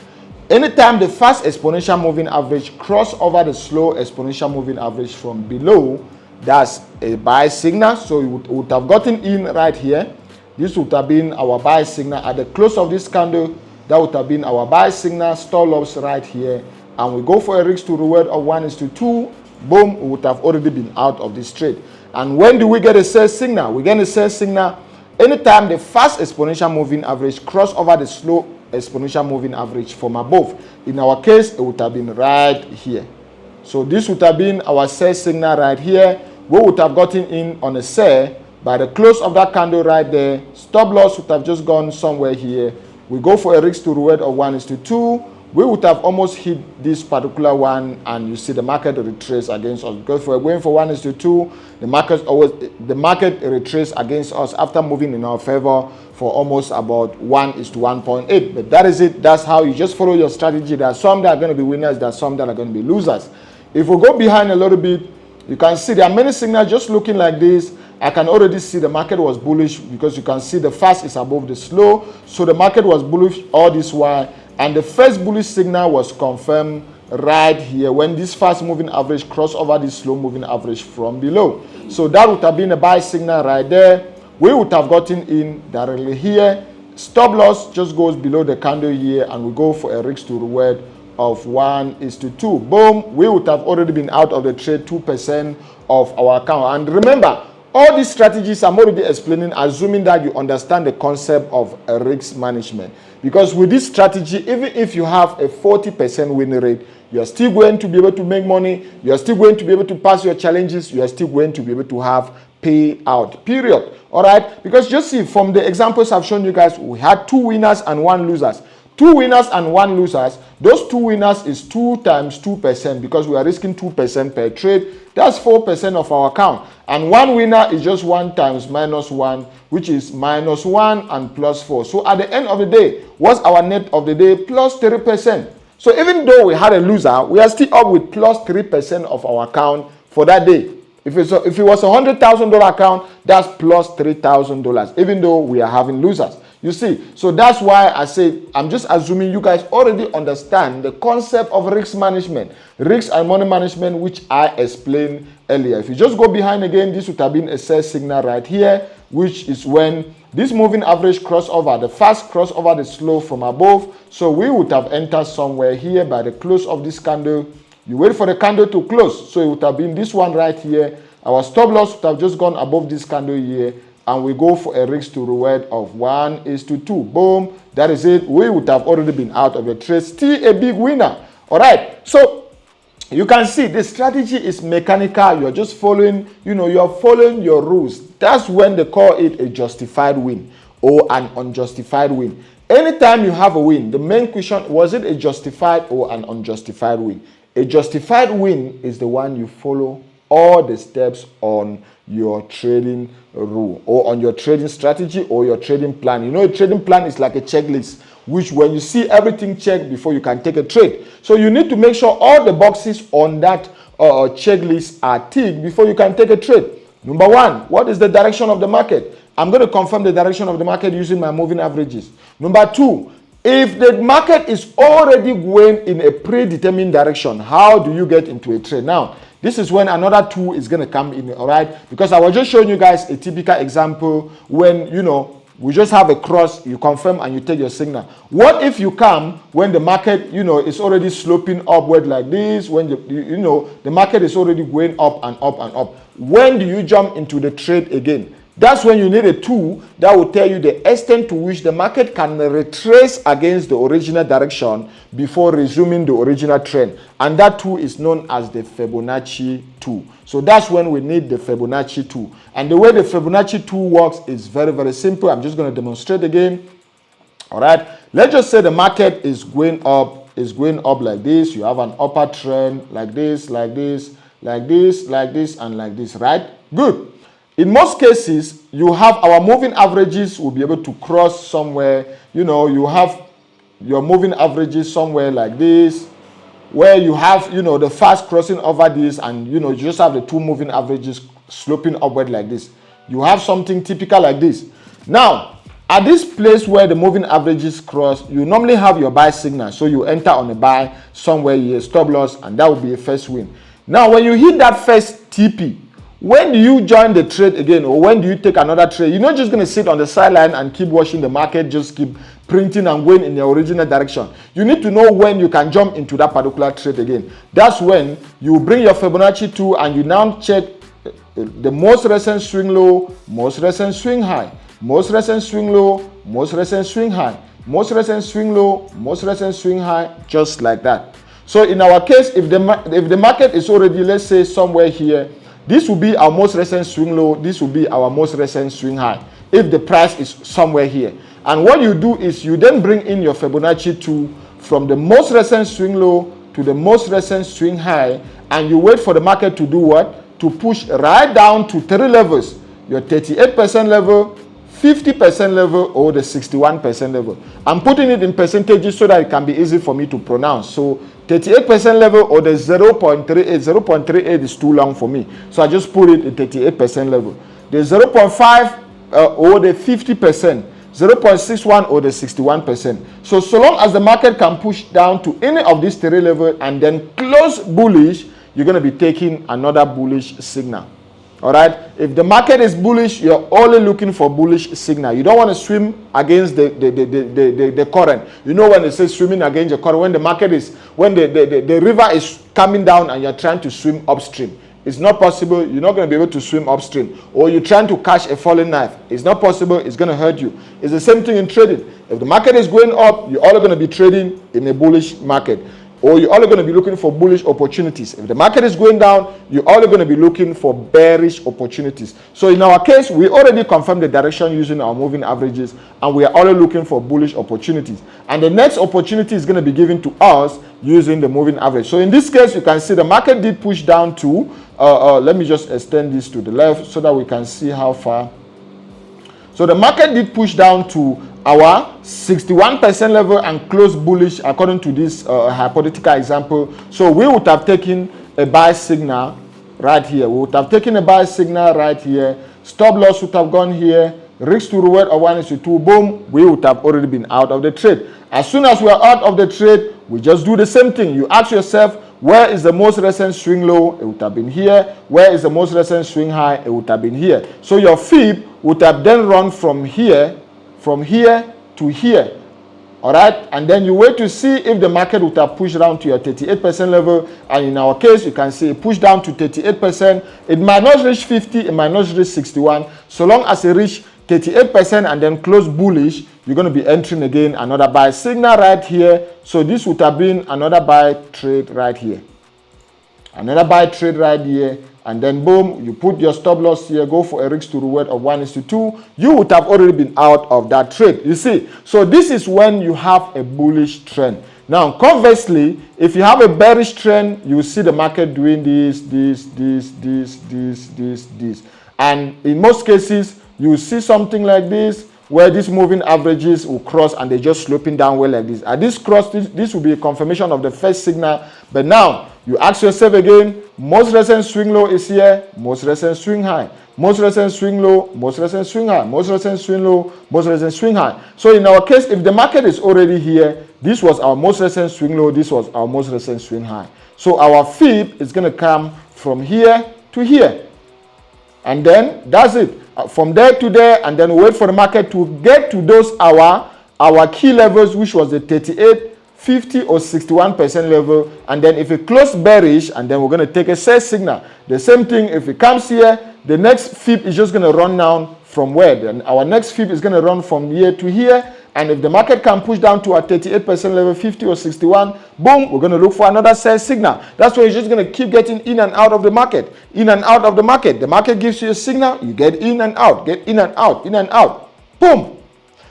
Anytime the fast exponential moving average cross over the slow exponential moving average from below, that's a buy signal. So you would have gotten in right here. This would have been our buy signal. At the close of this candle, that would have been our buy signal, stop loss right here. And we go for a risk to reward of 1:2. Boom, we would have already been out of this trade. And when do we get a sell signal? We get a sell signal anytime the fast exponential moving average cross over the slow exponential moving average from above. In our case, it would have been right here. So this would have been our sell signal right here. We would have gotten in on a sell by the close of that candle right there. Stop loss would have just gone somewhere here. We go for a risk to reward of 1:2. We would have almost hit this particular one, and you see the market retrace against us because we're going for 1:2. The market retrace against us after moving in our favor for almost about 1:1.8. But that is it. That's how you just follow your strategy. There are some that are going to be winners. There are some that are going to be losers. If we go behind a little bit, you can see there are many signals just looking like this. I can already see the market was bullish because you can see the fast is above the slow. So the market was bullish all this while. And the first bullish signal was confirmed right here when this fast moving average crossed over this slow moving average from below. So that would have been a buy signal right there. We would have gotten in directly here. Stop loss just goes below the candle here, and we go for a risk to reward of 1:2. Boom, we would have already been out of the trade, 2% of our account. And remember, all these strategies I'm already explaining, assuming that you understand the concept of risk management. Because with this strategy, even if you have a 40% win rate, you are still going to be able to make money. You are still going to be able to pass your challenges. You are still going to be able to have payout, period. All right? Because just see, from the examples I've shown you guys, we had 2 winners and 1 losers. 2 winners and 1 losers. Those 2 winners is 2 times 2% because we are risking 2% per trade. That's 4% of our account. And 1 winner is just 1 times -1, which is -1 and +4. So at the end of the day, what's our net of the day? +3%. So even though we had a loser, we are still up with +3% of our account for that day. If it was a $100,000 account, that's +$3,000, even though we are having losers. You see, so that's why I say I'm just assuming you guys already understand the concept of risk management, risk and money management, which I explained earlier. If you just go behind again, this would have been a sell signal right here, which is when this moving average crossover, the fast crossover, the slow from above. So we would have entered somewhere here by the close of this candle. You wait for the candle to close, so it would have been this one right here. Our stop loss would have just gone above this candle here, and we go for a risk to reward of 1:2. Boom, that is it. We would have already been out of the trade. Still a big winner. All right, so you can see the strategy is mechanical. You're just following, you're following your rules. That's when they call it a justified win or an unjustified win. Anytime you have a win, the main question, was it a justified or an unjustified win? A justified win is the one you follow all the steps on your trading rule or on your trading strategy or your trading plan. A trading plan is like a checklist, which when you see everything checked before you can take a trade. So you need to make sure all the boxes on that checklist are ticked before you can take a trade. Number 1, what is the direction of the market? I'm going to confirm the direction of the market using my moving averages. Number 2, if the market is already going in a predetermined direction, how do you get into a trade? Now, this is when another tool is going to come in, all right? Because I was just showing you guys a typical example when, we just have a cross, you confirm and you take your signal. What if you come when the market, is already sloping upward like this, when, the market is already going up and up and up? When do you jump into the trade again? That's when you need a tool that will tell you the extent to which the market can retrace against the original direction before resuming the original trend. And that tool is known as the Fibonacci tool. So that's when we need the Fibonacci tool. And the way the Fibonacci tool works is very, very simple. I'm just going to demonstrate again. All right. Let's just say the market is going up like this. You have an upper trend like this, like this, like this, like this, and like this, right? Good. In most cases, you have our moving averages will be able to cross somewhere. You have your moving averages somewhere like this, where you have, the fast crossing over this, and, you just have the 2 moving averages sloping upward like this. You have something typical like this. Now, at this place where the moving averages cross, you normally have your buy signal. So you enter on a buy somewhere here, stop loss, and that will be a first win. Now, when you hit that first TP, when do you join the trade again, or when do you take another trade? You're not just going to sit on the sideline and keep watching the market, just keep printing and going in the original direction. You need to know when you can jump into that particular trade again. That's when you bring your Fibonacci tool and you now check the most recent swing low, most recent swing high, most recent swing low, most recent swing high, most recent swing low, most recent swing high, just like that. So in our case, if the market is already, let's say, somewhere here, this will be our most recent swing low. This will be our most recent swing high if the price is somewhere here. And what you do is you then bring in your Fibonacci tool from the most recent swing low to the most recent swing high, and you wait for the market to do what? To push right down to 3 levels. Your 38% level, 50% level, or the 61% level. I'm putting it in percentages so that it can be easy for me to pronounce. So 38% level or the 0.38. 0.38 is too long for me. So I just put it in 38% level. The 0.5 or the 50%. 0.61 or the 61%. So long as the market can push down to any of these 3 levels and then close bullish, you're going to be taking another bullish signal. All right. If the market is bullish, you're only looking for bullish signal. You don't want to swim against the current. You know, when it says swimming against the current, when the market is, when the river is coming down and you're trying to swim upstream, it's not possible. You're not going to be able to swim upstream. Or you're trying to catch a falling knife. It's not possible. It's going to hurt you. It's the same thing in trading. If the market is going up, you're only going to be trading in a bullish market. Or you're only going to be looking for bullish opportunities. If the market is going down, you're only going to be looking for bearish opportunities. So in our case, we already confirmed the direction using our moving averages, and we are only looking for bullish opportunities. And the next opportunity is going to be given to us using the moving average. So in this case, you can see the market did push down to, let me just extend this to the left so that we can see how far. So the market did push down to our 61% level and close bullish according to this hypothetical example. So we would have taken a buy signal right here. We would have taken a buy signal right here. Stop loss would have gone here. Risk to reward of 1:2. Boom. We would have already been out of the trade. As soon as we are out of the trade, we just do the same thing. You ask yourself, where is the most recent swing low? It would have been here. Where is the most recent swing high? It would have been here. So your fib would have then run from here to here. All right, and then you wait to see if the market would have pushed down to your 38% level. And in our case, you can see it pushed down to 38%. It might not reach 50, it might not reach 61. So long as it reach 38% and then close bullish, you're going to be entering again another buy signal right here. So this would have been another buy trade right here. Another buy trade right here. And then boom, you put your stop loss here, go for a risk to reward of 1:2. You would have already been out of that trade. You see, so this is when you have a bullish trend. Now, conversely, if you have a bearish trend, you will see the market doing this. And in most cases, you will see something like this, where these moving averages will cross and they're just sloping downward like this. At this cross, this will be a confirmation of the first signal. But now, you ask yourself again, most recent swing low is here, most recent swing high. Most recent swing low, most recent swing high. Most recent swing low, most recent swing high. So in our case, if the market is already here, this was our most recent swing low, this was our most recent swing high. So our fib is going to come from here to here. And then that's it. From there to there, and then wait for the market to get to those our key levels, which was the 38, 50 or 61% level. And then if it closed bearish, and then we're going to take a sell signal. The same thing, if it comes here, the next fib is just going to run down from where? Then our next fib is going to run from here to here. And if the market can push down to a 38% level, 50 or 61, boom, we're going to look for another sell signal. That's why you're just going to keep getting in and out of the market. In and out of the market. The market gives you a signal, you get in and out, get in and out, in and out. Boom.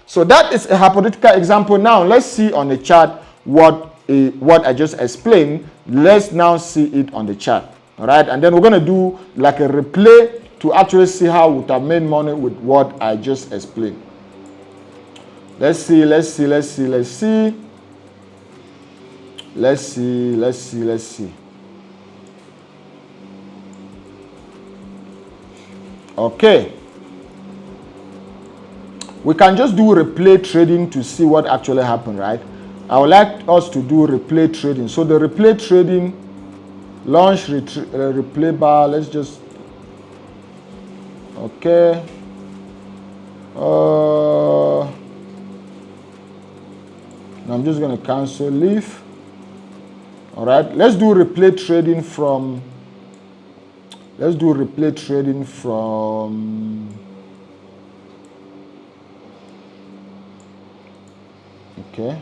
So that is a hypothetical example. Now, let's see on the chart what I just explained. Let's now see it on the chart. All right. And then we're going to do like a replay to actually see how we would have made money with what I just explained. Let's see. Okay. We can just do replay trading to see what actually happened, right? I would like us to do replay trading. So the replay trading, launch replay bar. Let's just, okay. I'm just going to cancel leave. All right, let's do replay trading from, okay.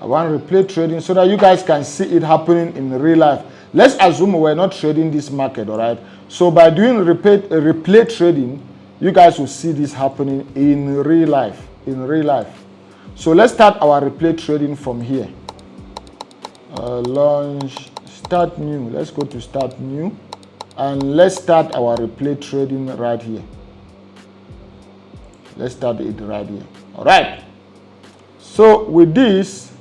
I want replay trading so that you guys can see it happening in real life. Let's assume we're not trading this market, all right? So by doing replay trading, you guys will see this happening in real life, So let's start our replay trading from here. Launch, start new. Let's go to start new. And let's start our replay trading right here. Let's start it right here. All right. So with this,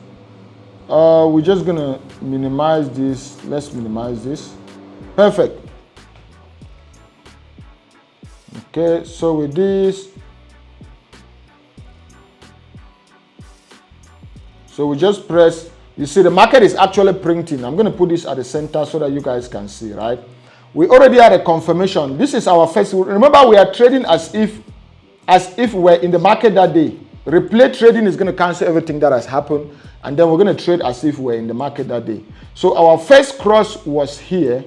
we're just going to minimize this. Let's minimize this. Perfect. Okay, so with this, so we just press, you see the market is actually printing. I'm going to put this at the center so that you guys can see, right? We already had a confirmation. This is our first. Remember, we are trading as if we're in the market that day. Replay trading is going to cancel everything that has happened, and then we're going to trade as if we're in the market that day. So our first cross was here,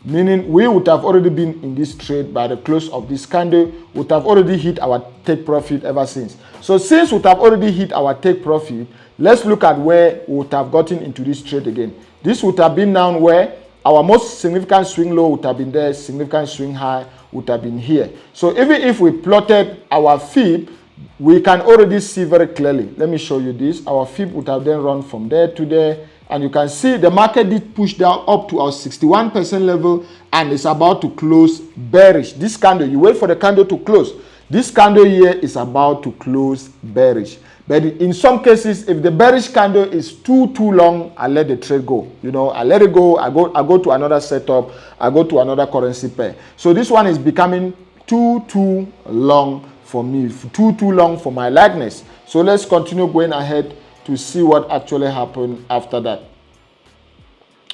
meaning we would have already been in this trade by the close of this candle, would have already hit our take profit ever since. So since we have already hit our take profit, let's look at where we would have gotten into this trade again. This would have been now where our most significant swing low would have been there, significant swing high would have been here. So even if we plotted our fib, we can already see very clearly. Let me show you this. Our fib would have then run from there to there. And you can see the market did push down up to our 61% level and it's about to close bearish. This candle, you wait for the candle to close. This candle here is about to close bearish. But in some cases, if the bearish candle is too long, I let the trade go. You know, I let it go. I go to another setup. I go to another currency pair. So this one is becoming too long for me, too long for my likeness. So let's continue going ahead to see what actually happened after that.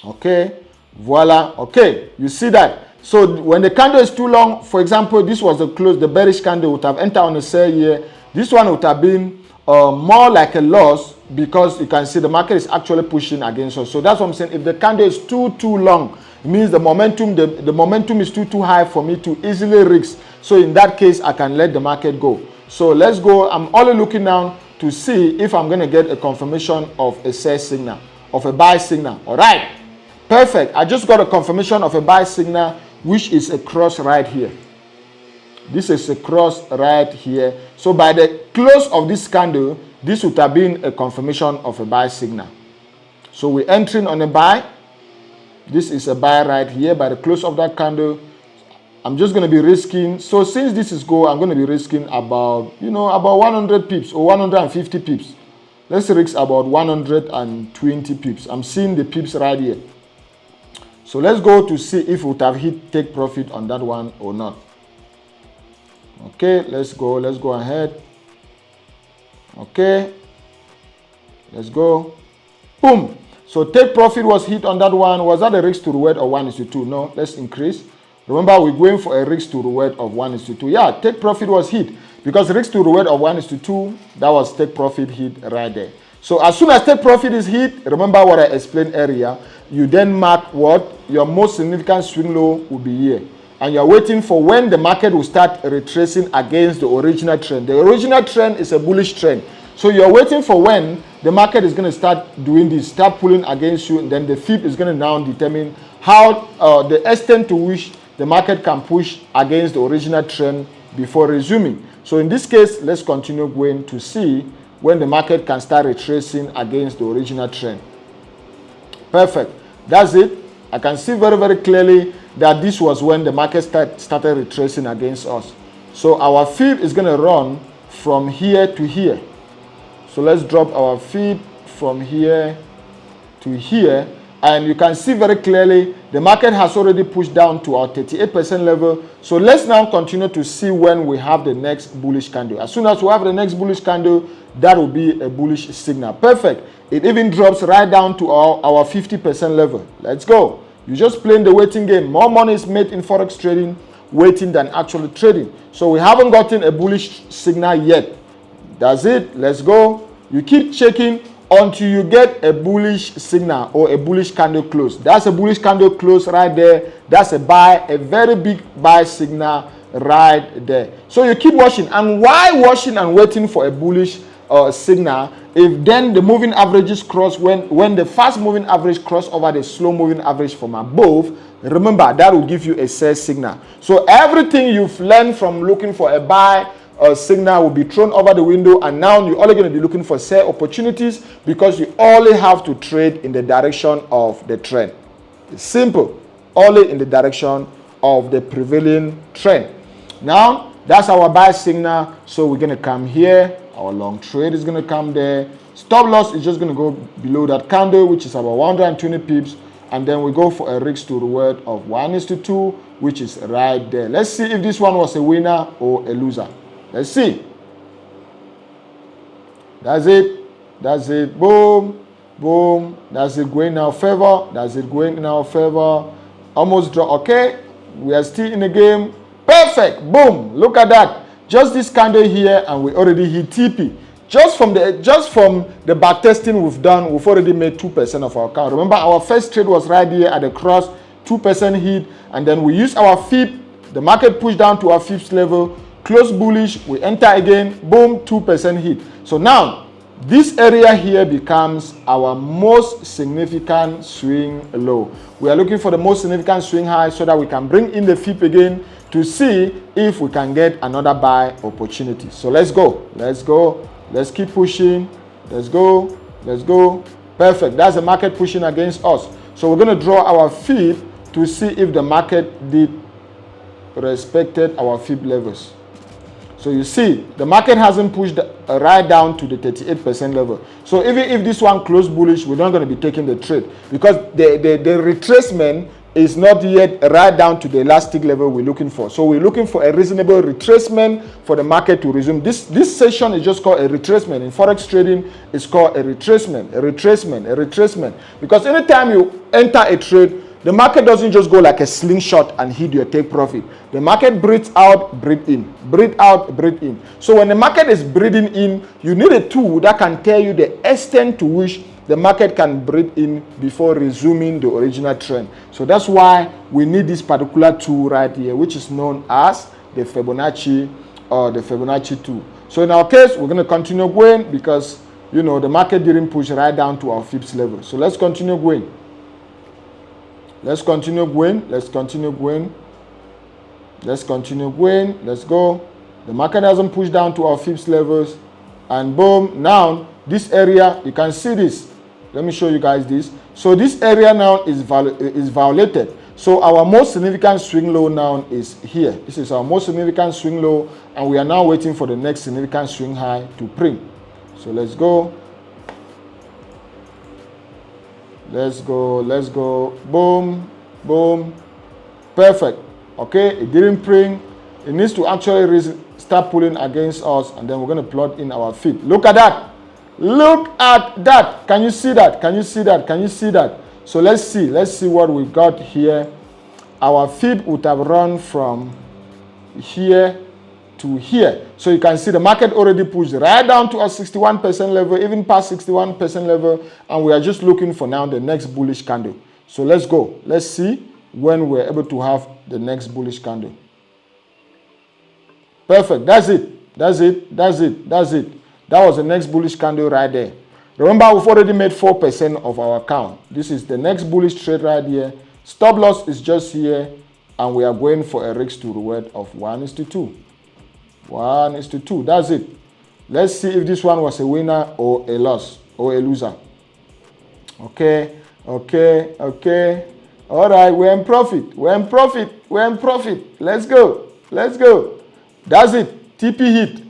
Okay, voila. Okay, you see that. So when the candle is too long, for example, this was the close, the bearish candle would have entered on a sell here. This one would have been more like a loss because you can see the market is actually pushing against us. So that's what I'm saying. If the candle is too long, it means the momentum, the momentum is too high for me to easily risk. So in that case, I can let the market go. So let's go. I'm only looking now to see if I'm going to get a confirmation of a sell signal, of a buy signal. All right, perfect. I just got a confirmation of a buy signal, which is a cross right here. This is a cross right here. So by the close of this candle, this would have been a confirmation of a buy signal. So we're entering on a buy. This is a buy right here. By the close of that candle, I'm just going to be risking. So since this is go, I'm going to be risking about, about 100 pips or 150 pips. Let's risk about 120 pips. I'm seeing the pips right here. So let's go to see if we would have hit take profit on that one or not. Okay, let's go ahead. Okay, let's go. Boom. So take profit was hit on that one. Was that a risk to reward or 1:2? No, let's increase. Remember, we're going for a risk to reward of 1:2. Yeah, take profit was hit because risk to reward of 1:2, that was take profit hit right there. So as soon as take profit is hit, remember what I explained earlier, you then mark what? Your most significant swing low will be here. And you're waiting for when the market will start retracing against the original trend. The original trend is a bullish trend. So you're waiting for when the market is going to start doing this, start pulling against you, and then the fib is going to now determine how the extent to which the market can push against the original trend before resuming. So in this case, let's continue going to see when the market can start retracing against the original trend. Perfect. That's it. I can see very, very clearly that this was when the market started retracing against us. So our fib is going to run from here to here. So let's drop our fib from here to here. And you can see very clearly the market has already pushed down to our 38% level. So let's now continue to see when we have the next bullish candle. As soon as we have the next bullish candle, that will be a bullish signal. Perfect. It even drops right down to our 50% level. Let's go. You're just playing the waiting game. More money is made in Forex trading waiting than actually trading. So we haven't gotten a bullish signal yet. That's it. Let's go. You keep checking until you get a bullish signal or a bullish candle close. That's a bullish candle close right there. That's a buy, a very big buy signal right there. So you keep watching. And why watching and waiting for a bullish signal? If then the moving averages cross, when the fast moving average cross over the slow moving average from above, remember that will give you a sell signal. So everything you've learned from looking for a buy signal will be thrown over the window, and now you're only going to be looking for sell opportunities because you only have to trade in the direction of the trend. It's simple. Only in the direction of the prevailing trend. Now that's our buy signal. So we're going to come here. Our long trade is going to come there. Stop loss is just going to go below that candle, which is about 120 pips. And then we go for a risk to reward of 1:2, which is right there. Let's see if this one was a winner or a loser. Let's see. That's it. That's it. Boom. Boom. That's it going in our favor. That's it going in our favor. Almost draw. Okay, we are still in the game. Perfect. Boom. Look at that. Just this candle here, and we already hit TP. Just from the back testing we've done, we've already made 2% of our account. Remember, our first trade was right here at the cross, 2% hit, and then we use our FIP. The market pushed down to our FIPS level, close bullish, we enter again, boom, 2% hit. So now, this area here becomes our most significant swing low. We are looking for the most significant swing high so that we can bring in the FIP again to see if we can get another buy opportunity. So let's go. Let's go. Let's keep pushing. Let's go. Let's go. Perfect. That's the market pushing against us. So we're going to draw our FIP to see if the market did respected our FIP levels. So you see, the market hasn't pushed right down to the 38% level. So even if this one closed bullish, we're not going to be taking the trade because the retracement is not yet right down to the elastic level we're looking for. So we're looking for a reasonable retracement for the market to resume. This session is just called a retracement. In Forex trading, it's called a retracement, a retracement, a retracement. Because anytime you enter a trade, the market doesn't just go like a slingshot and hit your take profit. The market breathes out, breathe in, breathe out, breathe in. So when the market is breathing in, you need a tool that can tell you the extent to which the market can breathe in before resuming the original trend. So that's why we need this particular tool right here, which is known as the Fibonacci or the Fibonacci tool. So in our case, we're going to continue going because, you know, the market didn't push right down to our FIPS level. So let's continue going. Let's continue going. Let's continue going. Let's continue going. Let's go. The market hasn't pushed down to our FIPS levels. And boom, now this area, you can see this. Let me show you guys this. So this area now is violated. So our most significant swing low now is here. This is our most significant swing low. And we are now waiting for the next significant swing high to print. So let's go. Let's go, let's go. Boom, boom. Perfect. Okay, it didn't print. It needs to actually start pulling against us, and then we're going to plot in our FIP. Look at that. Look at that. Can you see that? Can you see that? Can you see that? So let's see. Let's see what we've got here. Our FIP would have run from here to here. So you can see the market already pushed right down to a 61% level, even past 61% level, and we are just looking for now the next bullish candle. So let's go. Let's see when we're able to have the next bullish candle. Perfect. That's it. That's it. That's it. That's it. That was the next bullish candle right there. Remember, we've already made 4% of our account. This is the next bullish trade right here. Stop loss is just here, and we are going for a risk to reward of 1:2. 1:2. That's it. Let's see if this one was a winner or a loss or a loser. Okay, okay, okay. All right, we're in profit. We're in profit. We're in profit. Let's go. Let's go. That's it. TP hit.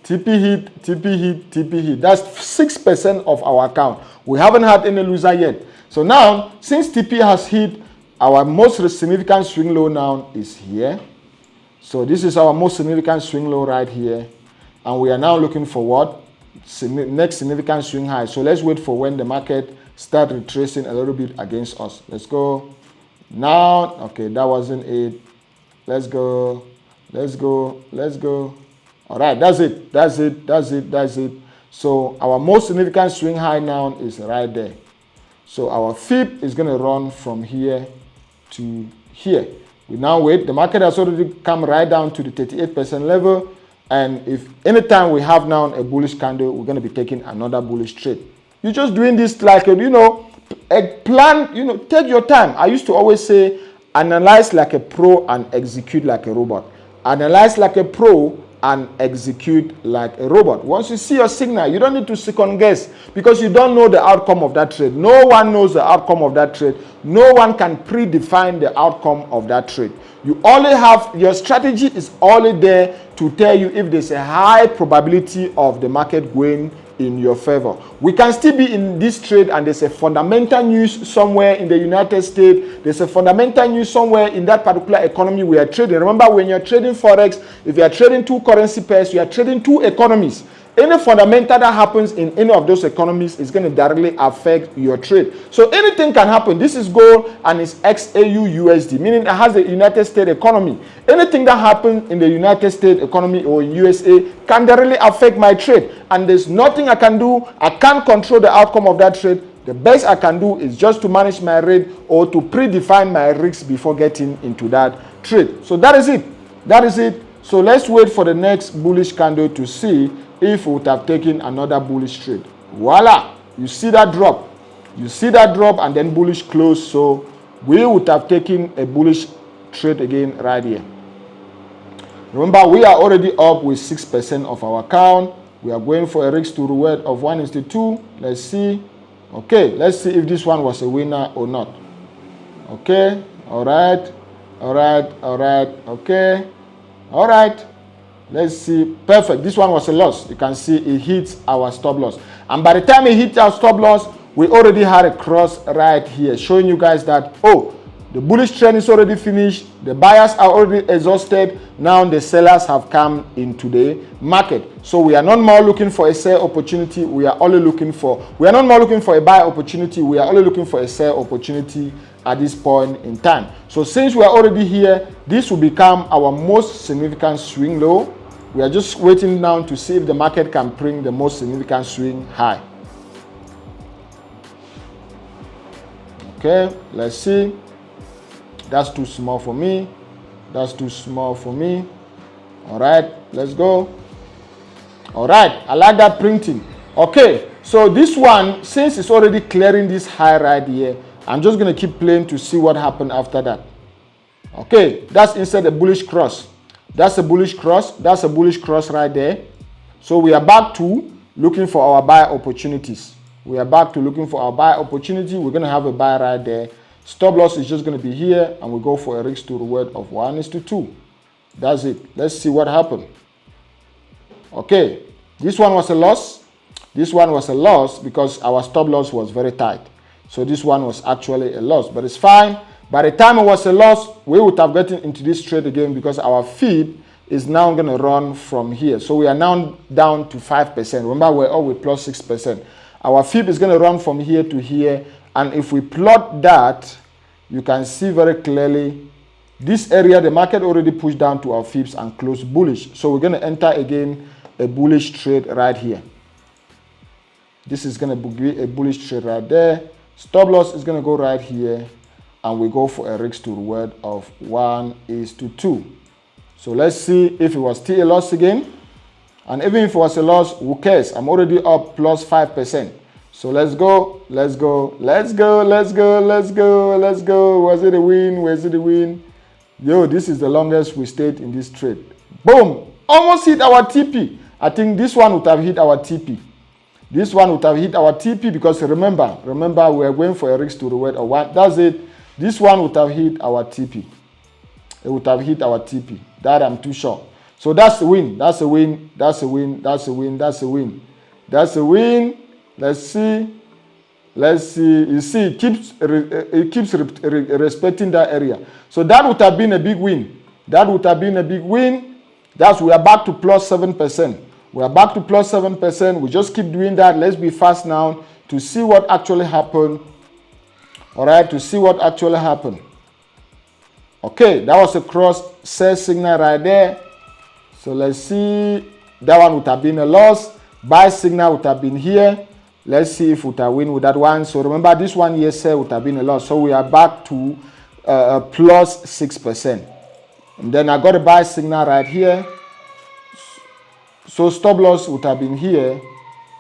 TP hit, TP hit, TP hit. That's 6% of our account. We haven't had any loser yet. So now, since TP has hit, our most significant swing low now is here. So this is our most significant swing low right here. And we are now looking for what? Next significant swing high. So let's wait for when the market start retracing a little bit against us. Let's go. Now, okay, that wasn't it. Let's go. Let's go. Let's go. All right, that's it. That's it. That's it. That's it. So our most significant swing high now is right there. So our FIP is going to run from here to here. We now wait. The market has already come right down to the 38% level. And if anytime we have now a bullish candle, we're going to be taking another bullish trade. You're just doing this like, a plan, take your time. I used to always say, analyze like a pro and execute like a robot. Analyze like a pro and execute like a robot. Once you see your signal, you don't need to second guess because you don't know the outcome of that trade. No one knows the outcome of that trade. No one can predefine the outcome of that trade. You only have, your strategy is only there to tell you if there's a high probability of the market going in your favor. We can still be in this trade and there's a fundamental news somewhere in the United States. There's a fundamental news somewhere in that particular economy we are trading. Remember, when you're trading Forex, if you are trading two currency pairs, you are trading two economies. Any fundamental that happens in any of those economies is going to directly affect your trade. So anything can happen. This is gold and it's XAU USD, meaning it has the United States economy. Anything that happens in the United States economy or in USA can directly affect my trade. And there's nothing I can do. I can't control the outcome of that trade. The best I can do is just to manage my rate or to predefine my risks before getting into that trade. So that is it. That is it. So let's wait for the next bullish candle to see if we would have taken another bullish trade. Voila! You see that drop. You see that drop and then bullish close. So we would have taken a bullish trade again right here. Remember, we are already up with 6% of our account. We are going for a risk to reward of 1:2. Let's see. Okay, let's see if this one was a winner or not. Okay, all right, all right, all right, okay, all right. Let's see. Perfect. This one was a loss. You can see it hits our stop loss. And by the time it hit our stop loss, we already had a cross right here showing you guys that, oh, the bullish trend is already finished. The buyers are already exhausted. Now the sellers have come into the market. So we are not more looking for a sell opportunity. We are not more looking for a buy opportunity. We are only looking for a sell opportunity at this point in time. So since we are already here, this will become our most significant swing low. We are just waiting now to see if the market can bring the most significant swing high. Okay, let's see. That's too small for me. That's too small for me. All right, let's go. All right, I like that printing. Okay, so this one, since it's already clearing this high right here, I'm just going to keep playing to see what happened after that. Okay, that's inside a bullish cross. That's a bullish cross. That's a bullish cross right there. So we are back to looking for our buy opportunities. We are back to looking for our buy opportunity. We're going to have a buy right there. Stop loss is just going to be here, and we go for a risk to reward of 1:2. That's it. Let's see what happened. Okay, this one was a loss. This one was a loss because our stop loss was very tight. So this one was actually a loss, but it's fine. By the time it was a loss, we would have gotten into this trade again because our fib is now going to run from here. So we are now down to 5%. Remember, we're always plus 6%. Our fib is going to run from here to here. And if we plot that, you can see very clearly this area, the market already pushed down to our fibs and closed bullish. So we're going to enter again a bullish trade right here. This is going to be a bullish trade right there. Stop loss is going to go right here. And we go for a risk to reward of 1:2. So let's see if it was still a loss again. And even if it was a loss, who cares? I'm already up plus 5%. So let's go, let's go, let's go, let's go, let's go, let's go. Was it a win? Was it a win? Yo, this is the longest we stayed in this trade. Boom! Almost hit our TP. I think this one would have hit our TP. This one would have hit our TP because remember, we are going for a risk to reward of 1. That's it. This one would have hit our TP. It would have hit our TP. That I'm too sure. So that's a win. That's a win. That's a win. That's a win. That's a win. That's a win. Let's see. Let's see. You see, it keeps respecting that area. So that would have been a big win. That would have been a big win. We are back to plus 7%. We are back to plus 7%. We just keep doing that. Let's be fast now to see what actually happened. All right, to see what actually happened. Okay, that was a cross sell signal right there. So let's see. That one would have been a loss. Buy signal would have been here. Let's see if we would have win with that one. So remember, this one here sell would have been a loss. So we are back to plus 6%. And then I got a buy signal right here. So stop loss would have been here.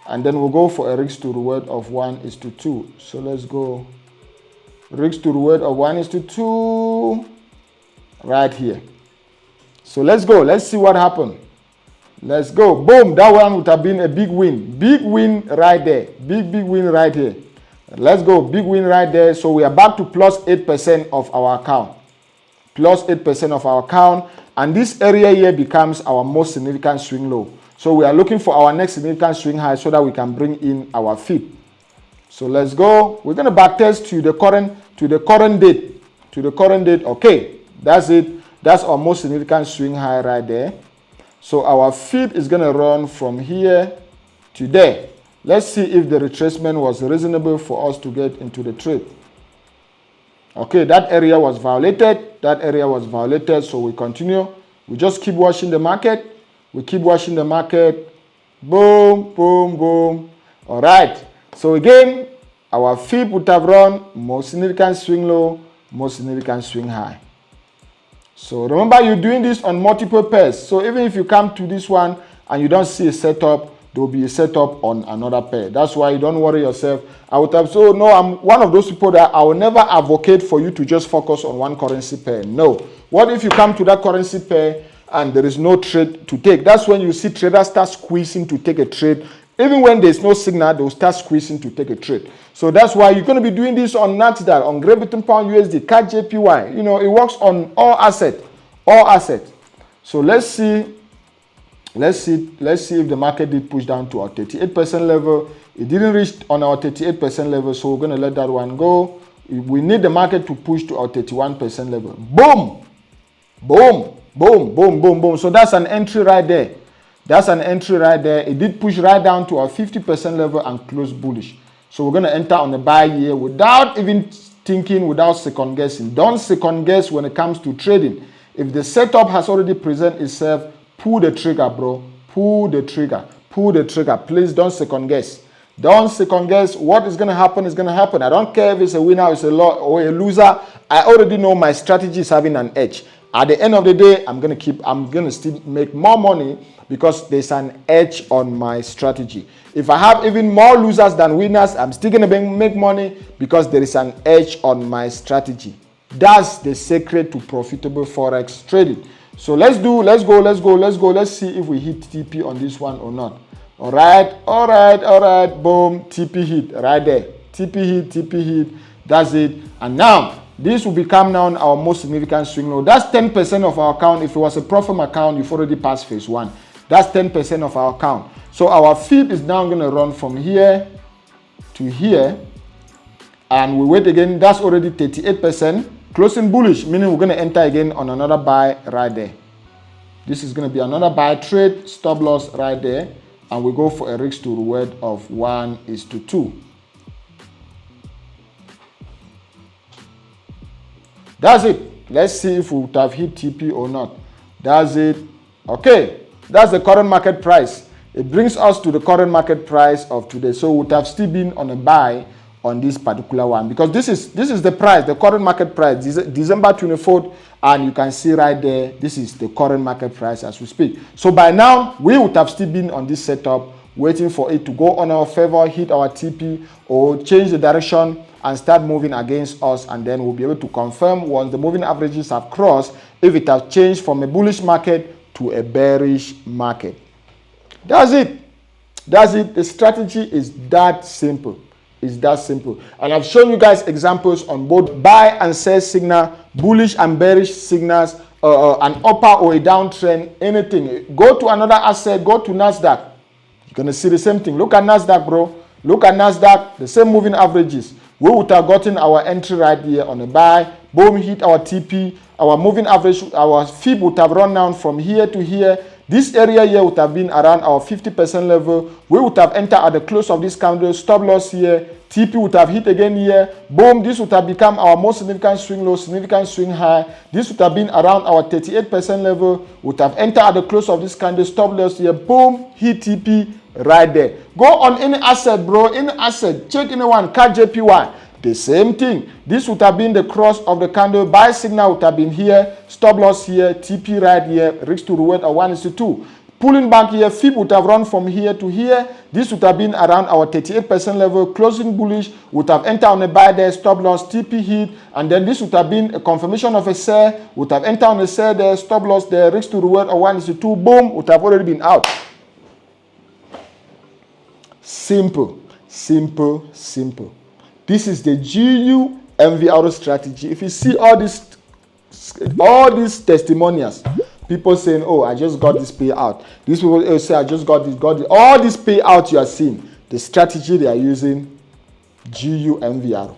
And then we'll go for a risk to reward of 1:2. So let's go. Risk to reward of 1:2 right here. So let's go. Let's see what happened. Let's go. Boom. That one would have been a big win. Big win right there. Big win right here. Let's go. Big win right there. So we are back to plus 8% of our account. Plus 8% of our account. And this area here becomes our most significant swing low. So we are looking for our next significant swing high so that we can bring in our fib. So let's go. We're going to backtest to the current date. To the current date. Okay. That's it. That's our most significant swing high right there. So our fib is going to run from here to there. Let's see if the retracement was reasonable for us to get into the trade. Okay, that area was violated. That area was violated. So we continue. We just keep watching the market. We keep watching the market. Boom, boom, boom. All right. So again, our fib would have run more significant swing low, more significant swing high. So remember, you're doing this on multiple pairs. So even if you come to this one and you don't see a setup, there will be a setup on another pair. That's why you don't worry yourself. I would have, so no, I'm one of those people that I will never advocate for you to just focus on one currency pair. No. What if you come to that currency pair and there is no trade to take? That's when you see traders start squeezing to take a trade. Even when there's no signal, they'll start squeezing to take a trade. So that's why you're going to be doing this on NASDAQ, on Great Britain Pound USD, CAD JPY. You know, it works on all assets. All assets. So let's see if the market did push down to our 38% level. It didn't reach on our 38% level, so we're going to let that one go. We need the market to push to our 31% level. Boom! Boom! Boom! Boom! Boom! Boom! So that's an entry right there. That's an entry right there. It did push right down to our 50% level and close bullish. So we're going to enter on the buy here without even thinking, without second guessing. Don't second guess when it comes to trading. If the setup has already presented itself, pull the trigger, bro. Pull the trigger. Pull the trigger. Please don't second guess. Don't second guess. What is going to happen is going to happen. I don't care if it's a winner, it's a loser. I already know my strategy is having an edge. At the end of the day, I'm going to still make more money because there's an edge on my strategy. If I have even more losers than winners, I'm still going to make money because there is an edge on my strategy. That's the secret to profitable Forex trading. So let's go. Let's see if we hit TP on this one or not. All right. Boom, TP hit right there. TP hit. That's it. And now, this will become now our most significant swing low. That's 10% of our account. If it was a profit account, you've already passed phase one. That's 10% of our account. So our fib is now going to run from here to here. And we wait again. That's already 38%. Closing bullish, meaning we're going to enter again on another buy right there. This is going to be another buy trade. Stop loss right there. And we go for a risk to reward of 1:2. That's it. Let's see if we would have hit TP or not. That's it. Okay. That's the current market price. It brings us to the current market price of today. So we would have still been on a buy on this particular one because this is the price, the current market price, December 24th, and you can see right there, this is the current market price as we speak. So by now, we would have still been on this setup, waiting for it to go on our favor, hit our TP, or change the direction and start moving against us, and then we'll be able to confirm once the moving averages have crossed if it has changed from a bullish market to a bearish market. That's it. That's it. The strategy is that simple. It's that simple. And I've shown you guys examples on both buy and sell signal, bullish and bearish signals, an upper or a downtrend, anything. Go to another asset, go to NASDAQ. You're going to see the same thing. Look at NASDAQ, bro. Look at NASDAQ, the same moving averages. We would have gotten our entry right here on a buy. Boom, hit our TP. Our moving average, our fib would have run down from here to here. This area here would have been around our 50% level. We would have entered at the close of this candle. Stop loss here. TP would have hit again here. Boom. This would have become our most significant swing low, significant swing high. This would have been around our 38% level. Would have entered at the close of this candle. Stop loss here. Boom. Hit TP right there. Go on any asset, bro. Any asset. Check anyone. CAD JPY. The same thing. This would have been the cross of the candle. Buy signal would have been here. Stop loss here. TP right here. Risk to reward of 1:2. Pulling back here. Fib would have run from here to here. This would have been around our 38% level. Closing bullish would have entered on a buy there. Stop loss. TP hit. And then this would have been a confirmation of a sell. Would have entered on a sell there. Stop loss there. Risk to reward of 1:2. Boom. Would have already been out. Simple. Simple. Simple. This is the GUMVR strategy. If you see all these testimonials, people saying, "Oh, I just got this payout." These people say, "I just got this." All these payouts you are seeing, the strategy they are using, GUMVR.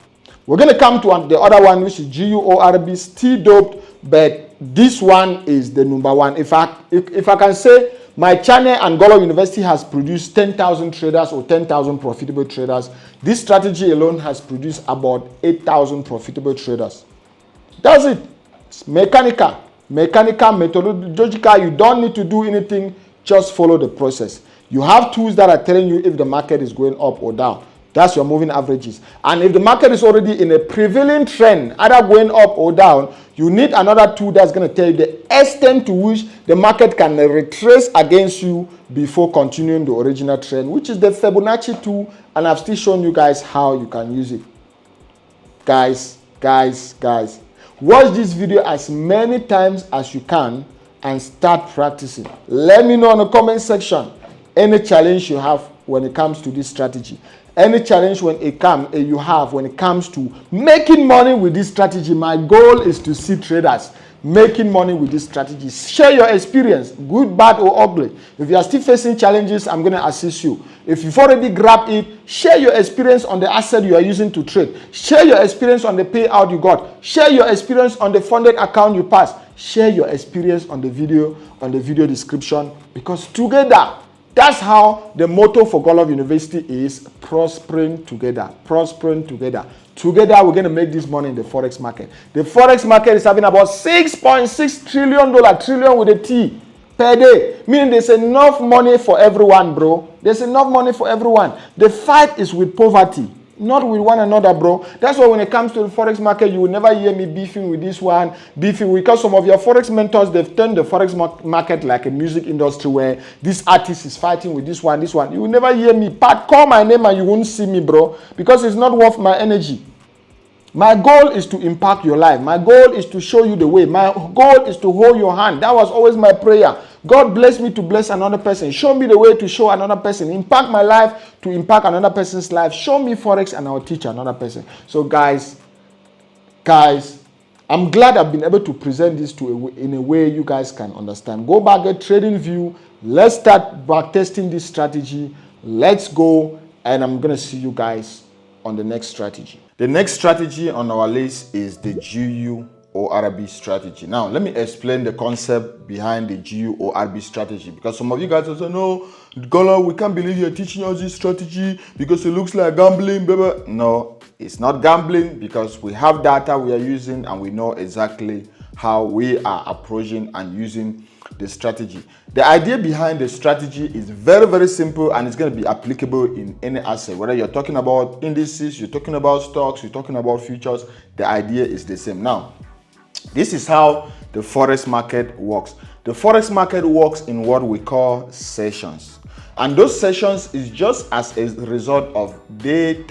We're going to come to the other one, which is GUORB, still doped, but this one is the number one. If I can say my channel and Godlove University has produced 10,000 traders or 10,000 profitable traders, this strategy alone has produced about 8,000 profitable traders. That's it. It's mechanical, methodological. You don't need to do anything. Just follow the process. You have tools that are telling you if the market is going up or down. That's your moving averages. And if the market is already in a prevailing trend, either going up or down, you need another tool that's going to tell you the extent to which the market can retrace against you before continuing the original trend, which is the Fibonacci tool. And I've still shown you guys how you can use it. Guys, watch this video as many times as you can and start practicing. Let me know in the comment section any challenge you have when it comes to this strategy. Any challenge you have when it comes to making money with this strategy. My goal is to see traders making money with this strategy. Share your experience, good, bad, or ugly. If you are still facing challenges, I'm going to assist you. If you've already grabbed it, share your experience on the asset you are using to trade. Share your experience on the payout you got. Share your experience on the funded account you passed. Share your experience on the video description, because together, that's how the motto for Godlove University is: prospering together. Prospering together. Together, we're going to make this money in the Forex market. The Forex market is having about $6.6 trillion, trillion with a T, per day. Meaning there's enough money for everyone, bro. There's enough money for everyone. The fight is with poverty, not with one another, bro. That's why when it comes to the Forex market, you will never hear me beefing with this one, because some of your Forex mentors, they've turned the Forex market like a music industry where this artist is fighting with this one. You will never hear me. Pat, call my name and you won't see me, bro, because it's not worth my energy. My goal is to impact your life. My goal is to show you the way. My goal is to hold your hand. That was always my prayer. God bless me to bless another person. Show me the way to show another person. Impact my life to impact another person's life. Show me Forex and I'll teach another person. So guys, I'm glad I've been able to present this in a way you guys can understand. Go back, get trading view. Let's start backtesting this strategy. Let's go. And I'm going to see you guys on the next strategy. The next strategy on our list is the GUORB strategy. Now, let me explain the concept behind the GUORB strategy, because some of you guys will say, no, Godlove, we can't believe you're teaching us this strategy because it looks like gambling, baby. No, it's not gambling, because we have data we are using and we know exactly how we are approaching and using the strategy. The idea behind the strategy is very, very simple, and it's going to be applicable in any asset. Whether you're talking about indices, you're talking about stocks, you're talking about futures, the idea is the same. Now, this is how the Forex market works. The Forex market works in what we call sessions. And those sessions is just as a result of day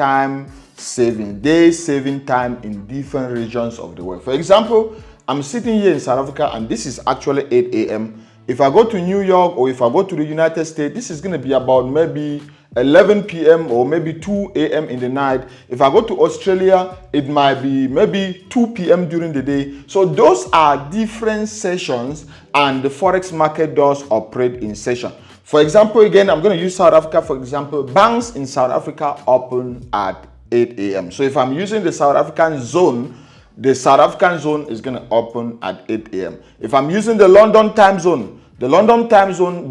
saving time in different regions of the world. For example, I'm sitting here in South Africa and this is actually 8 a.m. If I go to New York or if I go to the United States, this is going to be about maybe 11 p.m. or maybe 2 a.m. in the night. If I go to Australia, it might be maybe 2 p.m. during the day. So those are different sessions, and the Forex market does operate in session. For example, again, I'm going to use South Africa. For example, banks in South Africa open at 8 a.m. So if I'm using the South African zone, the South African zone is going to open at 8 a.m. If I'm using the London time zone,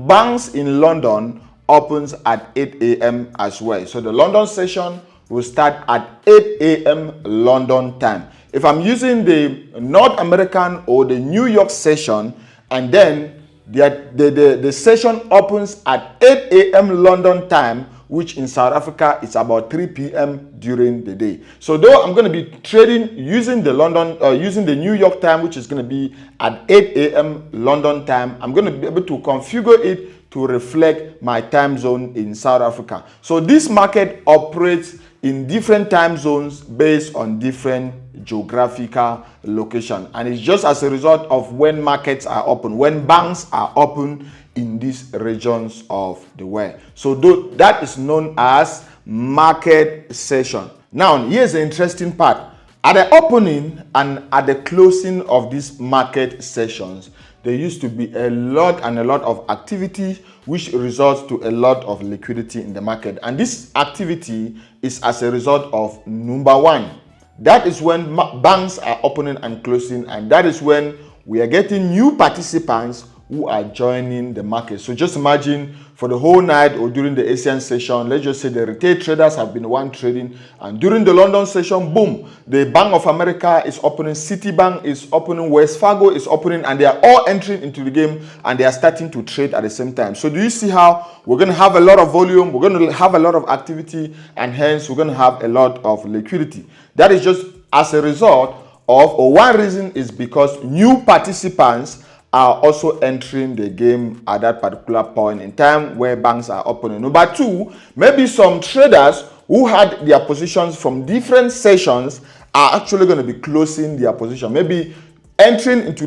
banks in London opens at 8 a.m. as well. So the London session will start at 8 a.m. London time. If I'm using the North American or the New York session, and then the session opens at 8 a.m. London time, which in South Africa is about 3 p.m. during the day. So though I'm going to be trading using the New York time, which is going to be at 8 a.m. London time, I'm going to be able to configure it to reflect my time zone in South Africa. So this market operates in different time zones based on different geographical location, and it's just as a result of when markets are open, when banks are open in these regions of the world. So that is known as market session. Now, here's the interesting part. At the opening and at the closing of these market sessions, there used to be a lot of activity, which results to a lot of liquidity in the market. And this activity is as a result of number one, that is when banks are opening and closing, and that is when we are getting new participants who are joining the market. So just imagine for the whole night or during the Asian session, let's just say the retail traders have been one trading, and during the London session, boom, the Bank of America is opening, Citibank is opening, Wells Fargo is opening, and they are all entering into the game and they are starting to trade at the same time. So do you see how we're going to have a lot of volume, we're going to have a lot of activity, and hence we're going to have a lot of liquidity? That is just as a result of, or one reason is because new participants are also entering the game at that particular point in time where banks are opening. Number two, maybe some traders who had their positions from different sessions are actually going to be closing their position. Maybe entering into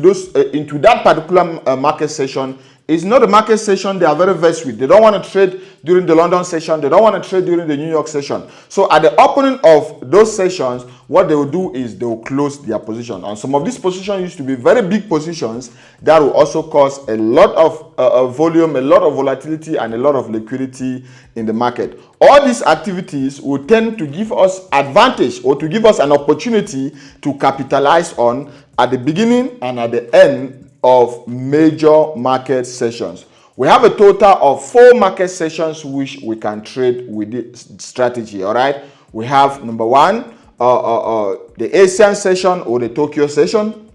into that particular market session is not a market session they are very versed with. They don't want to trade during the London session. They don't want to trade during the New York session. So at the opening of those sessions, what they will do is they will close their position. And some of these positions used to be very big positions that will also cause a lot of volume, a lot of volatility, and a lot of liquidity in the market. All these activities will tend to give us advantage, or to give us an opportunity to capitalize on at the beginning and at the end of major market sessions. We have a total of 4 market sessions which we can trade with this strategy. All right, we have number one, the Asian session or the Tokyo session.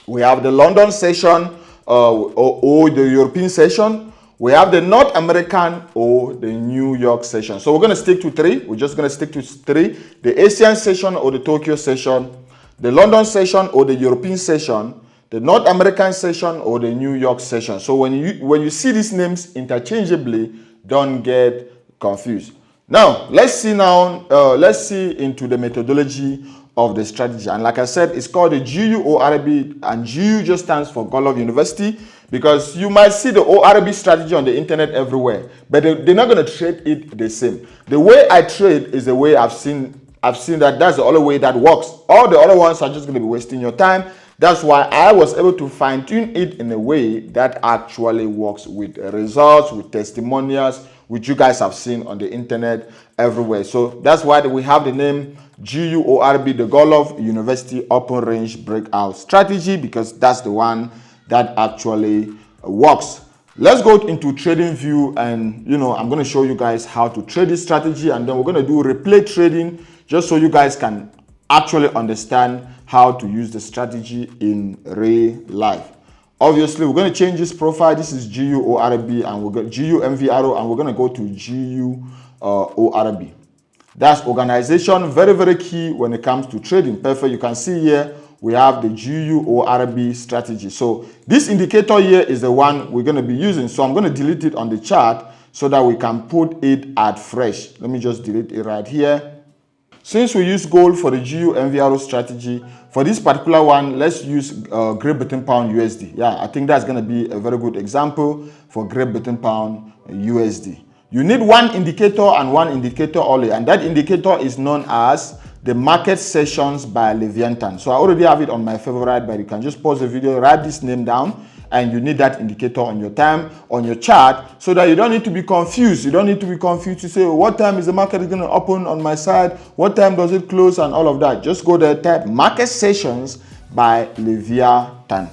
We have the London session or the European session. We have the North American or the New York session. So we're going to stick to 3. We're just going to stick to 3: the Asian session or the Tokyo session, the London session or the European session, the North American session or the New York session. So when you see these names interchangeably, don't get confused. Now let's see into the methodology of the strategy. And like I said, it's called the GUORB, and GU just stands for Godlove University, because you might see the ORB strategy on the internet everywhere, but they're not going to trade it the same. The way I trade is the way I've seen that that's the only way that works. All the other ones are just going to be wasting your time. That's why I was able to fine-tune it in a way that actually works with results, with testimonials, which you guys have seen on the internet everywhere. So that's why we have the name GUORB, the Godlove University Open Range Breakout Strategy, because that's the one that actually works. Let's go into trading view, and I'm going to show you guys how to trade this strategy, and then we're going to do replay trading just so you guys can actually understand how to use the strategy in real life. Obviously, we're going to change this profile. This is GUORB, and we're going GUMVR, and we're going to go to GUORB. That's organization, very, very key when it comes to trading. Perfect. You can see here we have the GUORB strategy. So this indicator here is the one we're going to be using. So I'm going to delete it on the chart so that we can put it at fresh. Let me just delete it right here. Since we use gold for the GUMVR strategy, for this particular one, let's use Great Britain Pound USD. Yeah, I think that's going to be a very good example for Great Britain Pound USD. You need one indicator and one indicator only, and that indicator is known as the market sessions by Leviathan. So I already have it on my favorite, but you can just pause the video, write this name down, and you need that indicator on your chart, so that you don't need to be confused. You don't need to be confused to say, what time is the market going to open on my side? What time does it close? And all of that. Just go there, type market sessions by Leviathan.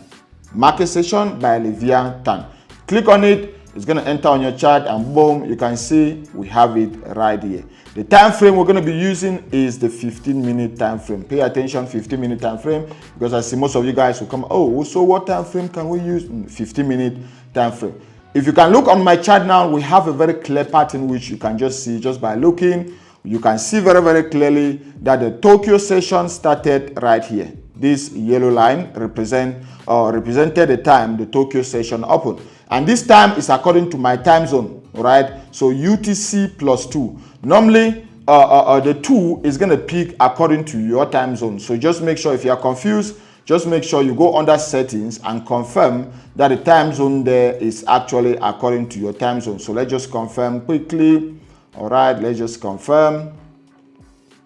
Market session by Leviathan. Click on it. It's going to enter on your chart, and boom, you can see we have it right here. The time frame we're going to be using is the 15-minute time frame. Pay attention, 15-minute time frame, because I see most of you guys will come, oh, so what time frame can we use? 15-minute time frame. If you can look on my chart now, we have a very clear pattern which you can just see just by looking. You can see very, very clearly that the Tokyo session started right here. This yellow line represented the time the Tokyo session opened. And this time is according to my time zone, right? So UTC plus 2. Normally, the 2 is going to peak according to your time zone. So just make sure, if you are confused, just make sure you go under settings and confirm that the time zone there is actually according to your time zone. So let's just confirm quickly. All right, let's just confirm.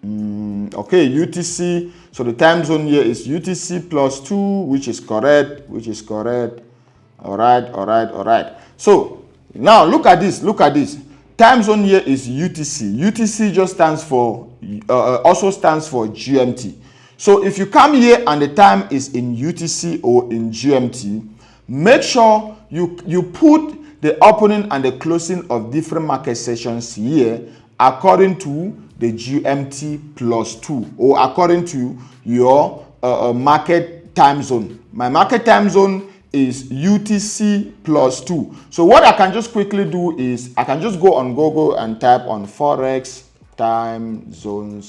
Okay, UTC. So the time zone here is UTC plus 2, which is correct, All right. So now look at this. Time zone here is UTC. UTC just stands for, also stands for GMT. So if you come here and the time is in UTC or in GMT, make sure you put the opening and the closing of different market sessions here according to the GMT plus 2 or according to your market time zone. My market time zone is UTC plus 2. So what I can just quickly do is I can just go on Google and type on Forex time zone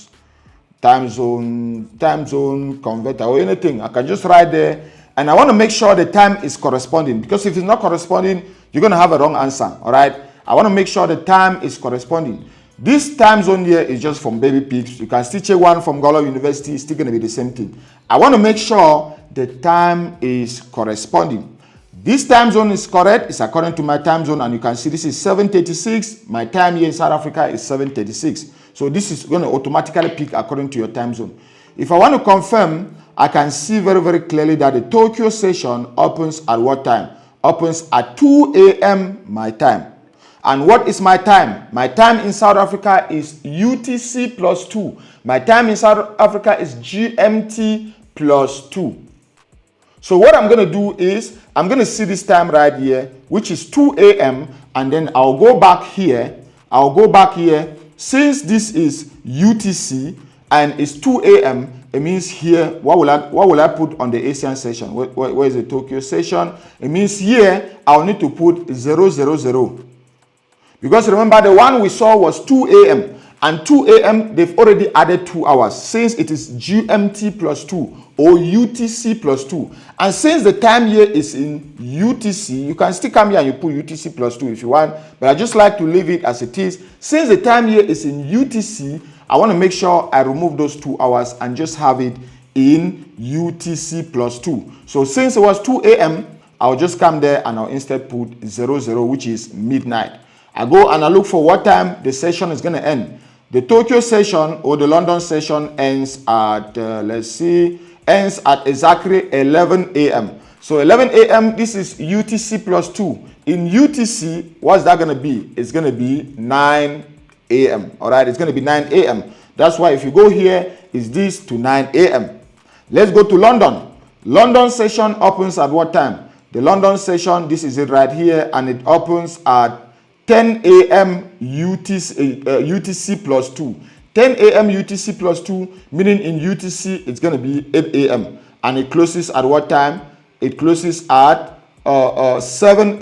converter or anything. I can just write there, and I want to make sure the time is corresponding, because if it's not corresponding, you're going to have a wrong answer. All right, I want to make sure the time is corresponding. This time zone here is just from baby pigs. You can still check one from Godlove University, it's still going to be the same thing. I want to make sure the time is corresponding. This time zone is correct, it's according to my time zone, and you can see this is 7:36. My time here in South Africa is 7:36. So this is going to automatically pick according to your time zone. If I want to confirm, I can see very, very clearly that the Tokyo session opens at what time? Opens at 2 a.m. my time. And what is my time? My time in South Africa is UTC plus 2. My time in South Africa is GMT plus 2. So what I'm going to do is, I'm going to see this time right here, which is 2 a.m. And then I'll go back here. Since this is UTC and it's 2 a.m., it means here, what will I put on the Asian session? Where is the Tokyo session? It means here, I'll need to put 000. Because remember, the one we saw was 2 a.m. And 2 a.m., they've already added 2 hours, since it is GMT plus 2 or UTC plus 2. And since the time here is in UTC, you can still come here and you put UTC plus 2 if you want, but I just like to leave it as it is. Since the time here is in UTC, I want to make sure I remove those 2 hours and just have it in UTC plus 2. So since it was 2 a.m., I'll just come there and I'll instead put 00, which is midnight. I go and I look for what time the session is going to end. The Tokyo session or the London session ends at, ends at exactly 11 a.m. So 11 a.m., this is UTC plus 2. In UTC, what's that going to be? It's going to be 9 a.m. All right, it's going to be 9 a.m. That's why if you go here, it's this to 9 a.m. Let's go to London. London session opens at what time? The London session, this is it right here, and it opens at 10 a.m. UTC plus 2. 10 a.m. UTC plus 2, meaning in UTC, it's going to be 8 a.m. And it closes at what time? It closes at 7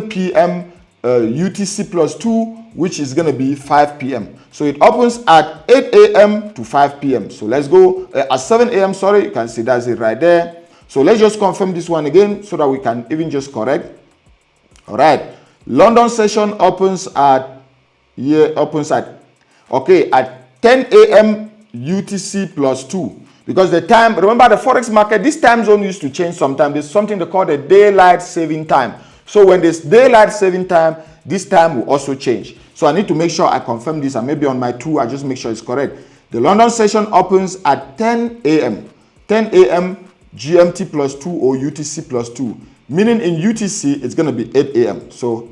p.m. UTC plus 2, which is going to be 5 p.m. So it opens at 8 a.m. to 5 p.m. So let's go at 7 a.m. Sorry, you can see that's it right there. So let's just confirm this one again so that we can even just correct. All right. London session opens at 10 a.m. UTC plus 2. Because the time, remember the Forex market, this time zone used to change sometimes. There's something they call the daylight saving time. So when there's daylight saving time, this time will also change. So I need to make sure I confirm this, and maybe on my 2, I just make sure it's correct. The London session opens at 10 a.m. 10 a.m. GMT plus 2 or UTC plus 2. Meaning in UTC, it's going to be 8 a.m. So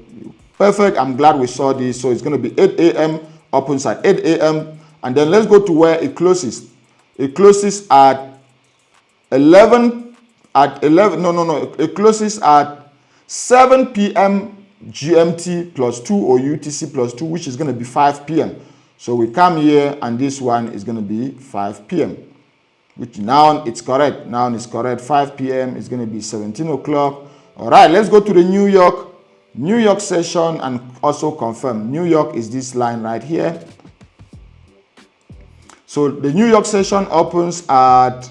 perfect. I'm glad we saw this. So it's going to be 8 a.m. opens at 8 a.m. And then let's go to where it closes. It closes at 11. It closes at 7 p.m. GMT plus 2 or UTC plus 2, which is going to be 5 p.m. So we come here and this one is going to be 5 p.m. Which now it's correct. Now it's correct. 5 p.m. is going to be 17 o'clock. All right, let's go to the New York session and also confirm. New York is this line right here. So the New York session opens at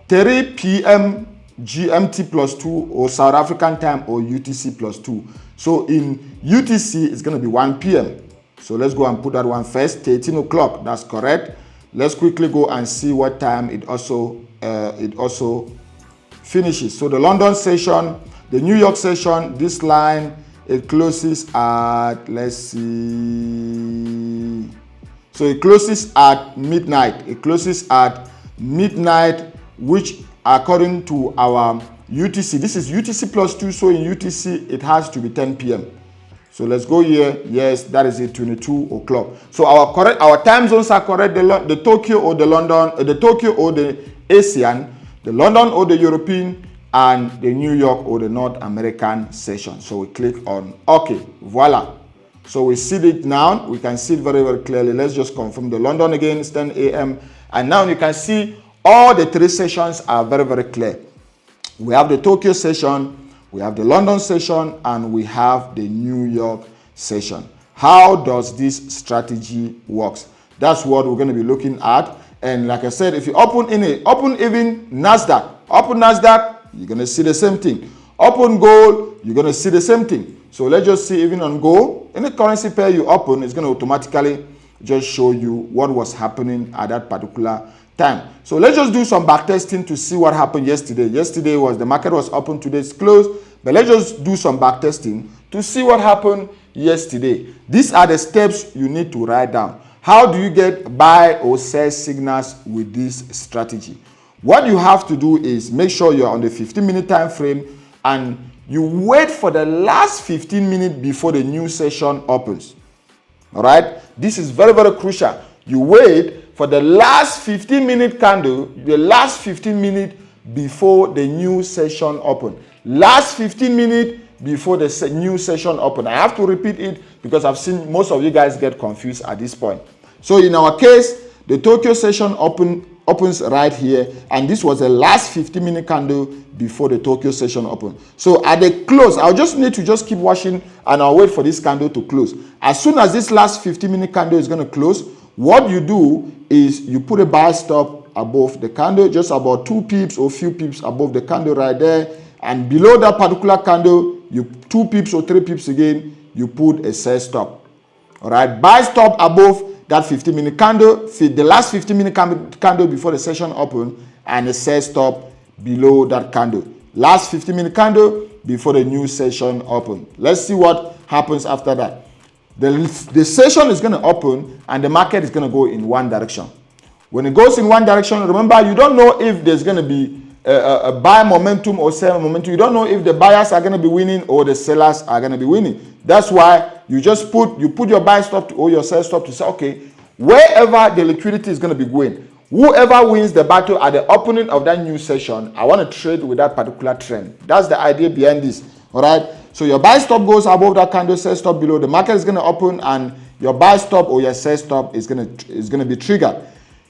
3 p.m. GMT plus 2 or South African time or UTC plus 2. So in UTC, it's going to be 1 p.m. So let's go and put that one first. 13 o'clock, that's correct. Let's quickly go and see what time it also finishes. So the London session, the New York session, this line, it closes at, let's see. So it closes at midnight. It closes at midnight, which according to our UTC, this is UTC plus 2, so in UTC, it has to be 10 p.m. So let's go here. Yes, that is it, 22 o'clock. So our time zones are correct. The Tokyo or the London, the Tokyo or the Asian, the London or the European, and the New York or the North American session. So we click on OK. Voila. So we see it now. We can see it very, very clearly. Let's just confirm the London again. It's 10 a.m. And now you can see all the three sessions are very, very clear. We have the Tokyo session, we have the London session, and we have the New York session. How does this strategy works? That's what we're going to be looking at. And like I said, if you open even NASDAQ, you're going to see the same thing. Open gold, you're going to see the same thing. So let's just see even on gold, any currency pair you open, it's going to automatically just show you what was happening at that particular time. So let's just do some backtesting to see what happened yesterday. Yesterday was the market was open, today's closed, but let's just do some backtesting to see what happened yesterday. These are the steps you need to write down. How do you get buy or sell signals with this strategy? What you have to do is make sure you're on the 15-minute time frame and you wait for the last 15 minutes before the new session opens. All right? This is very, very crucial. You wait for the last 15-minute candle, the last 15 minutes before the new session open. Last 15 minutes before the new session open. I have to repeat it because I've seen most of you guys get confused at this point. So in our case, the Tokyo session opens right here, and this was the last 15-minute candle before the Tokyo session open. So at the close, I'll just need to just keep watching and I'll wait for this candle to close. As soon as this last 15-minute candle is going to close, what you do is you put a buy stop above the candle, just about 2 pips or few pips above the candle right there, and below that particular candle, you 2 pips or 3 pips again, you put a sell stop. All right, buy stop above that 15-minute candle, the last 15-minute candle before the session open, and a sell stop below that candle. Last 15-minute candle before the new session open. Let's see what happens after that. The session is going to open and the market is going to go in one direction. When it goes in one direction, remember, you don't know if there's going to be a buy momentum or sell momentum. You don't know if the buyers are going to be winning or the sellers are going to be winning. That's why you just put your buy stop or your sell stop to say, okay, wherever the liquidity is going to be going, whoever wins the battle at the opening of that new session, I want to trade with that particular trend. That's the idea behind this. All right. So your buy stop goes above that candle, sell stop below. The market is going to open and your buy stop or your sell stop is going to be triggered.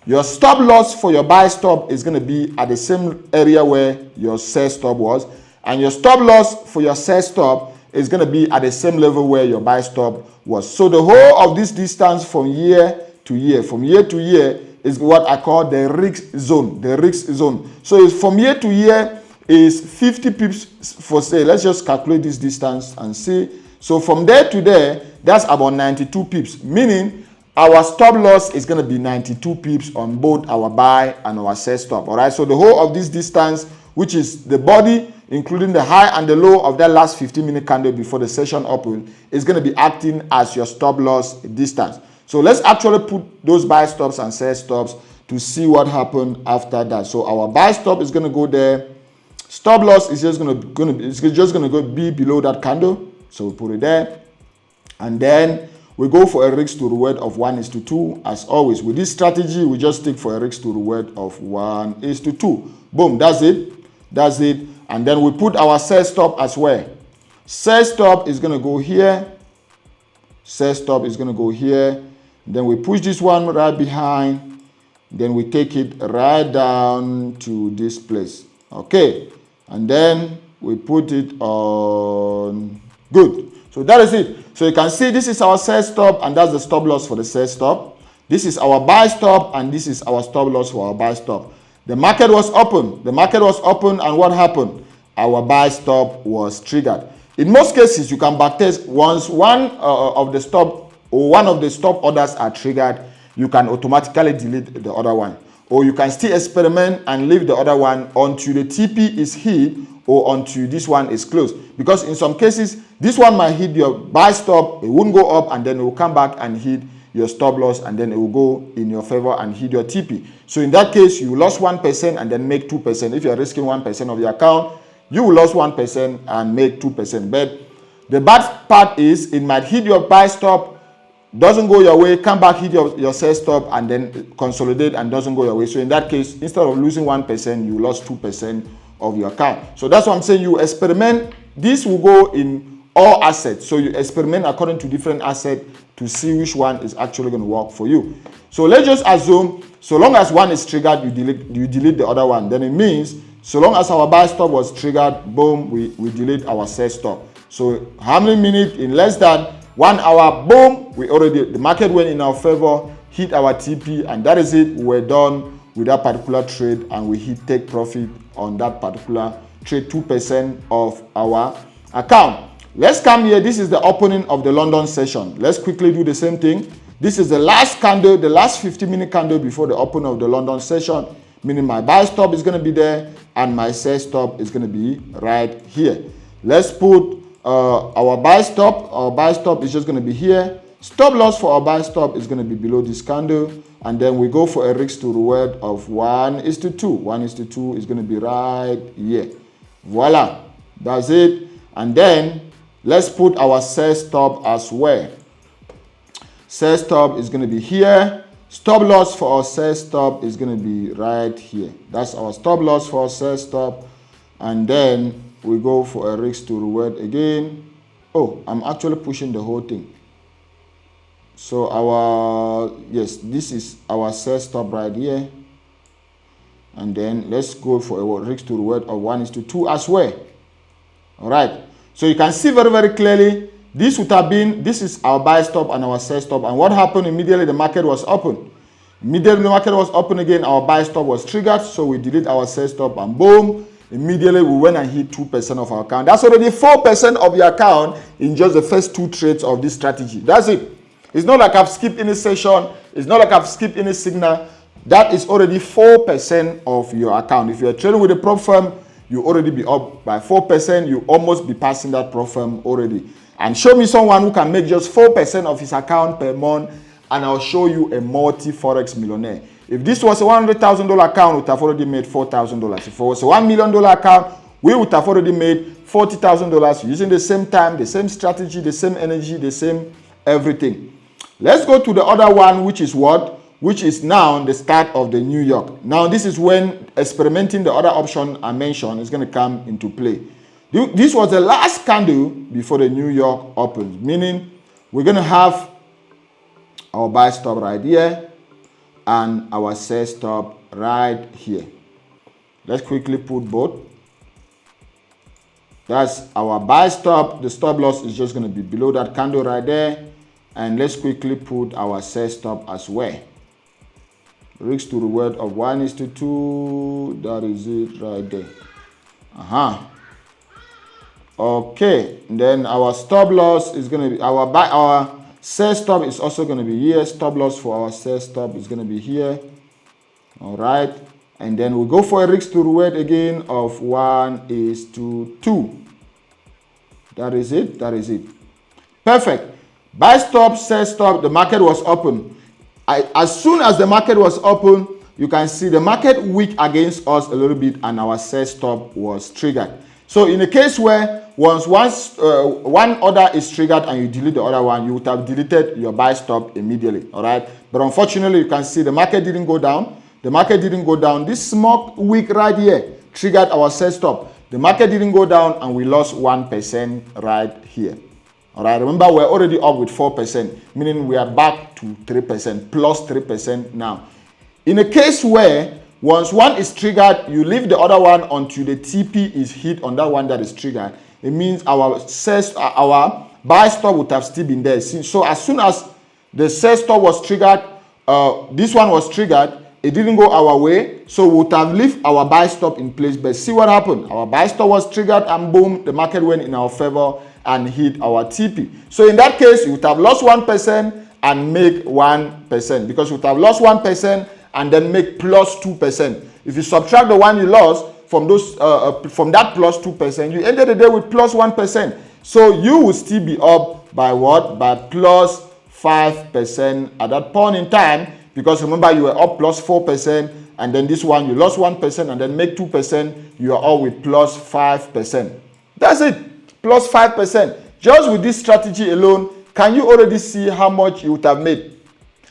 Your stop loss for your buy stop is going to be at the same area where your sell stop was, and your stop loss for your sell stop is going to be at the same level where your buy stop was. So the whole of this distance from year to year is what I call the risk zone. The risk zone. So it's from year to year is 50 pips for say. Let's just calculate this distance and see. So from there to there, that's about 92 pips, meaning our stop loss is going to be 92 pips on both our buy and our sell stop. All right. So the whole of this distance, which is the body, including the high and the low of that last 15-minute candle before the session open, is going to be acting as your stop loss distance. So let's actually put those buy stops and sell stops to see what happened after that. So our buy stop is going to go there. Stop loss is just going to be below that candle. So we put it there, and then we go for a risk to reward of 1:2. As always, with this strategy, we just stick for a risk to reward of 1:2. Boom, that's it. That's it. And then we put our sell stop as well. Sell stop is going to go here. Sell stop is going to go here. Then we push this one right behind. Then we take it right down to this place. Okay. And then we put it on. Good. So that is it. So you can see this is our sell stop and that's the stop loss for the sell stop. This is our buy stop and this is our stop loss for our buy stop. The market was open. The market was open and what happened? Our buy stop was triggered. In most cases, you can backtest once one of the stop or one of the stop orders are triggered, you can automatically delete the other one. Or you can still experiment and leave the other one until the TP is hit or until this one is closed. Because in some cases, this one might hit your buy stop, it won't go up, and then it will come back and hit your stop loss, and then it will go in your favor and hit your TP. So in that case, you lost 1% and then make 2%. If you're risking 1% of your account, you will lose 1% and make 2%. But The bad part is it might hit your buy stop, doesn't go your way, come back, hit your sell stop, and then consolidate and doesn't go your way. So in that case, instead of losing 1%, you lost 2% of your account. So that's what I'm saying. You experiment. This will go in all assets. So you experiment according to different assets to see which one is actually going to work for you. So let's just assume, so long as one is triggered, you delete the other one. Then it means, so long as our buy stop was triggered, boom, we delete our sell stop. So how many minutes? In less than 1 hour, boom, the market went in our favor, hit our TP, and that is it. We're done with that particular trade, and we take profit on that particular trade, 2% of our account. Let's come here. This is the opening of the London session. Let's quickly do the same thing. This is the last candle, the last 50-minute candle before the opening of the London session, meaning my buy stop is going to be there and my sell stop is going to be right here. Let's put our buy stop. Our buy stop is just going to be here. Stop loss for our buy stop is going to be below this candle, and then we go for a risk to reward of 1:2. 1:2 is going to be right here. Voila, that's it. And then let's put our sell stop as well. Sell stop is going to be here. Stop loss for our sell stop is going to be right here. That's our stop loss for our sell stop. And then we go for a risk to reward again. Oh, I'm actually pushing the whole thing. So this is our sell stop right here. And then let's go for a risk to reward of 1:2 as well. All right. So you can see very, very clearly, this is our buy stop and our sell stop. And what happened immediately? The market was open. Immediately the market was open again, our buy stop was triggered. So we delete our sell stop and boom, immediately we went and hit 2% of our account. That's already 4% of your account in just the first 2 trades of this strategy. That's it. It's not like I've skipped any session. It's not like I've skipped any signal. That is already 4% of your account. If you're trading with a prop firm, you already be up by 4%. You almost be passing that prop firm already. And show me someone who can make just 4% of his account per month, and I'll show you a multi-Forex millionaire. If this was a $100,000 account, we would have already made $4,000. If it was a $1 million account, we would have already made $40,000 using the same time, the same strategy, the same energy, the same everything. Let's go to the other one, which is what? Which is now the start of the New York. Now, this is when experimenting the other option I mentioned is going to come into play. This was the last candle before the New York opens, meaning we're going to have our buy stop right here and our sell stop right here. Let's quickly put both. That's our buy stop. The stop loss is just going to be below that candle right there. And let's quickly put our sell stop as well. Risk to reward of 1:2. That is it right there. Okay. And then our stop loss is going to be our sell stop is also going to be here. Stop loss for our sell stop is going to be here. All right. And then we'll go for a risk to reward again of 1:2. That is it. That is it. Perfect. Buy stop, sell stop, the market was open. As soon as the market was open, you can see the market weak against us a little bit and our sell stop was triggered. So in a case where once one order is triggered and you delete the other one, you would have deleted your buy stop immediately, all right? But unfortunately, you can see the market didn't go down. The market didn't go down. This small wick right here triggered our sell stop. The market didn't go down and we lost 1% right here. All right, remember we're already up with 4%, meaning we are back to 3%, plus 3% now. In a case where once one is triggered, you leave the other one until the TP is hit on that one that is triggered. It means our buy stop would have still been there. So as soon as the sell stop was triggered, this one was triggered, it didn't go our way, so we would have left our buy stop in place. But see what happened? Our buy stop was triggered and boom, the market went in our favor and hit our TP. So in that case, you would have lost 1% and make 1%, because you would have lost 1% and then make plus 2%. If you subtract the one you lost from that plus 2%, you ended the day with plus 1%. So you will still be up by what? By plus 5% at that point in time, because remember you were up plus 4%, and then this one you lost 1% and then make 2%, you are all with plus 5%. That's it. Plus 5%. Just with this strategy alone, can you already see how much you would have made?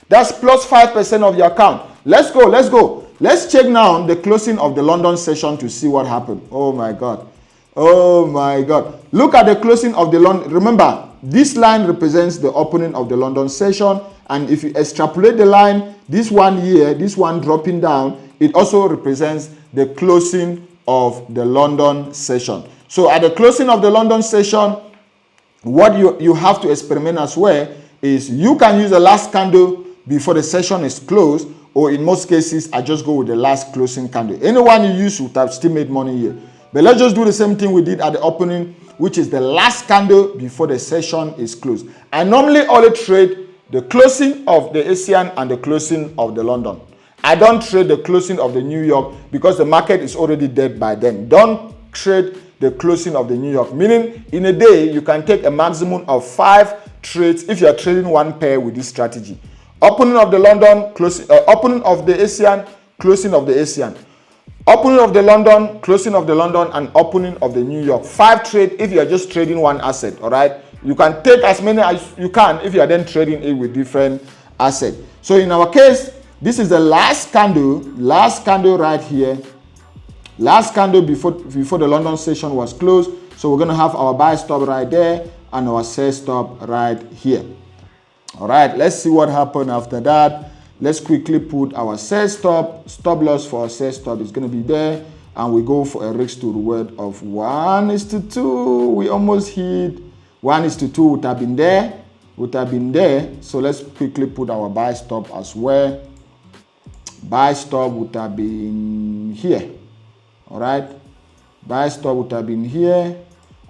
That's plus 5% of your account. Let's go. Let's check now the closing of the London session to see what happened. Oh my God. Look at the closing of the London. Remember, this line represents the opening of the London session. And if you extrapolate the line, this one here, this one dropping down, it also represents the closing of the London session. So at the closing of the London session, what you have to experiment as well is you can use the last candle before the session is closed, or in most cases, I just go with the last closing candle. Anyone you use would have still made money here. But let's just do the same thing we did at the opening, which is the last candle before the session is closed. I normally only trade the closing of the Asian and the closing of the London. I don't trade the closing of the New York because the market is already dead by then. Don't trade the closing of the New York, meaning in a day, you can take a maximum of 5 trades if you are trading one pair with this strategy. Opening of the London, opening of the Asian, closing of the Asian. Opening of the London, closing of the London, and opening of the New York. 5 trades if you are just trading one asset, all right? You can take as many as you can if you are then trading it with different assets. So in our case, this is the last candle right here. Last candle before the London session was closed. So we're going to have our buy stop right there and our sell stop right here. All right, let's see what happened after that. Let's quickly put our sell stop loss for our sell stop is going to be there. And we go for a risk to reward of 1:2. We almost hit 1:2 would have been there. So let's quickly put our buy stop as well. Buy stop would have been here. All right, buy stop would have been here,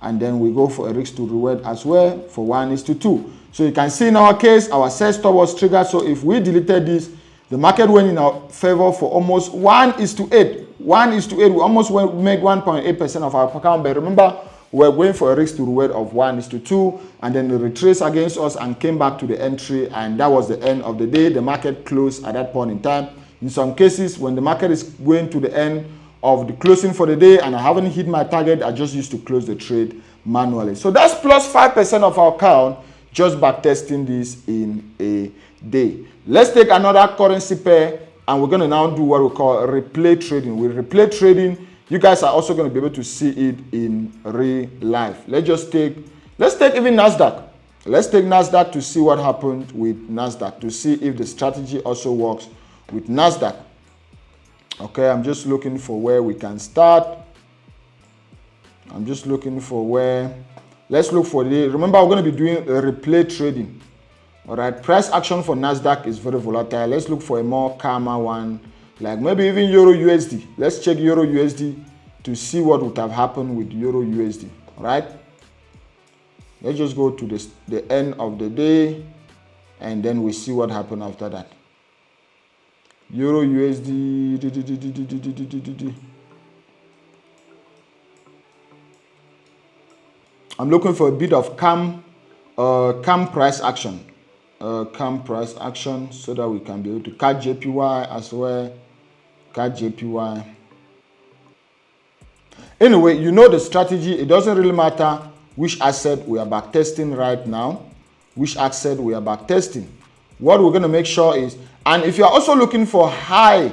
and then we go for a risk to reward as well for 1:2. So you can see in our case, our sell stop was triggered. So if we deleted this, the market went in our favor for almost 1:8. 1:8, we almost made 1.8% of our account. But remember, we're going for a risk to reward of 1:2, and then they retraced against us and came back to the entry, and that was the end of the day. The market closed at that point in time. In some cases, when the market is going to the end of the closing for the day and I haven't hit my target, I just used to close the trade manually. So that's plus 5% of our account, just backtesting this in a day. Let's take another currency pair, and we're going to now do what we call replay trading. With replay trading, you guys are also going to be able to see it in real life. Let's take even NASDAQ. Let's take NASDAQ to see what happened with NASDAQ, to see if the strategy also works with NASDAQ. Okay, I'm just looking for where we can start. Let's look for the, remember we're going to be doing a replay trading. All right, price action for NASDAQ is very volatile. Let's look for a more calmer one, like maybe even Euro USD. Let's check Euro USD to see what would have happened with Euro USD. All right, let's just go to the end of the day, and then we see what happened after that. Euro USD. I'm looking for a bit of calm price action. Calm price action so that we can be able to catch JPY as well. Catch JPY. Anyway, you know the strategy. It doesn't really matter which asset we are backtesting right now. Which asset we are backtesting. What we're going to make sure is, and if you're also looking for high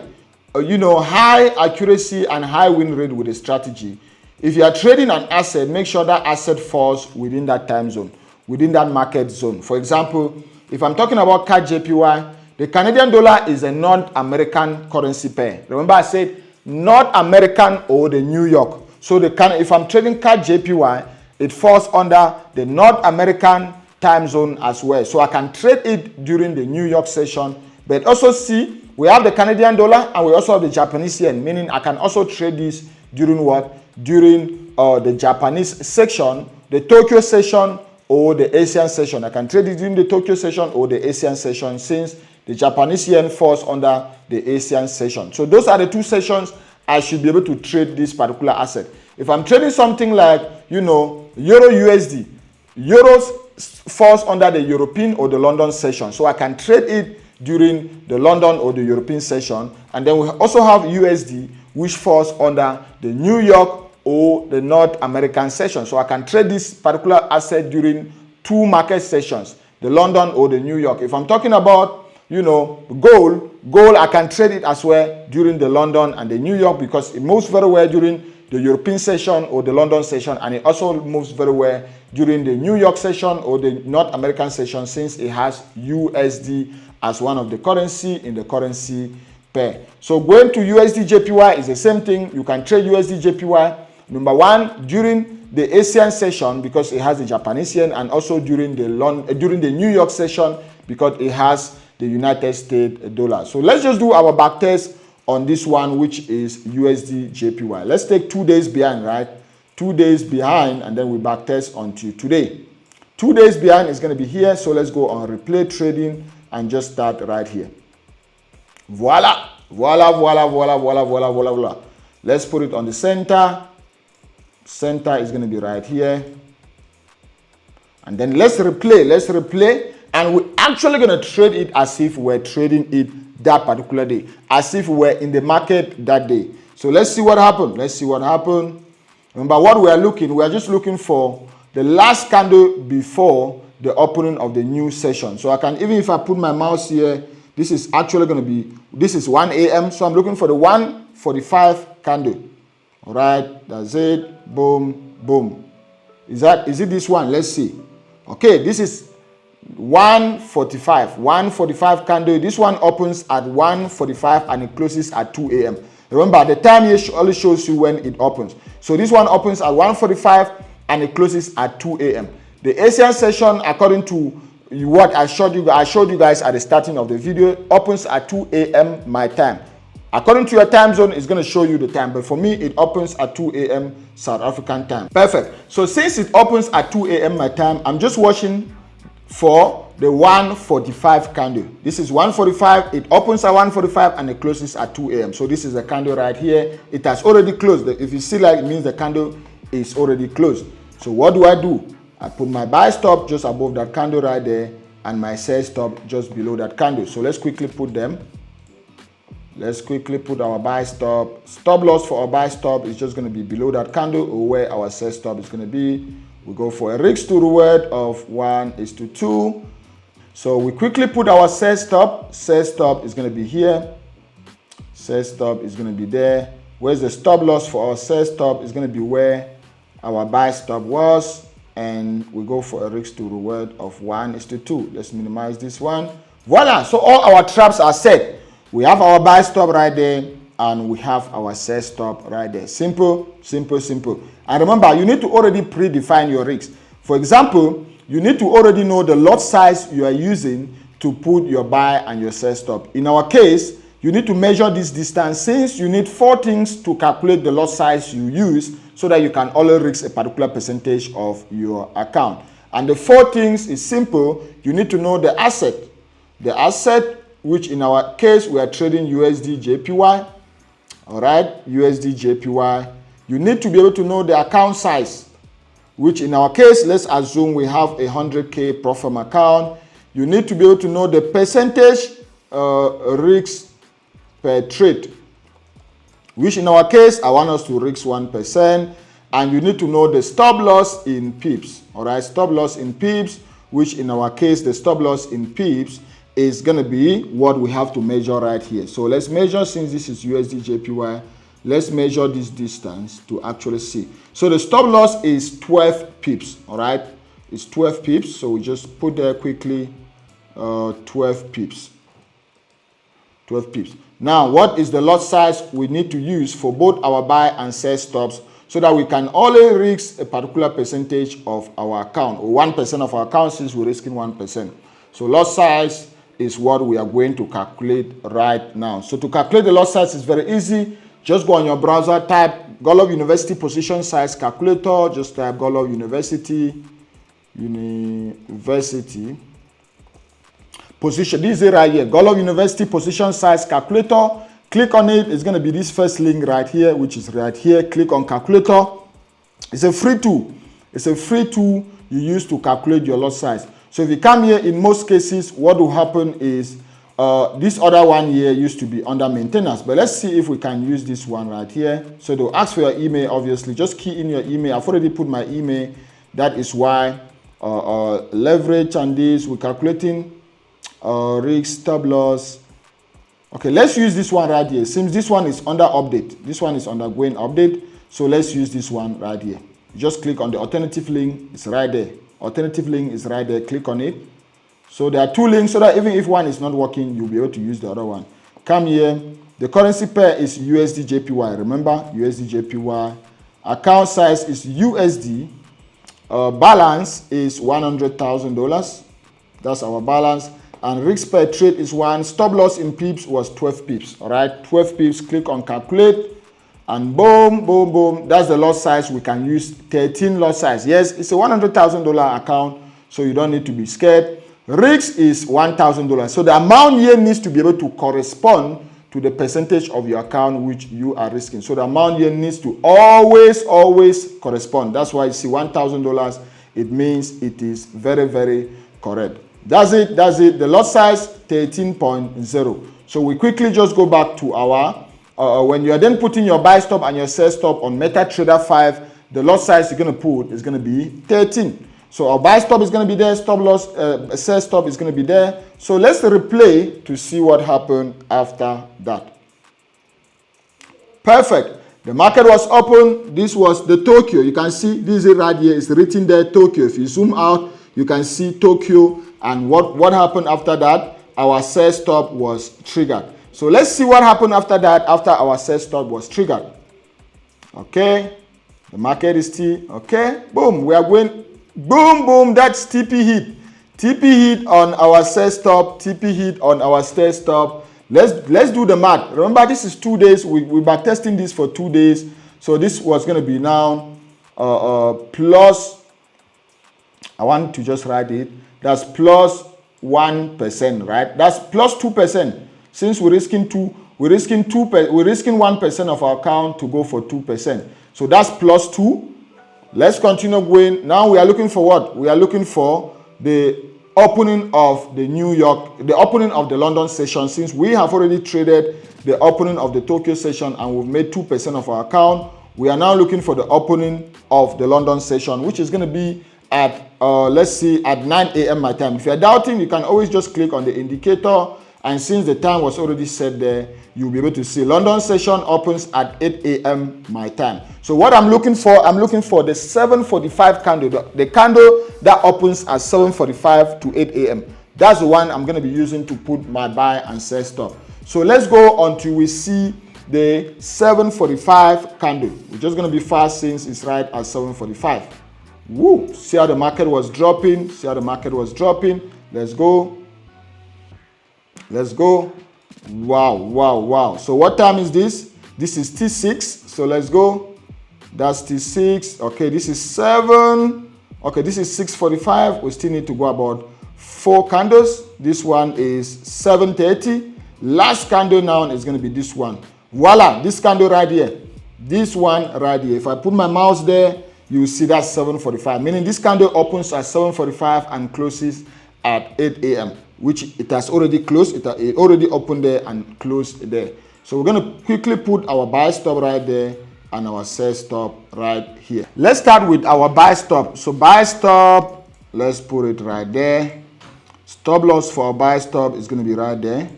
accuracy and high win rate with a strategy, if you are trading an asset, make sure that asset falls within that time zone, within that market zone. For example, if I'm talking about CAD JPY, the Canadian dollar is a North American currency pair. Remember I said North American or the New York. So if I'm trading CAD JPY, it falls under the North American time zone as well. So I can trade it during the New York session. But also see, we have the Canadian dollar and we also have the Japanese yen, meaning I can also trade this during what? During the Japanese section, the Tokyo session, or the Asian session. I can trade it during the Tokyo session or the Asian session, since the Japanese yen falls under the Asian session. So those are the two sessions I should be able to trade this particular asset. If I'm trading something like, Euro USD, Euros falls under the European or the London session. So I can trade it during the London or the European session. And then we also have USD, which falls under the New York or the North American session. So I can trade this particular asset during 2 market sessions, the London or the New York. If I'm talking about, gold I can trade it as well during the London and the New York, because it moves very well during the European session or the London session, and it also moves very well during the New York session or the North American session, since it has USD as one of the currency in the currency pair. So going to USD JPY is the same thing. You can trade USD JPY, number one, during the Asian session because it has the Japanese yen, and also during the New York session because it has the United States dollar. So let's just do our back test on this one, which is USD JPY. Let's take 2 days behind, right? 2 days behind, and then we back test until today. 2 days behind is going to be here. So let's go on replay trading and just start right here. Voila, voila, voila, voila, voila, voila, voila, voila. Let's put it on the center. Center is going to be right here. And then let's replay. And we're actually going to trade it as if we're trading it that particular day, as if we're in the market that day. So let's see what happened. Remember what we are just looking for the last candle before the opening of the new session. So I can, even if I put my mouse here, this is actually going to be, this is 1 a.m. So I'm looking for the 1:45 candle. All right, that's it. Boom, boom. Is it this one? Let's see. Okay, this is 1:45 candle. This one opens at 1:45 and it closes at 2 a.m. Remember, the time here only shows you when it opens. So this one opens at 1:45 and it closes at 2 a.m. The Asian session, according to what I showed you guys at the starting of the video, opens at 2 a.m. my time. According to your time zone, it's going to show you the time. But for me, it opens at 2 a.m. South African time. Perfect. So since it opens at 2 a.m. my time, I'm just watching for the 1:45 candle. This is 1:45. It opens at 1:45 and it closes at 2 a.m. So this is a candle right here. It has already closed. If you see, like, it means the candle is already closed. So what do? I put my buy stop just above that candle right there and my sell stop just below that candle. So let's quickly put them. Let's quickly put our buy stop. Stop loss for our buy stop is just going to be below that candle, or where our sell stop is going to be. We go for a risk to reward of 1:2. So we quickly put our sell stop. Sell stop is going to be here. Sell stop is going to be there. Where's the stop loss for our sell stop? Is going to be where our buy stop was. And we go for a risk to reward of 1:2. Let's minimize this one. Voila. So all our traps are set. We have our buy stop right there, and we have our sell stop right there. Simple, simple, simple. And remember, you need to already predefine your risks. For example, you need to already know the lot size you are using to put your buy and your sell stop. In our case, you need to measure this distance, since you need 4 things to calculate the lot size you use, so that you can only risk a particular percentage of your account. And the 4 things is simple. You need to know the asset. The asset, which in our case, we are trading USD JPY. All right, USD JPY. You need to be able to know the account size, which in our case, let's assume we have a 100K pro forma account. You need to be able to know the percentage risk per trade, which in our case, I want us to risk 1%. And you need to know the stop loss in pips. All right, stop loss in pips, which in our case, the stop loss in pips is going to be what we have to measure right here. So let's measure, since this is USD JPY, let's measure this distance to actually see. So the stop loss is 12 pips, all right? It's 12 pips, so we just put there quickly 12 pips. 12 pips. Now, what is the lot size we need to use for both our buy and sell stops, so that we can only risk a particular percentage of our account, or 1% of our account, since we're risking 1%. So lot size is what we are going to calculate right now. So to calculate the lot size is very easy. Just go on your browser, type Godlove University position size calculator. Just type Godlove University position. This is it right here. Godlove University position size calculator. Click on it. It's going to be this first link right here, which is right here. Click on calculator. It's a free tool. It's a free tool you use to calculate your lot size. So if you come here, in most cases, what will happen is this other one here used to be under maintenance, but let's see if we can use this one right here. So they'll ask for your email, obviously. Just key in your email. I've already put my email. That is why leverage and this, we're calculating risk, stop loss. Okay, let's use this one right here. Since this one is under update, this one is undergoing update. So let's use this one right here. Just click on the alternative link. It's right there. Alternative link is right there. Click on it. So there are two links so that even if one is not working, you'll be able to use the other one. Come here. The currency pair is USD JPY. Remember, USD JPY. Account size is USD. Balance is $100,000. That's our balance. And risk per trade is 1. Stop loss in pips was 12 pips. All right, 12 pips. Click on calculate. And boom, boom, boom. That's the lot size. We can use 13 lot size. Yes, it's a $100,000 account, so you don't need to be scared. Risk is $1,000. So the amount here needs to be able to correspond to the percentage of your account which you are risking. So the amount here needs to always correspond. That's why you see $1,000. It means it is very, very correct. That's it. That's it. The lot size 13.0. So we quickly just go back to our when you are then putting your buy stop and your sell stop on MetaTrader 5, the lot size you're going to put is going to be 13. So our buy stop is going to be there, stop loss, sell stop is going to be there. So let's replay to see what happened after that. Perfect. The market was open. This was the Tokyo. You can see this right here is written there, Tokyo. If you zoom out, you can see Tokyo. And what happened after that? Our sell stop was triggered. So let's see what happened after that, after our sell stop was triggered. Okay, the market is still, okay, boom, we are going, boom, boom, that's TP hit. TP hit on our sell stop, TP hit on our sell stop. Let's do the math. Remember, this is 2 days. We're backtesting this for 2 days. So this was going to be now plus, I want to just write it, that's plus 1%, right? That's plus 2%. Since we're risking 1% of our account to go for 2%. So that's plus 2. Let's continue going. Now we are looking for what? We are looking for the opening of the opening of the London session. Since we have already traded the opening of the Tokyo session and we've made 2% of our account, we are now looking for the opening of the London session, which is going to be at, let's see, at 9 a.m. my time. If you're doubting, you can always just click on the indicator. And since the time was already set there, you'll be able to see London session opens at 8 a.m. my time. So what I'm looking for the 7:45 candle, the candle that opens at 7:45 to 8 a.m. That's the one I'm going to be using to put my buy and sell stop. So let's go until we see the 7:45 candle. We're just going to be fast since it's right at 7:45. Woo! See how the market was dropping. See how the market was dropping. Let's go. Let's go. Wow, wow, wow. So what time is this? This is T6. So let's go. That's T6. Okay, this is 7. Okay, this is 6:45. We still need to go about 4 candles. This one is 7:30. Last candle now is going to be this one. Voila, this candle right here. This one right here. If I put my mouse there, you will see that 7:45. Meaning this candle opens at 7:45 and closes at 8 a.m. which it has already closed. It already opened there and closed there. So we're going to quickly put our buy stop right there and our sell stop right here. Let's start with our buy stop. So buy stop, let's put it right there. Stop loss for our buy stop is going to be right there.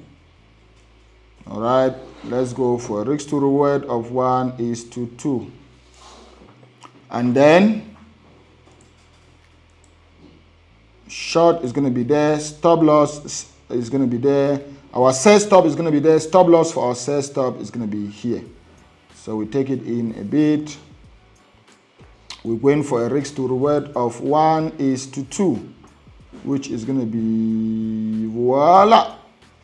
All right, let's go for a risk to reward of 1:2. And then short is going to be there, stop loss is going to be there, our sell stop is going to be there, stop loss for our sell stop is going to be here. So we take it in a bit. We're going for a risk to reward of 1:2, which is going to be, voila,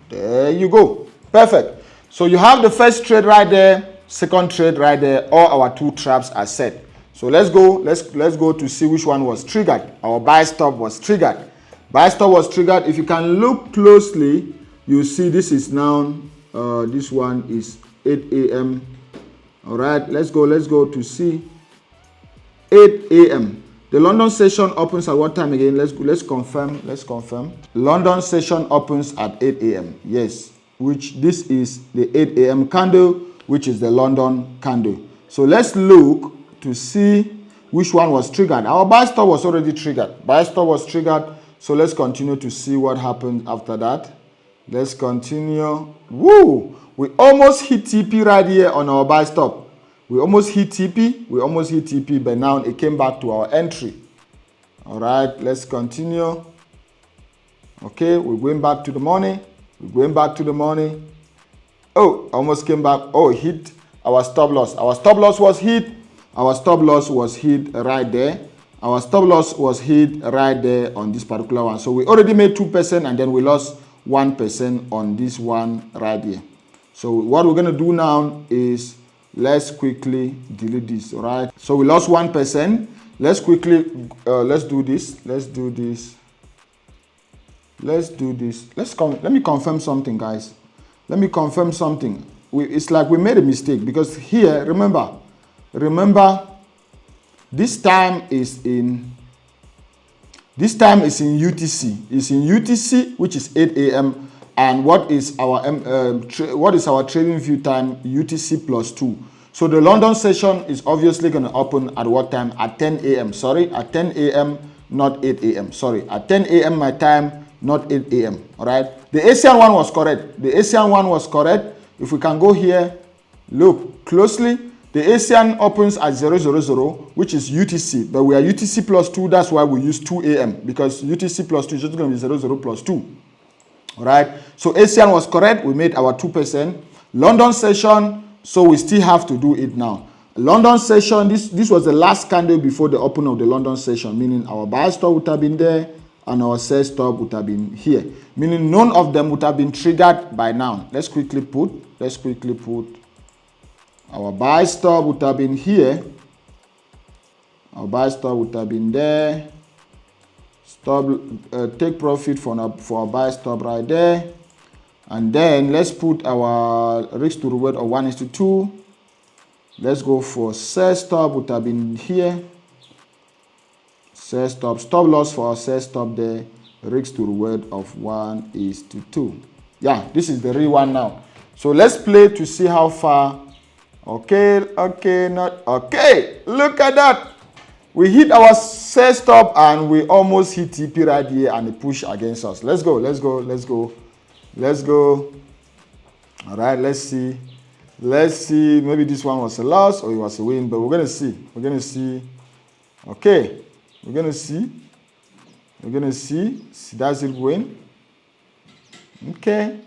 there you go, perfect. So you have the first trade right there, second trade right there, all our 2 traps are set. So let's go to see which one was triggered. Our buy stop was triggered. Buy stop was triggered. If you can look closely, you see this is now, this one is 8 a.m. All right, let's go to see 8 a.m. The London session opens at what time again? Let's confirm. London session opens at 8 a.m. Yes, which this is the 8 a.m. candle, which is the London candle. So let's look to see which one was triggered. Our buy stop was already triggered. Buy stop was triggered. So let's continue to see what happened after that. Let's continue. Woo! We almost hit TP right here on our buy stop. We almost hit TP, but now it came back to our entry. All right, let's continue. Okay, we're going back to the money. Oh, almost came back. Oh, hit our stop loss. Our stop loss was hit. Right there. Our stop loss was hit right there on this particular one. So we already made 2% and then we lost 1% on this one right here. So what we're going to do now is let's quickly delete this, all right? So we lost 1%. Let's quickly, let's do this. Let me confirm something, guys. It's like we made a mistake because here, remember, this time is in UTC. It's in UTC, which is 8 a.m. And what is our trading view time? UTC plus 2. So the London session is obviously going to open at what time? At 10 a.m. Sorry, at 10 a.m. not 8 a.m. Sorry, at 10 a.m. my time, not 8 a.m. All right. The Asian one was correct. If we can go here, look closely. The Asian opens at 000, which is UTC, but we are UTC plus 2. That's why we use 2 a.m. because UTC plus 2 is just going to be 00 plus 2. All right. So Asian was correct. We made our 2%. London session. So we still have to do it now. London session. This was the last candle before the open of the London session, meaning our buy stop would have been there and our sell stop would have been here, meaning none of them would have been triggered by now. Let's quickly put our buy stop would have been here. Our buy stop would have been there. Take profit for our buy stop right there. And then let's put our risk to reward of 1:2. Let's go for sell stop would have been here. Sell stop loss for our sell stop there. Risk to reward of 1:2. Yeah, this is the real one now. So let's play to see how far. Okay, not okay. Look at that. We hit our sell stop and we almost hit TP right here and it pushed against us. Let's go. All right, let's see. Maybe this one was a loss or it was a win, but we're going to see. Okay, we're going to see. See, that's it win. Okay.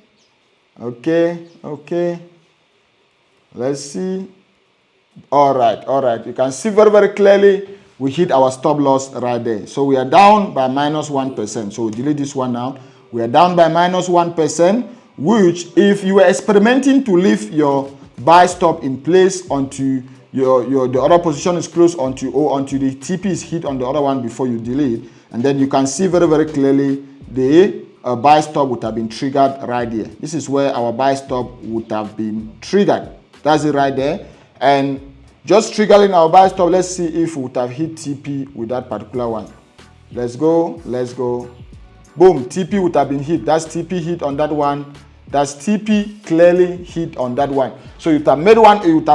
Let's see. All right. You can see very, very clearly we hit our stop loss right there. So we are down by minus 1%. So we delete this one now. We are down by minus 1%, which if you were experimenting to leave your buy stop in place until the other position is closed until the TP is hit on the other one before you delete, and then you can see very, very clearly the buy stop would have been triggered right here. This is where our buy stop would have been triggered. That's it right there. And just triggering our buy stop, let's see if we would have hit TP with that particular one. Let's go. Boom, TP would have been hit. That's TP hit on that one. That's TP clearly hit on that one. So you would have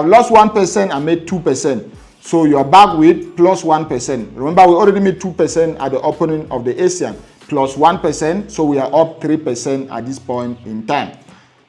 lost 1% and made 2%. So you are back with plus 1%. Remember, we already made 2% at the opening of the Asian, plus 1%. So we are up 3% at this point in time.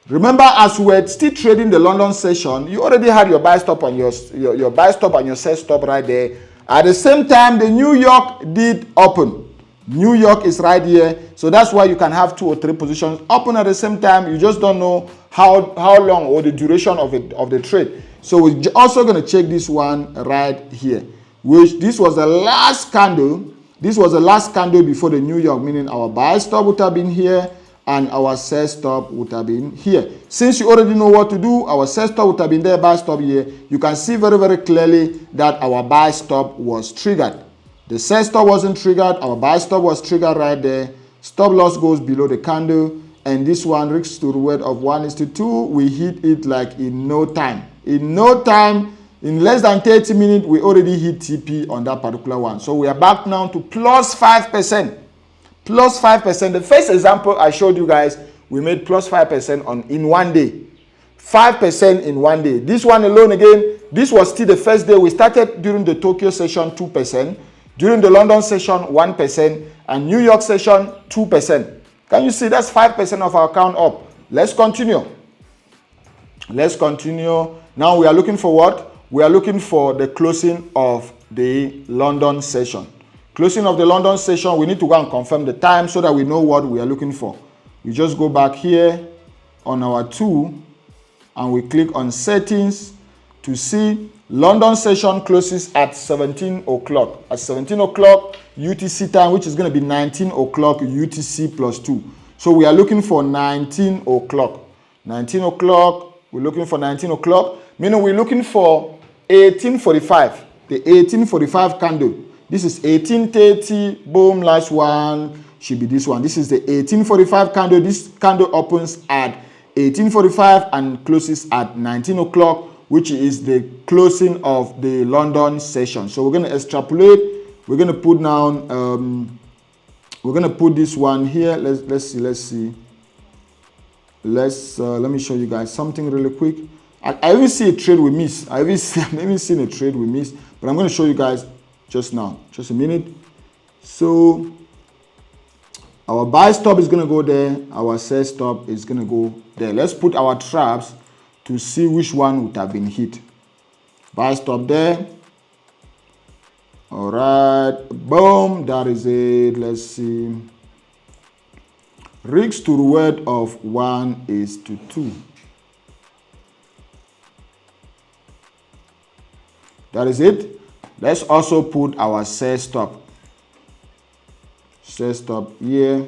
Remember, as we were still trading the London session, you already had your buy stop and your buy stop and your sell stop right there. At the same time, the New York did open. New York is right here, so that's why you can have 2 or 3 positions open at the same time. You just don't know how long or the duration of the trade. So we're also going to check this one right here, which this was the last candle. This was the last candle before the New York, meaning our buy stop would have been here and our sell stop would have been here. Since you already know what to do, our sell stop would have been there, buy stop here. You can see very, very clearly that our buy stop was triggered. The sell stop wasn't triggered. Our buy stop was triggered right there. Stop loss goes below the candle. And this one, risk to reward of 1:2, we hit it like in no time. In no time, In less than 30 minutes, we already hit TP on that particular one. So we are back now to plus 5%. Plus 5%. The first example I showed you guys, we made plus 5% in 1 day. 5% in 1 day. This one alone again, this was still the first day. We started during the Tokyo session 2%, during the London session 1%, and New York session 2%. Can you see that's 5% of our account up? Let's continue. Let's continue. Now we are looking for what? We are looking for the closing of the London session. Closing of the London session, we need to go and confirm the time so that we know what we are looking for. We just go back here on our tool and we click on settings to see London session closes at 17 o'clock. At 17 o'clock UTC time, which is going to be 19 o'clock UTC plus 2. So we are looking for 19 o'clock. 19 o'clock, we're looking for 19 o'clock, meaning we're looking for 1845. The 1845 candle. This is 1830, boom, last one should be this one. This is the 1845 candle. This candle opens at 1845 and closes at 19 o'clock, which is the closing of the London session. So we're going to extrapolate. We're going to put down, we're going to put this one here. Let's see. Let me show you guys something really quick. I even see a trade we missed. I've even seen a trade we missed, but I'm going to show you guys just now. Just a minute. So our buy stop is going to go there. Our sell stop is going to go there. Let's put our traps to see which one would have been hit. Buy stop there. All right. Boom. That is it. Let's see. Risk to reward of 1 is to 2. That is it. Let's also put our sell stop. Sell stop here.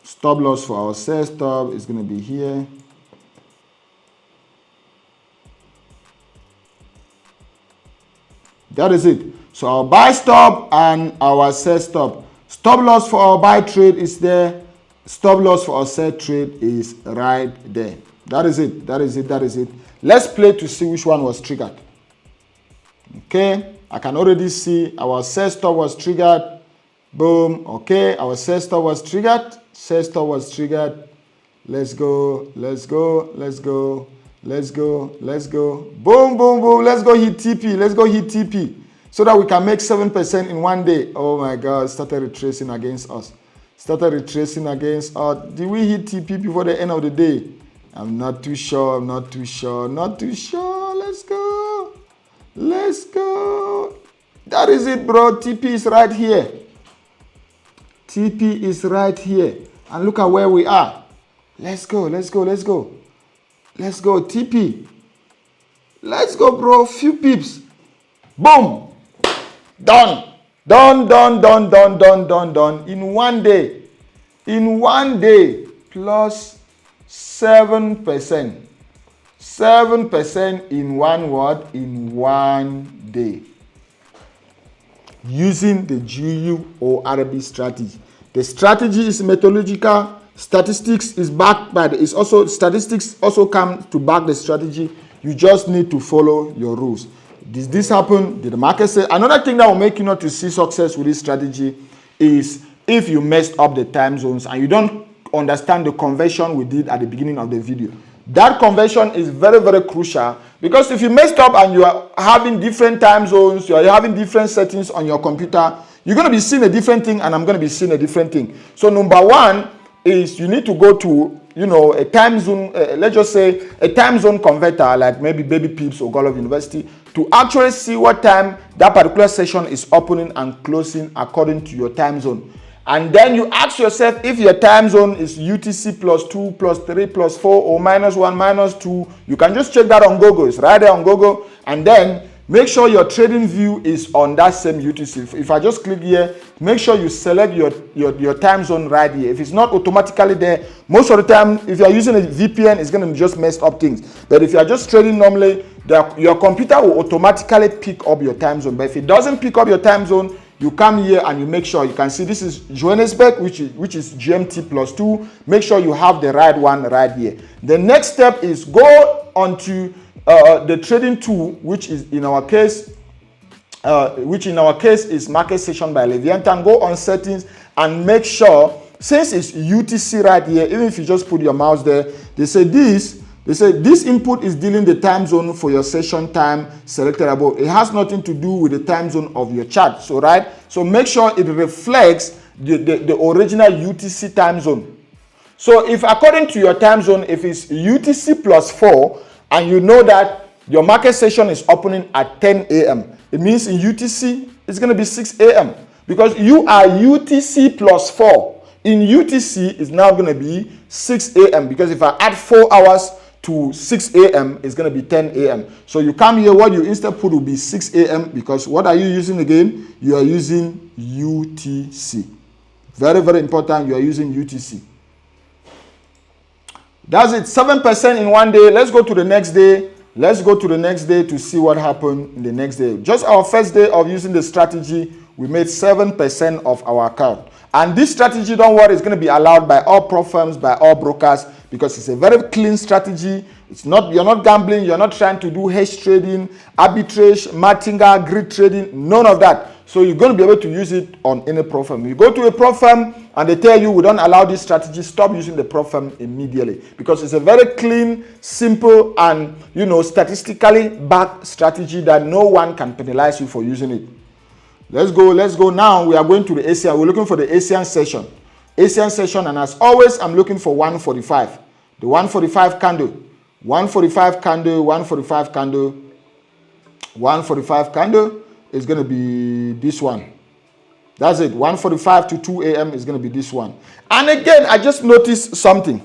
Stop loss for our sell stop is going to be here. That is it. So our buy stop and our sell stop. Stop loss for our buy trade is there. Stop loss for our sell trade is right there. That is it. That is it. That is it. Let's play to see which one was triggered. Okay. I can already see our sell stop was triggered. Boom. Okay. Our sell stop was triggered. Sell stop was triggered. Let's go. Let's go. Let's go. Let's go. Let's go. Boom, boom, boom. Let's go hit TP. Let's go hit TP. So that we can make 7% in 1 day. Oh my God. Started retracing against us. Started retracing against us. Did we hit TP before the end of the day? I'm not too sure. I'm not too sure. Not too sure. Let's go. Let's go. That is it, bro. TP is right here. TP is right here. And look at where we are. Let's go. Let's go. Let's go. Let's go. TP. Let's go, bro. Few pips. Boom. Done. Done, done, done, done, done, done, done. In 1 day. In 1 day. Plus 7%. 7% in one word, in 1 day. Using the GUORB strategy. The strategy is methodological. Statistics is backed by statistics also come to back the strategy. You just need to follow your rules. Did this happen? Did the market say? Another thing that will make you not to see success with this strategy is if you messed up the time zones and you don't understand the conversion we did at the beginning of the video. That conversion is very, very crucial because if you messed up and you are having different time zones, you are having different settings on your computer, you're going to be seeing a different thing and I'm going to be seeing a different thing. So number one is you need to go to, a time zone, let's just say a time zone converter like maybe Baby Pips or Godlove University to actually see what time that particular session is opening and closing according to your time zone. And then you ask yourself if your time zone is UTC plus 2, plus 3, plus 4, or minus 1, minus 2. You can just check that on Google. It's right there on Google. And then make sure your trading view is on that same UTC. If I just click here, make sure you select your time zone right here. If it's not automatically there, most of the time, if you're using a VPN, it's going to just mess up things. But if you're just trading normally, your computer will automatically pick up your time zone. But if it doesn't pick up your time zone, you come here and you make sure you can see this is Johannesburg, which is GMT +2. Make sure you have the right one right here. The next step is go onto the trading tool, which in our case is market session by Leviathan. Go on settings and make sure, since it's UTC right here, even if you just put your mouse there, they say this input is dealing the time zone for your session time selected above. It has nothing to do with the time zone of your chart. So make sure it reflects the original UTC time zone. So if according to your time zone, if it's UTC +4 and you know that your market session is opening at 10 a.m., it means in UTC it's going to be 6 a.m. because you are UTC +4. In UTC it's now going to be 6 a.m. because if I add 4 hours to 6 a.m. it's going to be 10 a.m. So you come here, what you instead put will be 6 a.m. because what are you using again? You are using UTC. Very, very important, you are using UTC. That's it, 7% in one day. Let's go to the next day. Let's go to the next day to see what happened in the next day. Just our first day of using the strategy, we made 7% of our account. And this strategy, don't worry, is going to be allowed by all pro firms, by all brokers, because it's a very clean strategy. It's not, you're not gambling, you're not trying to do hedge trading, arbitrage, martinga, grid trading, none of that. So you're going to be able to use it on any pro firm. You go to a pro firm and they tell you we don't allow this strategy, stop using the pro firm immediately, because it's a very clean, simple, and statistically backed strategy that no one can penalize you for using it. Let's go now. We are going to the ASEAN. We're looking for the ASEAN session. ASEAN session, and as always, I'm looking for 145. The 145 candle. 145 candle, 145 candle, 145 candle is going to be this one. That's it. 145 to 2 a.m. is going to be this one. And again, I just noticed something.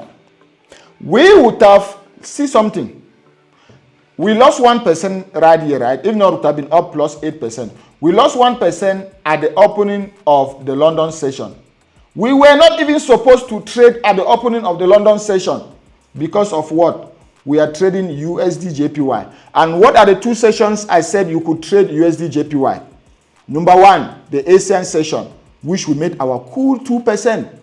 We would have see something. We lost 1% right here, right? If not, it would have been up +8%. We lost 1% at the opening of the London session. We were not even supposed to trade at the opening of the London session because of what? We are trading USD JPY. And what are the two sessions I said you could trade USD JPY? Number one, the ASEAN session, which we made our cool 2%.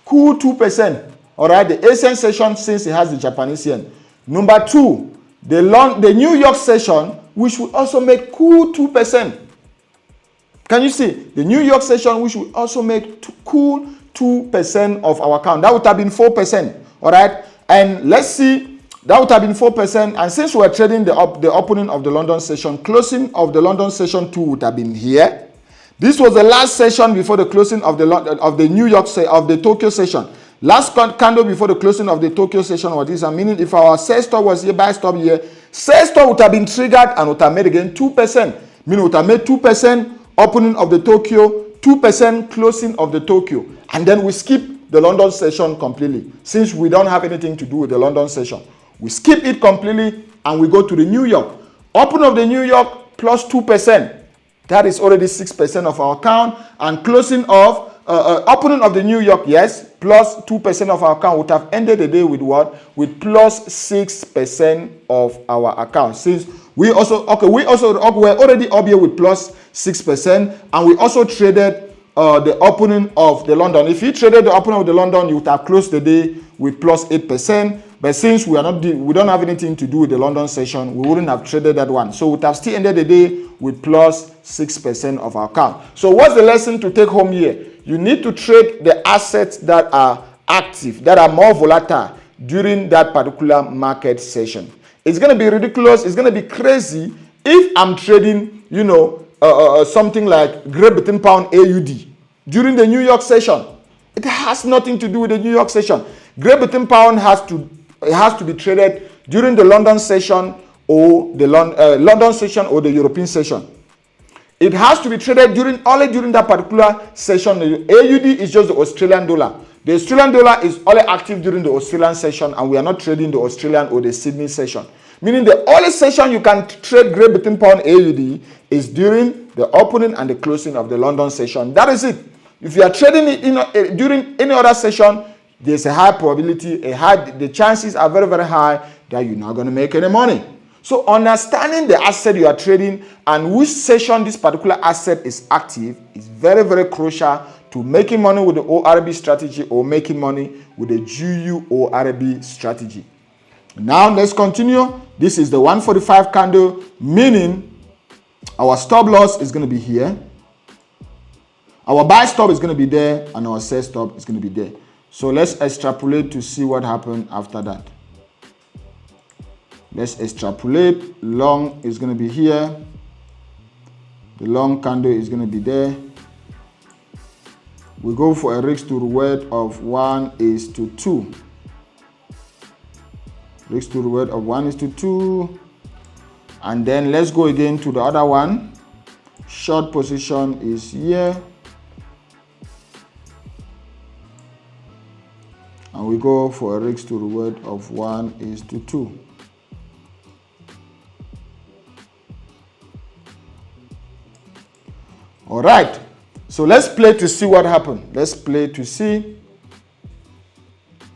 Cool 2%. All right, the ASEAN session, since it has the Japanese yen. Number two, the New York session, which will also make cool 2%. Can you see? The New York session, which will also make cool 2% of our account. That would have been 4%. All right. And let's see, that would have been 4%. And since we're trading the opening of the London session, closing of the London session 2 would have been here. This was the last session before the closing of the New York of the Tokyo session. Last candle before the closing of the Tokyo session was this. Meaning if our sell stop was here, buy stop here, sell stop would have been triggered and would have made again 2%. Meaning would have made 2% opening of the Tokyo, 2% closing of the Tokyo. And then we skip the London session completely. Since we don't have anything to do with the London session, we skip it completely and we go to the New York. Open of the New York +2%. That is already 6% of our account. And closing of opening of the New York, yes, +2% of our account would have ended the day with what? With +6% of our account. Since we were already up here with +6%, and we also traded the opening of the London. If you traded the opening of the London, you would have closed the day with +8%. But since we don't have anything to do with the London session, we wouldn't have traded that one. So we would have still ended the day with +6% of our account. So what's the lesson to take home here? You need to trade the assets that are active, that are more volatile during that particular market session. It's going to be ridiculous. It's going to be crazy if I'm trading, something like Great Britain Pound AUD during the New York session. It has nothing to do with the New York session. Great Britain Pound has to be traded during the London session or the London session or the European session. It has to be traded only during that particular session. The AUD is just the Australian dollar. The Australian dollar is only active during the Australian session, and we are not trading the Australian or the Sydney session. Meaning the only session you can trade Great Britain Pound AUD is during the opening and the closing of the London session. That is it. If you are trading it during any other session, there's a high probability, the chances are very, very high that you're not going to make any money. So understanding the asset you are trading and which session this particular asset is active is very, very crucial to making money with the ORB strategy or making money with the GUORB strategy. Now let's continue. This is the 145 candle, meaning our stop loss is going to be here. Our buy stop is going to be there and our sell stop is going to be there. So let's extrapolate to see what happened after that. Let's extrapolate. Long is going to be here. The long candle is going to be there. We go for a risk to reward of 1:2. Risk to reward of 1:2. And then let's go again to the other one. Short position is here. And we go for a risk to reward of 1:2. All right, so let's play to see what happened. Let's play to see.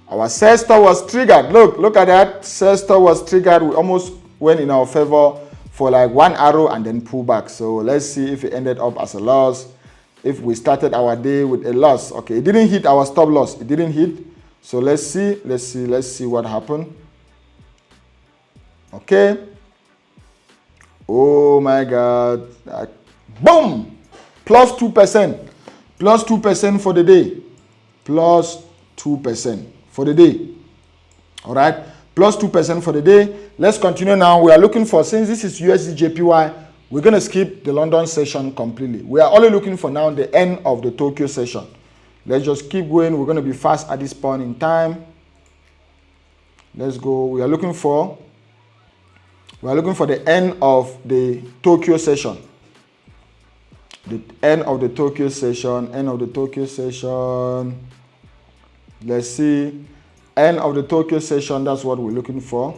Our sell stop was triggered. Look at that. Sell stop was triggered. We almost went in our favor for like one arrow and then pull back. So let's see if it ended up as a loss. If we started our day with a loss. Okay, it didn't hit our stop loss. It didn't hit. So let's see what happened. Okay. Oh my God. Boom. Plus 2%. Plus 2% for the day. Plus 2% for the day. All right. Plus 2% for the day. Let's continue now. We are looking for, since this is USD/JPY, we're going to skip the London session completely. We are only looking for now the end of the Tokyo session. Let's just keep going. We're going to be fast at this point in time. Let's go. We are looking for the end of the Tokyo session. The end of the Tokyo session. End of the Tokyo session. Let's see. End of the Tokyo session. That's what we're looking for.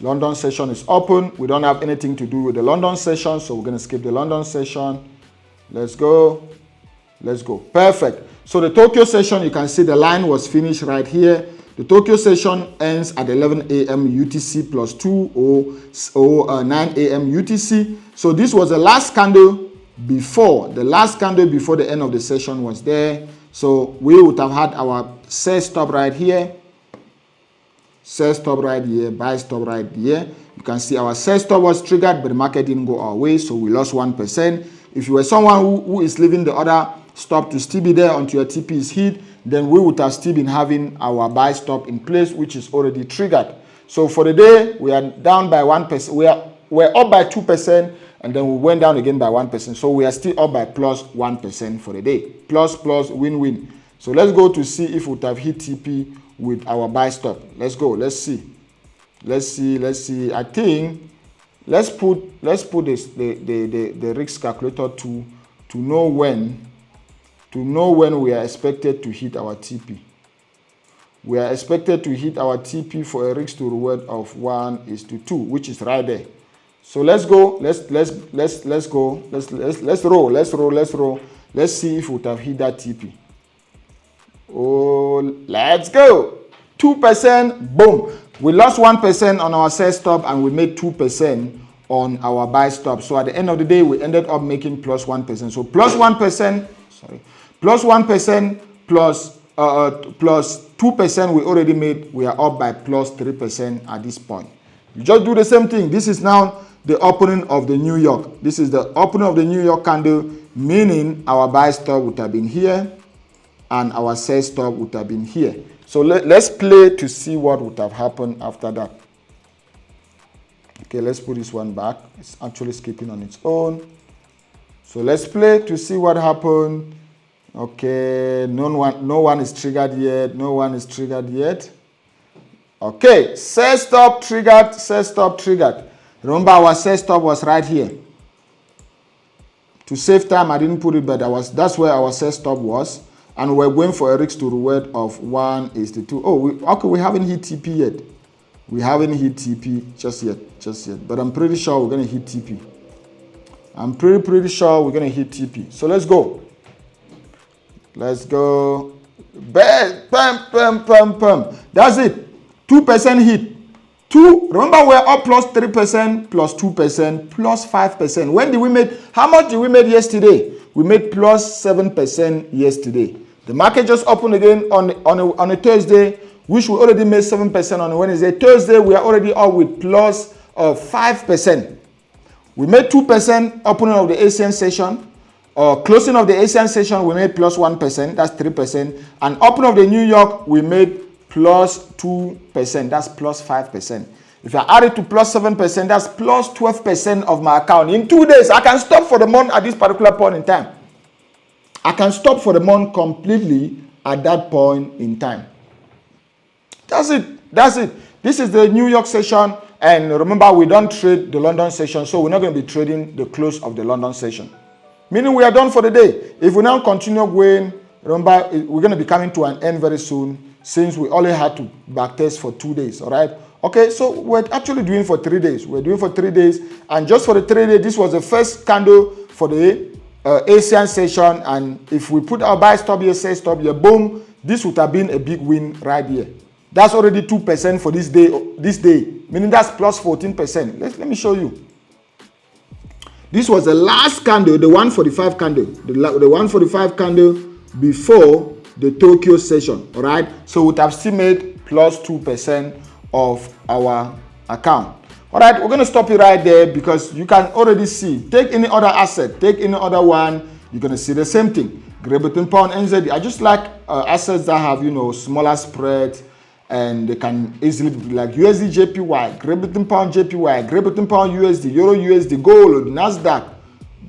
London session is open. We don't have anything to do with the London session, so we're going to skip the London session. Let's go. Let's go. Perfect. So the Tokyo session, you can see the line was finished right here. The Tokyo session ends at 11 a.m. UTC plus 2 or 9 a.m. UTC. So this was the last candle before. The last candle before the end of the session was there. So we would have had our sell stop right here. Sell stop right here. Buy stop right here. You can see our sell stop was triggered, but the market didn't go our way. So we lost 1%. If you were someone who is leaving the other stop to still be there until your TP is hit, then we would have still been having our buy stop in place, which is already triggered. So for the day, we are down by 1%. We're up by 2%, and then we went down again by 1%. So we are still up by plus 1% for the day. Plus, win-win. So let's go to see if we would have hit TP with our buy stop. Let's go. Let's see. I think let's put this the risk calculator to know when we are expected to hit our TP. We are expected to hit our TP for a risk to reward of 1:2, which is right there. So let's go. Let's go. Let's roll. Let's see if we would have hit that TP. Oh, let's go. 2%. Boom. We lost 1% on our sell stop and we made 2% on our buy stop. So at the end of the day, we ended up making plus 1%. So plus 1%. Plus 1% plus 2% we already made. We are up by plus 3% at this point. You just do the same thing. This is now the opening of the New York. This is the opening of the New York candle, meaning our buy stop would have been here and our sell stop would have been here. So let's play to see what would have happened after that. Okay, let's put this one back. It's actually skipping on its own. So let's play to see what happened. Okay, no one is triggered yet. No one is triggered yet. Okay, sell stop triggered. Sell stop triggered. Remember, our sell stop was right here. To save time, I didn't put it, but that's where our sell stop was, and we're going for a risk to reward of 1:2. Oh, we haven't hit TP yet. We haven't hit TP just yet. But I'm pretty sure we're gonna hit TP. I'm pretty sure we're gonna hit TP. So let's go. Let's go. Bam. That's it. 2% hit. Remember, we're up plus 3%, plus 2%, plus 5%. When did we make, how much did we make yesterday? We made plus 7% yesterday. The market just opened again on a Thursday, which we already made 7% on a Wednesday. Thursday, we are already up with plus 5%. We made 2% opening of the Asian session. Closing of the Asian session, we made plus 1%, that's 3%. And opening of the New York, we made plus 2%, that's plus 5%. If I add it to plus 7%, that's plus 12% of my account. In 2 days, I can stop for the month at this particular point in time. I can stop for the month completely at that point in time. That's it. That's it. This is the New York session. And remember, we don't trade the London session, so we're not going to be trading the close of the London session. Meaning we are done for the day. If we now continue going, remember, we're going to be coming to an end very soon, since we only had to backtest for 2 days, all right? Okay, so we're actually doing for 3 days. We're doing for 3 days, and just for the 3 days, this was the first candle for the Asian session, and if we put our buy stop here, sell stop here, boom, this would have been a big win right here. That's already 2% for this day, meaning that's plus 14%. Let me show you. This was the last candle, the 145 candle, the 145 candle before the Tokyo session, all right? So we would have still made plus 2% of our account. All right, we're going to stop it right there because you can already see. Take any other asset, take any other one, you're going to see the same thing. Great Britain Pound, NZ. I just like assets that have, smaller spread, and they can easily be like USD JPY, Great Britain Pound JPY, Great Britain Pound USD, Euro USD, Gold, Nasdaq.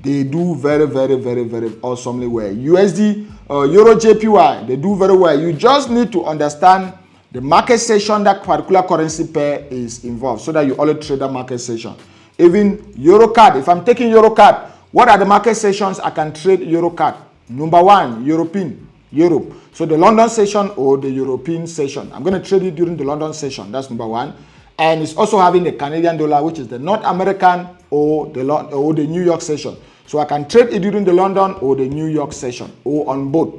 They do very, very, very, very awesomely well. USD, Euro JPY, they do very well. You just need to understand the market session that particular currency pair is involved, so that you only trade that market session. Even EuroCAD, if I'm taking EuroCAD, what are the market sessions I can trade EuroCAD? Number one, Europe. So the London session or the European session. I'm going to trade it during the London session. That's number one. And it's also having the Canadian dollar, which is the North American or the New York session. So I can trade it during the London or the New York session or on both.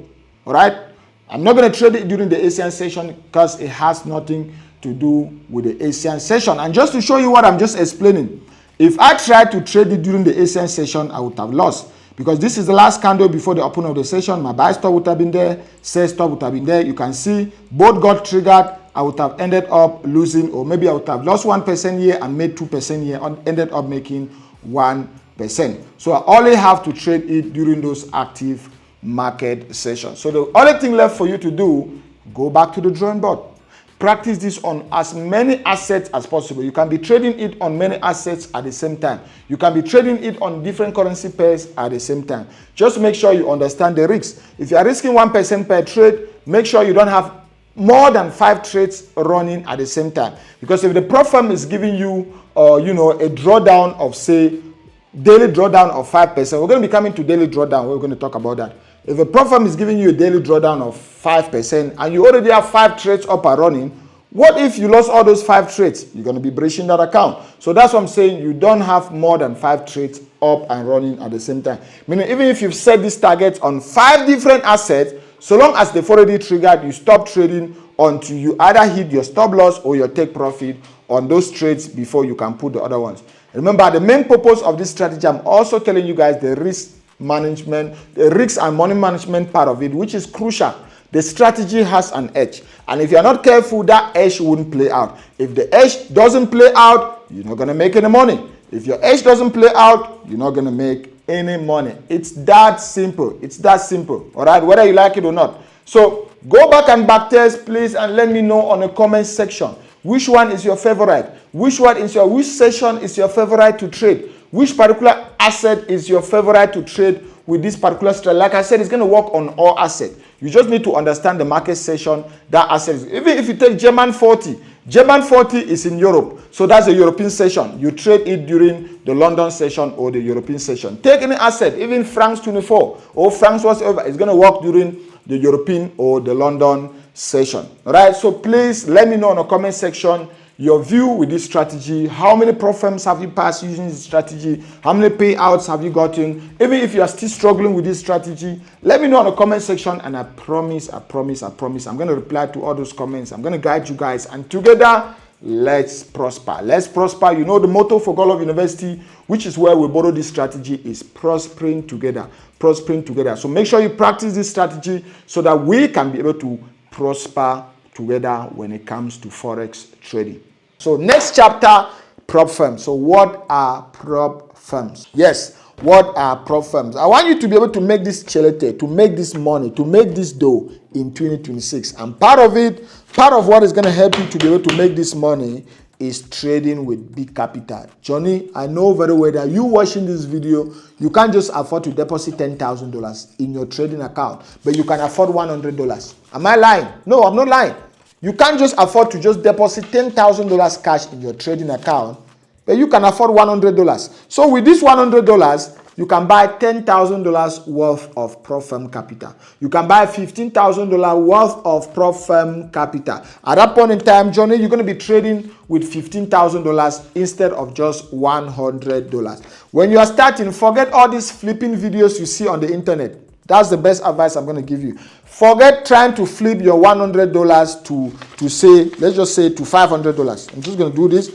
All right. I'm not going to trade it during the Asian session because it has nothing to do with the Asian session. And just to show you what I'm just explaining, if I tried to trade it during the Asian session, I would have lost. Because this is the last candle before the opening of the session. My buy stop would have been there, sell stop would have been there. You can see both got triggered. I would have ended up losing, or maybe I would have lost 1% here and made 2% here, and ended up making 1%. So I only have to trade it during those active market sessions. So the only thing left for you to do, go back to the drawing board. Practice this on as many assets as possible. You can be trading it on many assets at the same time. You can be trading it on different currency pairs at the same time. Just make sure you understand the risks. If you are risking 1% per trade, make sure you don't have more than 5 trades running at the same time. Because if the prop firm is giving you, a drawdown of, say, daily drawdown of 5%, we're going to be coming to daily drawdown. We're going to talk about that. If a prop firm is giving you a daily drawdown of 5% and you already have 5 trades up and running, what if you lost all those 5 trades? You're going to be breaching that account. So that's what I'm saying. You don't have more than 5 trades up and running at the same time. Meaning, even if you've set this target on 5 different assets, so long as they've already triggered, you stop trading until you either hit your stop loss or your take profit on those trades before you can put the other ones. Remember, the main purpose of this strategy, I'm also telling you guys the risk management, the risks and money management part of it, which is crucial. The strategy has an edge, and if you're not careful, that edge wouldn't play out. If the edge doesn't play out, you're not going to make any money. If your edge doesn't play out, you're not going to make any money. It's that simple. It's that simple. All right, whether you like it or not. So go back and backtest, please, and let me know on the comment section which one is your favorite, which session is your favorite to trade, which particular asset is your favorite to trade with this particular strategy. Like I said, it's going to work on all assets. You just need to understand the market session that asset is. Even if you take German 40 is in Europe. So that's a European session. You trade it during the London session or the European session. Take any asset, even francs 24 or francs whatsoever, it's going to work during the European or the London session. All right. So please let me know in the comment section your view with this strategy. How many prop firms have you passed using this strategy? How many payouts have you gotten? Even if you are still struggling with this strategy, let me know in the comment section, and I promise, I'm going to reply to all those comments. I'm going to guide you guys, and together let's prosper. Let's prosper. You know the motto for Godlove University, which is where we borrow this strategy, is prospering together. Prospering together. So make sure you practice this strategy so that we can be able to prosper together when it comes to Forex trading. So next chapter, prop firms. So what are prop firms? Yes, what are prop firms? I want you to be able to make this chelete, to make this money, to make this dough in 2026. And part of what is going to help you to be able to make this money is trading with big capital. Johnny, I know very well that you watching this video, you can't just afford to deposit $10,000 in your trading account, but you can afford $100. Am I lying? No, I'm not lying. You can't just afford to just deposit $10,000 cash in your trading account, but you can afford $100. So with this $100, you can buy $10,000 worth of prop firm capital. You can buy $15,000 worth of prop firm capital. At that point in time, Johnny, you're going to be trading with $15,000 instead of just $100. When you are starting, forget all these flipping videos you see on the internet. That's the best advice I'm going to give you. Forget trying to flip your $100 to say, let's just say to $500. I'm just going to do this.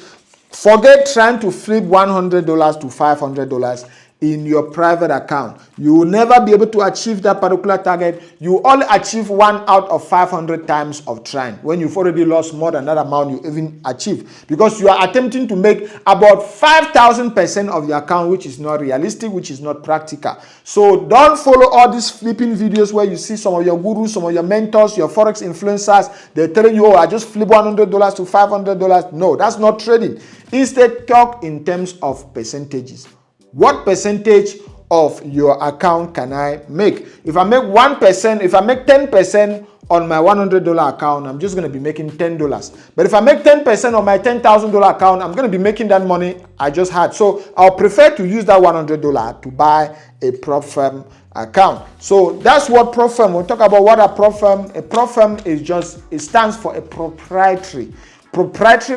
Forget trying to flip $100 to $500 in your private account. You will never be able to achieve that particular target. You only achieve 1 out of 500 times of trying when you've already lost more than that amount you even achieve, because you are attempting to make about 5,000% of your account, which is not realistic, which is not practical. So don't follow all these flipping videos where you see some of your gurus, some of your mentors, your Forex influencers, they're telling you, oh, I just flip $100 to $500. No, that's not trading. Instead, talk in terms of percentages. What percentage of your account can I make? If I make 1%, if I make 10% on my $100 account, I'm just going to be making $10. But if I make 10% on my $10,000 account, I'm going to be making that money I just had. So I'll prefer to use that $100 to buy a prop firm account. So that's what prop firm. We'll talk about what a prop firm. A prop firm is just, it stands for a proprietary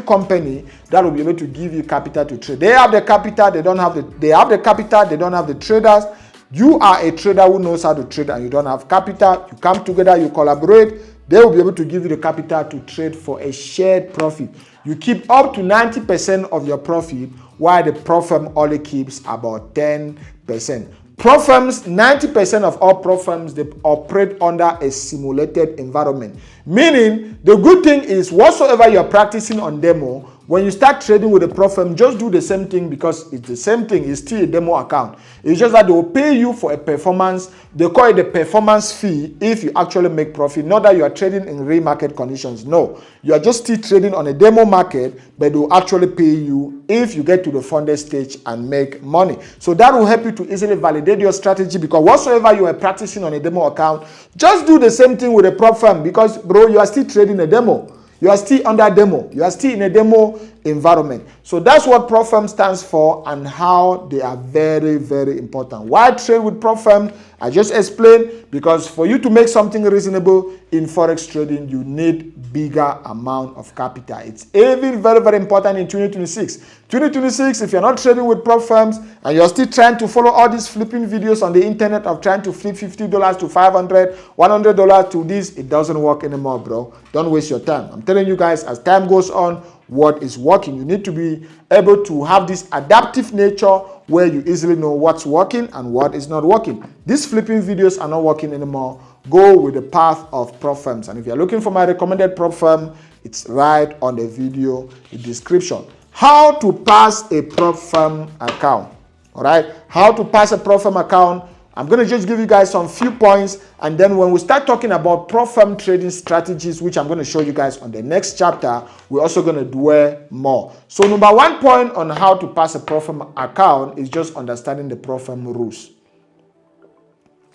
company that will be able to give you capital to trade. They have the capital, they have the capital, they don't have the traders. You are a trader who knows how to trade and you don't have capital. You come together, you collaborate. They will be able to give you the capital to trade for a shared profit. You keep up to 90% of your profit, while the prop firm only keeps about 10%. Prop firms, 90% of all prop firms, they operate under a simulated environment. Meaning, the good thing is whatsoever you're practicing on demo, when you start trading with a prop firm, just do the same thing, because it's the same thing. It's still a demo account. It's just that they will pay you for a performance. They call it the performance fee if you actually make profit. Not that you are trading in real market conditions. No, you are just still trading on a demo market, but they will actually pay you if you get to the funded stage and make money. So that will help you to easily validate your strategy, because whatsoever you are practicing on a demo account, just do the same thing with a prop firm, because bro, you are still trading a demo. You are still under demo. You are still in a demo environment. So that's what prop firm stands for and how they are very, very important. Why trade with prop firm? I just explained, because for you to make something reasonable in Forex trading, you need bigger amount of capital. It's even very, very important in 2026. 2026, if you're not trading with prop firms and you're still trying to follow all these flipping videos on the internet of trying to flip $50 to $500, $100 to this, it doesn't work anymore, bro. Don't waste your time. I'm telling you guys, as time goes on, what is working. You need to be able to have this adaptive nature where you easily know what's working and what is not working. These flipping videos are not working anymore. Go with the path of prop firms. And if you're looking for my recommended prop firm, it's right on the video description. How to pass a prop firm account. All right. How to pass a prop firm account. I'm going to just give you guys some few points, and then when we start talking about prop firm trading strategies, which I'm going to show you guys on the next chapter, we're also going to dwell more. So number 1 point on how to pass a prop firm account is just understanding the prop firm rules.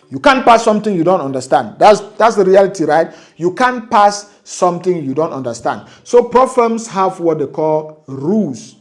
You can't pass something you don't understand. That's the reality, right? You can't pass something you don't understand. So prop firms have what they call rules.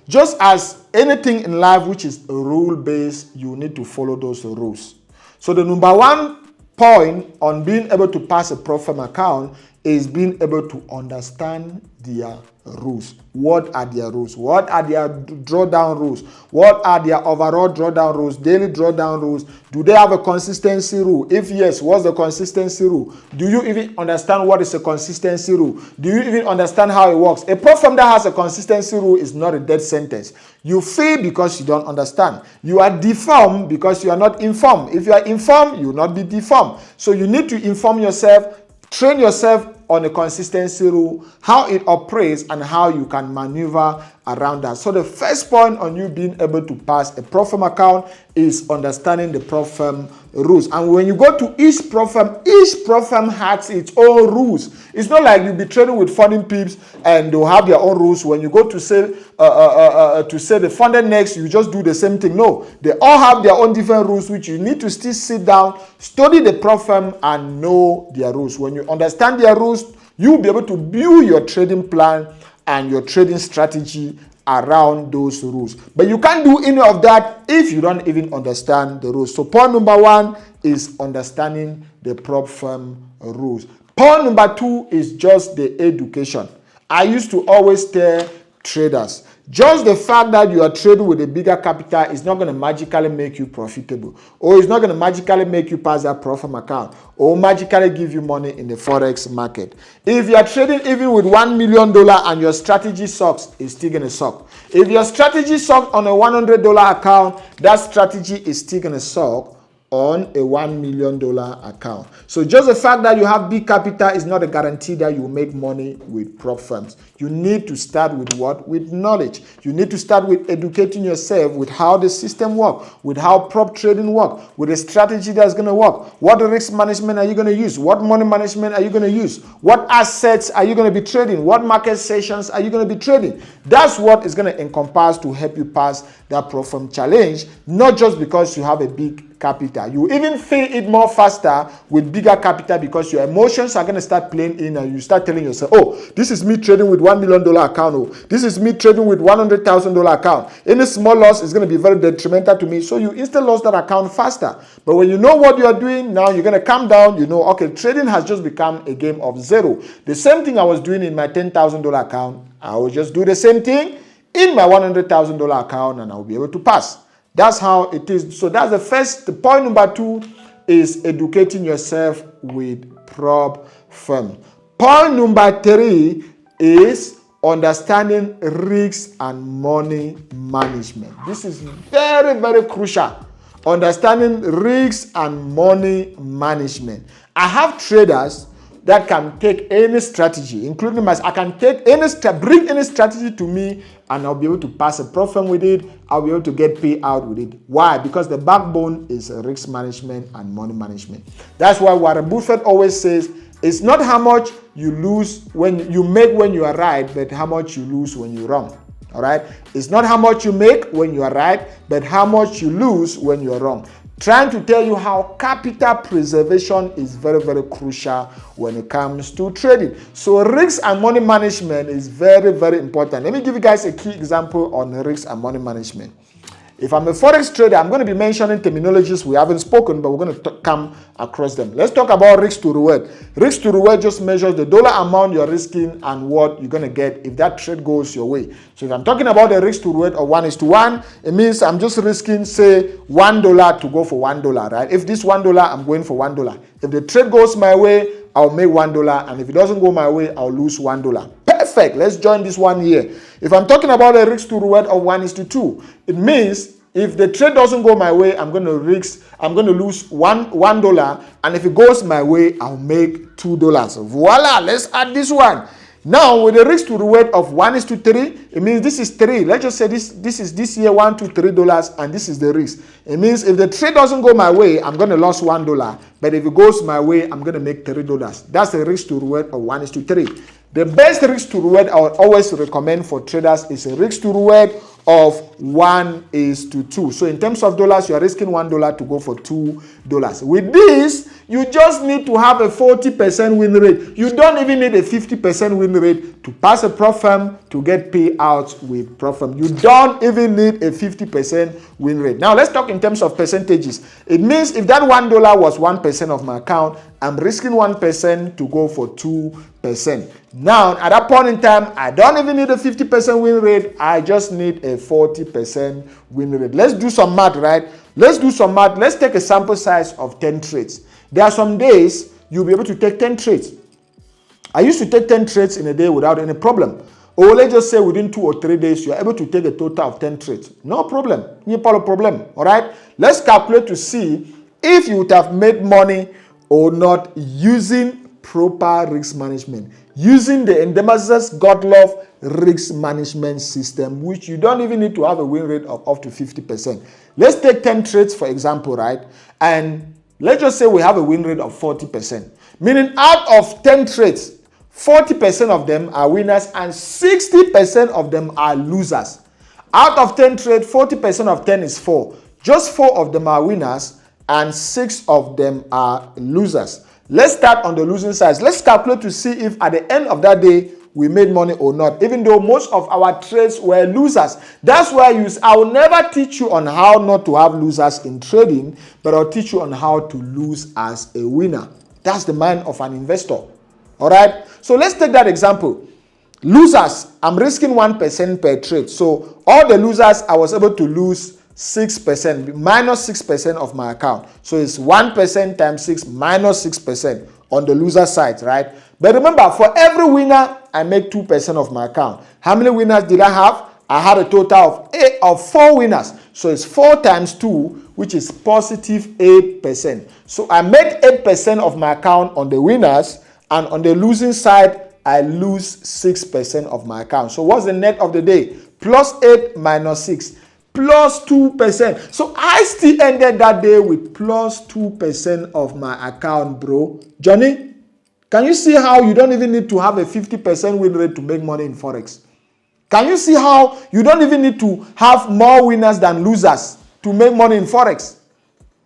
Just as anything in life which is rule-based, you need to follow those rules. So the number 1 point on being able to pass a prop firm account is being able to understand their rules. What are their rules? What are their drawdown rules? What are their overall drawdown rules, daily drawdown rules? Do they have a consistency rule? If yes, what's the consistency rule? Do you even understand what is a consistency rule? Do you even understand how it works? A prop firm that has a consistency rule is not a death sentence. You fail because you don't understand. You are deformed because you are not informed. If you are informed, you will not be deformed. So you need to inform yourself, train yourself on a consistency rule, how it operates, and how you can maneuver around that. So the first point on you being able to pass a prop firm account is understanding the prop firm rules. And when you go to each prop firm has its own rules. It's not like you'll be trading with funding peeps and they'll have their own rules. When you go to say the funded next, you just do the same thing. No, they all have their own different rules, which you need to still sit down, study the prop firm, and know their rules. When you understand their rules, you'll be able to build your trading plan and your trading strategy around those rules. But you can't do any of that if you don't even understand the rules. So point number one is understanding the prop firm rules. Point number two is just the education. I used to always tell traders, just the fact that you are trading with a bigger capital is not going to magically make you profitable, or it's not going to magically make you pass that prop firm account, or magically give you money in the Forex market. If you are trading even with $1 million and your strategy sucks, it's still going to suck. If your strategy sucks on a $100 account, that strategy is still going to suck on a $1 million account. So just the fact that you have big capital is not a guarantee that you will make money with prop firms. You need to start with what? With knowledge. You need to start with educating yourself with how the system works, with how prop trading works, with a strategy that's going to work. What risk management are you going to use? What money management are you going to use? What assets are you going to be trading? What market sessions are you going to be trading? That's what is going to encompass to help you pass that prop firm challenge, not just because you have a big capital. You even feel it more faster with bigger capital because your emotions are going to start playing in and you start telling yourself, oh, this is me trading with $1 million account. Oh, this is me trading with $100,000 account. Any small loss is going to be very detrimental to me. So you instantly lost that account faster. But when you know what you are doing, now you're going to calm down. You know, okay, trading has just become a game of zero. The same thing I was doing in my $10,000 account, I will just do the same thing in my $100,000 account and I'll be able to pass. That's how it is. So that's the first point. Number two is educating yourself with prop firm. Point number three is understanding risks and money management. This is very, very crucial. Understanding risks and money management. I have traders that can take any strategy, including myself. I can take bring any strategy to me, and I'll be able to pass a prop firm with it. I'll be able to get paid out with it. Why? Because the backbone is risk management and money management. That's why Warren Buffett always says, it's not how much you lose when you make when you are right, but how much you lose when you're wrong. All right? It's not how much you make when you are right, but how much you lose when you are wrong. Trying to tell you how capital preservation is very, very crucial when it comes to trading. So risk and money management is very, very important. Let me give you guys a key example on risk and money management. If I'm a Forex trader, I'm going to be mentioning terminologies we haven't spoken, but we're going to come across them. Let's talk about risk to reward. Risk to reward just measures the dollar amount you're risking and what you're going to get if that trade goes your way. So if I'm talking about a risk to reward of 1:1, it means I'm just risking, say, $1 to go for $1, right? If this $1, I'm going for $1. If the trade goes my way, I'll make $1, and if it doesn't go my way, I'll lose $1. Perfect. Let's join this one here. If I'm talking about a risk to reward of 1:2, it means if the trade doesn't go my way, I'm going to lose $1, and if it goes my way, I'll make $2. Voila, let's add this one. Now, with a risk to reward of 1:3, it means this is 3. Let's just say this is this year $1 to $3, and this is the risk. It means if the trade doesn't go my way, I'm going to lose $1, but if it goes my way, I'm going to make $3. That's the risk to reward of 1:3. The best risk to reward I would always recommend for traders is a risk to reward of 1:2. So in terms of dollars, you are risking $1 to go for $2. With this, You just need to have a 40% win rate. You don't even need a 50% win rate to pass a prop firm to get payouts with prop firm. You don't even need a 50% win rate. Now let's talk in terms of percentages. It means if that $1 was 1% of my account, I'm risking 1% to go for 2%. Now, at that point in time, I don't even need a 50% win rate. I just need a 40% win rate. Let's do some math, right? Let's do some math. Let's take a sample size of 10 trades. There are some days you'll be able to take 10 trades. I used to take 10 trades in a day without any problem. Or let's just say within 2 or 3 days, you're able to take a total of 10 trades. No problem. No problem. All right? Let's calculate to see if you would have made money or not using proper risk management, using the Ndemazeah's Godlove risk management system, which you don't even need to have a win rate of up to 50%. Let's take 10 trades, for example, right? And let's just say we have a win rate of 40%, meaning out of 10 trades, 40% of them are winners and 60% of them are losers. Out of 10 trades, 40% of 10 is 4. Just 4 of them are winners and 6 of them are losers. Let's start on the losing side. Let's calculate to see if at the end of that day we made money or not, even though most of our trades were losers. That's why I will never teach you on how not to have losers in trading, but I'll teach you on how to lose as a winner. That's the mind of an investor. All right? So let's take that example. Losers, I'm risking 1% per trade. So all the losers, I was able to lose 6%, minus 6% of my account. So it's 1% times 6 minus 6% on the loser side, right? But remember, for every winner, I make 2% of my account. How many winners did I have? I had a total of 4 winners. So it's 4 times 2, which is positive 8%. So I made 8% of my account on the winners, and on the losing side, I lose 6% of my account. So what's the net of the day? Plus 8 minus 6. Plus 2%. So I still ended that day with plus 2% of my account, bro. Johnny, can you see how you don't even need to have a 50% win rate to make money in Forex? Can you see how you don't even need to have more winners than losers to make money in Forex?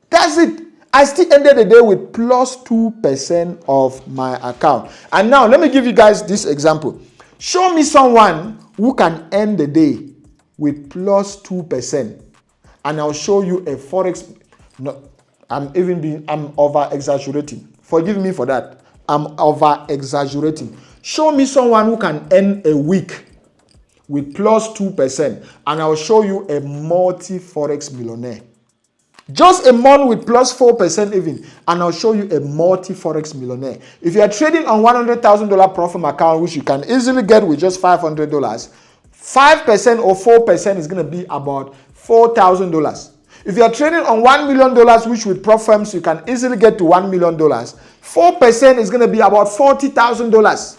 That's it. I still ended the day with plus 2% of my account. And now let me give you guys this example. Show me someone who can end the day with plus 2%, and I'll show you a Forex. No, I'm over exaggerating. Forgive me for that. I'm over exaggerating. Show me someone who can end a week with plus 2%, and I'll show you a multi-Forex millionaire. Just a month with plus 4% even, and I'll show you a multi-Forex millionaire. If you are trading on $100,000 profit account, which you can easily get with just $500, 5% or 4% is going to be about $4,000. If you are trading on $1 million, which with prop firms you can easily get to $1 million, 4% is going to be about $40,000.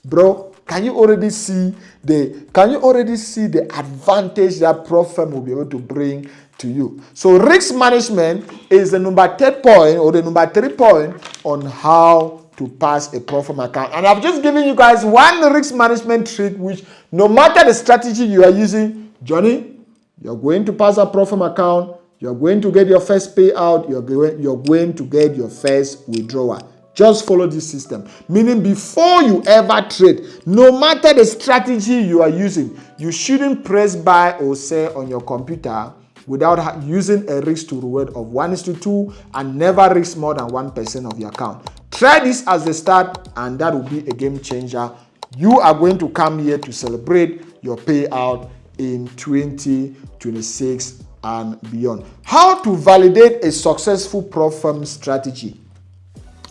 Bro, can you already see the advantage that prop firm will be able to bring to you? So risk management is the number 3 point or the number 3 point on how to pass a prop firm account. And I've just given you guys one risk management trick, which no matter the strategy you are using, Johnny, you're going to pass a prop firm account, you're going to get your first payout, you're going to get your first withdrawal. Just follow this system. Meaning before you ever trade, no matter the strategy you are using, you shouldn't press buy or sell on your computer without using a risk to reward of 1:2 and never risk more than 1% of your account. Try this as the start, and that will be a game changer. You are going to come here to celebrate your payout in 2026 and beyond. How to validate a successful prop firm strategy.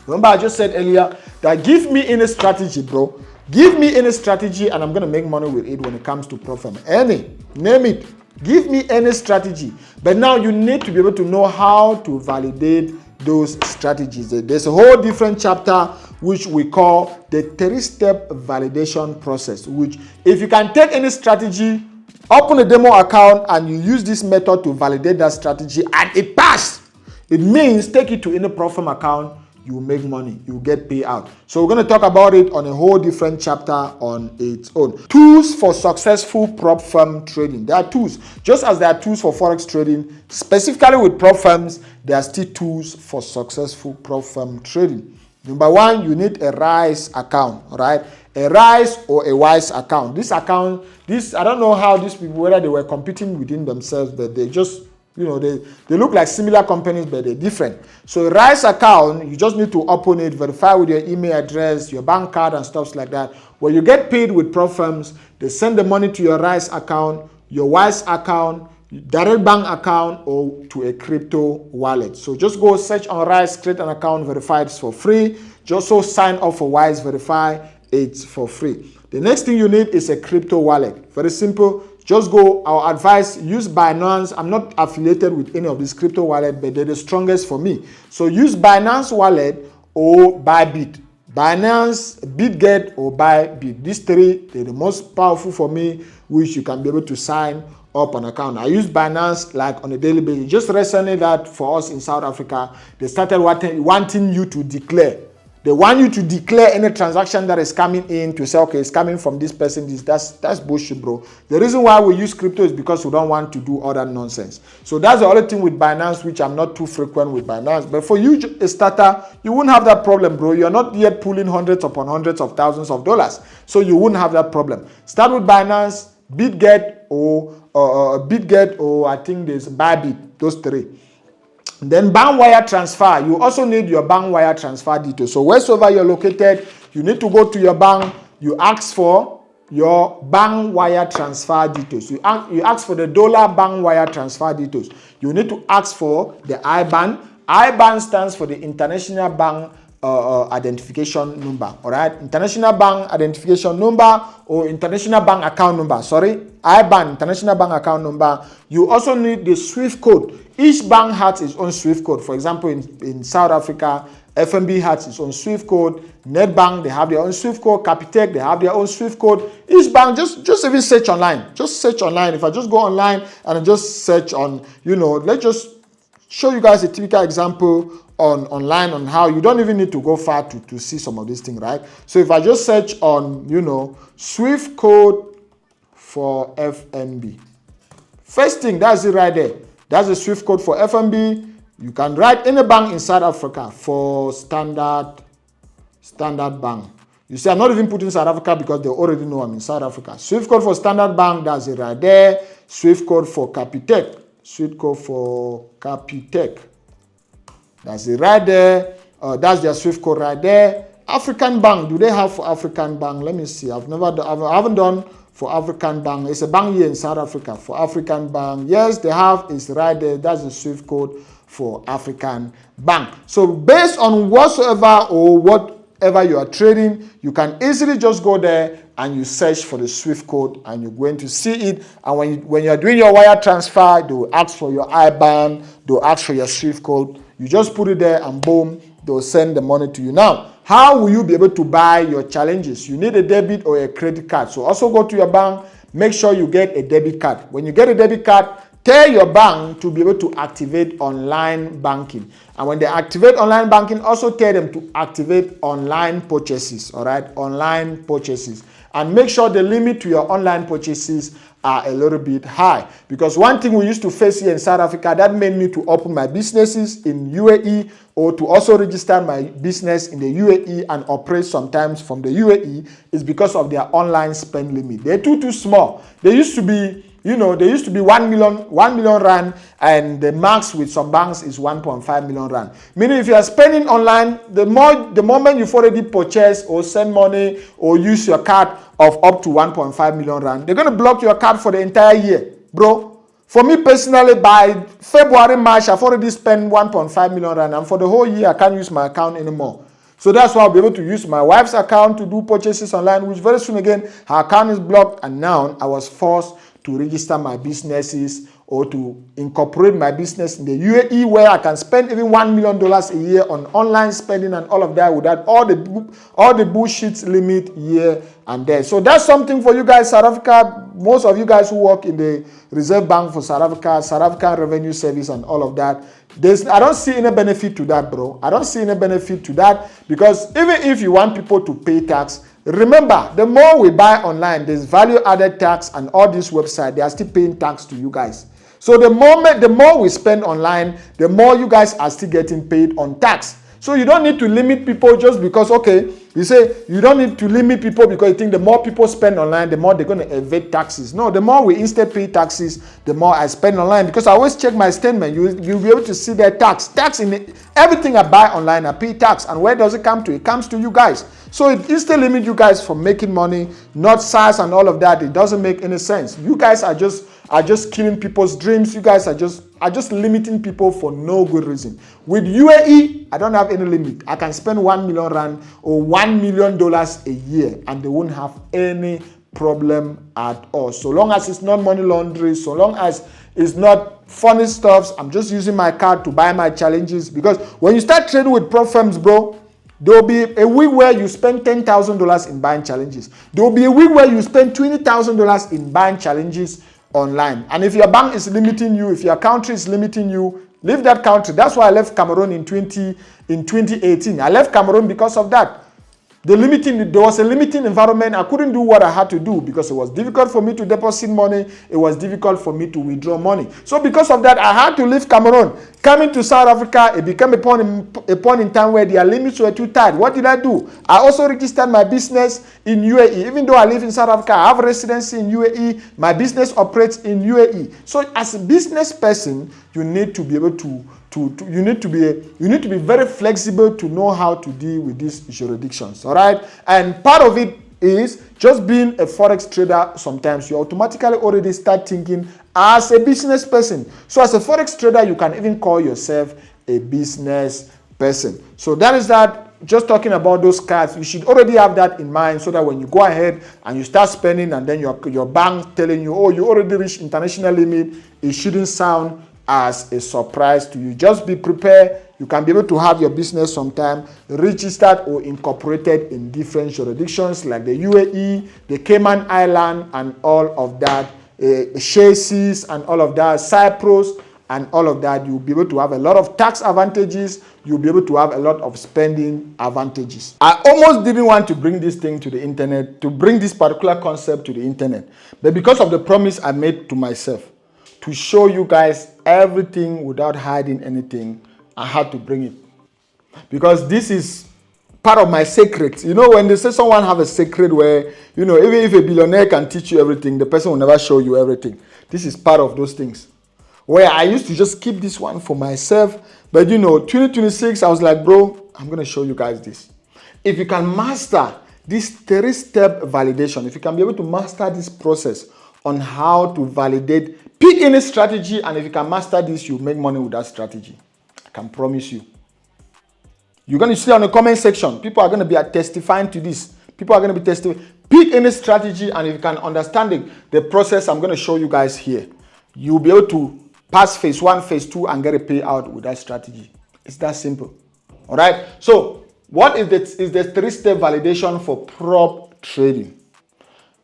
Remember, I just said earlier that give me any strategy, bro. Give me any strategy, and I'm going to make money with it when it comes to prop firm. Any, name it. Give me any strategy. But now you need to be able to know how to validate those strategies. There's a whole different chapter which we call the 3-step validation process, which if you can take any strategy, open a demo account, and you use this method to validate that strategy and it passed, it means take it to any prop firm account you make money, you get payout. So we're going to talk about it on a whole different chapter on its own. Tools for successful prop firm trading. There are tools. Just as there are tools for Forex trading, specifically with prop firms, there are still tools for successful prop firm trading. Number one, you need a RISE account, all right? A RISE or a WISE account. This account, I don't know how these people, whether they were competing within themselves, but they just, they look like similar companies, but they're different. So a RISE account, you just need to open it, verify with your email address, your bank card and stuff like that. When you get paid with prop firms, they send the money to your RISE account, your WISE account, direct bank account, or to a crypto wallet. So just go search on RISE, create an account, verify it's for free. Just so sign up for WISE, verify it's for free. The next thing you need is a crypto wallet. Very simple. Just go, our advice, use Binance. I'm not affiliated with any of these crypto wallets, but they're the strongest for me. So use Binance wallet or Bybit. Binance, BitGet, or Bybit. These three, they're the most powerful for me, which you can be able to sign up an account. I use Binance like on a daily basis. Just recently that for us in South Africa, they started wanting you to declare. They want you to declare any transaction that is coming in to say, okay, it's coming from this person. That's bullshit, bro. The reason why we use crypto is because we don't want to do all that nonsense. So that's the only thing with Binance, which I'm not too frequent with Binance. But for you, a starter, you won't have that problem, bro. You're not yet pulling hundreds upon hundreds of thousands of dollars. So you wouldn't have that problem. Start with Binance, BitGet, or I think there's Bybit, those three. Then bank wire transfer. You also need your bank wire transfer details. So wheresoever you're located, you need to go to your bank. You ask for your bank wire transfer details. You ask for the dollar bank wire transfer details. You need to ask for the IBAN. IBAN stands for the International Bank Identification Number. All right, International Bank Identification Number or International Bank Account Number. Sorry, IBAN, International Bank Account Number. You also need the SWIFT code. Each bank has its own SWIFT code. For example, in South Africa, FNB has its own SWIFT code. Netbank, they have their own SWIFT code. Capitec, they have their own SWIFT code. Each bank, just even search online. Just search online. If I just go online and I just search on, let's just show you guys a typical example online on how you don't even need to go far to see some of these things, right? So if I just search on, SWIFT code for FNB. First thing, that's it right there. That's the SWIFT code for FNB. You can write any bank in South Africa for Standard Bank. You see, I'm not even putting South Africa because they already know I'm in South Africa. SWIFT code for Standard Bank, that's it right there. SWIFT code for Capitec. SWIFT code for Capitec. That's it right there. That's their SWIFT code right there. African Bank, do they have for African Bank? Let me see. I haven't done for African Bank. It's a bank here in South Africa. For African Bank, yes, they have. It's right there. That's the SWIFT code for African Bank. So based on whatsoever or whatever you are trading, you can easily just go there and you search for the SWIFT code and you're going to see it. And when you're doing your wire transfer, they will ask for your IBAN, they'll ask for your SWIFT code. You just put it there and boom, they'll send the money to you. Now, how will you be able to buy your challenges? You need a debit or a credit card. So also go to your bank, make sure you get a debit card. When you get a debit card, tell your bank to be able to activate online banking. And when they activate online banking, also tell them to activate online purchases, all right? Online purchases. And make sure the limit to your online purchases are a little bit high. Because one thing we used to face here in South Africa, that made me to open my businesses in UAE or to also register my business in the UAE and operate sometimes from the UAE is because of their online spend limit. They're too small. They used to be 1 million rand, and the max with some banks is 1.5 million rand. Meaning if you are spending online, the moment you've already purchased or send money or use your card of up to 1.5 million rand, they're going to block your card for the entire year, bro. For me personally, by February, March, I've already spent 1.5 million rand, and for the whole year, I can't use my account anymore. So that's why I'll be able to use my wife's account to do purchases online, which very soon again, her account is blocked, and now I was forced to register my businesses or to incorporate my business in the UAE, where I can spend even $1 million a year on online spending and all of that without all the bullshit limit here and there. So that's something for you guys, South Africa. Most of you guys who work in the Reserve Bank for South Africa, South African Revenue Service and all of that, I don't see any benefit to that, bro. I don't see any benefit to that, because even if you want people to pay tax, remember, the more we buy online, there's value added tax, and all these websites, they are still paying tax to you guys. So the more we spend online, the more you guys are still getting paid on tax. So you don't need to limit people just because, okay, you say you don't need to limit people because you think the more people spend online, the more they're going to evade taxes. No, the more we instead pay taxes, the more I spend online, because I always check my statement. You'll be able to see the tax. Tax in everything I buy online, I pay tax. And where does it come to? It comes to you guys. So it instead limit you guys from making money, not SARS and all of that. It doesn't make any sense. You guys are just killing people's dreams. You guys are just limiting people for no good reason. With UAE, I don't have any limit. I can spend 1 million rand or $1 million a year, and they won't have any problem at all. So long as it's not money laundering, so long as it's not funny stuff, I'm just using my card to buy my challenges. Because when you start trading with prop firms, bro, there will be a week where you spend $10,000 in buying challenges. There will be a week where you spend $20,000 in buying challenges online. And if your bank is limiting you, if your country is limiting you, leave that country. That's why I left Cameroon in 2018. I left Cameroon because of that. There was a limiting environment. I couldn't do what I had to do because it was difficult for me to deposit money. It was difficult for me to withdraw money. So because of that, I had to leave Cameroon. Coming to South Africa, it became a point in time where their limits were too tight. What did I do? I also registered my business in UAE. Even though I live in South Africa, I have residency in UAE. My business operates in UAE. So as a business person, you need to be able to you need to be very flexible to know how to deal with these jurisdictions. All right, and part of it is just being a forex trader. Sometimes you automatically already start thinking as a business person. So as a forex trader, you can even call yourself a business person. So that is that. Just talking about those cards, you should already have that in mind, so that when you go ahead and you start spending, and then your bank telling you, oh, you already reached international limit, it shouldn't sound as a surprise to you. Just be prepared. You can be able to have your business sometime registered or incorporated in different jurisdictions like the UAE, the Cayman Island, and all of that, Chassis and all of that, Cyprus and all of that. You'll be able to have a lot of tax advantages. You'll be able to have a lot of spending advantages. I almost didn't want to bring this thing to the internet, to bring this particular concept to the internet, but because of the promise I made to myself, to show you guys everything without hiding anything, I had to bring it. Because this is part of my secret. You know, when they say someone have a secret where, you know, even if a billionaire can teach you everything, the person will never show you everything. This is part of those things. Where I used to just keep this one for myself. But you know, 2026, I was like, bro, I'm going to show you guys this. If you can master this 3-step validation, if you can be able to master this process on how to validate, pick any strategy, and if you can master this, you make money with that strategy. I can promise you. You're going to see on the comment section, people are going to be testifying to this. People are going to be testifying. Pick any strategy, and if you can understand the process I'm going to show you guys here, you'll be able to pass phase 1, phase 2, and get a payout with that strategy. It's that simple. All right. So what is the 3-step validation for prop trading?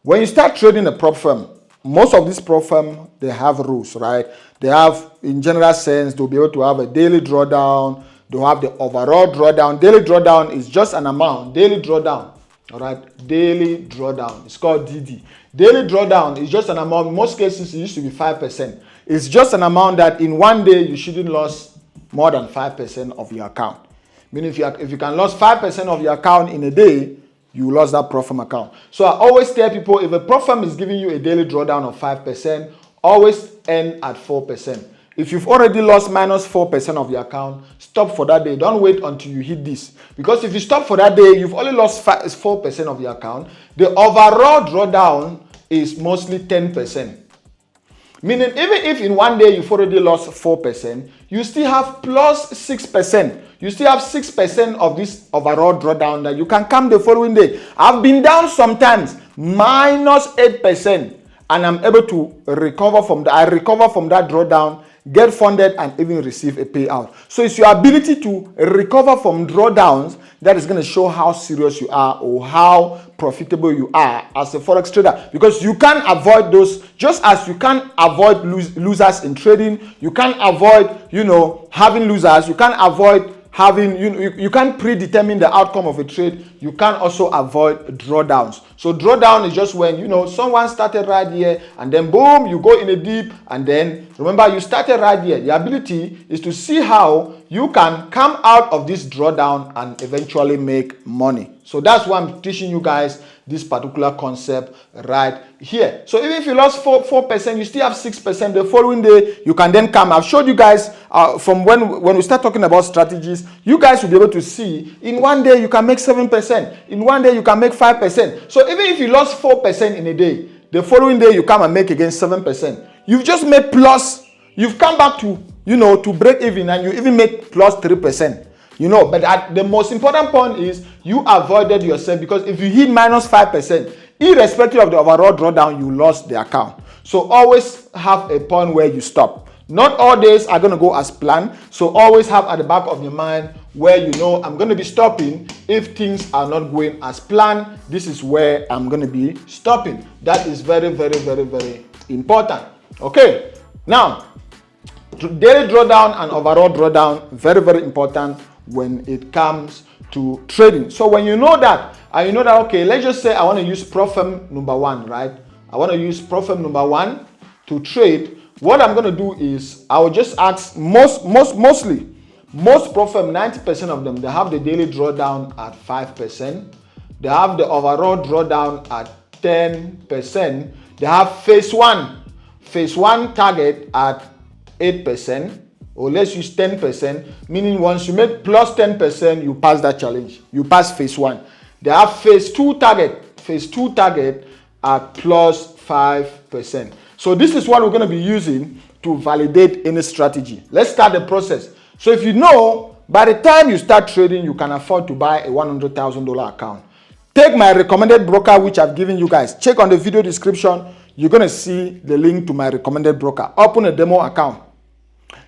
When you start trading a prop firm, most of these prop firms, they have rules, right? They have, in general sense, they'll be able to have a daily drawdown. They'll have the overall drawdown. Daily drawdown is just an amount. Daily drawdown, all right? Daily drawdown. It's called DD. Daily drawdown is just an amount. In most cases, it used to be 5%. It's just an amount that in one day, you shouldn't lose more than 5% of your account. Meaning if you can lose 5% of your account in a day, you lost that prop firm account. So I always tell people, if a prop firm is giving you a daily drawdown of 5%, always end at 4%. If you've already lost minus 4% of your account, stop for that day. Don't wait until you hit this. Because if you stop for that day, you've only lost 4% of your account. The overall drawdown is mostly 10%. Meaning, even if in one day you've already lost 4%, you still have plus 6%. You still have 6% of this overall drawdown that you can come the following day. I've been down sometimes, minus 8%. and I'm able to recover from that. I recover from that drawdown, get funded, and even receive a payout. So it's your ability to recover from drawdowns that is going to show how serious you are or how profitable you are as a Forex trader. Because you can't avoid those, just as you can't avoid losers in trading, you can't avoid, having losers, you can't avoid having, you can't predetermine the outcome of a trade. You can also avoid drawdowns. So drawdown is just when, someone started right here and then boom, you go in a dip, and then remember you started right here. The ability is to see how you can come out of this drawdown and eventually make money. So that's why I'm teaching you guys this particular concept right here. So even if you lost 4%, you still have 6%. The following day, you can then come. I've showed you guys from when we start talking about strategies, you guys will be able to see in one day you can make 7%. In one day you can make 5%. So even if you lost 4% in a day, the following day you come and make again 7%. You've just made plus. You've come back to to break even, and you even make plus 3%. But the most important point is you avoided yourself, because if you hit minus 5%, irrespective of the overall drawdown, you lost the account. So always have a point where you stop. Not all days are going to go as planned. So always have at the back of your mind where I'm going to be stopping if things are not going as planned. This is where I'm going to be stopping. That is very, very, very, very important. Okay. Now, daily drawdown and overall drawdown, very, very important when it comes to trading. So when you know that, and you know that, okay, let's just say I want to use prop firm number 1, right? I want to use prop firm number 1 to trade. What I'm going to do is I will just ask most prop firm, 90% of them, they have the daily drawdown at 5%. They have the overall drawdown at 10%. They have phase one target at 8%, or let's use 10%, meaning once you make plus 10%, you pass that challenge. You pass phase 1. They have phase 2 target at plus 5%. So this is what we're going to be using to validate any strategy. Let's start the process. So if by the time you start trading, you can afford to buy a $100,000 account. Take my recommended broker, which I've given you guys. Check on the video description. You're going to see the link to my recommended broker. Open a demo account.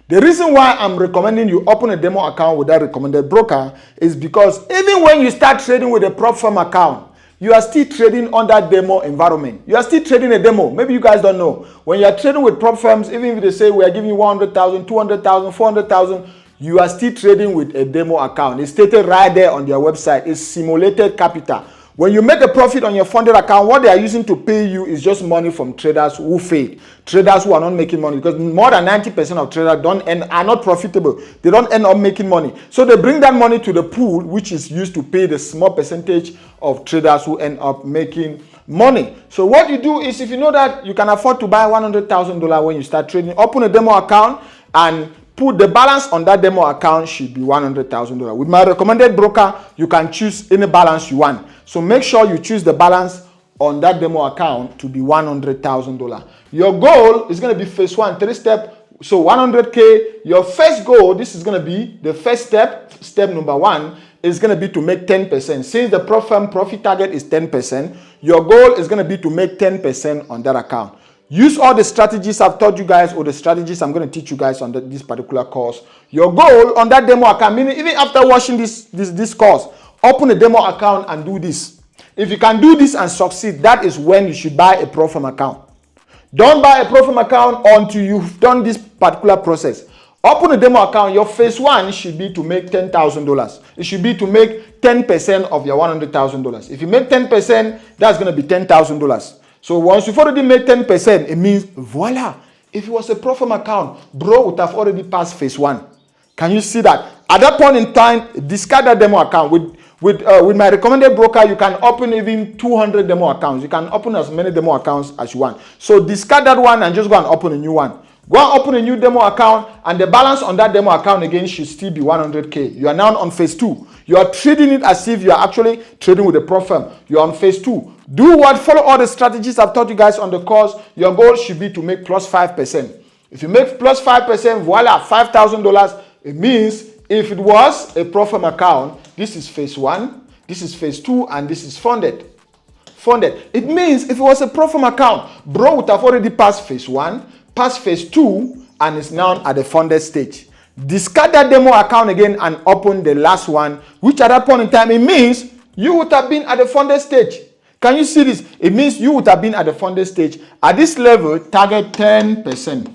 The reason why I'm recommending you open a demo account with that recommended broker is because even when you start trading with a prop firm account, you are still trading on that demo environment. You are still trading a demo. Maybe you guys don't know. When you are trading with prop firms, even if they say we are giving you 100,000, 200,000, 400,000, you are still trading with a demo account. It's stated right there on their website. It's simulated capital. When you make a profit on your funded account, what they are using to pay you is just money from traders who fail. Traders who are not making money, because more than 90% of traders are not profitable. They don't end up making money. So they bring that money to the pool, which is used to pay the small percentage of traders who end up making money. So what you do is, if you know that you can afford to buy $100,000 when you start trading, open a demo account and put the balance on that demo account should be $100,000. With my recommended broker, you can choose any balance you want. So make sure you choose the balance on that demo account to be $100,000. Your goal is going to be phase 1, 3-step. So 100K, your first goal, this is going to be the first step number 1 is going to be to make 10%. Since the prop firm profit target is 10%, your goal is going to be to make 10% on that account. Use all the strategies I've taught you guys, or the strategies I'm going to teach you guys on this particular course. Your goal on that demo account, meaning even after watching this course, open a demo account and do this. If you can do this and succeed, that is when you should buy a prop firm account. Don't buy a prop firm account until you've done this particular process. Open a demo account. Your phase 1 should be to make $10,000. It should be to make 10% of your $100,000. If you make 10%, that's going to be $10,000. So once you've already made 10%, it means voila. If it was a prop firm account, bro would have already passed phase 1. Can you see that? At that point in time, discard that demo account. With my recommended broker, you can open even 200 demo accounts. You can open as many demo accounts as you want. So discard that one and just go and open a new one. Go and open a new demo account, and the balance on that demo account again should still be 100K. You are now on phase 2. You are treating it as if you are actually trading with a prop firm. You are on phase 2. Do what? Follow all the strategies I've taught you guys on the course. Your goal should be to make plus 5%. If you make plus 5%, voila, $5,000. It means if it was a prop firm account, this is phase 1, this is phase 2, and this is funded. funded. It means if it was a pro forma account, bro would have already passed phase 1, passed phase 2, and is now at the funded stage. Discard that demo account again and open the last one, which at that point in time, it means you would have been at the funded stage. Can you see this? It means you would have been at the funded stage. At this level, target 10%.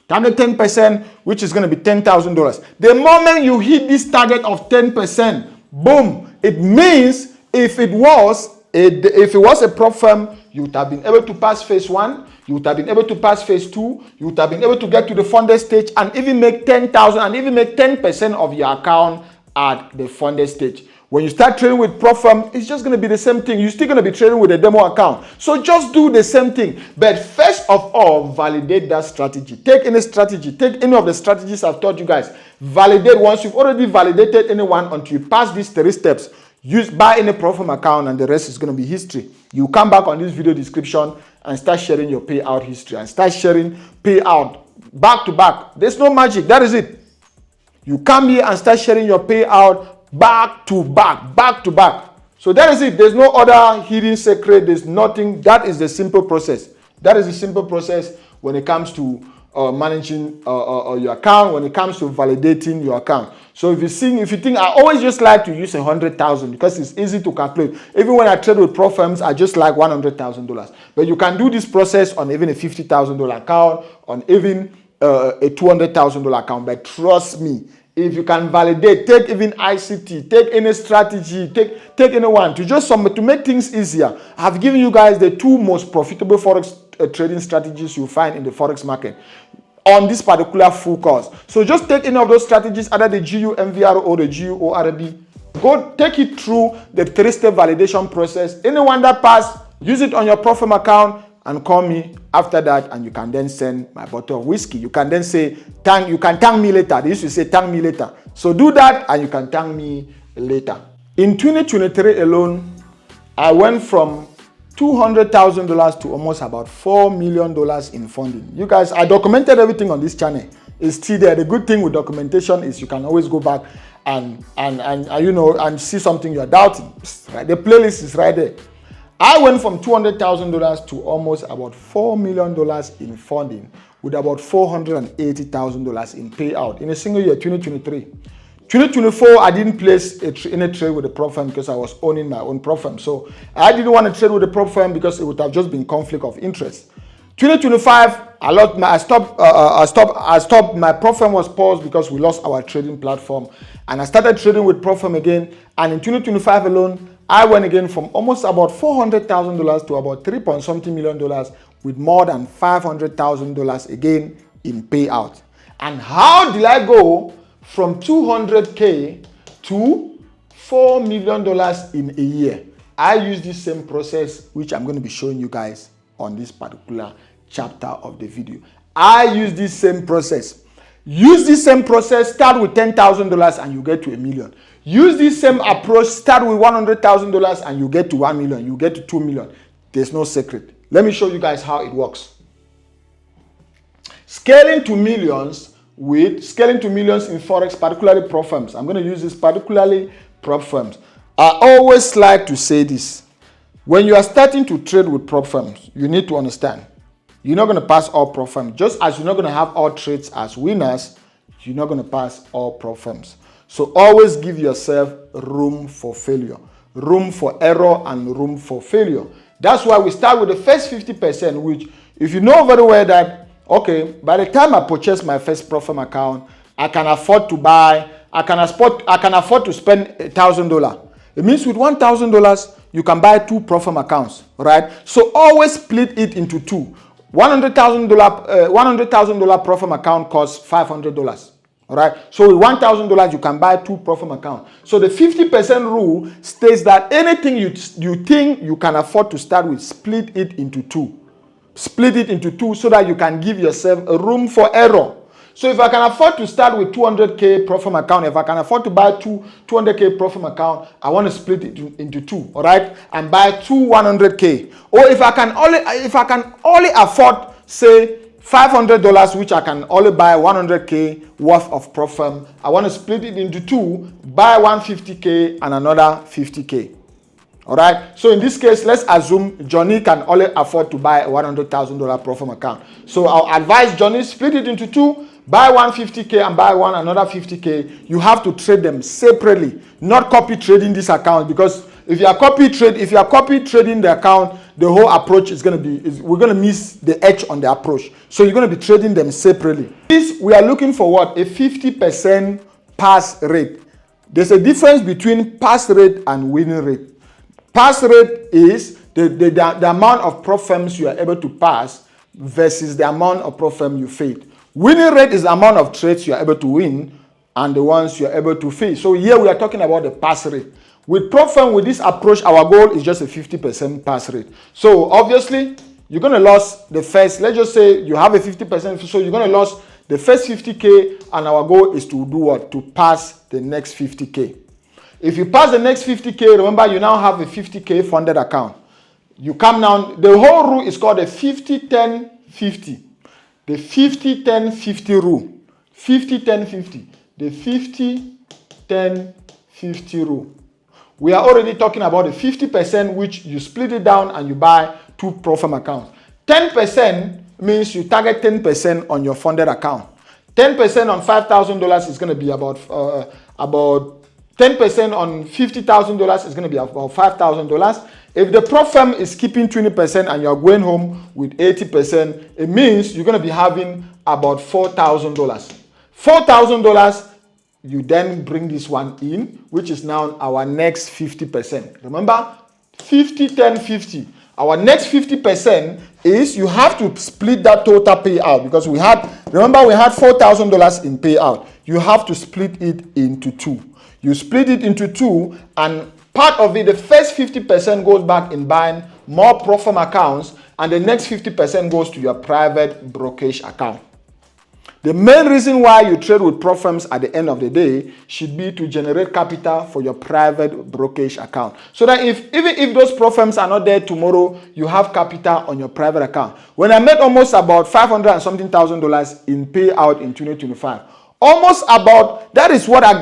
Target 10%, which is going to be $10,000. The moment you hit this target of 10%, boom, it means if it was a prop firm, you would have been able to pass phase 1, you would have been able to pass phase 2, you would have been able to get to the funded stage and even make 10,000 and even make 10% of your account at the funded stage. When you start trading with prop firm, it's just going to be the same thing. You're still going to be trading with a demo account. So just do the same thing. But first of all, validate that strategy. Take any strategy. Take any of the strategies I've taught you guys. Validate once you've already validated anyone until you pass these 3 steps. Buy any prop firm account and the rest is going to be history. You come back on this video description and start sharing your payout history and start sharing payout back to back. There's no magic. That is it. You come here and start sharing your payout back to back. So that is it. There's no other hidden secret. There's nothing. That is the simple process. That is the simple process when it comes to managing your account, when it comes to validating your account. So if you think, I always just like to use 100,000 because it's easy to calculate. Even when I trade with pro firms, I just like $100,000. But you can do this process on even a $50,000 account, on even a $200,000 account. But trust me, if you can validate, take even ICT, take any strategy, take anyone to make things easier. I've given you guys the 2 most profitable Forex trading strategies you'll find in the Forex market on this particular full course. So just take any of those strategies, either the GUMVR or the GUORB. Go take it through the 3-step validation process. Anyone that passed, use it on your prop firm account and call me after that, and you can then send my bottle of whiskey. You can then say, you can thank me later. They used to say, thank me later. So do that, and you can thank me later. In 2023 alone, I went from $200,000 to almost about $4 million in funding. You guys, I documented everything on this channel. It's still there. The good thing with documentation is you can always go back and see something you're doubting. Right? The playlist is right there. I went from $200,000 to almost about $4 million in funding with about $480,000 in payout in a single year, 2023. 2024, I didn't place any trade with the prop firm because I was owning my own prop firm. So I didn't want to trade with the prop firm because it would have just been conflict of interest. 2025, I stopped. My prop firm was paused because we lost our trading platform, and I started trading with prop firm again. And in 2025 alone, I went again from almost about $400,000 to about $3.something million with more than $500,000 again in payout. And how did I go from $200K to $4 million in a year? I use this same process, which I'm going to be showing you guys on this particular chapter of the video. I use this same process. Use this same process, start with $10,000 and you get to $1 million. Use this same approach, start with $100,000 and you get to $1 million, you get to $2 million. There's no secret. Let me show you guys how it works. Scaling to millions in Forex, particularly prop firms. I'm going to use this particularly prop firms. I always like to say this. When you are starting to trade with prop firms, you need to understand, you're not going to pass all prop firms. Just as you're not going to have all trades as winners, you're not going to pass all prop firms. So always give yourself room for failure, room for error, and room for failure. That's why we start with the first 50%, which if you know very well that, okay, by the time I purchase my first prop firm account, I can afford to buy, I can afford to spend $1,000. It means with $1,000, you can buy 2 prop firm accounts, right? So always split it into 2. $100,000 prop firm account costs $500. All right. So with $1,000, you can buy 2 prop firm accounts. So the 50% rule states that anything you think you can afford to start with, split it into 2. Split it into 2 so that you can give yourself a room for error. So if I can afford to start with $200K prop firm account, if I can afford to buy 200K prop firm account, I want to split it into 2, all right, and buy 2 100K. Or if I can only afford, say, $500, which I can only buy 100K worth of prop firm, I want to split it into 2, buy 150K and another 50K. All right. So in this case, let's assume Johnny can only afford to buy a $100,000 pro forma account. So I'll advise Johnny, split it into two, buy one 50K and buy one another 50K. You have to trade them separately, not copy trading this account, because if you are copy trading the account, the whole approach is going to be, we're going to miss the edge on the approach. So you're going to be trading them separately. This, we are looking for what? A 50% pass rate. There's a difference between pass rate and winning rate. Pass rate is the amount of prop firms you are able to pass versus the amount of prop firm you fade. Winning rate is the amount of trades you are able to win and the ones you are able to fade. So here we are talking about the pass rate. With prop firm, with this approach, our goal is just a 50% pass rate. So obviously, you're going to lose the first, let's just say you have a 50%, so you're going to lose the first 50K, and our goal is to do what? To pass the next 50K. If you pass the next 50K, remember you now have a 50K funded account. You come down, the whole rule is called the 50-10-50. The 50-10-50 rule. 50-10-50. The 50-10-50 rule. We are already talking about the 50%, which you split it down and you buy two pro forma accounts. 10% means you target 10% on your funded account. 10% on $5,000 is going to be about 10% on $50,000 is going to be about $5,000. If the prop firm is keeping 20% and you're going home with 80%, it means you're going to be having about $4,000. $4,000, you then bring this one in, which is now our next 50%. Remember, 50-10-50. Our next 50% is you have to split that total payout, because remember we had $4,000 in payout. You have to split it into two. You split it into two, and part of it, the first 50% goes back in buying more pro forma accounts, and the next 50% goes to your private brokerage account. The main reason why you trade with prop firms at the end of the day should be to generate capital for your private brokerage account. So that even if those prop firms are not there tomorrow, you have capital on your private account. When I made almost about $500 and something thousand in payout in 2025, almost about, that is what I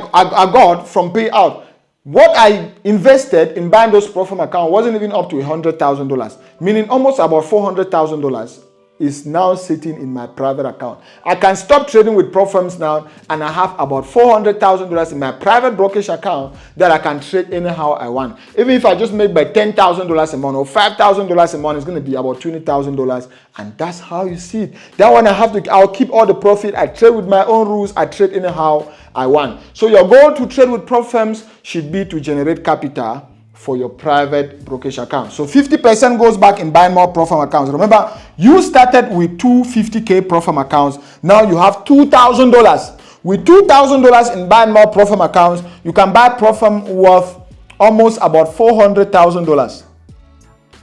got from payout. What I invested in buying those prop firm account wasn't even up to $100,000, meaning almost about $400,000 is now sitting in my private account. I can stop trading with prop firms now, and I have about $400,000 in my private brokerage account that I can trade anyhow I want. Even if I just make by $10,000 a month or $5,000 a month, it's going to be about $20,000, and that's how you see it. That one I'll keep all the profit. I trade with my own rules. I trade anyhow I want. So your goal to trade with prop firms should be to generate capital for your private brokerage account. So 50% goes back in buying more pro forma accounts. Remember, you started with two 50K pro forma accounts. Now you have $2,000. With $2,000 in buying more pro forma accounts, you can buy pro forma worth almost about $400,000.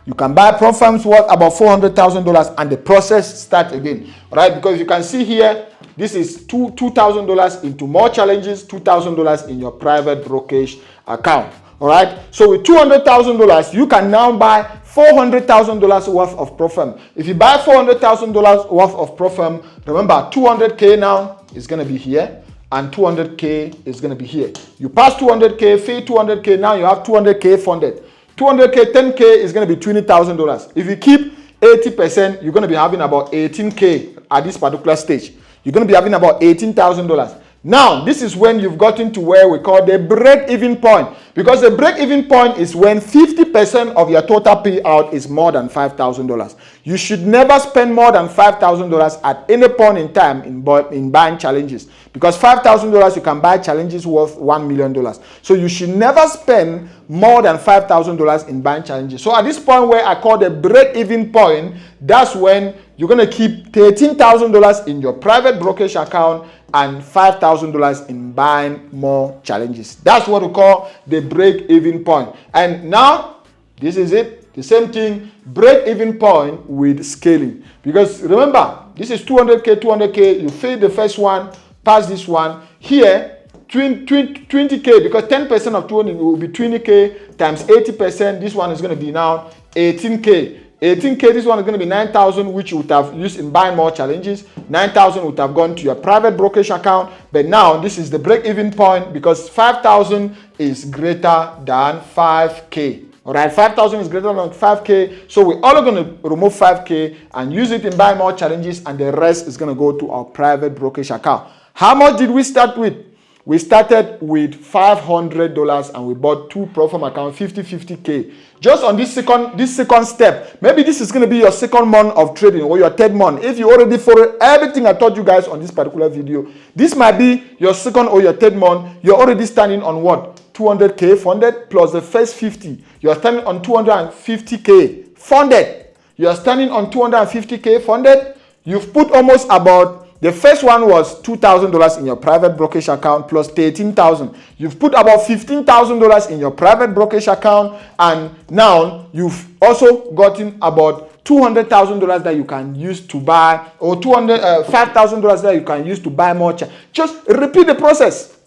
You can buy pro firms worth about $400,000, and the process starts again. All right? Because you can see here, this is $2,000 into more challenges, $2,000 in your private brokerage account. All right. So with $200,000, you can now buy $400,000 worth of pro firm. If you buy $400,000 worth of pro firm, remember $200K now is going to be here, and $200K is going to be here. You pass $200K, fade $200K. Now you have $200K funded. $200K, $10K is going to be $20,000. If you keep 80%, you're going to be having about $18K at this particular stage. You're going to be having about $18,000. Now, this is when you've gotten to where we call the break-even point. Because the break-even point is when 50% of your total payout is more than $5,000. You should never spend more than $5,000 at any point in time in buying challenges. Because $5,000, you can buy challenges worth $1 million. So you should never spend more than $5,000 in buying challenges. So at this point where I call the break-even point, that's when you're going to keep $13,000 in your private brokerage account and $5,000 in buying more challenges. That's what we call the break-even point. And now, this is it. The same thing, break-even point with scaling. Because remember, this is 200K. You fade the first one, pass this one. Here, 20K, because 10% of 200 will be 20K times 80%. This one is going to be now 18K. 18K, this one is going to be 9,000, which you would have used in buying more challenges. 9,000 would have gone to your private brokerage account. But now this is the break-even point because 5,000 is greater than 5K. All right, 5,000 is greater than 5K. So we're all going to remove 5K and use it in buy more challenges, and the rest is going to go to our private brokerage account. How much did we start with? We started with $500 and we bought 2 pro-form accounts, 50K. Just on this second step, maybe this is going to be your second month of trading or your third month. If you already follow everything I taught you guys on this particular video, this might be your second or your third month. You're already standing on what? 200K funded plus the first 50. You're standing on 250K funded. You're standing on 250K funded. You've put almost about, the first one was $2,000 in your private brokerage account plus $13,000. You've put about $15,000 in your private brokerage account, and now you've also gotten about $200,000 that you can use to buy, or $5,000 that you can use to buy more. Just repeat the process.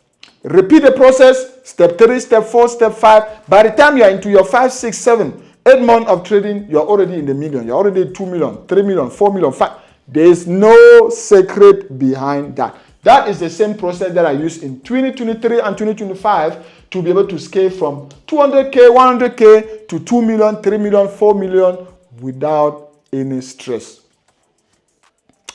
Repeat the process. Step 3, step 4, step 5. By the time you're into your 5, 6, 7, 8 months of trading, you're already in the million. You're already 2 million, 3 million, 4 million, 5. There's no secret behind that. That is the same process that I used in 2023 and 2025 to be able to scale from 200K, 100K to 2 million, 3 million, 4 million without any stress.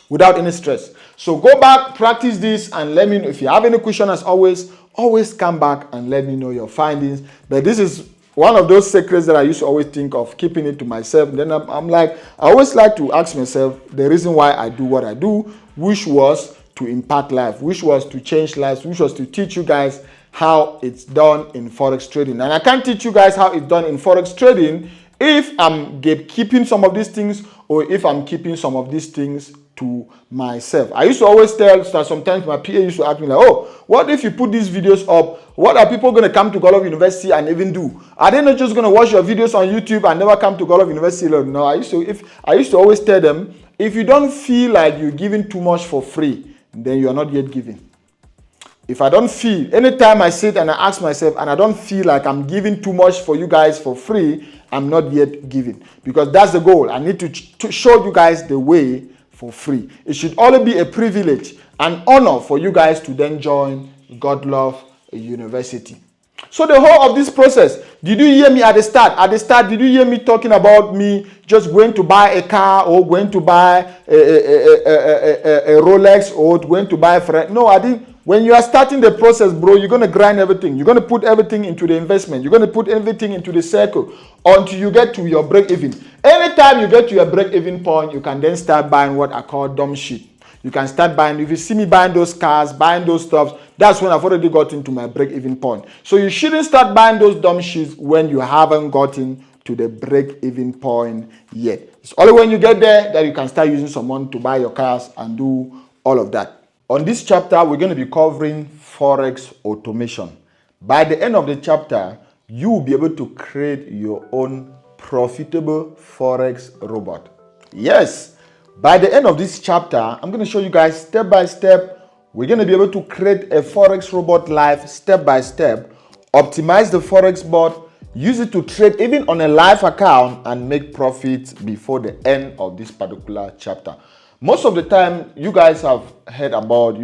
Without any stress. So go back, practice this, and let me know. If you have any question, as always come back and let me know your findings. But this is one of those secrets that I used to always think of keeping it to myself. And then I'm like, I always like to ask myself the reason why I do what I do, which was to impact life, which was to change lives, which was to teach you guys how it's done in Forex trading. And I can't teach you guys how it's done in Forex trading if I'm keeping some of these things, or if I'm keeping some of these things to myself. I used to always tell, sometimes my PA used to ask me like, oh, what if you put these videos up? What are people going to come to Godlove University and even do? Are they not just going to watch your videos on YouTube and never come to Godlove University? No, I used to always tell them, if you don't feel like you're giving too much for free, then you are not yet giving. If I don't feel, anytime I sit and I ask myself and I don't feel like I'm giving too much for you guys for free, I'm not yet giving. Because that's the goal. I need to show you guys the way for free. It should only be a privilege, an honor for you guys to then join Godlove University. So the whole of this process, did you hear me at the start? At the start, did you hear me talking about me just going to buy a car or going to buy a Rolex or going to buy a friend? No, I didn't. When you are starting the process, bro, you're going to grind everything. You're going to put everything into the investment. You're going to put everything into the circle until you get to your break even. Anytime you get to your break even point, you can then start buying what I call dumb shit. You can start buying. If you see me buying those cars, buying those stuff, that's when I've already gotten to my break-even point. So you shouldn't start buying those dumb shits when you haven't gotten to the break-even point yet. It's only when you get there that you can start using someone to buy your cars and do all of that. On this chapter, we're going to be covering Forex automation. By the end of the chapter, you will be able to create your own profitable Forex robot. Yes. By the end of this chapter, I'm going to show you guys step by step. We're going to be able to create a Forex robot live step by step, optimize the Forex bot, use it to trade even on a live account and make profits before the end of this particular chapter. Most of the time, you guys have heard about,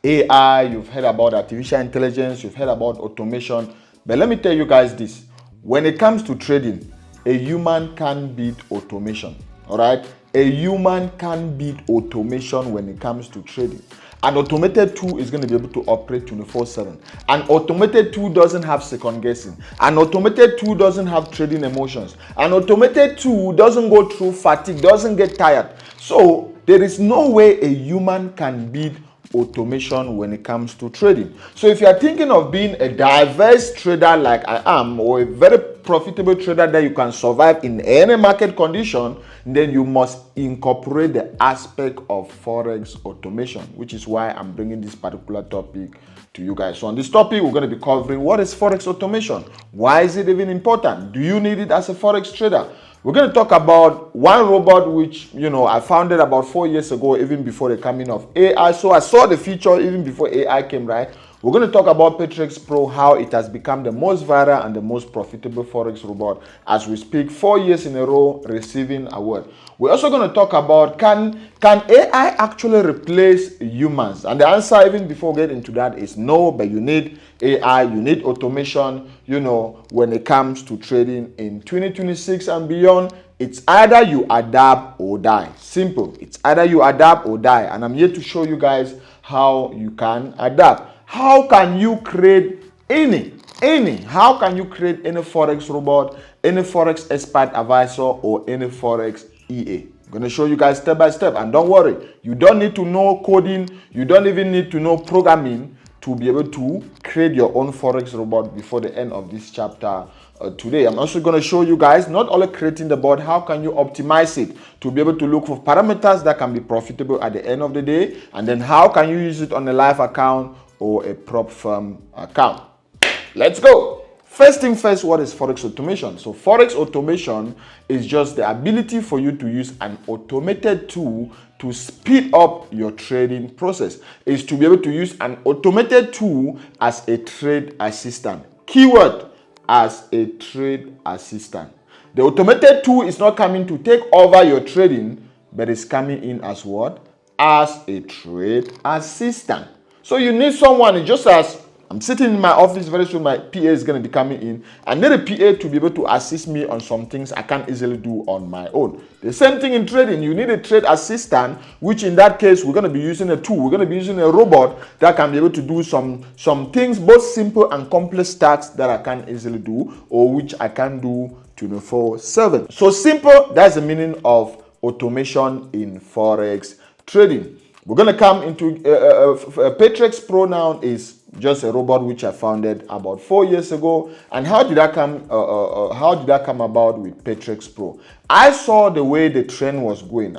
AI, you've heard about artificial intelligence, you've heard about automation. But let me tell you guys this. When it comes to trading, a human can't beat automation. All right? A human can beat automation when it comes to trading. An automated tool is going to be able to operate 24/7. An automated tool doesn't have second guessing. An automated tool doesn't have trading emotions. An automated tool doesn't go through fatigue, doesn't get tired. So there is no way a human can beat automation when it comes to trading. So if you are thinking of being a diverse trader like I am, or a very profitable trader that you can survive in any market condition, then you must incorporate the aspect of Forex automation, which is why I'm bringing this particular topic to you guys. So on this topic, we're going to be covering what is Forex automation? Why is it even important? Do you need it as a Forex trader? We're going to talk about one robot which, I founded about 4 years ago, even before the coming of AI. So I saw the feature even before AI came, right? We're going to talk about Patrex Pro, how it has become the most viral and the most profitable Forex robot as we speak, 4 years in a row receiving award. We're also going to talk about can AI actually replace humans? And the answer, even before we get into that, is no, but you need AI, you need automation, when it comes to trading in 2026 and beyond. It's either you adapt or die. Simple. It's either you adapt or die. And I'm here to show you guys how you can adapt. How can you create how can you create any Forex robot, any Forex expert advisor, or any Forex EA? I'm going to show you guys step by step. And don't worry, you don't need to know coding. You don't even need to know programming to be able to create your own Forex robot before the end of this chapter. Today, I'm also going to show you guys not only creating the bot, how can you optimize it to be able to look for parameters that can be profitable at the end of the day, and then how can you use it on a live account or a prop firm account. Let's go. First thing first, what is Forex automation? So Forex automation is just the ability for you to use an automated tool to speed up your trading process. Is to be able to use an automated tool as a trade assistant. Keyword: as a trade assistant. The automated tool is not coming to take over your trading, but it's coming in as what? As a trade assistant. So you need someone, just as I'm sitting in my office, very soon my PA is going to be coming in. I need a PA to be able to assist me on some things I can't easily do on my own. The same thing in trading. You need a trade assistant, which in that case, we're going to be using a tool. We're going to be using a robot that can be able to do some things, both simple and complex tasks that I can't easily do, or which I can do 24/7. So simple, that's the meaning of automation in Forex trading. We're going to come into Patrex Pro now is just a robot which I founded about 4 years ago. And how did that come? About with Patrex Pro? I saw the way the trend was going.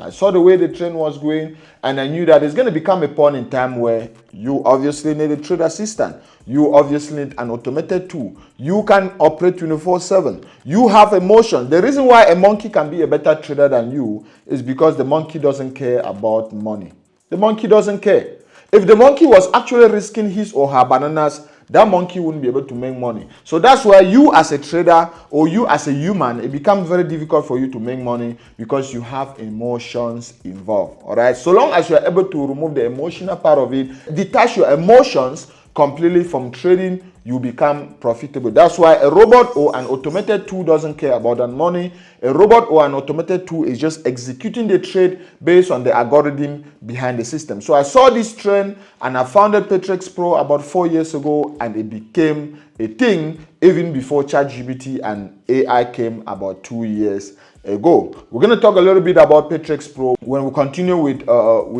And I knew that it's going to become a point in time where you obviously need a trade assistant. You obviously need an automated tool. You can operate 24/7. You have emotion. The reason why a monkey can be a better trader than you is because the monkey doesn't care about money. The monkey doesn't care. If the monkey was actually risking his or her bananas, that monkey wouldn't be able to make money. So that's why you as a trader or you as a human, it becomes very difficult for you to make money because you have emotions involved. All right. So long as you are able to remove the emotional part of it, detach your emotions completely from trading, you become profitable. That's why a robot or an automated tool doesn't care about that money. A robot or an automated tool is just executing the trade based on the algorithm behind the system. So I saw this trend and I founded Patrex Pro about 4 years ago, and it became a thing even before ChatGPT and AI came about 2 years ago. We're going to talk a little bit about Patrex Pro when we continue with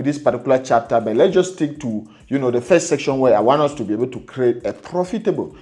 this particular chapter, but let's just stick to the first section where I want us to be able to create a profitable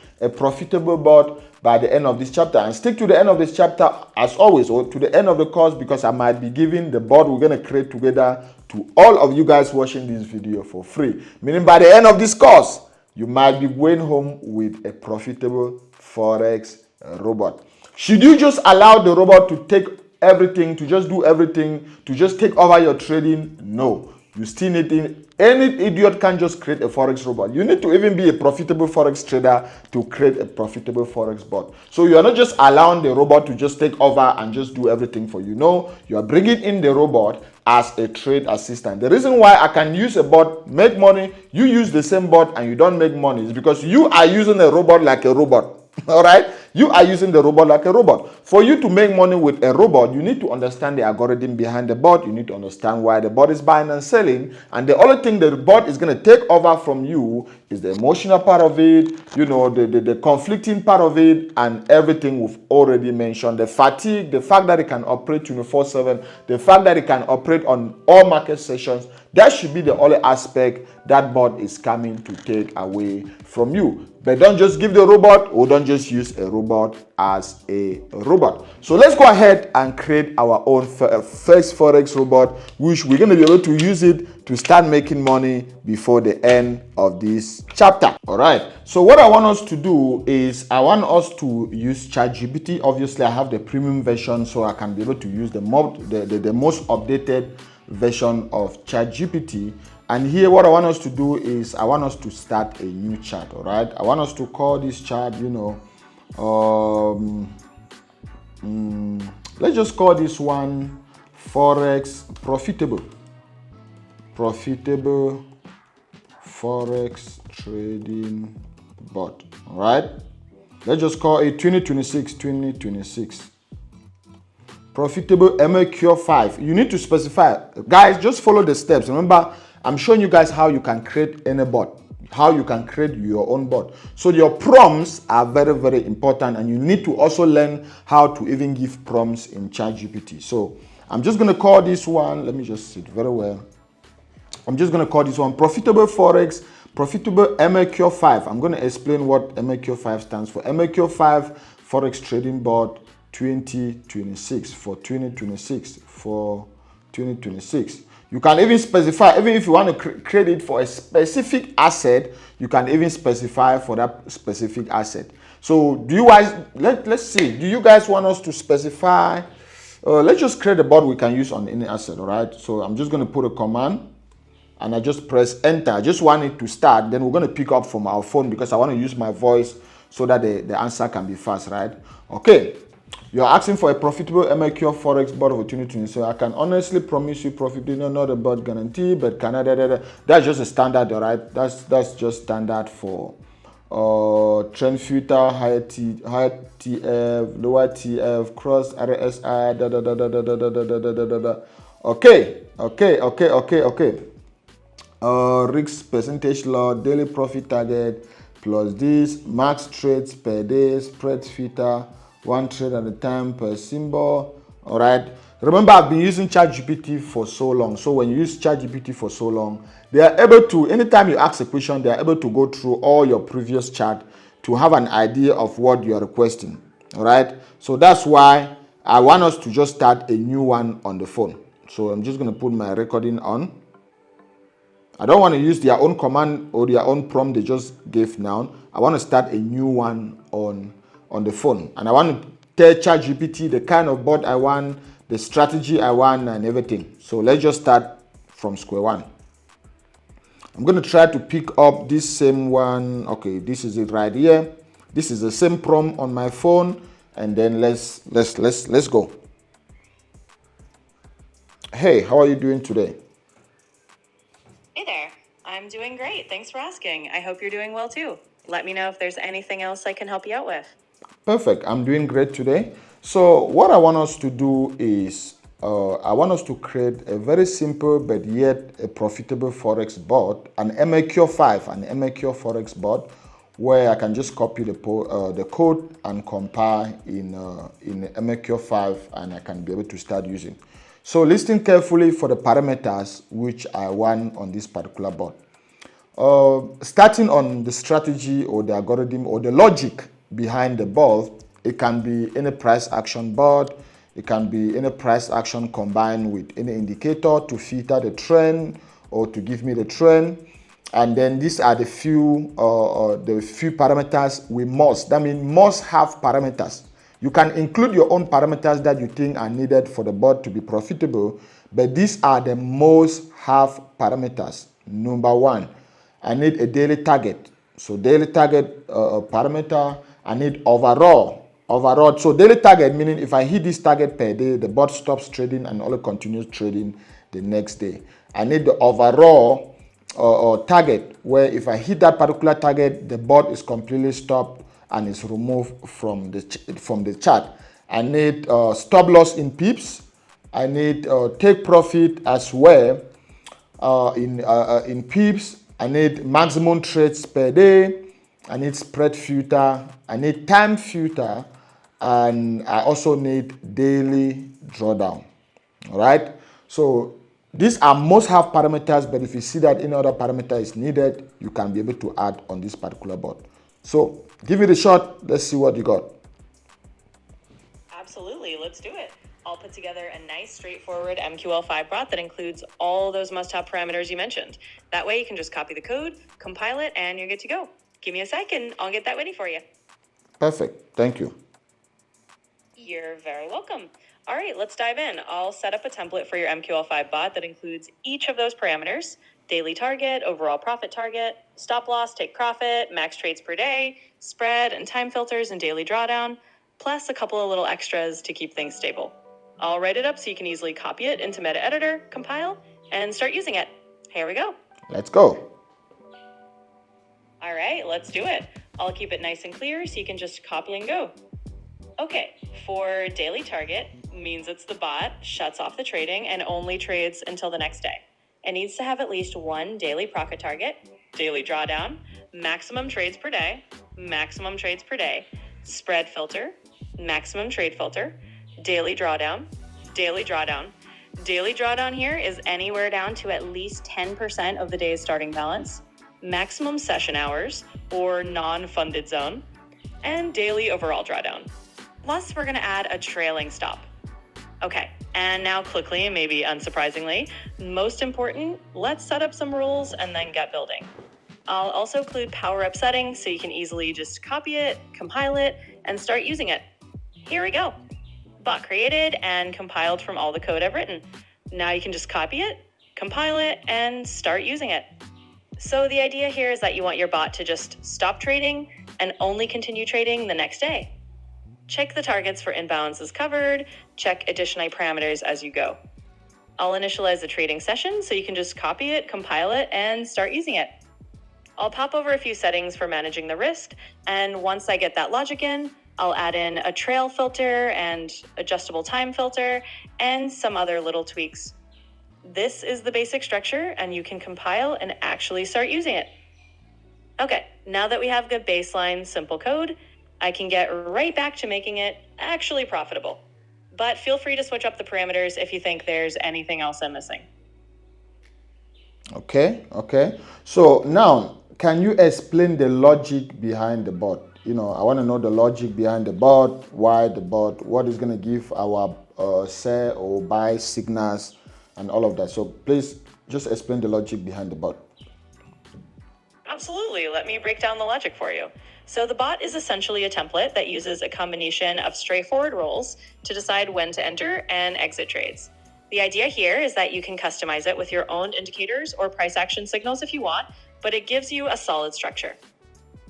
bot by the end of this chapter, and stick to the end of this chapter as always, or to the end of the course, because I might be giving the bot we're going to create together to all of you guys watching this video for free. Meaning by the end of this course, you might be going home with a profitable Forex robot. Should you just allow the robot to take everything, to just do everything, to just take over your trading? No. You still need any idiot can't just create a Forex robot. You need to even be a profitable Forex trader to create a profitable Forex bot. So you are not just allowing the robot to just take over and just do everything for you. No, you are bringing in the robot as a trade assistant. The reason why I can use a bot, make money, you use the same bot and you don't make money is because you are using a robot like a robot. All right, you are using the robot like a robot. For you to make money with a robot, you need to understand the algorithm behind the bot. You need to understand why the bot is buying and selling. And the only thing the bot is going to take over from you is the emotional part of it, the conflicting part of it, and everything we've already mentioned. The fatigue, the fact that it can operate 24/7, the fact that it can operate on all market sessions. That should be the only aspect that bot is coming to take away from you. But don't just give the robot, or don't just use a robot as a robot. So let's go ahead and create our own first Forex robot, which we're going to be able to use it to start making money before the end of this chapter. All right. So what I want us to do is I want us to use ChatGPT. Obviously, I have the premium version, so I can be able to use the most updated version of ChatGPT. And here what I want us to do is I want us to start a new chart, all right? I want us to call this chart, let's just call this one Forex Profitable Forex Trading Bot, all right? Let's just call it 2026 Profitable MAQ5. You need to specify. Guys, just follow the steps. Remember, I'm showing you guys how you can create any bot, how you can create your own bot. So your prompts are very, very important, and you need to also learn how to even give prompts in ChatGPT. So I'm just going to call this one, let me just see it very well. I'm just going to call this one Profitable MAQ5. I'm going to explain what MAQ5 stands for. MAQ5 Forex Trading Bot 2026 for 2026. You can even specify, even if you want to create it for a specific asset, you can even specify for that specific asset. So do you guys, let's see, do you guys want us to specify, let's just create a bot we can use on any asset, all right? So I'm just going to put a command and I just press enter. I just want it to start. Then we're going to pick up from our phone because I want to use my voice so that the answer can be fast, right? Okay. You're asking for a profitable MAQ Forex bot of 2020. So I can honestly promise you profit, not a bot guarantee, but that's just a standard, all right? That's just standard for trend filter, high TF, lower TF, cross RSI, Okay. Risk percentage law, daily profit target, plus this, max trades per day, spread filter, 1 trade at a time per symbol. All right. Remember, I've been using ChatGPT for so long. So when you use ChatGPT for so long, they are able to, anytime you ask a question, they are able to go through all your previous chart to have an idea of what you are requesting. All right. So that's why I want us to just start a new one on the phone. So I'm just going to put my recording on. I don't want to use their own command or their own prompt they just gave now. I want to start a new one on the phone. And I want to tell ChatGPT the kind of bot I want, the strategy I want, and everything. So let's just start from square one. I'm going to try to pick up this same one. Okay, this is it right here. This is the same prompt on my phone. And then let's go. Hey, how are you doing today? Hey there, I'm doing great. Thanks for asking. I hope you're doing well too. Let me know if there's anything else I can help you out with. Perfect. I'm doing great today. So what I want us to do is I want us to create a very simple but yet a profitable Forex bot, an MAQ Forex bot, where I can just copy the code and compile in MAQ5, and I can be able to start using. So listen carefully for the parameters which I want on this particular bot. Starting on the strategy or the algorithm or the logic behind the bot, it can be any price action bot, it can be any price action combined with any indicator to filter the trend or to give me the trend. And then these are the few parameters we must. That means must have parameters. You can include your own parameters that you think are needed for the bot to be profitable, but these are the most have parameters. Number one, I need a daily target. So daily target parameter, I need overall. So daily target meaning if I hit this target per day, the bot stops trading and only continues trading the next day. I need the overall target where if I hit that particular target, the bot is completely stopped and is removed from the chart. I need stop loss in pips. I need take profit as well in pips. I need maximum trades per day. I need spread filter. I need time filter, and I also need daily drawdown. All right. So these are must-have parameters, but if you see that any other parameter is needed, you can be able to add on this particular bot. So give it a shot. Let's see what you got. Absolutely. Let's do it. I'll put together a nice, straightforward MQL5 bot that includes all those must-have parameters you mentioned. That way you can just copy the code, compile it, and you're good to go. Give me a second. I'll get that ready for you. Perfect. Thank you. You're very welcome. All right, let's dive in. I'll set up a template for your MQL5 bot that includes each of those parameters. daily target, overall profit target, stop loss, take profit, max trades per day, spread and time filters and daily drawdown, plus a couple of little extras to keep things stable. I'll write it up so you can easily copy it into Meta Editor, compile, and start using it. Here we go. Let's go. All right, let's do it. I'll keep it nice and clear so you can just copy and go. Okay, for daily target means it's the bot, shuts off the trading, and only trades until the next day. It needs to have at least one daily profit target, daily drawdown, maximum trades per day, spread filter, maximum trade filter, daily drawdown. Daily drawdown here is anywhere down to at least 10% of the day's starting balance, maximum session hours or non-funded zone, and daily overall drawdown. Plus, we're going to add a trailing stop. Okay, and now quickly, maybe unsurprisingly, most important, let's set up some rules and then get building. I'll also include power-up settings so you can easily just copy it, compile it, and start using it. Here we go. Bot created and compiled from all the code I've written. Now you can just copy it, compile it, and start using it. So the idea here is that you want your bot to just stop trading and only continue trading the next day. Check the targets for imbalances covered, check additional parameters as you go. I'll initialize the trading session so you can just copy it, compile it, and start using it. I'll pop over a few settings for managing the risk, and once I get that logic in, I'll add in a trail filter and adjustable time filter and some other little tweaks. This is the basic structure, and you can compile and actually start using it. Okay, now that we have good baseline simple code, I can get right back to making it actually profitable. But feel free to switch up the parameters if you think there's anything else I'm missing. Okay. So now, can you explain the logic behind the bot? I want to know the logic behind the bot, why the bot, what is going to give our sell or buy signals and all of that. So please just explain the logic behind the bot. Absolutely. Let me break down the logic for you. So the bot is essentially a template that uses a combination of straightforward rules to decide when to enter and exit trades. The idea here is that you can customize it with your own indicators or price action signals if you want, but it gives you a solid structure.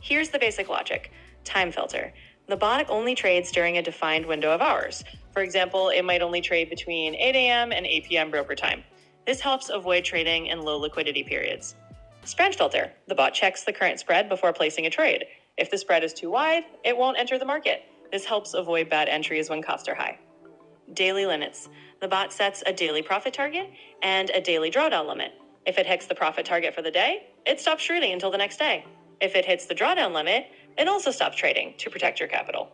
Here's the basic logic. Time filter. The bot only trades during a defined window of hours. For example, it might only trade between 8 a.m. and 8 p.m. broker time. This helps avoid trading in low liquidity periods. Spread filter. The bot checks the current spread before placing a trade. If the spread is too wide, it won't enter the market. This helps avoid bad entries when costs are high. Daily limits. The bot sets a daily profit target and a daily drawdown limit. If it hits the profit target for the day, it stops trading until the next day. If it hits the drawdown limit, it also stops trading to protect your capital.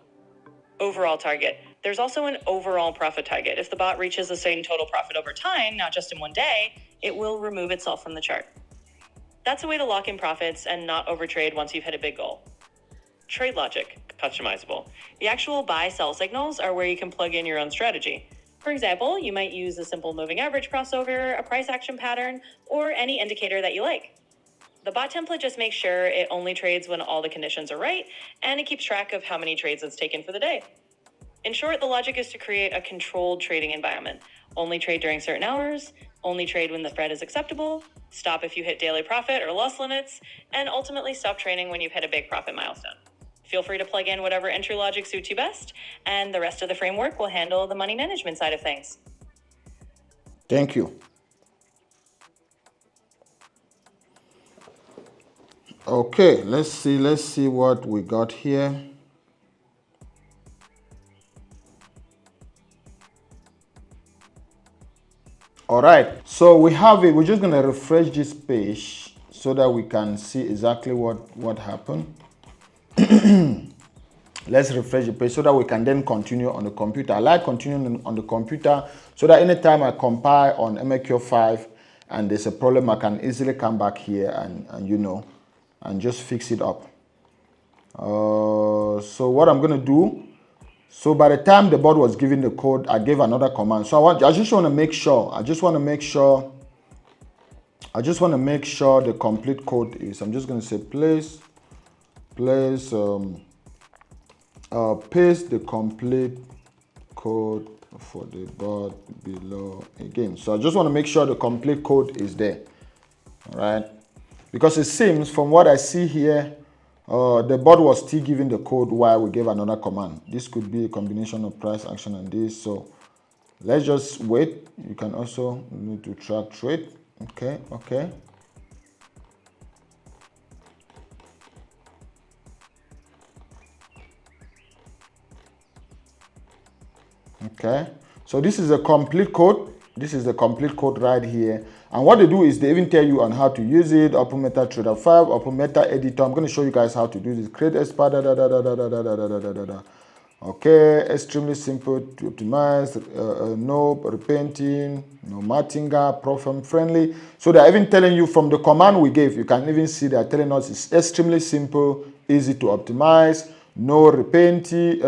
Overall target. There's also an overall profit target. If the bot reaches a certain total profit over time, not just in one day, it will remove itself from the chart. That's a way to lock in profits and not overtrade once you've hit a big goal. Trade logic, customizable. The actual buy-sell signals are where you can plug in your own strategy. For example, you might use a simple moving average crossover, a price action pattern, or any indicator that you like. The bot template just makes sure it only trades when all the conditions are right, and it keeps track of how many trades it's taken for the day. In short, the logic is to create a controlled trading environment. Only trade during certain hours, only trade when the spread is acceptable, stop if you hit daily profit or loss limits, and ultimately stop trading when you've hit a big profit milestone. Feel free to plug in whatever entry logic suits you best, and the rest of the framework will handle the money management side of things. Thank you. Okay, let's see what we got here. All right, so we have it. We're just going to refresh this page so that we can see exactly what happened. Let's refresh the page so that we can then continue on the computer. I like continuing on the computer so that anytime I compile on MQ5 and there's a problem, I can easily come back here and just fix it up. So what I'm going to do, so by the time the bot was giving the code, I gave another command. So I just want to make sure the complete code is, I'm just going to say paste the complete code for the bot below again. So I just want to make sure the complete code is there. All right, because it seems from what I see here, the bot was still giving the code while we gave another command. This could be a combination of price action and this. So let's just wait. You can also need to track trade. Okay. Okay, so this is a complete code. This is the complete code right here. And what they do is they even tell you on how to use it. Open Meta Trader 5, Open Meta Editor. I'm going to show you guys how to do this. Create expert. Okay, extremely simple to optimize. No repenting, no mattinga, pro-firm friendly. So they're even telling you from the command we gave. You can even see they're telling us it's extremely simple, easy to optimize. No repenting,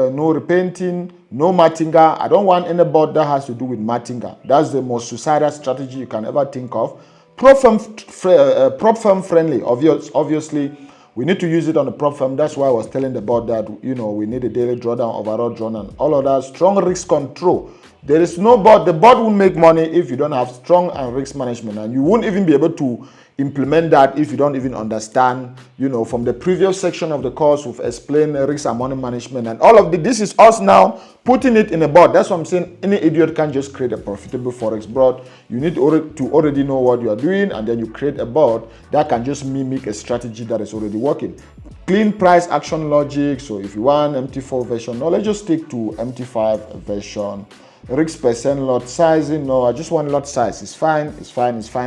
no mattinga. I don't want any bot that has to do with mattinga. That's the most suicidal strategy you can ever think of. Prop firm friendly. Obviously, we need to use it on the prop firm. That's why I was telling the bot that, you know, we need a daily drawdown, overall drawdown, all of that. Strong risk control. There is no bot. The bot won't make money if you don't have strong and risk management, and you won't even be able to implement that if you don't even understand, you know, from the previous section of the course we've explained risk and money management and all of this is us now putting it in a bot. That's what I'm saying. Any idiot can just create a profitable forex bot. You need to already know what you are doing, and then you create a bot that can just mimic a strategy that is already working. Clean price action logic. So if you want MT4 version, no, let's just stick to MT5 version. Risk percent, lot sizing, no, I just want lot size. It's fine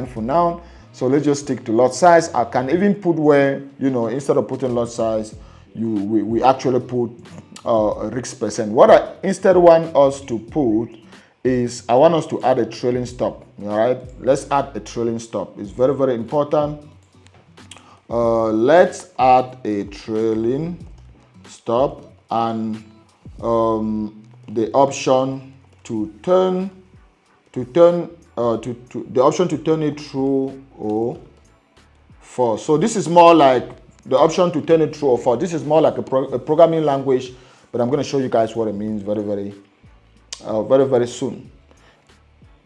for now. So let's just stick to lot size. I can even put where, you know, instead of putting lot size, we actually put risk percent. What I instead want us to put is I want us to add a trailing stop. All right, let's add a trailing stop. It's very, very important. Let's add a trailing stop and the option to turn the option to turn it true or false. So this is more like the option to turn it true or false. This is more like a programming language, but I'm going to show you guys what it means very, very soon.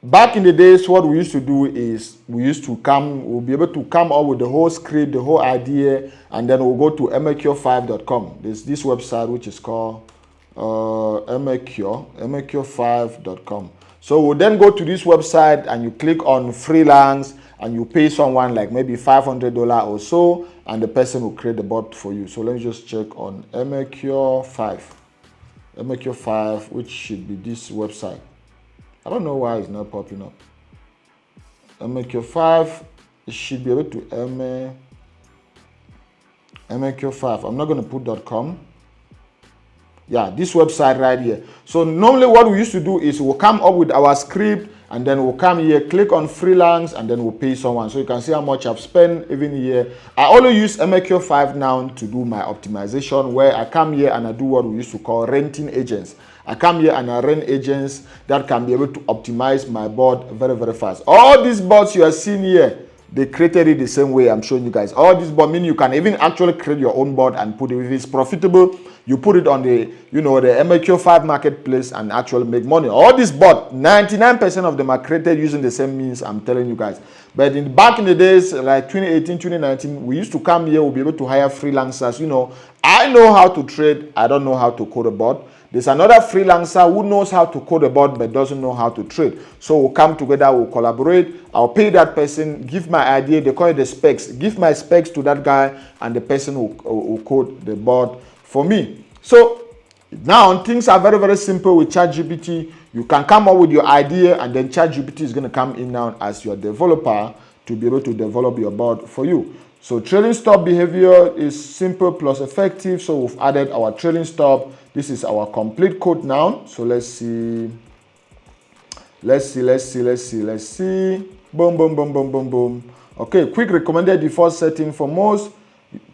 Back in the days, what we used to do is we'll be able to come up with the whole script, the whole idea, and then we'll go to maqr5.com. There's this website which is called maqr5.com. So we'll then go to this website and you click on freelance and you pay someone like maybe $500 or so, and the person will create the bot for you. So let me just check on maqr5, which should be this website. I don't know why it's not popping up. maqr5, it should be able to maqr5. I'm not going to put .com. Yeah, this website right here. So normally what we used to do is we'll come up with our script and then we'll come here, click on freelance, and then we'll pay someone. So you can see how much I've spent even here. I only use maqr5 now to do my optimization, where I come here and I do what we used to call renting agents. I come here and I rent agents that can be able to optimize my bot very, very fast. All these bots you are seeing here, they created it the same way I'm showing you guys. All this bot, meaning you can even actually create your own bot and put it, if it's profitable, you put it on the, you know, the maqr5 marketplace and actually make money. All these bots, 99% of them are created using the same means I'm telling you guys. But back in the days, like 2018, 2019, we used to come here, we'll be able to hire freelancers. You know, I know how to trade, I don't know how to code a bot. There's another freelancer who knows how to code a bot but doesn't know how to trade. So we'll come together, we'll collaborate. I'll pay that person, give my idea, they call it the specs. Give my specs to that guy, and the person will code the bot for me. So now things are very, very simple with ChatGPT. You can come up with your idea, and then ChatGPT is going to come in now as your developer to be able to develop your bot for you. So trailing stop behavior is simple plus effective. So we've added our trailing stop. This is our complete code now. So let's see. Boom, boom, boom, boom, boom, boom. Okay, quick recommended default setting for most.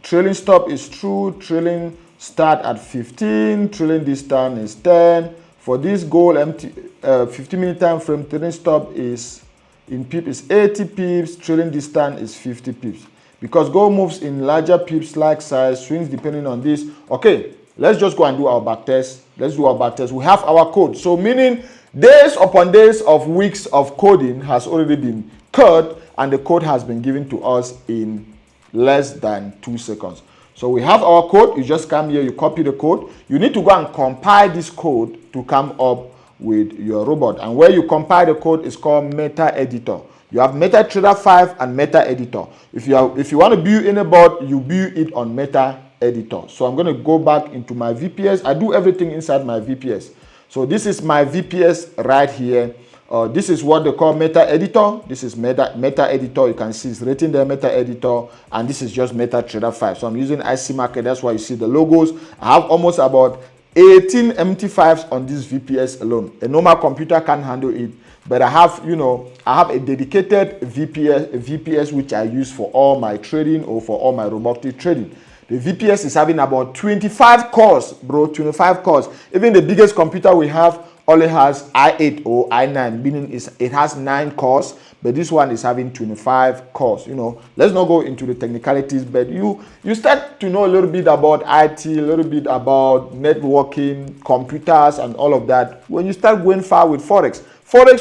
Trailing stop is true. Trailing start at 15. Trailing distance is 10. For this goal, 15-minute time frame, trailing stop is in pip is 80 pips. Trailing distance is 50 pips. Because gold moves in larger pips, like size, swings depending on this. Okay, let's just go and do our backtest. Let's do our backtest. We have our code. So meaning days upon days of weeks of coding has already been cut, and the code has been given to us in less than 2 seconds. So we have our code. You just come here, you copy the code. You need to go and compile this code to come up with your robot. And where you compile the code is called Meta Editor. You have MetaTrader 5 and Meta Editor. If you want to build any bot, you build it on Meta Editor. So I'm going to go back into my VPS. I do everything inside my VPS. So this is my VPS right here. This is what they call Meta Editor. This is Meta Editor. You can see it's written there, Meta Editor, and this is just MetaTrader 5. So I'm using IC Market. That's why you see the logos. I have almost about 18 MT5s on this VPS alone. A normal computer can't handle it, but I have a dedicated VPS which I use for all my trading or for all my robotic trading. The VPS is having about 25 cores, bro, 25 cores. Even the biggest computer we have only has i8 or i9, meaning it has 9 cores, but this one is having 25 cores. Let's not go into the technicalities, but you start to know a little bit about IT, a little bit about networking, computers, and all of that. When you start going far with Forex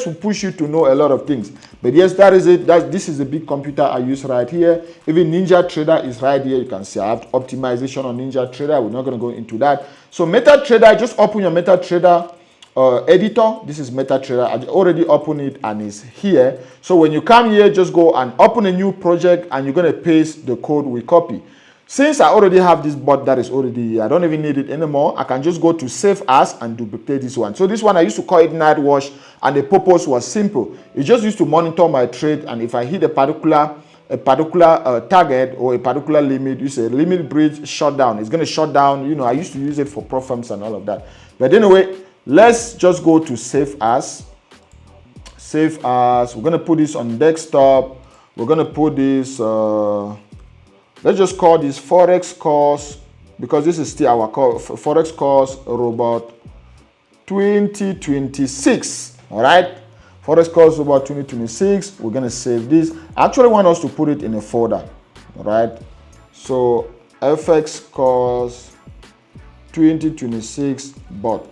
will push you to know a lot of things. But yes, that is it. This is the big computer I use right here. Even NinjaTrader is right here. You can see I have optimization on NinjaTrader. We're not going to go into that. So MetaTrader, just open your MetaTrader editor. This is MetaTrader. I already opened it and it's here. So when you come here, just go and open a new project and you're going to paste the code we copy. Since I already have this bot that is already here, I don't even need it anymore. I can just go to Save As and duplicate this one. So this one I used to call it Night Watch, and the purpose was simple. It just used to monitor my trade, and if I hit a particular target or a particular limit, you say limit bridge shutdown. It's going to shut down. I used to use it for pro firms and all of that. But anyway, let's just go to Save As. Save As. We're going to put this on desktop. We're going to put this. Let's just call this Forex course, because this is still our Forex course Robot 2026. All right, Forex course Robot 2026. We're gonna save this. I actually want us to put it in a folder. All right, so FX course 2026 bot.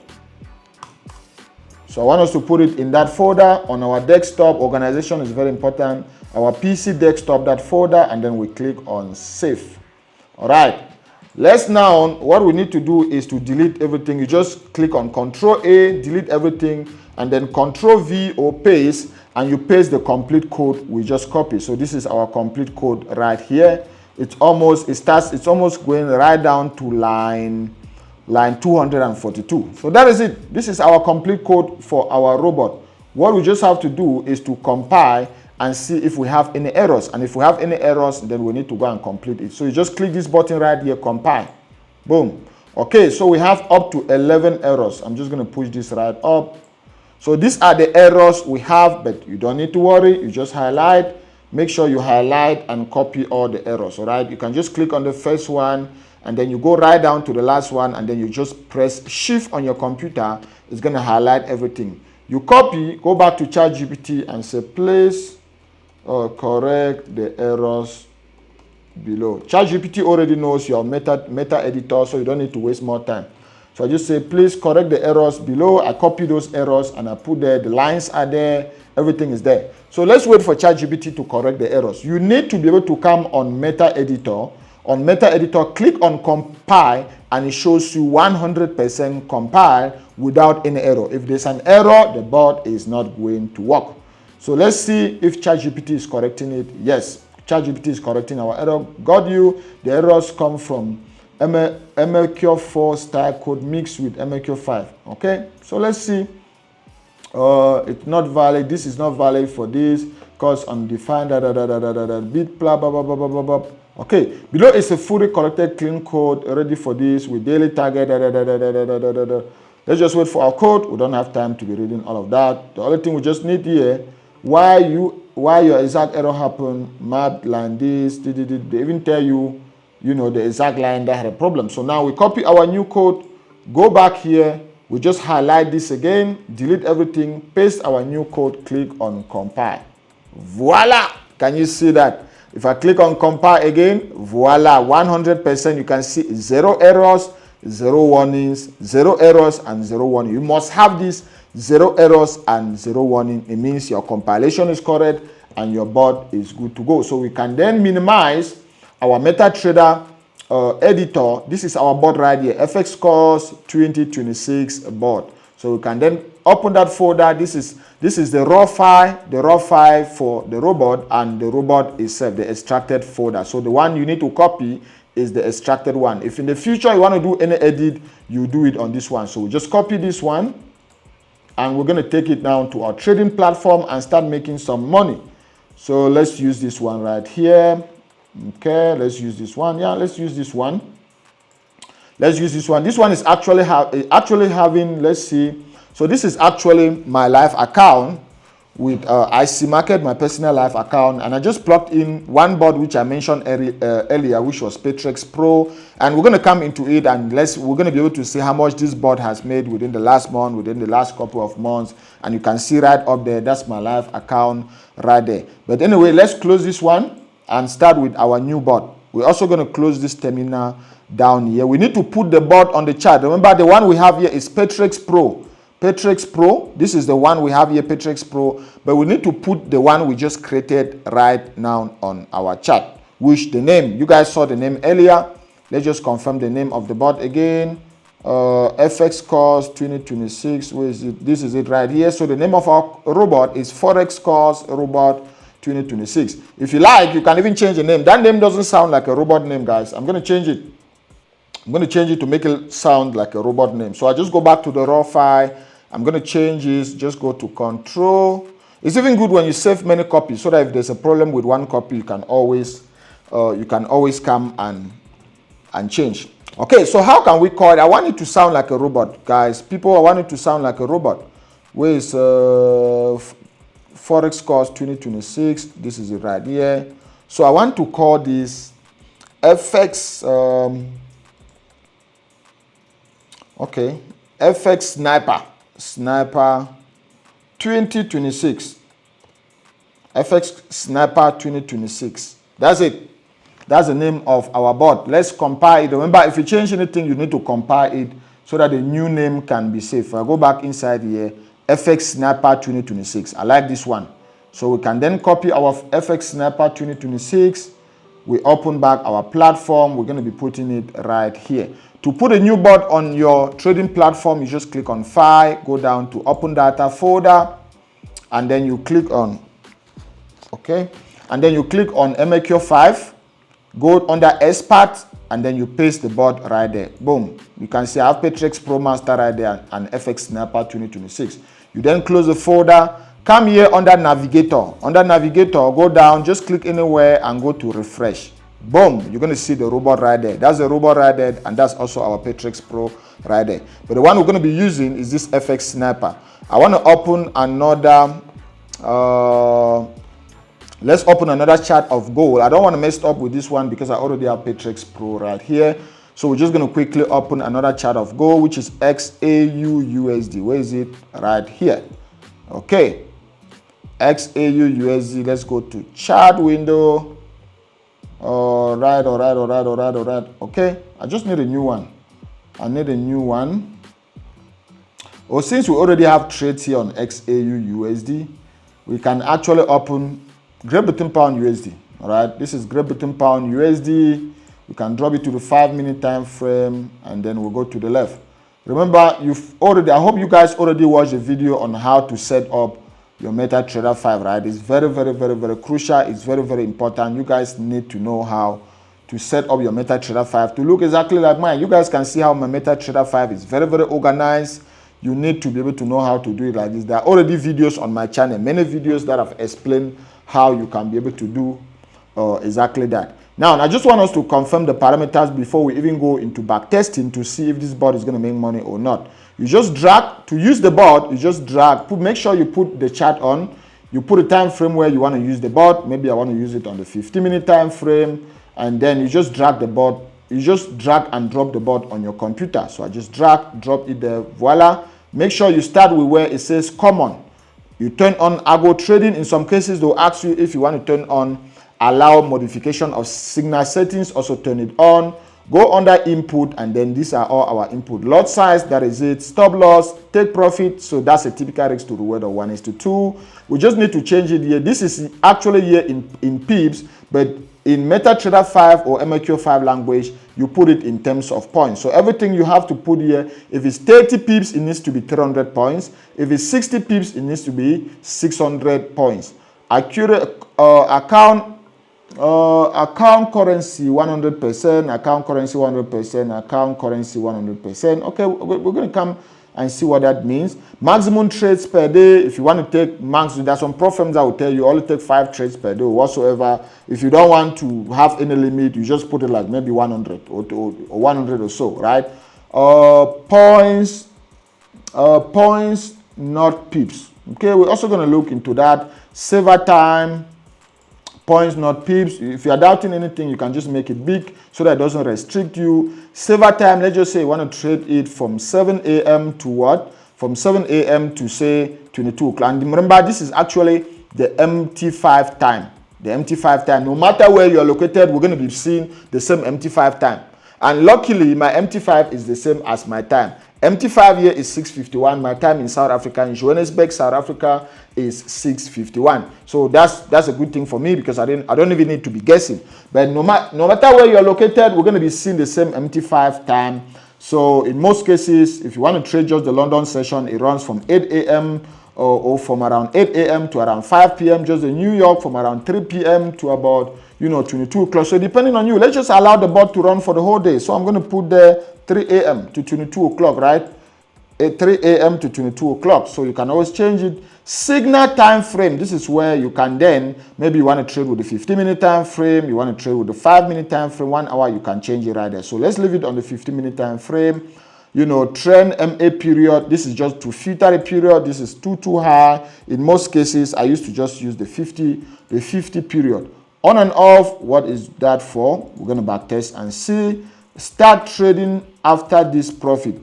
So I want us to put it in that folder on our desktop. Organization is very important. Our PC desktop, that folder, and then we click on save. All right, let's now, what we need to do is to delete everything. You just click on Control A, delete everything, and then Control V or paste, and you paste the complete code we just copied. So this is our complete code right here. It's almost going right down to line 242. So that is it. This is our complete code for our robot. What we just have to do is to compile and see if we have any errors. And if we have any errors, then we need to go and complete it. So you just click this button right here, compile. Boom. Okay, so we have up to 11 errors. I'm just going to push this right up. So these are the errors we have, but you don't need to worry. You just highlight. Make sure you highlight and copy all the errors, all right? You can just click on the first one, and then you go right down to the last one, and then you just press Shift on your computer. It's going to highlight everything. You copy, go back to ChatGPT and say, please correct the errors below. ChatGPT already knows your meta editor, so you don't need to waste more time. So I just say, please correct the errors below. I copy those errors and I put there. The lines are there. Everything is there. So let's wait for ChatGPT to correct the errors. You need to be able to come on Meta Editor. On Meta Editor, click on compile, and it shows you 100% compile without any error. If there's an error, the bot is not going to work. So let's see if ChatGPT is correcting it. Yes, ChatGPT is correcting our error. Got you. The errors come from MLQ4 style code mixed with MLQ5. Okay, so let's see. It's not valid. This is not valid for this because undefined bit blah blah blah blah blah blah. Okay, below is a fully corrected clean code ready for this with daily target. Let's just wait for our code. We don't have time to be reading all of that. The only thing we just need here, why your exact error happened, map line this, they even tell you, the exact line that had a problem. So now we copy our new code, go back here, we just highlight this again, delete everything, paste our new code, click on compile. Voila! Can you see that? If I click on compile again, voila, 100%, you can see 0 errors, 0 warnings, 0 errors, and 0 warning. You must have this 0 errors and 0 warning. It means your compilation is correct and your bot is good to go. So we can then minimize our MetaTrader editor. This is our bot right here, FX Course 2026 bot. So we can then open that folder. This is the raw file for the robot, and the robot itself, the extracted folder. So the one you need to copy is the extracted one. If in the future you want to do any edit, you do it on this one. So we just copy this one, and we're going to take it down to our trading platform and start making some money. So let's use this one right here. Okay, let's use this one. Yeah, let's use this one. Let's use this one. This one is actually having, let's see. So this is actually my live account with IC Market, my personal live account. And I just plugged in one bot which I mentioned earlier, which was Patrex Pro. And we're going to come into it, and we're going to be able to see how much this bot has made within the last month, within the last couple of months. And you can see right up there, that's my live account right there. But anyway, let's close this one and start with our new bot. We're also going to close this terminal down here. We need to put the bot on the chart. Remember, the one we have here is Patrex Pro. Patrex Pro, this is the one we have here, Patrex Pro, but we need to put the one we just created right now on our chart, which the name, you guys saw the name earlier. Let's just confirm the name of the bot again. FX Course 2026, where is it? This is it right here. So the name of our robot is Forex Course Robot 2026. If you like, you can even change the name. That name doesn't sound like a robot name, guys. I'm going to change it. I'm going to change it to make it sound like a robot name. So I just go back to the raw file. I'm going to change this. Just go to control. It's even good when you save many copies, so that if there's a problem with one copy, you can always come and change. Okay, so how can we call it? I want it to sound like a robot, guys. People, I want it to sound like a robot. Where is Forex Course 2026? This is it right here. So I want to call this FX. Okay, FX Sniper 2026. FX Sniper 2026. That's it. That's the name of our bot. Let's compile it. Remember, if you change anything, you need to compile it so that the new name can be saved. If I go back inside here, FX Sniper 2026. I like this one. So we can then copy our FX Sniper 2026. We open back our platform. We're going to be putting it right here. To put a new bot on your trading platform, you just click on File, go down to Open Data Folder, and then you click on, okay, and then you click on MAQ5, go under Expert, and then you paste the bot right there. Boom. You can see I have Patrex Pro Master right there and FX Sniper 2026. You then close the folder, come here under Navigator. Under Navigator, go down, just click anywhere and go to Refresh. Boom, you're going to see the robot right there. That's the robot right there, and that's also our Patrex Pro right there. But the one we're going to be using is this FX Sniper. I want to open another, let's open another chart of gold. I don't want to mess up with this one because I already have Patrex Pro right here. So we're just going to quickly open another chart of gold, which is XAUUSD. Where is it? Right here. Okay. XAUUSD. Let's go to chart window. All right. Okay, I just need a new one. I need a new one. Or since we already have trades here on XAUUSD, we can actually open Great Britain Pound USD. All right, this is Great Britain Pound USD. We can drop it to the 5-minute time frame, and then we'll go to the left. Remember, I hope you guys already watched the video on how to set up your MetaTrader 5, right? It's very crucial. It's very important. You guys need to know how to set up your MetaTrader 5 to look exactly like mine. You guys can see how my MetaTrader 5 is very organized. You need to be able to know how to do it like this. There are already videos on my channel, many videos that have explained how you can be able to do exactly that. Now, I just want us to confirm the parameters before we even go into backtesting to see if this bot is going to make money or not. You just drag, to use the bot, you just drag, make sure you put the chart on, you put a time frame where you want to use the bot. Maybe I want to use it on the 50-minute time frame, and then you just drag the bot, you just drag and drop the bot on your computer. So I just drag, drop it there, voila. Make sure you start with where it says common. You turn on algo trading. In some cases, they'll ask you if you want to turn on allow modification of signal settings, also turn it on. Go under input, and then these are all our input. Lot size, that is it. Stop loss, take profit, so that's a typical risk to reward of 1:2. We just need to change it here. This is actually here in pips, but in MetaTrader 5 or MAQ 5 language, you put it in terms of points. So everything you have to put here, if it's 30 pips, it needs to be 300 points. If it's 60 pips, it needs to be 600 points. Accurate account currency 100%, account currency 100%, account currency 100%. Okay, we're going to come and see what that means. Maximum trades per day. If you want to take max, there's some pro firms that will tell you only take 5 trades per day or whatsoever. If you don't want to have any limit, you just put it like maybe 100 or 100 or so, right? Points, not pips. Okay, we're also going to look into that. Saver time, points, not pips. If you are doubting anything, you can just make it big so that it doesn't restrict you. Saver time, let's just say you want to trade it from 7 a.m. to what? From 7 a.m. to say 22 o'clock. And remember, this is actually the MT5 time. The MT5 time. No matter where you are located, we're going to be seeing the same MT5 time. And luckily, my MT5 is the same as my time. MT5 here is 6:51. My time in South Africa, in Johannesburg, South Africa, is 6:51. So that's a good thing for me because I don't even need to be guessing. But no matter where you're located, we're going to be seeing the same MT5 time. So in most cases, if you want to trade just the London session, it runs from 8 a.m. or from around 8 a.m. to around 5 p.m. Just the New York from around 3 p.m. to about 22 o'clock. So depending on you, let's just allow the bot to run for the whole day. So I'm going to put there 3 a.m. to 22 o'clock, right? 3 a.m. to 22 o'clock. So you can always change it. Signal time frame. This is where you can then, maybe you want to trade with the 15-minute time frame. You want to trade with the 5-minute time frame, 1 hour, you can change it right there. So let's leave it on the 15-minute time frame. Trend MA period. This is just to filter a period. This is too high. In most cases, I used to just use the 50 period. On and off, what is that for? We're going to backtest and see. Start trading after this profit.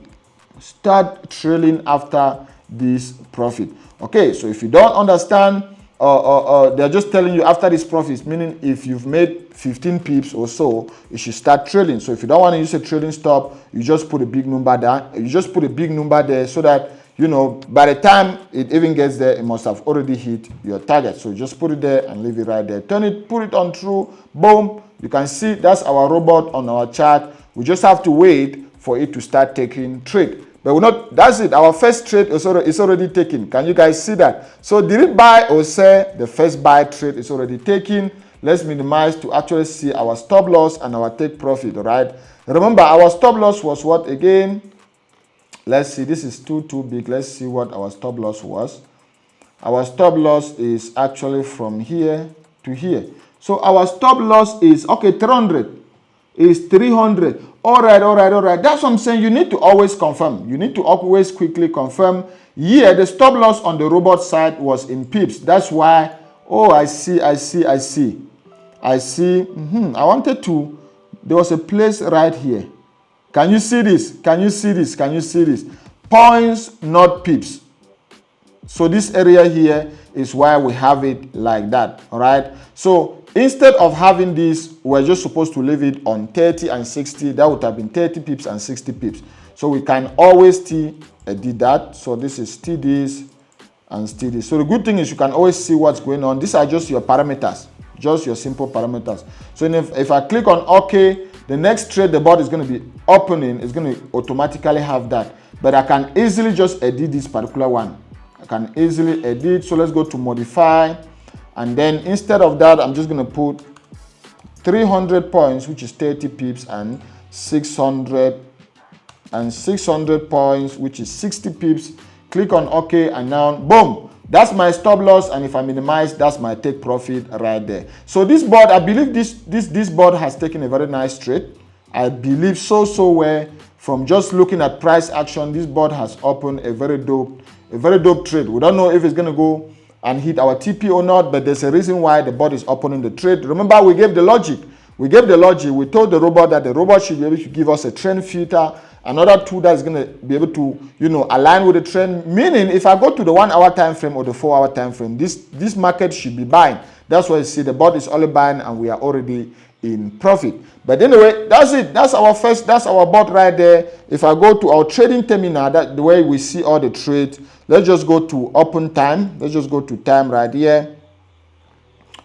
Start trading after this profit. Okay, so if you don't understand, they're just telling you after this profit, meaning if you've made 15 pips or so, you should start trading. So if you don't want to use a trading stop, you just put a big number down. You just put a big number there so that, by the time it even gets there, it must have already hit your target. So just put it there and leave it right there. Turn it, put it on true, boom. You can see that's our robot on our chart. We just have to wait for it to start taking trade. But that's it. Our first trade is already taken. Can you guys see that? So did it buy or sell? The first buy trade is already taken. Let's minimize to actually see our stop loss and our take profit, all right? Remember, our stop loss was what again? Let's see. This is too big. Let's see what our stop loss was. Our stop loss is actually from here to here. So our stop loss is, okay, 300. Is 300. All right. That's what I'm saying. You need to always confirm. You need to always quickly confirm. Yeah, the stop loss on the robot side was in pips. That's why. Oh, I see. I wanted to. There was a place right here. Can you see this? Points, not pips. So this area here is why we have it like that. All right. So instead of having this, we're just supposed to leave it on 30 and 60. That would have been 30 pips and 60 pips. So we can always edit that. So this is still this and still this. So the good thing is you can always see what's going on. These are just your parameters, just your simple parameters. So if I click on OK, the next trade the bot is going to be opening is going to automatically have that. But I can easily just edit this particular one. I can easily edit. So let's go to modify. And then instead of that, I'm just going to put 300 points, which is 30 pips, and 600 points, which is 60 pips. Click on OK, and now, boom, that's my stop loss. And if I minimize, that's my take profit right there. So this board, I believe this board has taken a very nice trade. I believe so where from just looking at price action, this board has opened a very dope trade. We don't know if it's going to go and hit our TP or not, but there's a reason why the bot is opening the trade. Remember, we gave the logic. We told the robot that the robot should be able to give us a trend filter, another tool that is going to be able to, align with the trend. Meaning, if I go to the 1 hour time frame or the 4 hour time frame, this market should be buying. That's why you see the bot is only buying, and we are already in profit. But anyway, that's it. That's our bot right there. If I go to our trading terminal, that the way we see all the trades, let's just go to open time. Let's just go to time right here,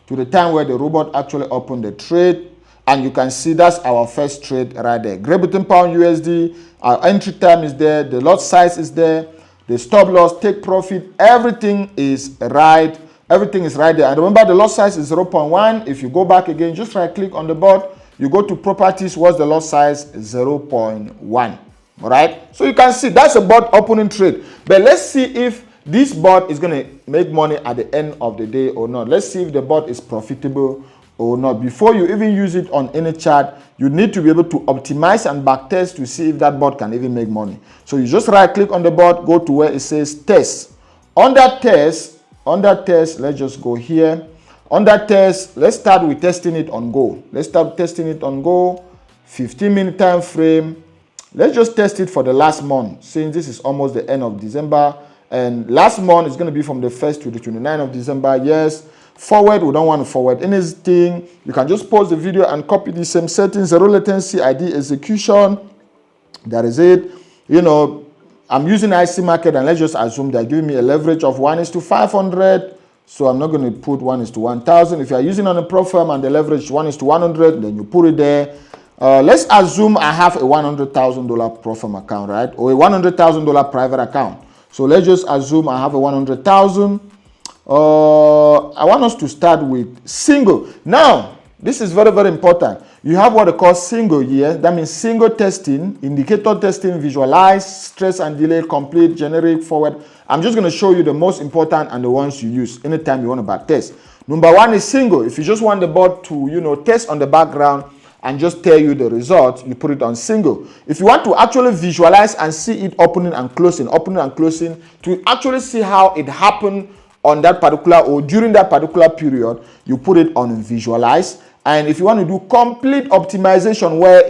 to the time where the robot actually opened the trade. And you can see that's our first trade right there. Great Britain Pound USD, our entry time is there, the lot size is there, the stop loss, take profit, everything is right. Everything is right there. And remember, the lot size is 0.1. If you go back again, just right click on the bot, you go to properties, what's the lot size? 0.1. All right. So you can see that's a bot opening trade. But let's see if this bot is going to make money at the end of the day or not. Let's see if the bot is profitable or not. Before you even use it on any chart, you need to be able to optimize and backtest to see if that bot can even make money. So you just right click on the bot, go to where it says test. On that test, let's just go here. On that test, let's start with testing it on Go. Let's start testing it on Go. 15-minute time frame. Let's just test it for the last month, since this is almost the end of December. And last month is going to be from the 1st to the 29th of December. Yes. Forward, we don't want to forward anything. You can just pause the video and copy the same settings, zero latency, ID execution. That is it. You know, I'm using IC market, and let's just assume they're giving me a leverage of 1:500. So I'm not going to put 1:1000. If you're using on a pro firm and the leverage is 1:100, then you put it there. Let's assume I have a $100,000 pro firm account, right? Or a $100,000 private account. So let's just assume I have a 100,000. I want us to start with single. Now, this is very, very important. You have what they call single here. That means single testing, indicator testing, visualize, stress and delay, complete, generic, forward. I'm just going to show you the most important and the ones you use anytime you want to back test. Number one is single. If you just want the bot to, test on the background and just tell you the result, you put it on single. If you want to actually visualize and see it opening and closing, to actually see how it happened on that particular or during that particular period, you put it on visualize. And if you want to do complete optimization, where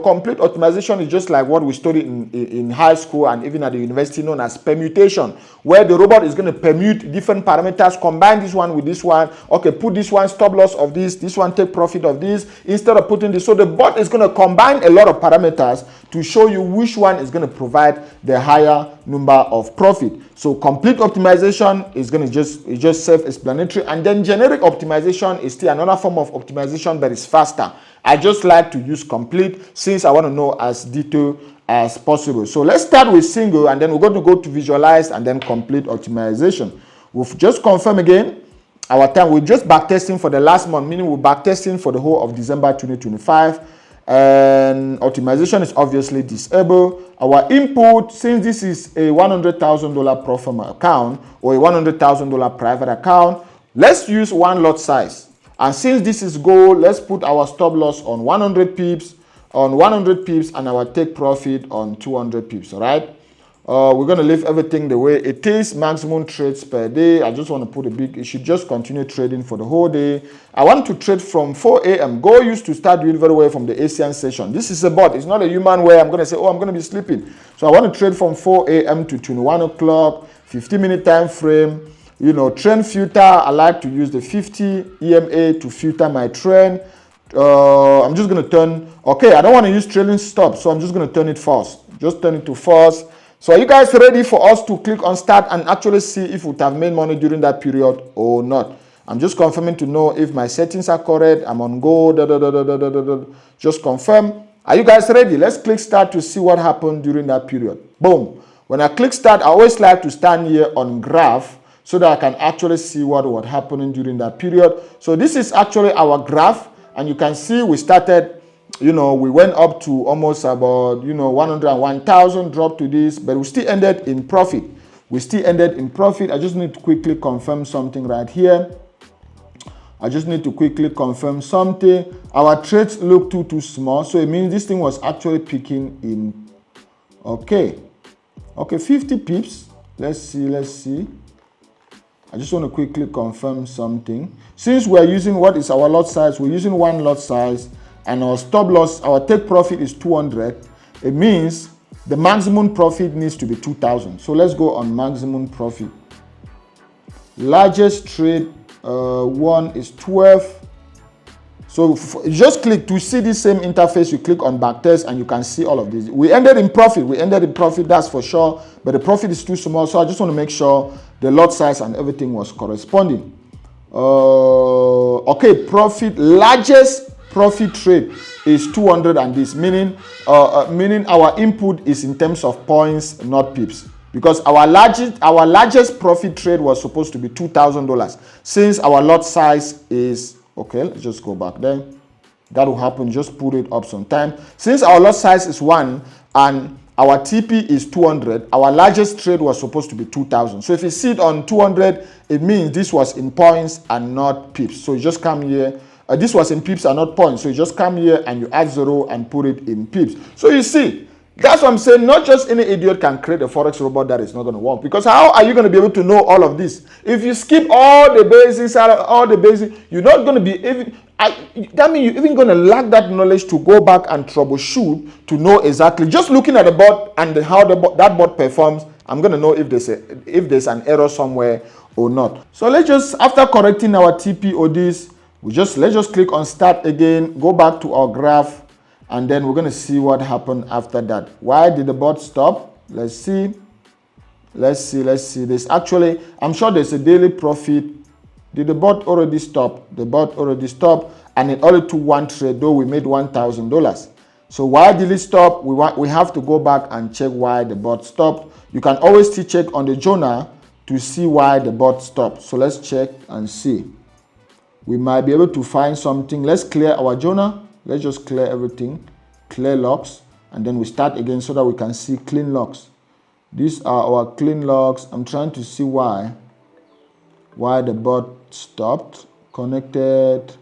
complete optimization is just like what we studied in high school and even at the university, known as permutation, where the robot is going to permute different parameters, combine this one with this one. Okay, put this one stop loss of this one take profit of this, instead of putting this. So the bot is going to combine a lot of parameters to show you which one is going to provide the higher number of profit. So complete optimization is going to just self-explanatory, and then generic optimization is still another form of optimization, but it's faster. I just like to use complete since I want to know as detailed as possible. So let's start with single, and then we're going to go to visualize and then complete optimization. We've just confirmed again our time. We're just backtesting for the last month, meaning we're backtesting for the whole of December 2025. And optimization is obviously disabled. Our input, since this is a $100,000 pro forma account or a $100,000 private account, let's use one lot size. And since this is gold, let's put our stop loss on 100 pips, and our take profit on 200 pips. All right. We're going to leave everything the way it is. Maximum trades per day. I just want to put you should just continue trading for the whole day. I want to trade from 4 a.m. Go used to start doing very well from the ASEAN session. This is a bot. It's not a human where I'm going to say, I'm going to be sleeping. So I want to trade from 4 a.m. to 21 o'clock, 15-minute time frame. Trend filter. I like to use the 50 EMA to filter my trend. I'm just going to turn, I don't want to use trailing stop, so I'm just going to turn it false. Just turn it to false. So are you guys ready for us to click on start and actually see if we have made money during that period or not? I'm just confirming to know if my settings are correct. I'm on go. Just confirm. Are you guys ready? Let's click start to see what happened during that period. Boom. When I click start, I always like to stand here on graph so that I can actually see what happened during that period. So this is actually our graph, and you can see we started, we went up to almost about, 101,000, dropped to this, but we still ended in profit. I just need to quickly confirm something right here. Our trades look too small, so it means this thing was actually picking in. Okay, 50 pips. Let's see. I just want to quickly confirm something. Since we're using what is our lot size, we're using one lot size, and our stop loss, our take profit is 200. It means the maximum profit needs to be 2,000. So let's go on maximum profit. Largest trade one is 12. So just click to see the same interface. You click on backtest and you can see all of this. We ended in profit. That's for sure. But the profit is too small. So I just want to make sure the lot size and everything was corresponding. Okay, largest profit trade is 200 and this, meaning our input is in terms of points, not pips. Because our largest profit trade was supposed to be $2,000. Since our lot size is, okay, let's just go back there. That will happen, just put it up sometime. Since our lot size is 1 and our TP is 200, our largest trade was supposed to be 2,000. So if you see it on 200, it means this was in points and not pips. So you just come here. This was in pips and not points. So you just come here and you add 0 and put it in pips. So you see, that's what I'm saying. Not just any idiot can create a Forex robot that is not going to work. Because how are you going to be able to know all of this? If you skip all the basics, you're not going to be even... that means you're even going to lack that knowledge to go back and troubleshoot to know exactly. Just looking at the bot and how that bot performs, I'm going to know if there's an error somewhere or not. So let's just, after correcting our TP or this, let's just click on start again, go back to our graph, and then we're going to see what happened after that. Why did the bot stop? Let's see. There's actually, I'm sure there's a daily profit. Did the bot already stop? The bot already stopped, and it only took one trade, though we made $1,000. So why did it stop? We have to go back and check why the bot stopped. You can always still check on the journal to see why the bot stopped. So let's check and see. We might be able to find something. Let's clear our journal. Let's just clear everything, clear logs, and then we start again so that we can see clean logs. These are our clean logs. I'm trying to see why the bot stopped, connected,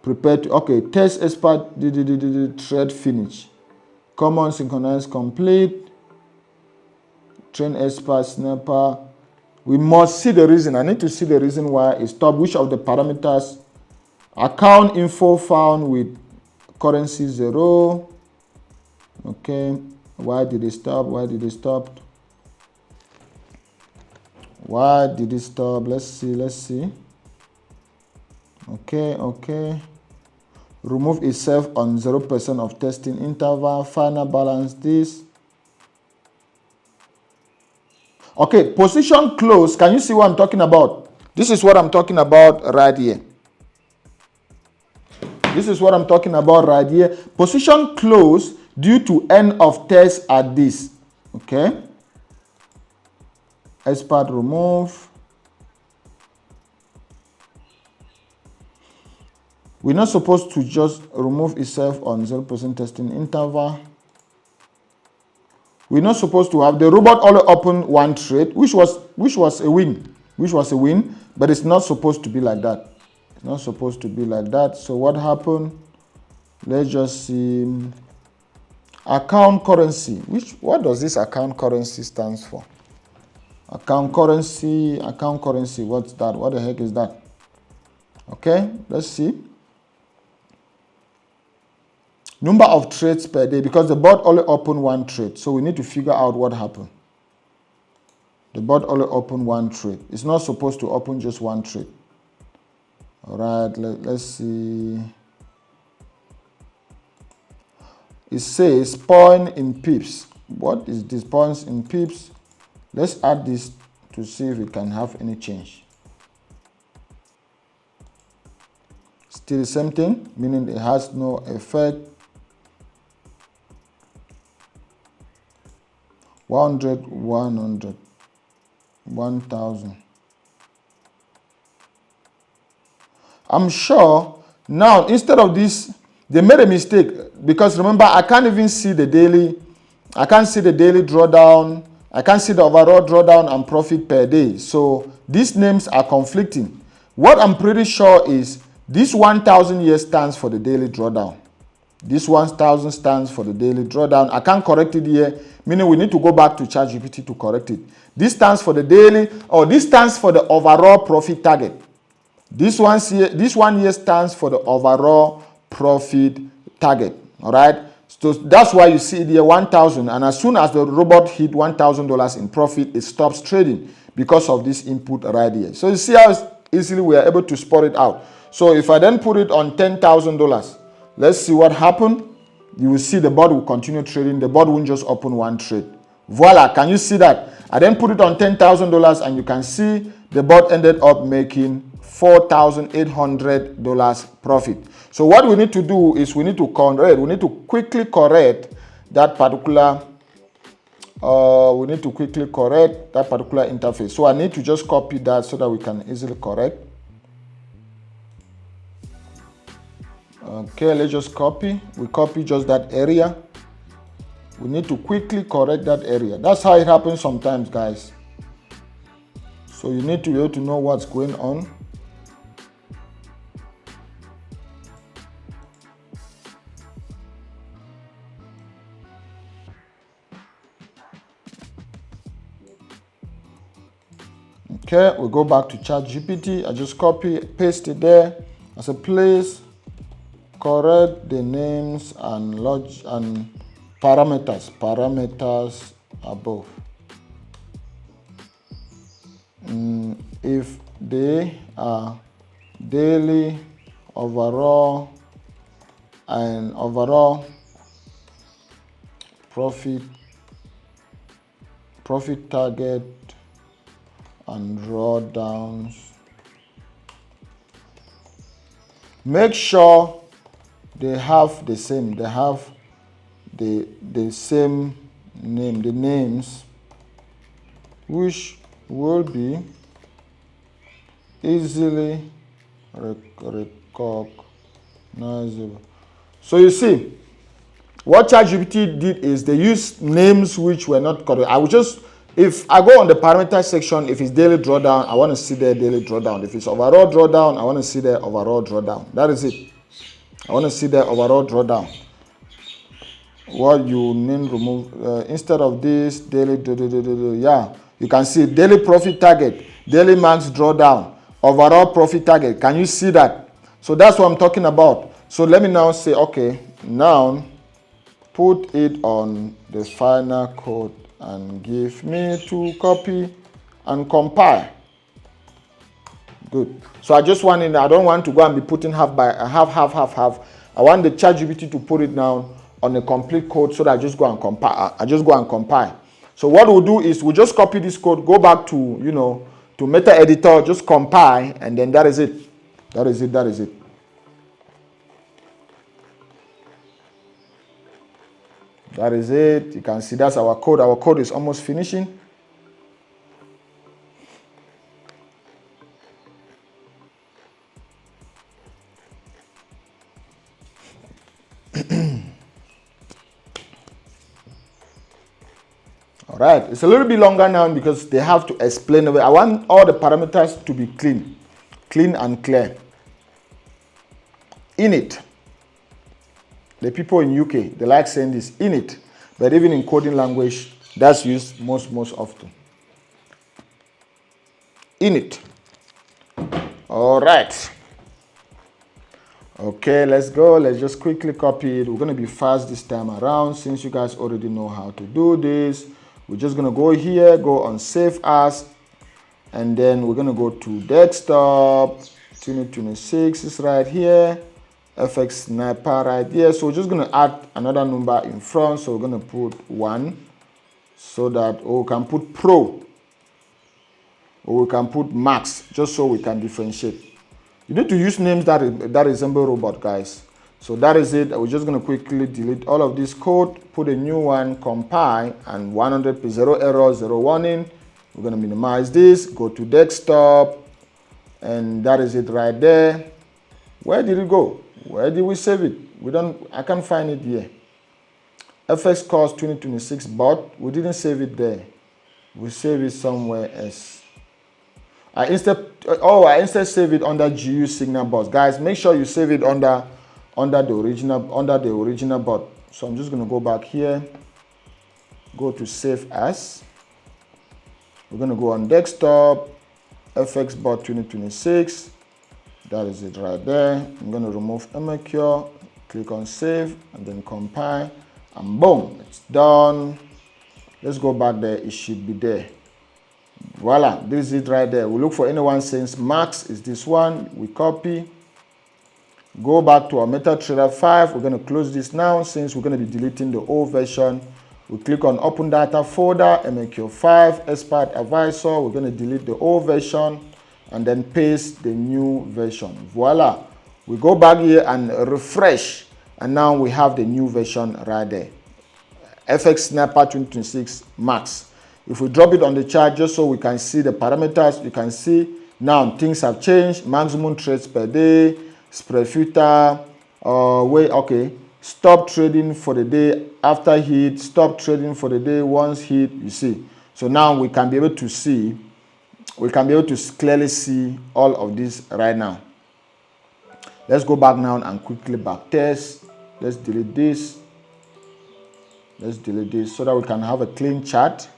prepared to, okay, test expert, trade finish, common synchronize complete, train expert, snapper. We must see the reason. I need to see the reason why it stopped, which of the parameters. Account info found with currency 0. Okay, why did it stop? Why did it stop? Let's see. Okay. Remove itself on 0% of testing interval. Final balance this. Okay, position close. Can you see what I'm talking about? This is what I'm talking about right here. Position close due to end of test at this. Okay. Expert remove. We're not supposed to just remove itself on 0% testing interval. We're not supposed to have the robot only open one trade, which was a win, but it's not supposed to be like that. So what happened? Let's just see. Account currency. What does this account currency stands for? Account currency. What's that? What the heck is that? Okay, let's see. Number of trades per day, because the bot only opened one trade. So we need to figure out what happened. The bot only opened one trade. It's not supposed to open just one trade. All right, let's see. It says point in pips. What is this points in pips? Let's add this to see if we can have any change. Still the same thing, meaning it has no effect. 100, 100, 1000. I'm sure now instead of this, they made a mistake because remember, I can't even see the daily. I can't see the daily drawdown. I can't see the overall drawdown and profit per day. So these names are conflicting. What I'm pretty sure is this 1000 here stands for the daily drawdown. This 1000 stands for the daily drawdown. I can't correct it here, meaning we need to go back to ChatGPT to correct it. This stands for the daily, or this stands for the overall profit target. This one here stands for the overall profit target. All right. So that's why you see it here 1000, and as soon as the robot hit $1,000 in profit, it stops trading because of this input right here. So you see how easily we are able to spot it out. So if I then put it on $10,000, let's see what happened. You will see the bot will continue trading. The bot won't just open one trade. Voila, can you see that? I then put it on $10,000 and you can see the bot ended up making $4,800 profit. So what we need to do is we need to quickly correct that particular interface. So I need to just copy that so that we can easily correct. Okay, let's just copy. We copy just that area. We need to quickly correct that area. That's how it happens sometimes, guys. So you need to be able to know what's going on. Okay, we go back to ChatGPT. I just copy, paste it there. I say, please correct the names and parameters above. If they are daily, overall, and overall profit target and drawdowns. Make sure they have the same. They have the same name. The names, which will be easily recognizable. So you see, what ChatGPT did is they used names which were not correct. I will just, if I go on the parameter section, if it's daily drawdown, I want to see their daily drawdown. If it's overall drawdown, I want to see their overall drawdown. That is it. I want to see their overall drawdown. What you mean remove, instead of this, daily, yeah, you can see daily profit target, daily max drawdown, overall profit target. Can you see that? So that's what I'm talking about. So let me now say, okay, now put it on the final code and give me to copy and compile. Good. So I just want I don't want to go and be putting half. I want the ChatGPT to put it down on a complete code so that I just go and compile. So what we'll do is we'll just copy this code, go back to, to meta editor, just compile, and then that is it. That is it. That is it. You can see that's our code. Our code is almost finishing. All right, it's a little bit longer now because they have to explain. I want all the parameters to be clean and clear. In it. The people in UK, they like saying this, in it. But even in coding language, that's used most often. In it. All right. Okay, let's go. Let's just quickly copy it. We're going to be fast this time around since you guys already know how to do this. We're just going to go here, go on Save As, and then we're going to go to Desktop. 2026 is right here. FX Sniper right here. So we're just going to add another number in front. So we're going to put 1 so that we can put Pro or we can put Max just so we can differentiate. You need to use names that resemble robot, guys. So that is it. We're just going to quickly delete all of this code, put a new one, compile, and 100% 0 error, 0 warning. We're going to minimize this, go to Desktop, and that is it right there. Where did it go? Where did we save it? I can't find it here. FX course 2026 bot. We didn't save it there. We save it somewhere else. I instead save it under GU signal bot. Guys, make sure you save it under the original bot. So I'm just gonna go back here, go to Save As. We're gonna go on Desktop, FX bot 2026. That is it right there. I'm going to remove MQ, click on Save, and then compile, and boom, it's done. Let's go back there. It should be there. Voila, this is it right there. We look for anyone saying Max is this one. We copy, Go back to our MetaTrader 5. We're going to close this now since we're going to be deleting the old version. We click on Open Data Folder, MQ5, Expert Advisor. We're going to delete the old version and then paste the new version. Voila. We go back here and refresh. And now we have the new version right there. FX Sniper 2026 Max. If we drop it on the chart just so we can see the parameters, you can see now things have changed. Maximum trades per day, spread filter, stop trading for the day after hit, stop trading for the day once hit, you see. So now we can be able to see, clearly see all of this right now. Let's go back now and quickly backtest. Let's delete this. Let's delete this so that we can have a clean chart.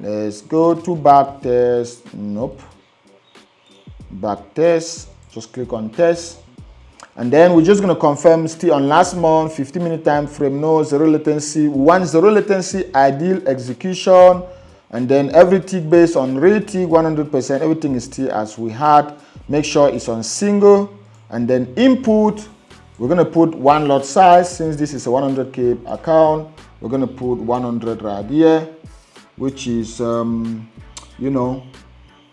Let's go to backtest. Nope. Backtest. Just click on test. And then we're just going to confirm still on last month, 15-minute time frame, no zero latency. We want zero latency, ideal execution. And then every tick based on real tick, 100%. Everything is still as we had. Make sure it's on single. And then input, we're going to put one lot size. Since this is a 100K account, we're going to put 100 right here, which is,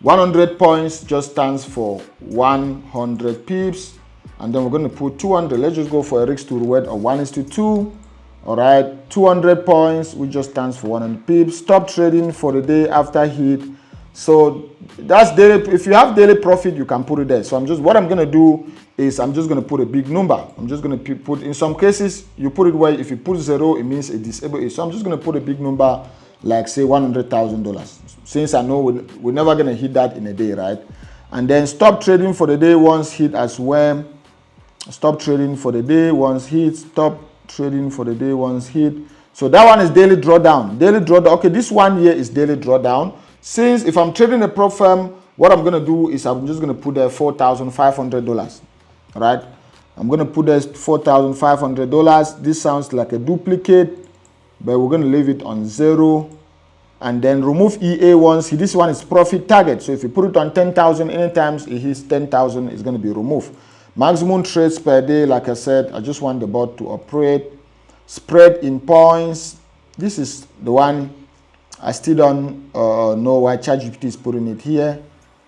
100 points just stands for 100 pips. And then we're going to put 200. Let's just go for a risk to reward of 1:2. All right, 200 points, which just stands for 100 pips. Stop trading for the day after hit. So that's daily. If you have daily profit, you can put it there. So what I'm going to do is I'm just going to put a big number. I'm just going to put, in some cases, you put it where if you put 0, it means it disables it. So I'm just going to put a big number, like say $100,000. Since I know we're never going to hit that in a day, right? And then stop trading for the day once hit as well. Stop trading for the day once hit. Stop trading for the day once hit. So that one is daily drawdown. Daily drawdown. Okay, this one here is daily drawdown. Since if I'm trading a prop firm, what I'm going to do is I'm just going to put there $4,500. Right? I'm going to put there $4,500. This sounds like a duplicate, but we're going to leave it on 0. And then remove EA once. This one is profit target. So if you put it on 10,000, anytime it hits 10,000, it's going to be removed. Maximum trades per day, like I said, I just want the bot to operate. Spread in points. This is the one I still don't know why ChatGPT is putting it here.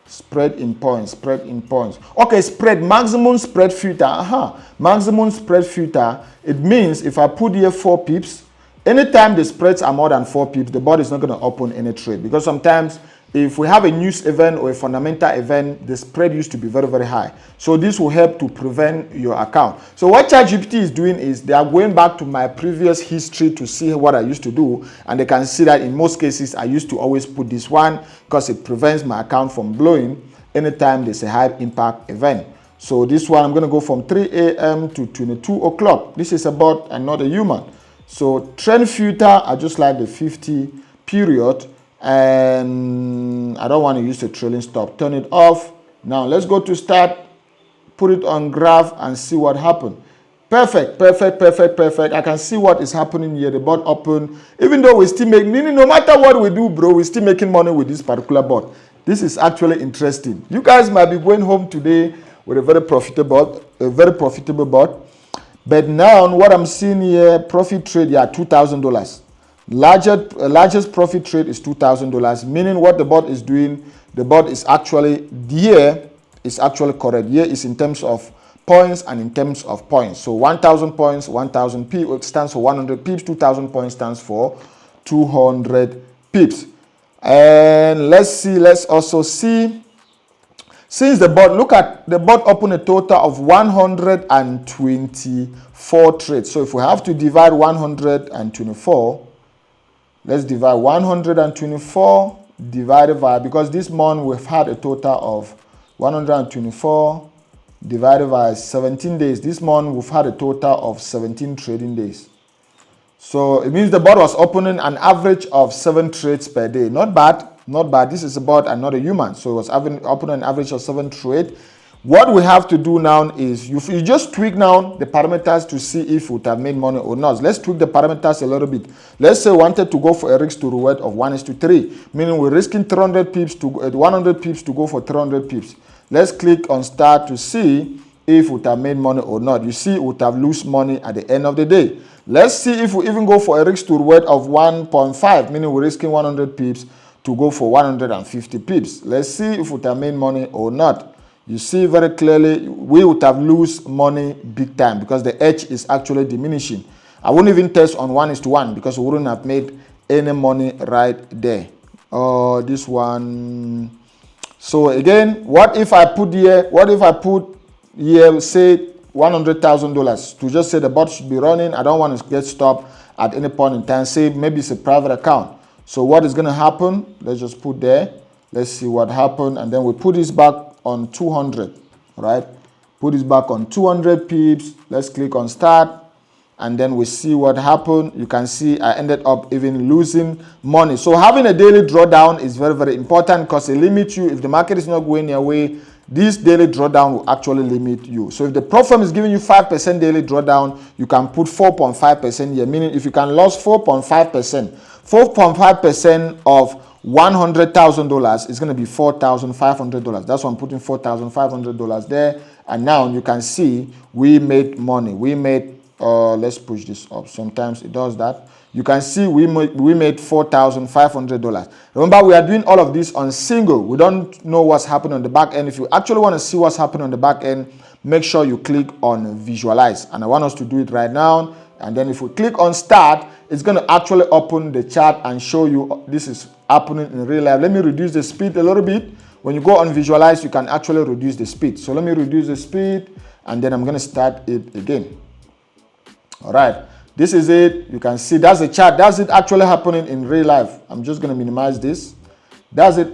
Spread in points, spread in points. Okay, spread, maximum spread filter. Maximum spread filter. It means if I put here 4 pips, anytime the spreads are more than 4 pips, the bot is not going to open any trade. Because sometimes if we have a news event or a fundamental event, the spread used to be very, very high. So this will help to prevent your account. So what ChatGPT is doing is they are going back to my previous history to see what I used to do. And they can see that in most cases, I used to always put this one because it prevents my account from blowing anytime there's a high impact event. So this one, I'm going to go from 3 a.m. to 22 o'clock. This is a bot and not a human. So trend filter, I just like the 50 period. And I don't want to use the trailing stop. Turn it off. Now let's go to start, put it on graph and see what happened. Perfect, perfect, perfect, perfect. I can see what is happening here. The bot open. Even though we still make, meaning no matter what we do, bro, we're still making money with this particular bot. This is actually interesting. You guys might be going home today with a very profitable bot. But now what I'm seeing here, profit trade, yeah, $2,000. Largest profit trade is $2,000, meaning what the bot is doing, the bot is actually, here is actually correct. Here is in terms of points and in terms of points. So 1,000 points, 1,000 pips stands for 100 pips, 2,000 points stands for 200 pips. And let's also see, since the bot, look at the bot open a total of 124 trades. So if we have to divide 124, let's divide 124 divided by, because this month we've had a total of 124 divided by 17 days. This month we've had a total of 17 trading days. So it means the bot was opening an average of 7 trades per day. Not bad, not bad. This is a bot and not a human. So it was opening an average of 7 trades. What we have to do now is you just tweak now the parameters to see if we would have made money or not. Let's tweak the parameters a little bit. Let's say we wanted to go for a risk to reward of 1:3, meaning we're risking 300 pips to 100 pips to go for 300 pips. Let's click on start to see if we would have made money or not. You see, we would have lost money at the end of the day. Let's see if we even go for a risk to reward of 1.5, meaning we're risking 100 pips to go for 150 pips. Let's see if we would have made money or not. You see very clearly, we would have lost money big time because the edge is actually diminishing. I wouldn't even test on 1:1 because we wouldn't have made any money right there. This one. So again, what if I put here, say $100,000 to just say the bot should be running. I don't want to get stopped at any point in time. Say maybe it's a private account. So what is going to happen? Let's just put there. Let's see what happened. And then we put this back on 200, right? Put this back on 200 pips. Let's click on start. And then we see what happened. You can see I ended up even losing money. So having a daily drawdown is very, very important because it limits you. If the market is not going your way, this daily drawdown will actually limit you. So if the prop firm is giving you 5% daily drawdown, you can put 4.5% here. Meaning if you can lose 4.5% of $100,000 is going to be $4,500. That's why I'm putting $4,500 there. And now you can see we made money. We made let's push this up. Sometimes it does that. You can see we made $4,500. Remember, we are doing all of this on single. We don't know what's happening on the back end. If you actually want to see what's happening on the back end, make sure you click on visualize. And I want us to do it right now. And then if we click on start, it's going to actually open the chart and show you this is happening in real life. Let me reduce the speed a little bit. When you go on visualize, you can actually reduce the speed. So let me reduce the speed and then I'm going to start it again. All right, this is it. You can see that's the chart. That's it actually happening in real life. I'm just going to minimize this. That's it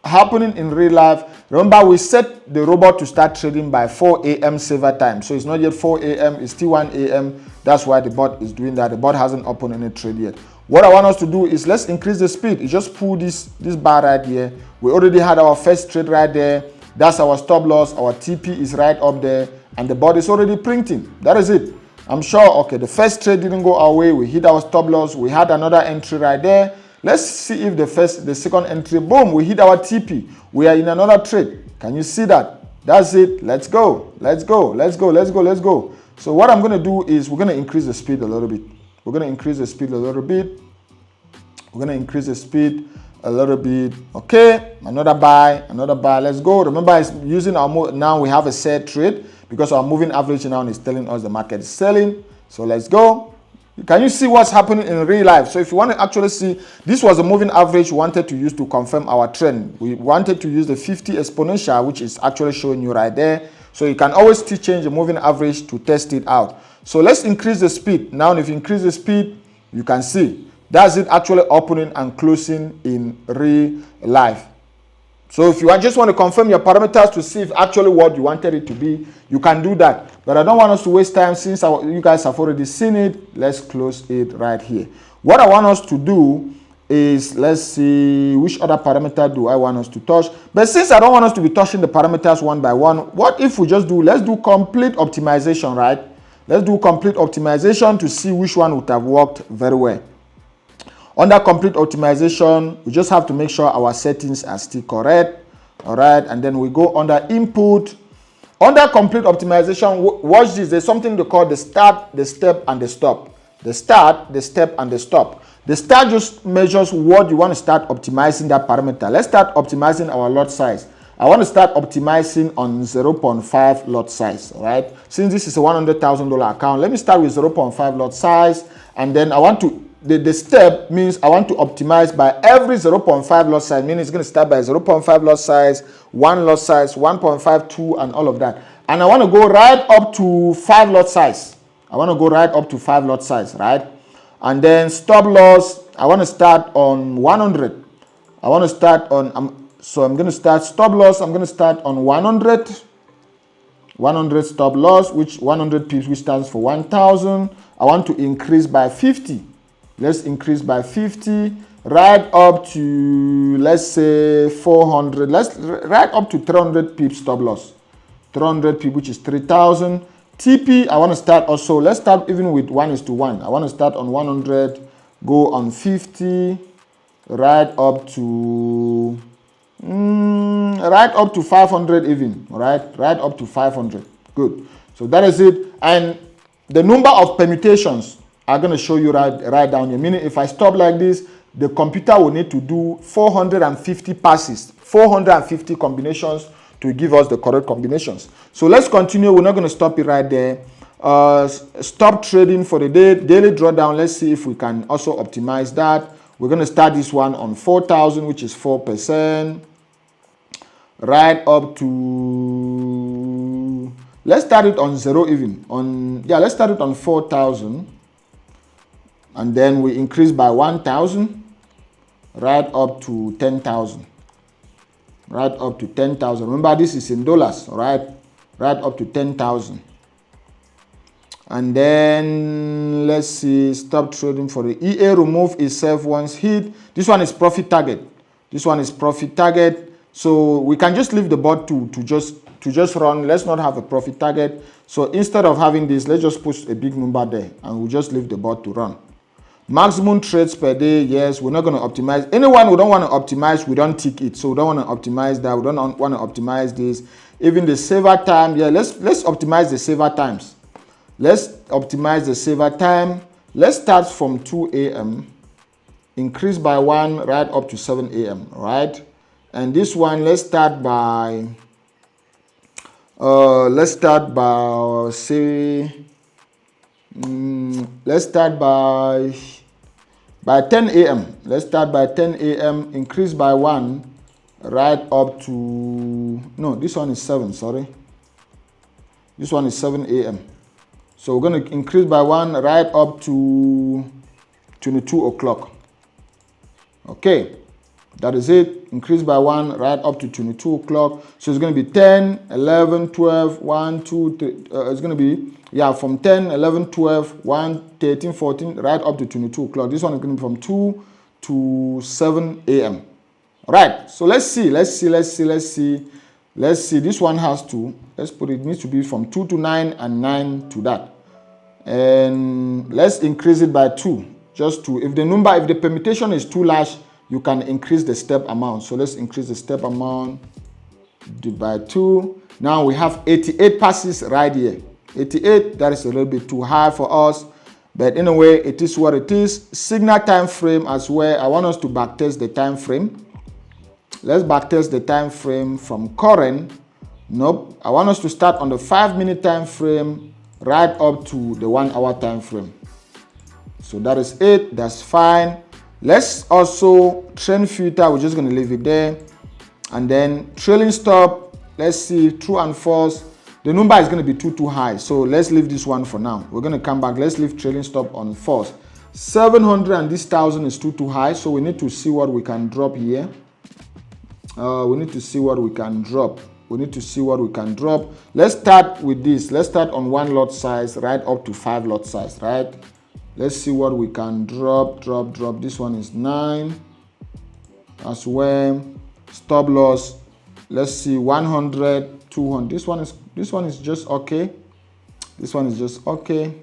happening in real life. Remember, we set the robot to start trading by 4 a.m. server time. So it's not yet 4 a.m. It's still 1 a.m. That's why the bot is doing that. The bot hasn't opened any trade yet. What I want us to do is let's increase the speed. You just pull this bar right here. We already had our first trade right there. That's our stop loss. Our TP is right up there. And the bot is already printing. That is it. I'm sure, okay, the first trade didn't go our way. We hit our stop loss. We had another entry right there. Let's see if the second entry, boom, we hit our TP. We are in another trade. Can you see that? That's it. Let's go. Let's go. Let's go. Let's go. Let's go. So what I'm going to do is we're going to increase the speed a little bit. We're going to increase the speed a little bit. We're going to increase the speed a little bit. Okay, another buy, another buy. Let's go. Remember, it's using our now we have a set trade. Because our moving average now is telling us the market is selling. So let's go. Can you see what's happening in real life? So if you want to actually see, this was the moving average we wanted to use to confirm our trend. We wanted to use the 50 exponential, which is actually showing you right there. So you can always still change the moving average to test it out. So let's increase the speed. Now, if you increase the speed, you can see that's it actually opening and closing in real life. So if you just want to confirm your parameters to see if actually what you wanted it to be, you can do that. But I don't want us to waste time since you guys have already seen it. Let's close it right here. What I want us to do is, let's see, which other parameter do I want us to touch? But since I don't want us to be touching the parameters one by one, what if we just let's do complete optimization, right? Let's do complete optimization to see which one would have worked very well. Under complete optimization, we just have to make sure our settings are still correct. All right, and then we go under input. Under complete optimization, watch this. There's something they call the start, the step, and the stop. The start, the step, and the stop. The start just measures what you want to start optimizing that parameter. Let's start optimizing our lot size. I want to start optimizing on 0.5 lot size. All right, since this is a $100,000 account, let me start with 0.5 lot size, and then I want to. The step means I want to optimize by every 0.5 lot size, meaning it's going to start by 0.5 lot size, 1 lot size, 1.5, 2, and all of that. And I want to go right up to 5 lot size. I want to go right up to 5 lot size, right? And then stop loss, I want to start on 100. I want to start on, so I'm going to start stop loss, I'm going to start on 100. 100 stop loss, which 100 pips, which stands for 1,000. I want to increase by 50. Let's increase by 50, right up to, let's say, 400. Let's right up to 300 pips stop loss. 300 pips, which is 3,000. TP, I want to start also. Let's start even with 1:1. I want to start on 100, go on 50, right up to 500 even. Right up to 500. Good. So that is it. And the number of permutations are going to show you right down here. Meaning if I stop like this, the computer will need to do 450 passes, 450 combinations to give us the correct combinations. So let's continue. We're not going to stop it right there. Stop trading for the day, daily drawdown. Let's see if we can also optimize that. We're going to start this one on 4,000, which is 4%, right up to, let's start it on zero even. Let's start it on 4,000. And then we increase by 1,000, right up to 10,000. Right up to 10,000. Remember, this is in dollars, right? Right up to 10,000. And then let's see, stop trading for the EA, remove itself once hit. This one is profit target. This one is profit target. So we can just leave the bot to just run. Let's not have a profit target. So instead of having this, let's just push a big number there and we'll just leave the bot to run. Maximum trades per day, yes, we're not going to optimize. Anyone we don't want to optimize, we don't tick it. So we don't want to optimize that. We don't want to optimize this. Even the saver time, yeah, let's optimize the saver times. Let's optimize the saver time. Let's start from 2 a.m. Increase by 1 right up to 7 a.m. right? And this one, let's start by say let's start by 10 a.m. Let's start by 10 a.m. Increase by 1 right up to, no, this one is 7, sorry. This one is 7 a.m. So we're going to increase by 1 right up to 22 o'clock. Okay, that is it. Increase by 1 right up to 22 o'clock. So it's going to be 10, 11, 12, 1, 2, 3. It's going to be, yeah, from 10, 11, 12, 1, 13, 14, right up to 22 o'clock. This one is going to be from 2 to 7 a.m. All right, so let's see. This one has to, let's put it, needs to be from 2 to 9 and 9 to that. And let's increase it by 2. Just to, if the permutation is too large, you can increase the step amount. So let's increase the step amount by 2. Now we have 88 passes right here. 88, that is a little bit too high for us. But anyway, it is what it is. Signal time frame as well. I want us to backtest the time frame. Let's backtest the time frame from current. Nope. I want us to start on the 5-minute time frame right up to the 1 hour time frame. So that is it. That's fine. Let's also trend filter. We're just going to leave it there. And then trailing stop. Let's see, true and false. The number is going to be too high. So let's leave this one for now. We're going to come back. Let's leave trailing stop on false. 700 and this 1,000 is too high. So we need to see what we can drop here. We need to see what we can drop. Let's start with this. Let's start on 1 lot size right up to 5 lot size, right? Let's see what we can drop. This one is 9 as well. Stop loss. Let's see, 100, 200. This one is just okay. This one is just okay.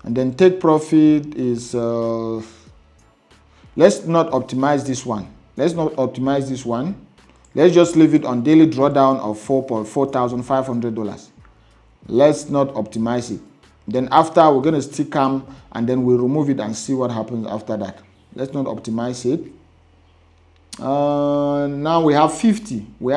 And then take profit is let's not optimize this one. Let's just leave it on daily drawdown of $4,500. Let's not optimize it. Then after, we're going to stick calm and then we'll remove it and see what happens after that. Let's not optimize it. Now we have 50. We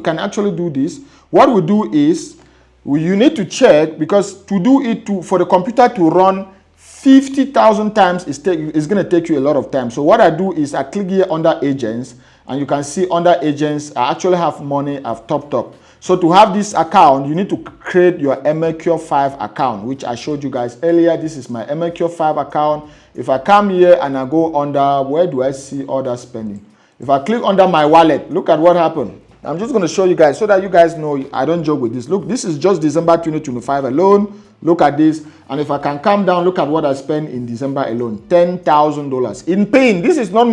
can actually do this. What we do is, you need to check, because to do it, for the computer to run 50,000 times is going to take you a lot of time. So what I do is I click here under agents, and you can see under agents, I actually have money I've topped up. So to have this account, you need to create your MLCure5 account, which I showed you guys earlier. This is my MLCure5 account. If I come here and I go under, where do I see order spending? If I click under my wallet, look at what happened. I'm just going to show you guys so that you guys know I don't joke with this. Look, this is just December 2025 alone. Look at this. And if I can come down, look at what I spent in December alone. $10,000 in paying. This is not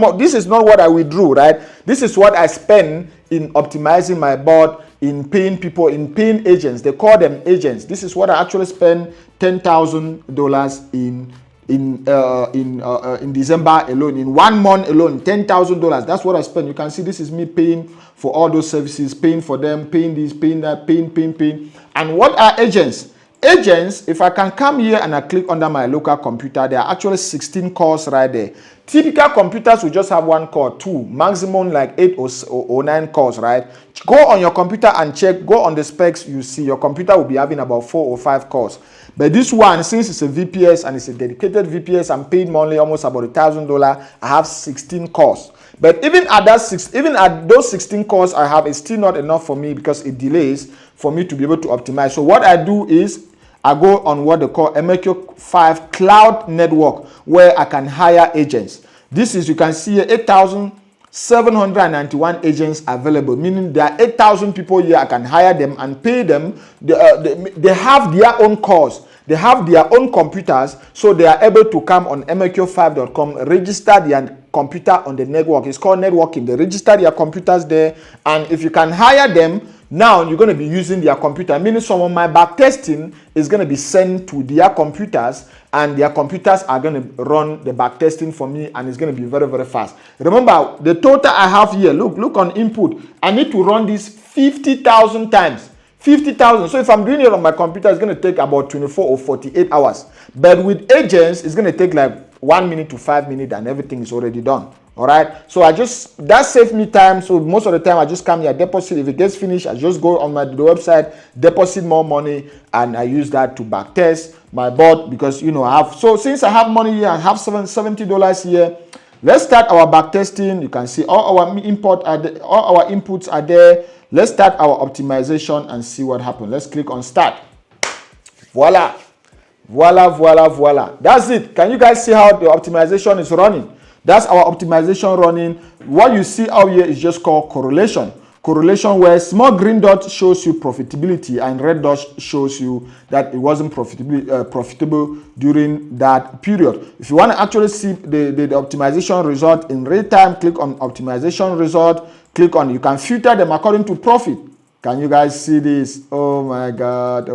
what I withdrew, right? This is what I spend in optimizing my bot, in paying people, in paying agents. They call them agents. This is what I actually spend $10,000 in in December alone. In 1 month alone, $10,000. That's what I spent. You can see this is me paying for all those services, paying for them, paying this, paying that, paying. And what are agents? Agents, if I can come here and I click under my local computer, there are actually 16 cores right there. Typical computers will just have 1 core, 2, maximum like 8 or 9 cores, right? Go on your computer and check, go on the specs, you see your computer will be having about 4 or 5 cores. But this one, since it's a VPS and it's a dedicated VPS, I'm paid monthly almost about $1,000. I have 16 cores. But even at those 16 cores I have, it's still not enough for me because it delays for me to be able to optimize. So what I do is I go on what they call MQ5 Cloud Network, where I can hire agents. This is, you can see here, 8,791 agents available, meaning there are 8,000 people here. I can hire them and pay them. They have their own cores. They have their own computers, so they are able to come on MQ5.com, register their computer on the network. It's called networking. They register their computers there, and if you can hire them, now you're going to be using their computer, meaning some of my backtesting is going to be sent to their computers, and their computers are going to run the backtesting for me, and it's going to be very, very fast. Remember, the total I have here, look on input. I need to run this 50,000 times. 50,000. So if I'm doing it on my computer, it's going to take about 24 or 48 hours. But with agents, it's going to take like 1 minute to 5 minutes, and everything is already done. All right, so that saves me time. So most of the time I just come here, deposit. If it gets finished, I just go on the website, deposit more money, and I use that to backtest my bot, because since I have money here, I have $70 here. Let's start our backtesting. You can see all our inputs are there. Let's start our optimization and see what happens. Let's click on start. Voila. That's it. Can you guys see how the optimization is running? That's our optimization running. What you see out here is just called correlation. Correlation, where small green dot shows you profitability and red dot shows you that it wasn't profitable during that period. If you want to actually see the optimization result in real time, click on optimization result. Click on, you can filter them according to profit. Can you guys see this? Oh my God.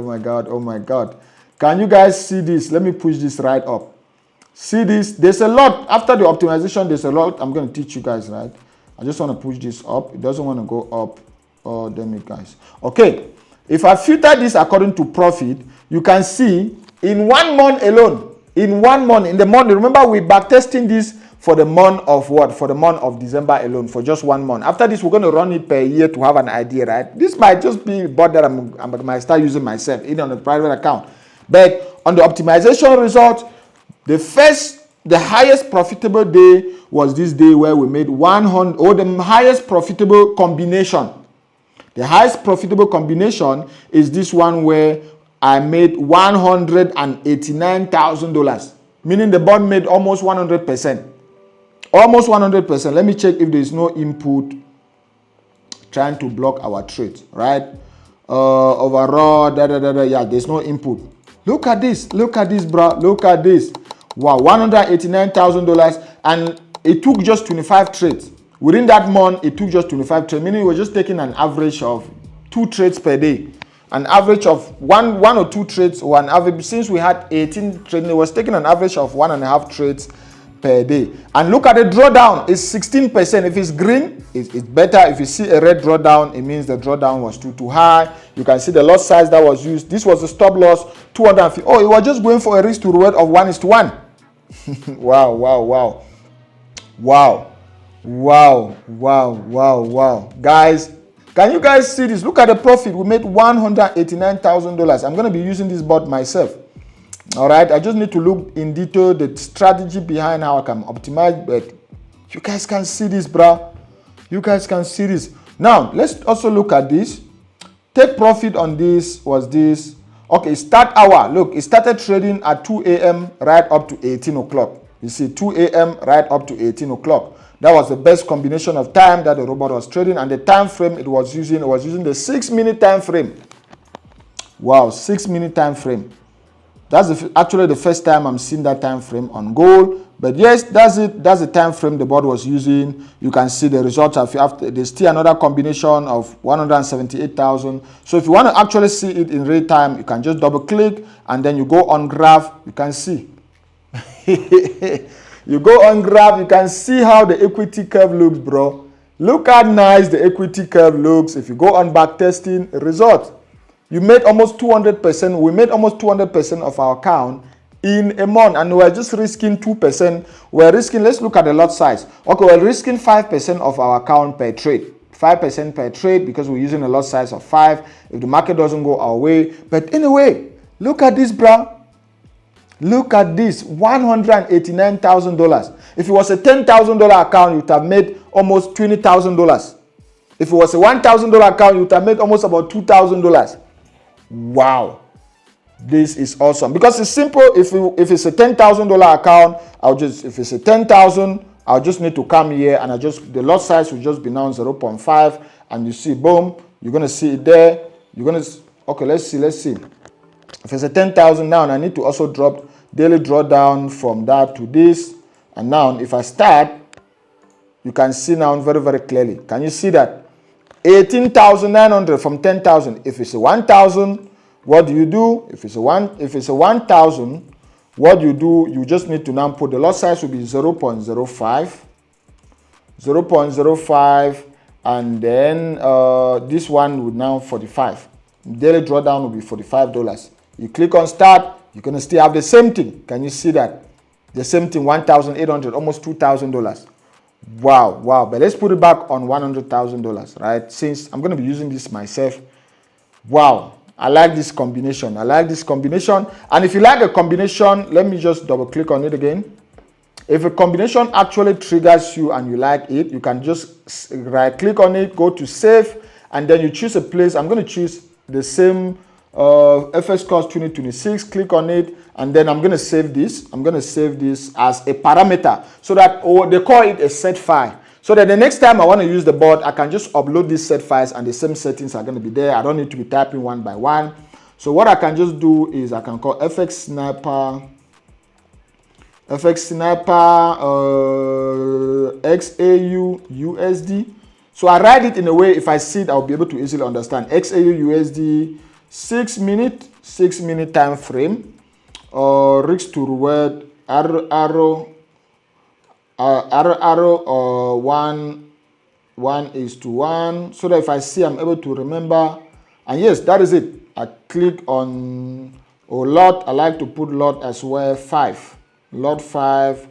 Can you guys see this? Let me push this right up. See this? There's a lot. After the optimization, there's a lot I'm going to teach you guys, right? I just want to push this up. It doesn't want to go up. Oh, damn it, guys. Okay. If I filter this according to profit, you can see in 1 month alone, in the month, remember we're backtesting this for the month of what? For the month of December alone, for just 1 month. After this, we're going to run it per year to have an idea, right? This might just be a bot that I might start using myself, either on a private account. But on the optimization result, the highest profitable day was this day where we made 100, or the highest profitable combination. The highest profitable combination is this one where I made $189,000, meaning the bot made almost 100%. Almost 100%. Let me check if there is no input trying to block our trade, right? Overall, yeah, there's no input. Look at this, bro. Look at this. Wow, $189,000, and it took just 25 trades. Within that month, it took just 25 trades, meaning we're just taking an average of 2 trades per day. An average of one or 2 trades, or an average, since we had 18 trades, it was taking an average of 1.5 trades per day. And look at the drawdown, it's 16%. If it's green, it's better. If you see a red drawdown, it means the drawdown was too high. You can see the lot size that was used. This was the stop loss, 250. Oh, it was just going for a risk to reward of 1:1. Wow. Guys, can you guys see this? Look at the profit. We made $189,000. I'm going to be using this bot myself. All right, I just need to look in detail the strategy behind how I can optimize, but you guys can see this, bro. You guys can see this. Now, let's also look at this. Take profit on this was this. Okay, start hour. Look, it started trading at 2 a.m. right up to 18 o'clock. You see, 2 a.m. right up to 18 o'clock. That was the best combination of time that the robot was trading, and the time frame it was using the 6-minute time frame. Wow, 6-minute time frame. That's actually the first time I'm seeing that time frame on gold. But yes, that's it. That's the time frame the bot was using. You can see the results after. There's still another combination of 178,000. So if you want to actually see it in real time, you can just double click and then you go on graph. You can see. You go on graph, you can see how the equity curve looks, bro. Look how nice the equity curve looks. If you go on backtesting, result. You made almost 200%. We made almost 200% of our account in a month, and we're just risking 2%. We're risking, let's look at the lot size. Okay, we're risking 5% of our account per trade. 5% per trade because we're using a lot size of 5 if the market doesn't go our way. But anyway, look at this, bro. Look at this, $189,000. If it was a $10,000 account, you would have made almost $20,000. If it was a $1,000 account, you would have made almost about $2,000. Wow, this is awesome because it's simple. If it's a $10,000 account, if it's a 10,000, I'll just need to come here and the lot size will just be now 0.5, and you see, boom, you're gonna see it there. Okay, let's see. If it's a 10,000 now, and I need to also drop daily drawdown from that to this, and now if I start, you can see now very, very clearly. Can you see that? 18,900 from 10,000. If it's a 1,000, what do you do? If it's a 1,000, what you do, you just need to now put the lot size will be 0.05, and then this one would now 45. Daily drawdown will be $45. You click on start, you're gonna still have the same thing. Can you see that? The same thing, 1,800, almost $2,000. Wow. But let's put it back on $100,000, right? Since I'm gonna be using this myself. Wow, I like this combination. And if you like a combination, let me just double click on it again. If a combination actually triggers you and you like it, you can just right click on it, go to save, and then you choose a place. I'm going to choose the same FX course 2026, click on it, and then I'm going to save this. I'm going to save this as a parameter so that, they call it a set file. So that the next time I want to use the board, I can just upload these set files and the same settings are going to be there. I don't need to be typing one by one. So what I can just do is I can call FX Sniper XAU USD. So I write it in a way, if I see it, I'll be able to easily understand. XAU USD 6 minute time frame, risk to reward, arrow 1:1, so that if I see, I'm able to remember. And yes, that is it. I click on lot. I like to put lot as well, 5. Lot 5,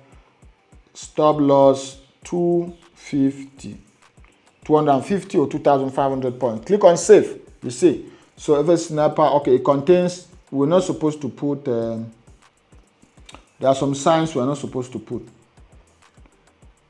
stop loss 250 or 2,500 points. Click on save. You see. So every snapper, okay, it contains, we're not supposed to put, there are some signs we're not supposed to put.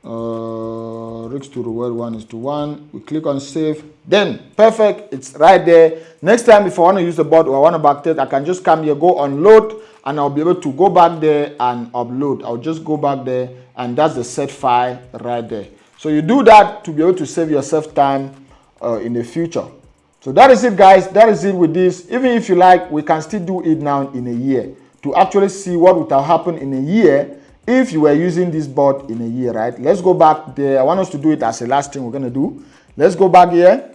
Risk to reward 1:1. We click on save. Then perfect, it's right there. Next time, if I want to use the board or I want to backtest, I can just come here, go on load, and I'll be able to go back there and upload. I'll just go back there, and that's the set file right there. So you do that to be able to save yourself time in the future. So that is it, guys. That is it with this. Even if you like, we can still do it now in a year to actually see what would have happened in a year if you were using this board in a year, right? Let's go back there. I want us to do it as the last thing we're going to do. Let's go back here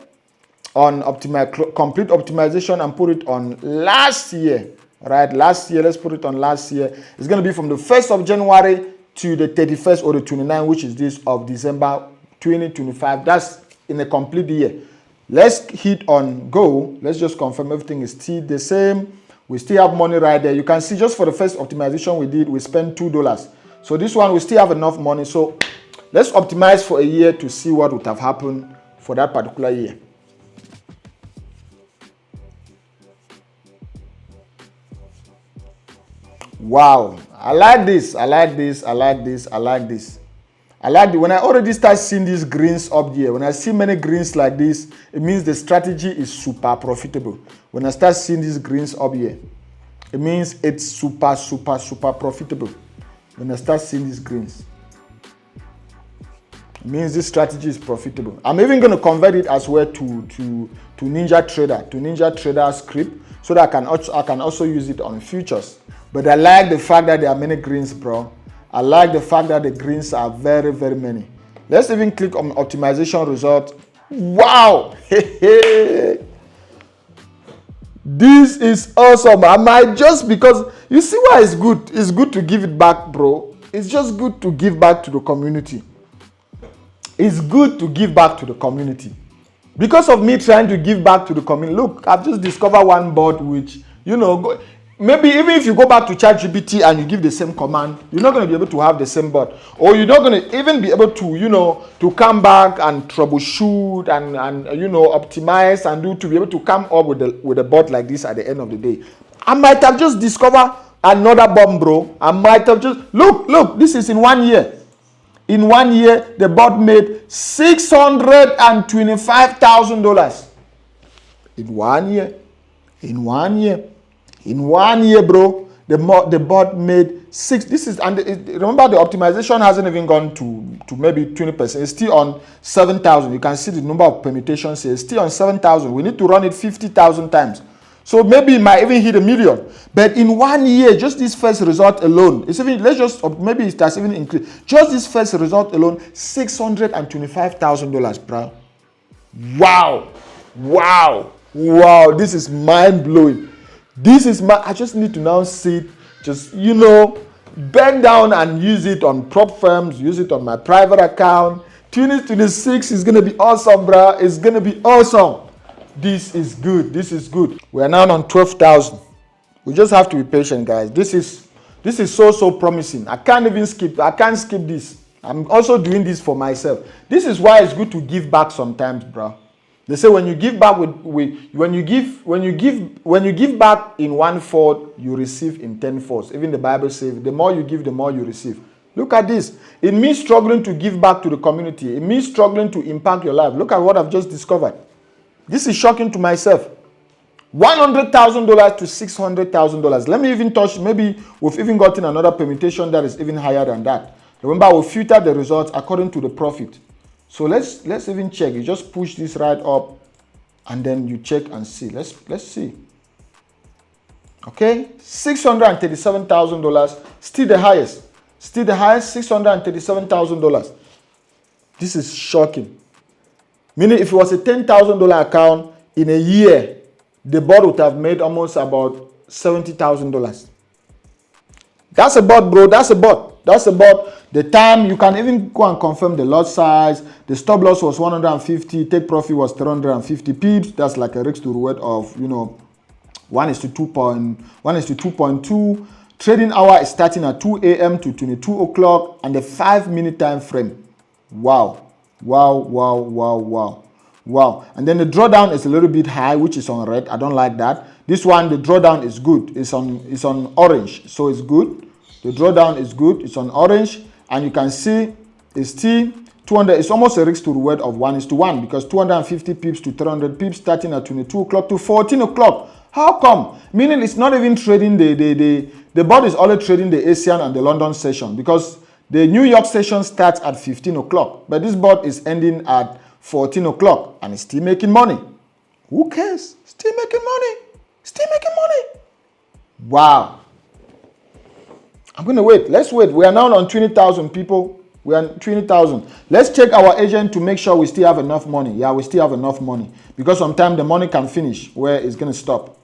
on complete optimization and put it on last year, right? Last year, let's put it on last year. It's going to be from the 1st of January to the 31st or the 29th, which is this of December 2025. That's in a complete year. Let's hit on go. Let's just confirm everything is still the same. We still have money right there. You can see just for the first optimization we did, we spent $2. So this one, we still have enough money. So let's optimize for a year to see what would have happened for that particular year. Wow, I like this. I like this. I like this. I like this. I like it. When I already start seeing these greens up here, when I see many greens like this, it means the strategy is super profitable. When I start seeing these greens up here, it means it's super profitable. When I start seeing these greens, it means this strategy is profitable. I'm even going to convert it as well to Ninja Trader script, so that I can also use it on futures. But I like the fact that there are many greens, bro. I like the fact that the greens are very, very many. Let's even click on optimization result. Wow! This is awesome. I might just because you see why it's good. It's good to give it back, bro. It's just good to give back to the community. It's good to give back to the community. Because of me trying to give back to the community, look, I've just discovered one bot which, maybe even if you go back to ChatGPT and you give the same command, you're not going to be able to have the same bot. Or you're not going to even be able to, to come back and troubleshoot and optimize and to be able to come up with a bot like this at the end of the day. I might have just discovered another bomb, bro. I might have just, look, this is in 1 year. In 1 year, the bot made $625,000. In 1 year. In 1 year. In 1 year, bro, the bot made remember the optimization hasn't even gone to maybe 20%. It's still on 7,000. You can see the number of permutations here. It's still on 7,000. We need to run it 50,000 times. So maybe it might even hit 1 million. But in 1 year, just this first result alone, maybe it has even increased. Just this first result alone, $625,000, bro. Wow. This is mind blowing. I just need to now sit, bend down and use it on prop firms, use it on my private account. 2026 is going to be awesome, bro. It's going to be awesome. This is good. We are now on 12,000. We just have to be patient, guys. This is so promising. I can't skip this. I'm also doing this for myself. This is why it's good to give back sometimes, bro. They say when you give back when you give back in 1/4, you receive in 10/4. Even the Bible says the more you give, the more you receive. Look at this. In me struggling to give back to the community, in me struggling to impact your life, look at what I've just discovered. This is shocking to myself. $100,000 to $600,000. Let me even touch, maybe we've even gotten another permutation that is even higher than that. Remember, we'll filter the results according to the profit. So let's even check. You just push this right up and then you check and see. Let's see. Okay, $637,000, still the highest, $637,000. This is shocking. Meaning if it was a $10,000 account in a year, the bot would have made almost about $70,000. That's a bot, bro. That's a bot. The time, you can even go and confirm the lot size. The stop loss was 150. Take profit was 350 pips. That's like a risk to reward of, 1:2.2. Trading hour is starting at 2 a.m. to 22 o'clock and the 5-minute time frame. Wow. And then the drawdown is a little bit high, which is on red. I don't like that. This one, the drawdown is good. It's on orange, so it's good. The drawdown is good. It's on orange, and you can see it's still 200. It's almost a risk to reward of 1:1 because 250 pips to 300 pips starting at 22 o'clock to 14 o'clock. How come? Meaning it's not even trading the bot is only trading the Asian and the London session because the New York session starts at 15 o'clock, but this bot is ending at 14 o'clock and it's still making money. Who cares? Still making money. Wow. I'm going to wait. Let's wait. We are now on 20,000 people. We are 20,000. Let's check our agent to make sure we still have enough money. Yeah, we still have enough money because sometimes the money can finish where it's going to stop.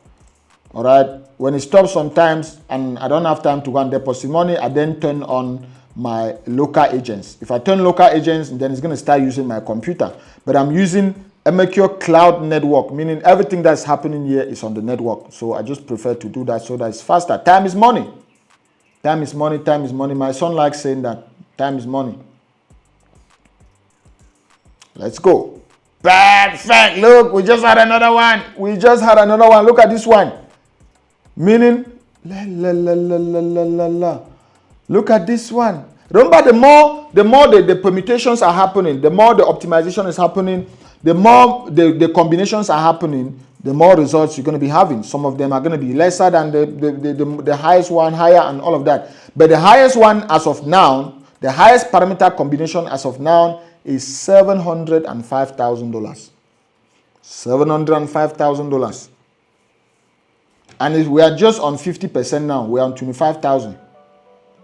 All right. When it stops sometimes and I don't have time to go and deposit money, I then turn on my local agents. If I turn local agents, then it's going to start using my computer. But I'm using MQ Cloud Network, meaning everything that's happening here is on the network. So I just prefer to do that so that it's faster. Time is money. Time is money. My son likes saying that. Time is money. Let's go. Perfect. Look, we just had another one. Look at this one. Meaning, Look at this one. Remember, the more the permutations are happening, the more the optimization is happening, the more the combinations are happening, the more results you're going to be having. Some of them are going to be lesser than the highest one, higher, and all of that. But the highest one as of now, the highest parameter combination as of now is $705,000. $705,000. And if we are just on 50% now, we're on 25,000.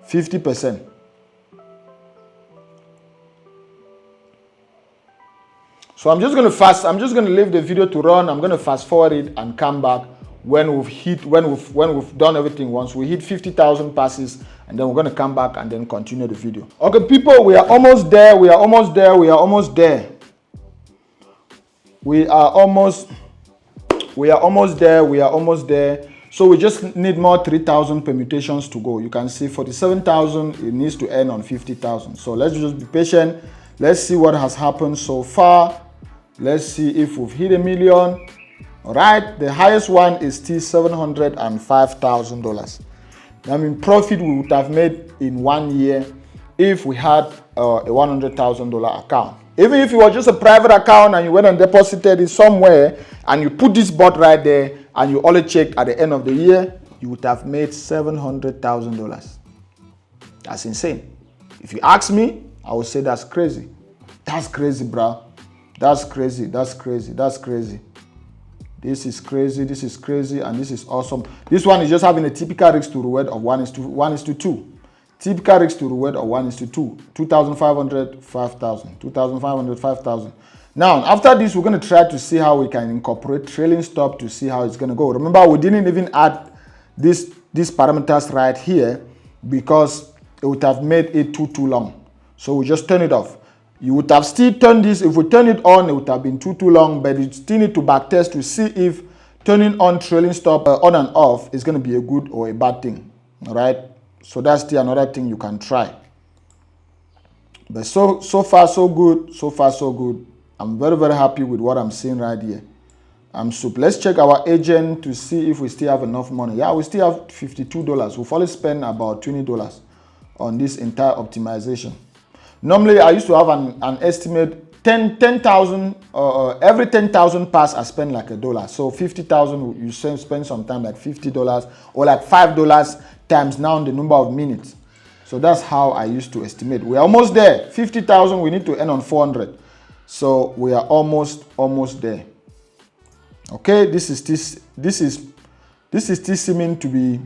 50%. So I'm just going to leave the video to run. I'm going to fast forward it and come back when we've done everything. Once we hit 50,000 passes, and then we're going to come back and then continue the video. Okay, people, we are almost there. We are almost there. We are almost there. We are almost there. So we just need more 3,000 permutations to go. You can see 47,000, it needs to end on 50,000. So let's just be patient. Let's see what has happened so far. Let's see if we've hit $1 million. All right, the highest one is still $705,000. I mean, profit we would have made in 1 year if we had a $100,000 account. Even if it was just a private account and you went and deposited it somewhere and you put this bot right there and you only checked at the end of the year, you would have made $700,000. That's insane. If you ask me, I would say that's crazy. That's crazy, bro. That's crazy. That's crazy. That's crazy. This is crazy. This is crazy, and this is awesome. This one is just having a typical risk to reward of 1:2. Typical risk to reward of 1:2. 2,500, 5,000. 2,500, 5,000. Now, after this, we're going to try to see how we can incorporate trailing stop to see how it's going to go. Remember, we didn't even add these parameters right here because it would have made it too long. So we just turn it off. You would have still turned this. If we turn it on, it would have been too long, but you still need to backtest to see if turning on trailing stop on and off is going to be a good or a bad thing. All right. So that's still another thing you can try. But so far so good. So far so good. I'm very, very happy with what I'm seeing right here. Let's check our agent to see if we still have enough money. Yeah, we still have $52. We've only spent about $20 on this entire optimization. Normally, I used to have an estimate 10,000. Every 10,000 pass, I spend like $1. So 50,000, you spend sometime like $50 or like $5 times now the number of minutes. So that's how I used to estimate. We're almost there. 50,000, we need to end on 400. So we are almost there. Okay, this is still seeming to be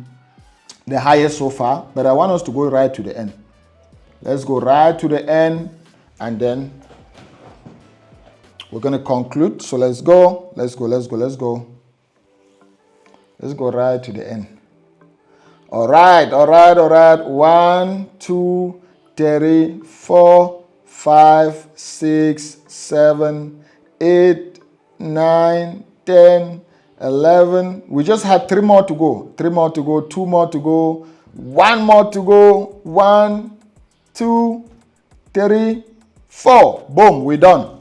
the highest so far, but I want us to go right to the end. Let's go right to the end, and then we're going to conclude. So let's go. Let's go right to the end. All right. 1, 2, 3, 4, 5, 6, 7, 8, 9, 10, 11. We just had 3 more to go. 2 more to go. 1 more to go. 1, 2, 3, 4. Boom, we're done.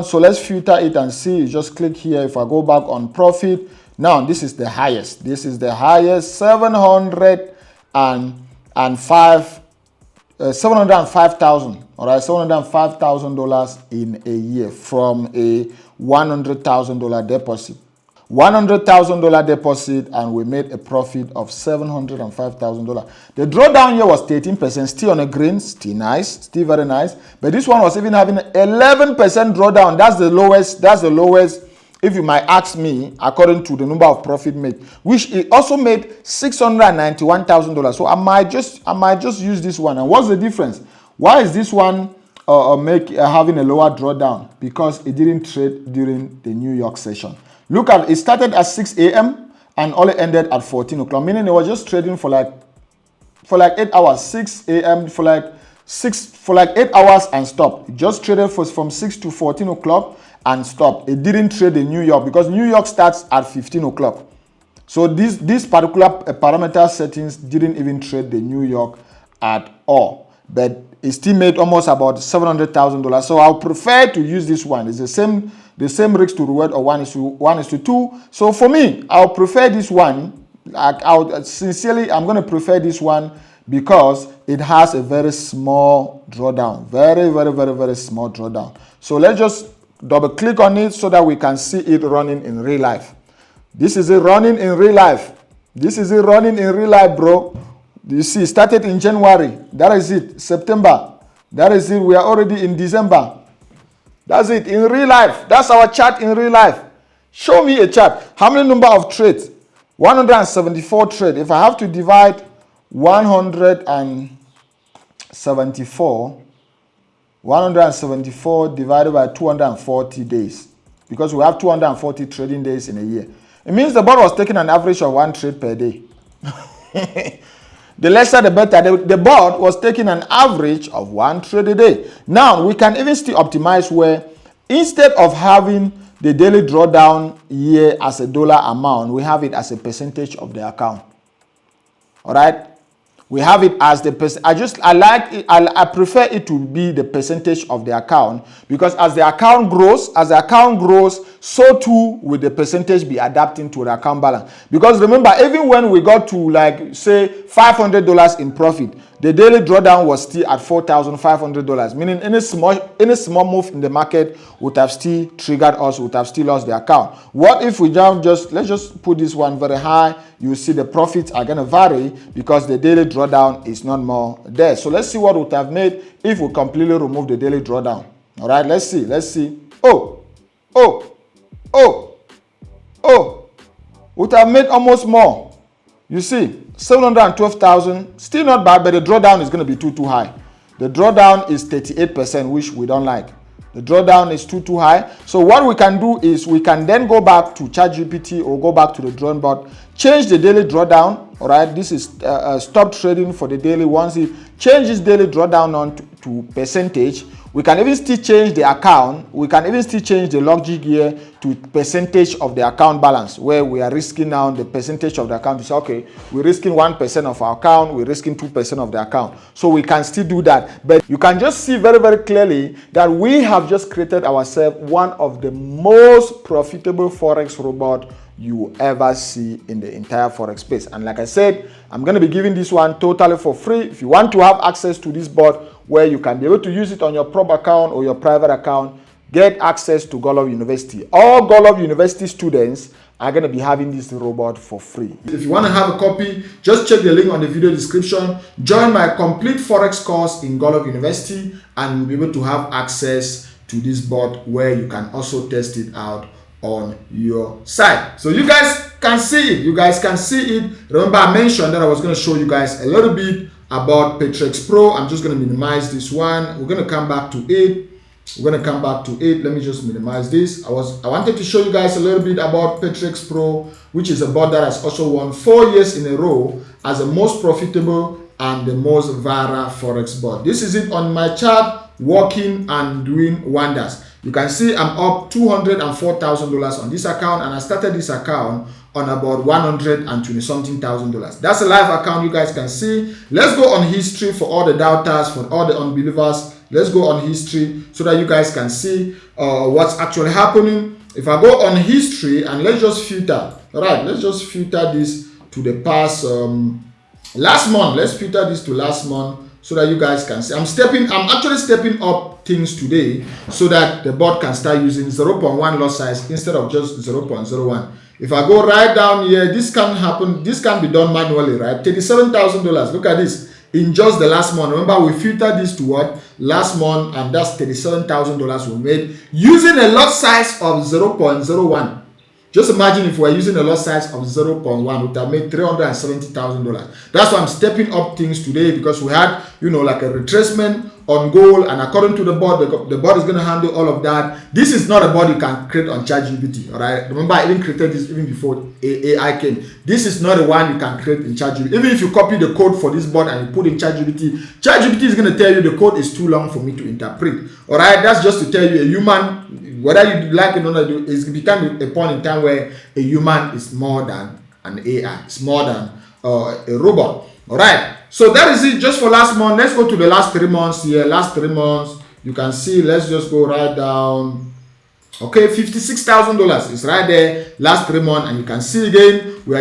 So let's filter it and see. You just click here. If I go back on profit, now this is the highest. 705,000. All right, $705,000 in a year from a $100,000 deposit. $100,000 deposit, and we made a profit of $705,000. The drawdown here was 13%, still on a green, still nice, still very nice. But this one was even having 11% drawdown. That's the lowest. If you might ask me, according to the number of profit made, which it also made $691,000. So I might just use this one. And what's the difference? Why is this one having a lower drawdown? Because it didn't trade during the New York session. Look at it, started at 6 a.m. and only ended at 14 o'clock, meaning it was just trading for like 8 hours, 6 a.m. for like 8 hours and stopped. It just traded from 6 to 14 o'clock and stopped. It didn't trade in New York because New York starts at 15 o'clock. So this particular parameter settings didn't even trade the New York at all. But it still made almost about $700,000. So I'll prefer to use this one. It's the same risk to reward of 1:2. So for me, I'll prefer this one. I'm going to prefer this one because it has a very small drawdown. Very, very, very, very small drawdown. So let's just double click on it so that we can see it running in real life. This is it running in real life. Bro. You see, it started in January. That is it. September. That is it. We are already in December. That's it. In real life. That's our chart in real life. Show me a chart. How many number of trades? 174 trades. If I have to divide 174 divided by 240 days. Because we have 240 trading days in a year. It means the board was taking an average of 1 trade per day. The lesser the better. The board was taking an average of 1 trade a day. Now, we can even still optimize where instead of having the daily drawdown here as a dollar amount, we have it as a percentage of the account. All right? We have it as the percent. I prefer it to be the percentage of the account, because as the account grows, so too will the percentage be adapting to the account balance. Because remember, even when we got to like say $500 in profit, the daily drawdown was still at $4,500, meaning any small move in the market would have still triggered us, would have still lost the account. What if we let's just put this one very high? You see the profits are going to vary because the daily drawdown is not more there. So let's see what would have made if we completely remove the daily drawdown. All right, let's see. Would have made almost more. You see, 712,000, still not bad, but the drawdown is going to be too high. The drawdown is 38%, which we don't like. The drawdown is too high. So what we can do is we can then go back to ChatGPT or go back to the drawing board, change the daily drawdown. All right, this is stop trading for the daily. Once it changes daily drawdown on to percentage, we can even still change the account. We can even still change the logic here to percentage of the account balance, where we are risking now the percentage of the account. Is okay, we're risking 1% of our account, we're risking 2% of the account. So we can still do that. But you can just see very, very clearly that we have just created ourselves one of the most profitable Forex robot you ever see in the entire Forex space. And like I said, I'm going to be giving this one totally for free. If you want to have access to this bot where you can be able to use it on your prop account or your private account, get access to Godlove University. All Godlove University students are going to be having this robot for free. If you want to have a copy, just check the link on the video description. Join my complete Forex course in Godlove University and you'll be able to have access to this bot where you can also test it out on your side. So you guys can see it. You guys can see it. Remember, I mentioned that I was going to show you guys a little bit about Patrex Pro. I'm just going to minimize this one. We're going to come back to it. Let me just minimize this. I wanted to show you guys a little bit about Patrex Pro, which is a bot that has also won 4 years in a row as the most profitable and the most viral Forex bot. This is it on my chart, working and doing wonders. You can see I'm up $204,000 on this account, and I started this account on about $120-something thousand. That's a live account, you guys can see. Let's go on history for all the doubters, for all the unbelievers. Let's go on history so that you guys can see what's actually happening. If I go on history and let's just filter, all right, let's just filter this to the past last month. Let's filter this to last month so that you guys can see. I'm actually stepping up things today so that the bot can start using 0.1 lot size instead of just 0.01. If I go right down here, this can happen. This can be done manually, right? $37,000. Look at this. In just the last month, remember we filtered this to what? Last month, and that's $37,000 we made using a lot size of 0.01. Just imagine if we're using a lot size of 0.1, we would have made $370,000. That's why I'm stepping up things today, because we had, like a retracement on goal, and according to the board, the board is going to handle all of that. This is not a board you can create on ChatGPT, all right? Remember, I even created this even before AI came. This is not the one you can create in ChatGPT. Even if you copy the code for this board and you put in ChatGPT, ChatGPT is going to tell you the code is too long for me to interpret, all right? That's just to tell you a human, whether you like it or not, it's become a point in time where a human is more than an AI. It's more than a robot. All right. So that is it just for last month. Let's go to the last 3 months here. Last 3 months, you can see. Let's just go right down. Okay, $56,000 is right there. Last 3 months, and you can see again. We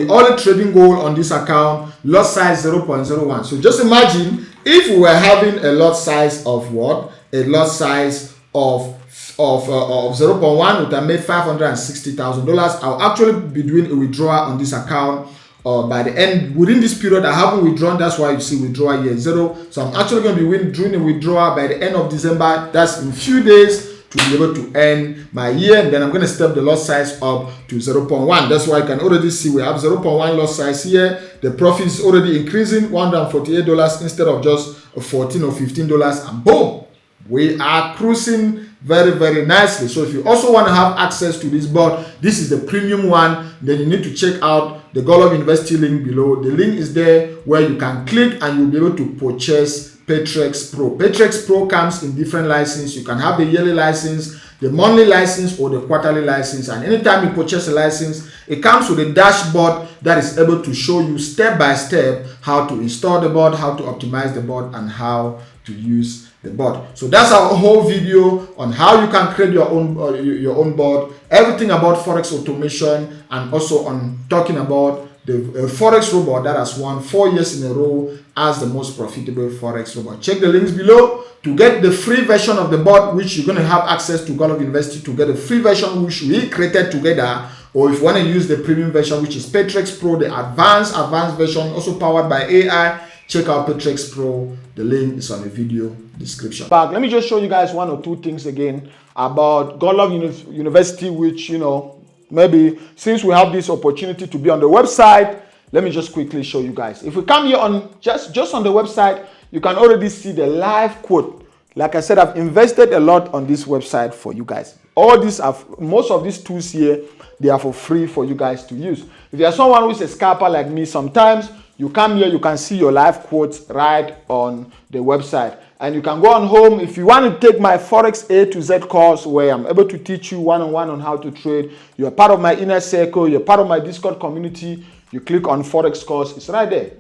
all trading goal on this account. Lot size 0.01. So just imagine if we were having a lot size of what? A lot size of 0.1 would have made $560,000. I'll actually be doing a withdrawal on this account by the end. Within this period, I haven't withdrawn. That's why you see withdrawal here 0. So I'm actually going to be doing a withdrawal by the end of December. That's in a few days to be able to end my year. And then I'm going to step the lot size up to 0.1. That's why you can already see we have 0.1 lot size here. The profit is already increasing, $148 instead of just $14 or $15. And boom! We are cruising very, very nicely. So if you also want to have access to this board, this is the premium one, then you need to check out the Godlove University link below. The link is there where you can click and you'll be able to purchase Patrex Pro. Patrex Pro comes in different licenses. You can have the yearly license, the monthly license, or the quarterly license. And anytime you purchase a license, it comes with a dashboard that is able to show you step by step how to install the board, how to optimize the board, and how to use the board. So that's our whole video on how you can create your own board, everything about Forex automation, and also on talking about the Forex Robot that has won 4 years in a row as the most profitable Forex Robot. Check the links below to get the free version of the board, which you're going to have access to Godlove University to get a free version which we created together. Or if you want to use the premium version, which is Patrex Pro, the advanced version, also powered by AI, check out Patrex Pro. The link is on the video description. But let me just show you guys 1 or 2 things again about Godlove University, which, you know, maybe since we have this opportunity to be on the website, let me just quickly show you guys. If we come here on just on the website, you can already see the live quote. Like I said, I've invested a lot on this website for you guys. All these are, most of these tools here, they are for free for you guys to use. If you are someone who is a scalper like me, sometimes you come here, you can see your live quotes right on the website. And you can go on home. If you want to take my Forex A to Z course, where I'm able to teach you one-on-one on how to trade, you're part of my inner circle, you're part of my Discord community, you click on Forex course, it's right there.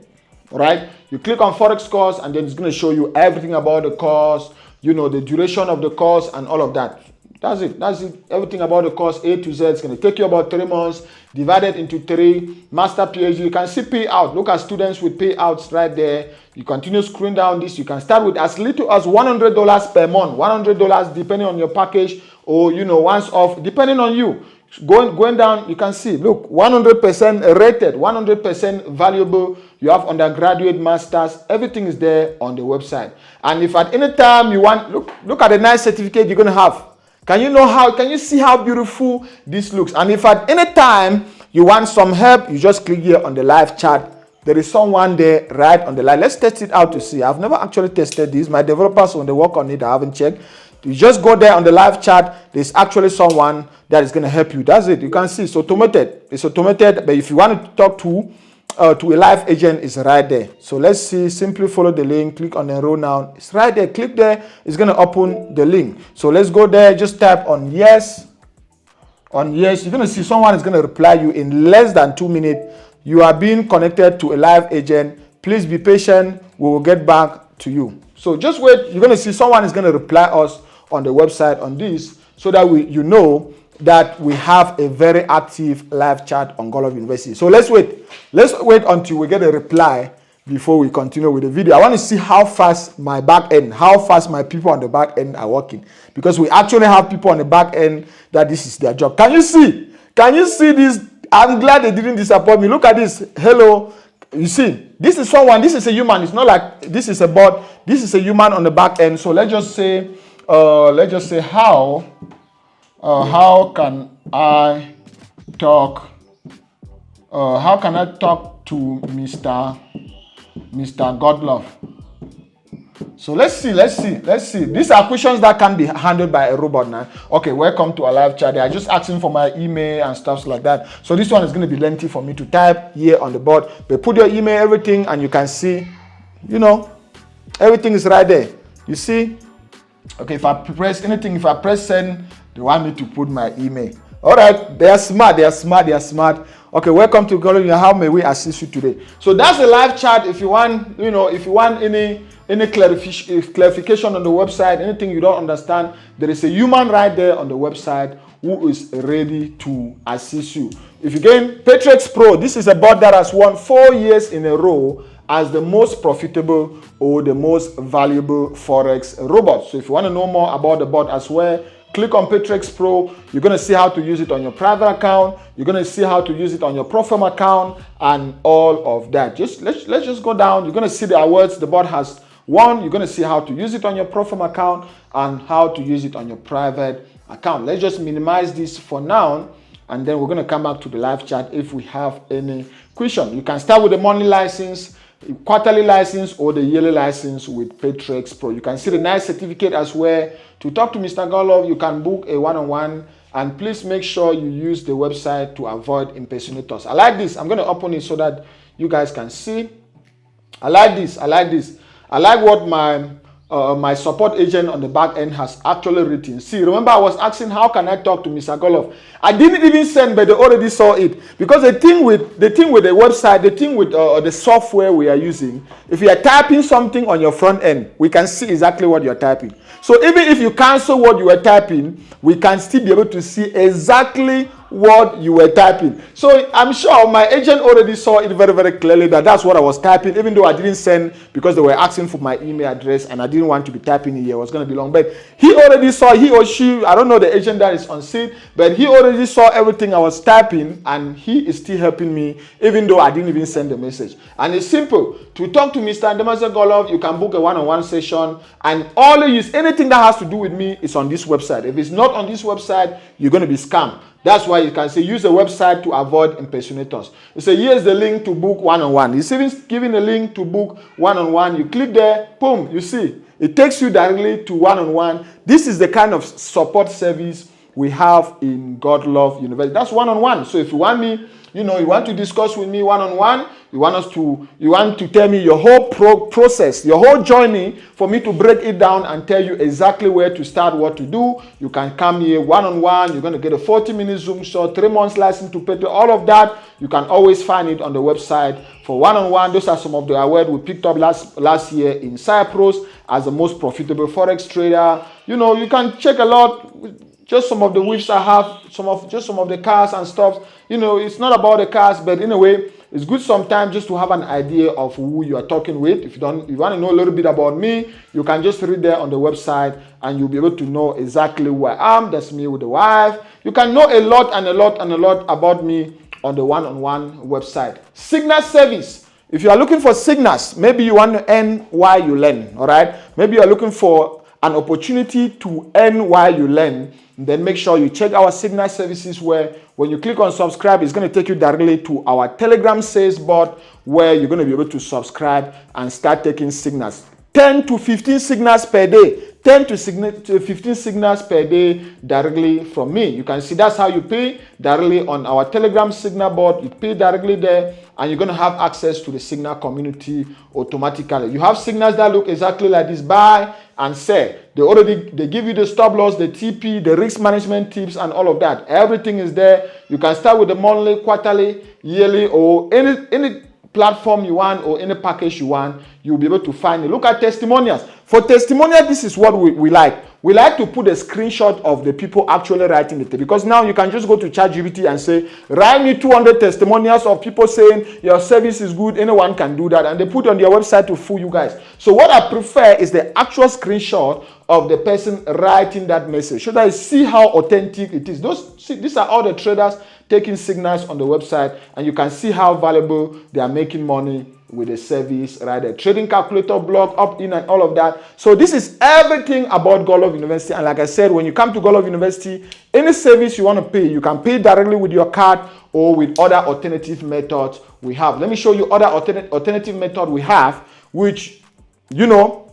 All right? You click on Forex course, and then it's going to show you everything about the course, you know, the duration of the course and all of that. That's it. That's it. Everything about the course A to Z. It's going to take you about 3 months, divided into 3. Master PhD. You can see payout. Look at students with payouts right there. You continue scrolling down this. You can start with as little as $100 per month. $100 depending on your package, or, you know, once off, depending on you. Going down, you can see, look, 100% rated, 100% valuable. You have undergraduate, masters, everything is there on the website. And if at any time you want, look at the nice certificate you're going to have. Can you see how beautiful this looks? And if at any time you want some help, you just click here on the live chat. There is someone there right on the line. Let's test it out to see. I've never actually tested this. My developers, when they work on it, I haven't checked. You just go there on the live chat. There's actually someone that is going to help you. That's it. You can see it's automated. It's automated. But if you want to talk to a live agent, it's right there. So let's see. Simply follow the link. Click on enroll now. It's right there. Click there. It's going to open the link. So let's go there. Just type on yes. On yes. You're going to see someone is going to reply you in less than 2 minutes. You are being connected to a live agent. Please be patient. We will get back to you. So just wait. You're going to see someone is going to reply us on the website on this, so that you know that we have a very active live chat on Godlove University. So let's wait. Let's wait until we get a reply before we continue with the video. I want to see how fast my back end, how fast my people on the back end are working, because we actually have people on the back end that this is their job. Can you see? Can you see this? I'm glad they didn't disappoint me. Look at this. Hello. You see, this is someone, this is a human. It's not like this is a bot. This is a human on the back end. So let's just say how can I talk to Mr. Godlove? So let's see. These are questions that can be handled by a robot now. Okay, welcome to our live chat. They are just asking for my email and stuff like that. So this one is going to be lengthy for me to type here on the board. But put your email, everything, and you can see, you know, everything is right there. You see? Okay, if I press anything, if I press send, they want me to put my email. All right, they are smart. Okay, welcome to Godlove. How may we assist you today? So that's the live chat. If you want, you know, if you want any clarification on the website, anything you don't understand, there is a human right there on the website who is ready to assist you. If you gain Patrex Pro, this is a bot that has won 4 years in a row as the most profitable or the most valuable Forex robot. So if you want to know more about the bot as well, click on Patrex Pro. You're going to see how to use it on your private account. You're going to see how to use it on your pro firm account and all of that. Let's just go down. You're going to see the awards the bot has won. You're going to see how to use it on your pro firm account and how to use it on your private account. Let's just minimize this for now, and then we're going to come back to the live chat if we have any question. You can start with the monthly license. quarterly license or the yearly license with Patrex Pro. You can see the nice certificate as well. To talk to Mr. Godlove, you can book a one-on-one, and please make sure you use the website to avoid impersonators. I like this. I'm going to open it so that you guys can see. I like this. I like what my support agent on the back end has actually written. See, remember I was asking how can I talk to Mr. Godlove? I didn't even send, but they already saw it. Because the thing with the website, the thing with the software we are using, if you are typing something on your front end, we can see exactly what you are typing. So even if you cancel what you are typing, we can still be able to see exactly what you were typing. So I'm sure my agent already saw it very, very clearly that that's what I was typing, even though I didn't send because they were asking for my email address and I didn't want to be typing here. It was going to be long. But he already saw, he or she, I don't know the agent that is on seat, but he already saw everything I was typing and he is still helping me, even though I didn't even send the message. And it's simple. To talk to Mr. Ndemazeah Godlove, you can book a one-on-one session, and all you use, anything that has to do with me is on this website. If it's not on this website, you're going to be scammed. That's why you can say use the website to avoid impersonators. You say here's the link to book one-on-one. It's even giving a link to book one-on-one. You click there, boom, you see. It takes you directly to one-on-one. This is the kind of support service we have in Godlove University. That's one-on-one. So if you want me, you want to discuss with me one-on-one, you want to tell me your whole process, your whole journey, for me to break it down and tell you exactly where to start, what to do. You can come here one-on-one. You're going to get a 40-minute Zoom shot, 3 months license to pay, all of that. You can always find it on the website for one-on-one. Those are some of the awards we picked up last year in Cyprus as the most profitable Forex trader. You can check a lot. Just some of the whips I have, some of the cars and stuff. It's not about the cars, but in a way, it's good sometimes just to have an idea of who you are talking with. If you want to know a little bit about me, you can just read there on the website and you'll be able to know exactly who I am. That's me with the wife. You can know a lot about me on the one-on-one website. Signal service. If you are looking for signals, maybe you want to earn while you learn, all right? Maybe you are looking for an opportunity to earn while you learn. Then make sure you check our signal services, where when you click on subscribe, it's going to take you directly to our Telegram sales bot, where you're going to be able to subscribe and start taking signals. 10 to 15 signals per day. 10 to 15 signals per day directly from me. You can see that's how you pay directly on our Telegram signal bot. You pay directly there, and you're going to have access to the signal community automatically. You have signals that look exactly like this: buy and sell. They give you the stop loss, the TP, the risk management tips, and all of that. Everything is there. You can start with the monthly, quarterly, yearly, or any platform you want or any package you want. You'll be able to find it. Look at testimonials. For testimonial, this is what we like. We like to put a screenshot of the people actually writing it, because now you can just go to ChatGPT and say, write me 200 testimonials of people saying your service is good. Anyone can do that, and they put on their website to fool you guys. So what I prefer is the actual screenshot of the person writing that message, so that I see how authentic it is. These are all the traders taking signals on the website, and you can see how valuable they are making money with the service, right? The trading calculator block, opt-in, and all of that. So this is everything about Godlove University. And like I said, when you come to Godlove University, any service you want to pay, you can pay directly with your card or with other alternative methods we have. Let me show you other alternative method we have, which,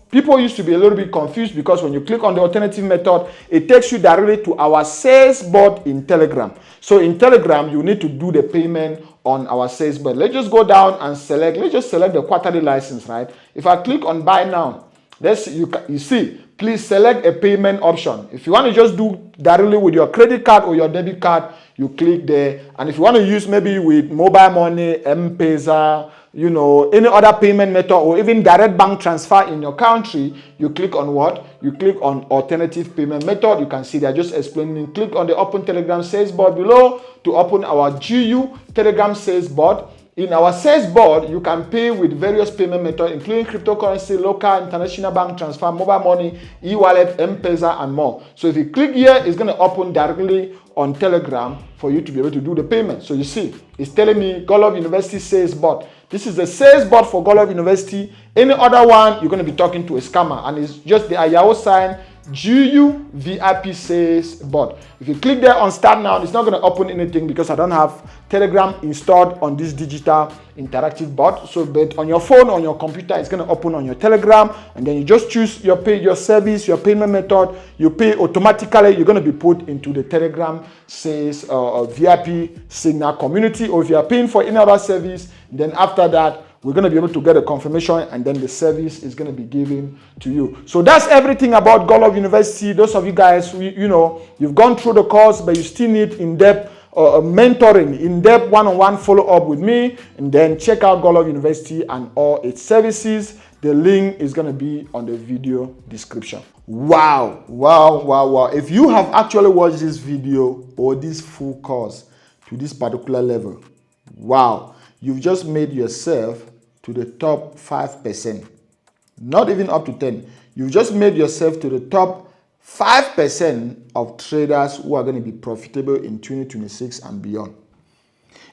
people used to be a little bit confused, because when you click on the alternative method, it takes you directly to our sales bot in Telegram. So in Telegram, you need to do the payment on our sales bot. Let's just go down and select the quarterly license, right? If I click on buy now, you see, please select a payment option. If you want to just do directly with your credit card or your debit card, you click there. And if you want to use maybe with mobile money, M-Pesa, any other payment method, or even direct bank transfer in your country, you click on what? You click on alternative payment method. You can see they're just explaining. Click on the open Telegram sales bot below to open our GU Telegram sales bot. In our sales board, you can pay with various payment methods, including cryptocurrency, local, international bank transfer, mobile money, e-wallet, M-Pesa, and more. So if you click here, it's going to open directly on Telegram for you to be able to do the payment. So you see, it's telling me Godlove University sales bot. This is the sales bot for Godlove University. Any other one, you're going to be talking to a scammer, and it's just the Yahoo sign. GUVRP sales bot. If you click there on start now, it's not going to open anything because I don't have Telegram installed on this digital interactive bot. So, but on your phone, on your computer, it's going to open on your Telegram, and then you just choose your service, your payment method. You pay automatically. You're going to be put into the Telegram sales VIP Signal community, or if you are paying for any other service, then after that, we're going to be able to get a confirmation, and then the service is going to be given to you. So that's everything about Godlove University. Those of you guys, you've gone through the course, but you still need in-depth mentoring, in-depth one-on-one follow-up with me, and then check out Godlove University and all its services. The link is going to be on the video description. Wow. If you have actually watched this video or this full course to this particular level, wow, you've just made yourself to the top 5%, not even up to 10. You've just made yourself to the top 5% of traders who are going to be profitable in 2026 and beyond.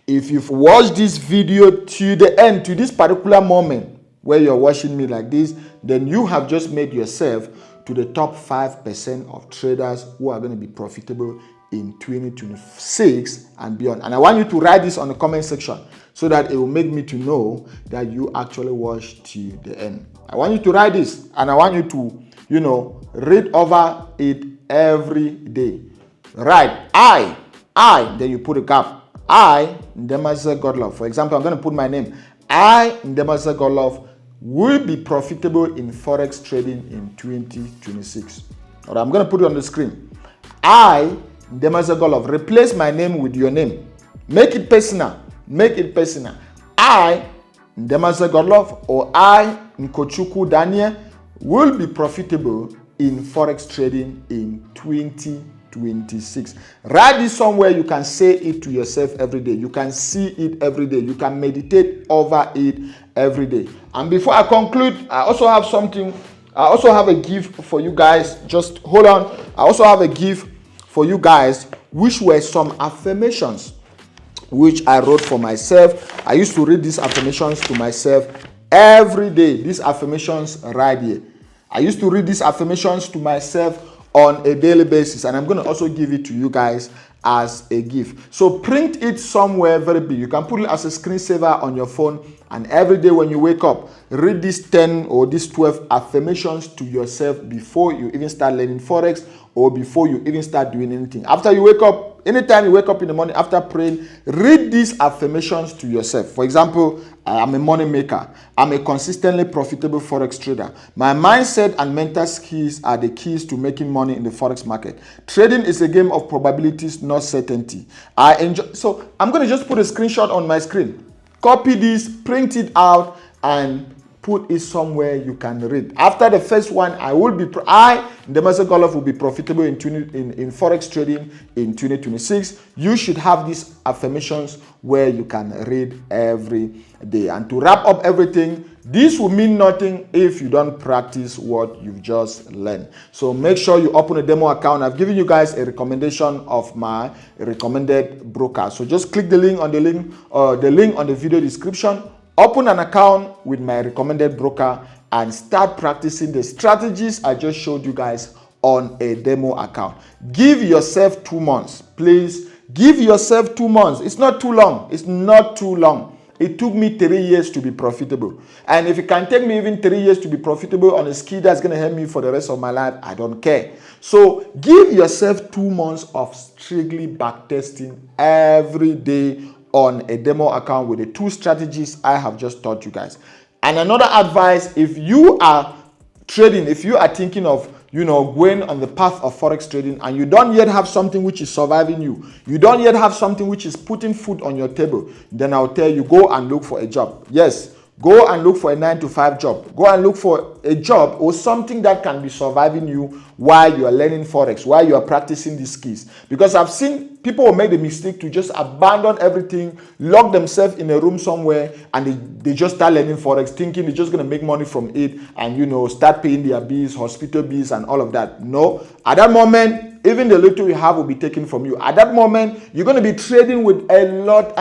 If you've watched this video to the end, to this particular moment where you're watching me like this, then you have just made yourself to the top 5% of traders who are going to be profitable in 2026 and beyond. And I want you to write this on the comment section so that it will make me to know that you actually watched to the end. I want you to write this, and I want you to, read over it every day. Right, I, then you put a gap. I, Ndemazeah Godlove. For example, I'm going to put my name. I, Ndemazeah Godlove, will be profitable in Forex trading in 2026. All right, I'm going to put it on the screen. I, Ndemazeah Godlove. Replace my name with your name. Make it personal. I, Ndemazeah Godlove, or I, Nkochukwu Daniel, will be profitable in Forex trading in 2026. Write this somewhere. You can say it to yourself every day. You can see it every day. You can meditate over it every day. And before I conclude, I also have a gift for you guys. Just hold on. I also have a gift for you guys, which were some affirmations which I wrote for myself. I used to read these affirmations to myself every day. These affirmations right here. I used to read these affirmations to myself on a daily basis, and I'm going to also give it to you guys as a gift. So print it somewhere very big. You can put it as a screensaver on your phone, and every day when you wake up, read these 10 or these 12 affirmations to yourself before you even start learning Forex or before you even start doing anything. After you wake up, anytime you wake up in the morning after praying, read these affirmations to yourself. For example, I'm a money maker. I'm a consistently profitable Forex trader. My mindset and mental skills are the keys to making money in the Forex market. Trading is a game of probabilities, not certainty. I enjoy. So I'm going to just put a screenshot on my screen. Copy this, print it out, and put it somewhere you can read. After the first one, Ndemazeah Godlove, will be profitable in Forex trading in 2026. You should have these affirmations where you can read every day. And to wrap up everything, this will mean nothing if you don't practice what you've just learned. So make sure you open a demo account. I've given you guys a recommendation of my recommended broker. So just click the link on the video description. Open an account with my recommended broker and start practicing the strategies I just showed you guys on a demo account. Give yourself 2 months. Please give yourself 2 months. It's not too long. It's not too long. It took me 3 years to be profitable. And if it can take me even 3 years to be profitable on a skill that's going to help me for the rest of my life, I don't care. So give yourself 2 months of strictly backtesting every day on a demo account with the 2 strategies I have just taught you guys. And another advice, if you are trading, if you are thinking of going on the path of Forex trading and you don't yet have something which is surviving you, you don't yet have something which is putting food on your table, then I'll tell you, go and look for a job. Yes, go and look for a 9-to-5 job. Go and look for a job or something that can be surviving you while you are learning Forex, while you are practicing these skills. Because I've seen people who make the mistake to just abandon everything, lock themselves in a room somewhere, and they just start learning Forex, thinking they're just going to make money from it and, start paying their bills, hospital bills, and all of that. No, at that moment, even the little you have will be taken from you. At that moment, you're going to be trading with a lot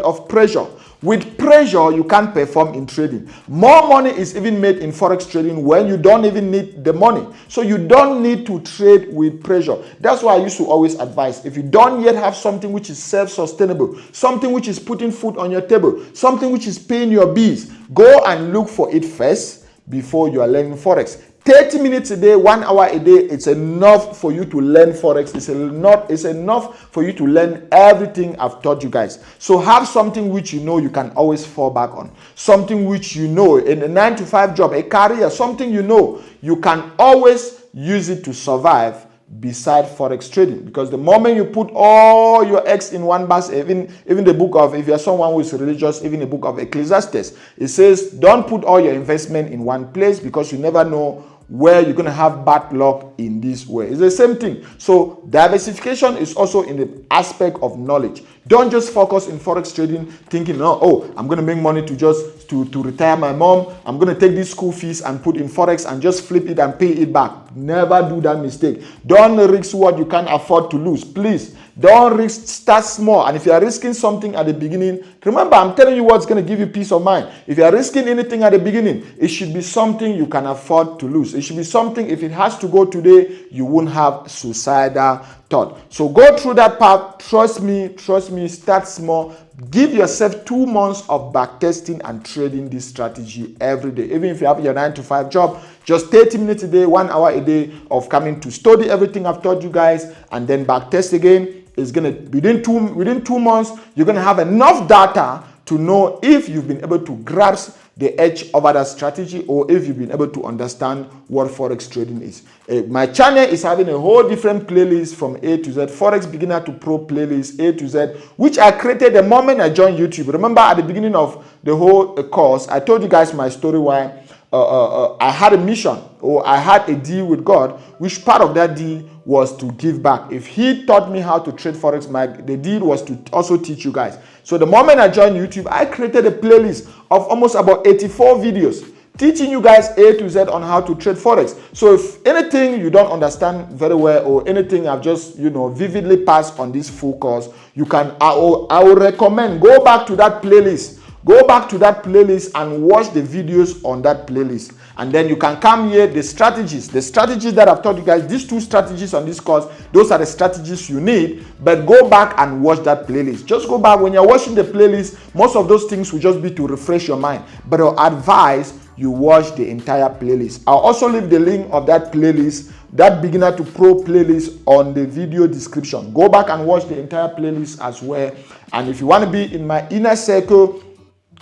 of pressure. With pressure, you can't perform in trading. More money is even made in Forex trading when you don't even need the money. So you don't need to trade with pressure. That's why I used to always advise, if you don't yet have something which is self-sustainable, something which is putting food on your table, something which is paying your bills, go and look for it first before you are learning Forex. 30 minutes a day, 1 hour a day, it's enough for you to learn Forex. It's enough for you to learn everything I've taught you guys. So have something which you know you can always fall back on. Something which you know in a 9-to-5 job, a career, something you know you can always use it to survive beside Forex trading. Because the moment you put all your eggs in one basket, even the book of, if you're someone who is religious, even the book of Ecclesiastes, it says don't put all your investment in one place because you never know where you're going to have bad luck in this way. It's the same thing. So diversification is also in the aspect of knowledge. Don't just focus in Forex trading thinking, oh, I'm going to make money to retire my mom. I'm going to take these school fees and put in Forex and just flip it and pay it back. Never do that mistake. Don't risk what you can't afford to lose. Please, don't risk. Start small. And if you are risking something at the beginning, remember, I'm telling you what's going to give you peace of mind. If you are risking anything at the beginning, it should be something you can afford to lose. It should be something, if it has to go today, you won't have suicidal thought. So go through that path. Trust me, start small. Give yourself 2 months of backtesting and trading this strategy every day. Even if you have your 9-to-5 job, just 30 minutes a day, 1 hour a day of coming to study everything I've taught you guys and then backtest again. Is gonna within two months, you're gonna have enough data to know if you've been able to grasp the edge over that strategy or if you've been able to understand what Forex trading is. My channel is having a whole different playlist from A to Z, Forex beginner to pro playlist, A to Z, which I created the moment I joined YouTube. Remember at the beginning of the whole course, I told you guys my story why I had a mission or I had a deal with God, which part of that deal was to give back. If he taught me how to trade Forex, the deal was to also teach you guys. So the moment I joined YouTube, I created a playlist of almost about 84 videos teaching you guys A to Z on how to trade Forex. So if anything you don't understand very well or anything I've just, vividly passed on this full course, I will recommend go back to that playlist. Go back to that playlist and watch the videos on that playlist. And then you can come here, the strategies that I've taught you guys, these 2 strategies on this course, those are the strategies you need. But go back and watch that playlist. Just go back. When you're watching the playlist, most of those things will just be to refresh your mind. But I'll advise you watch the entire playlist. I'll also leave the link of that playlist, that beginner to pro playlist, on the video description. Go back and watch the entire playlist as well. And if you want to be in my inner circle,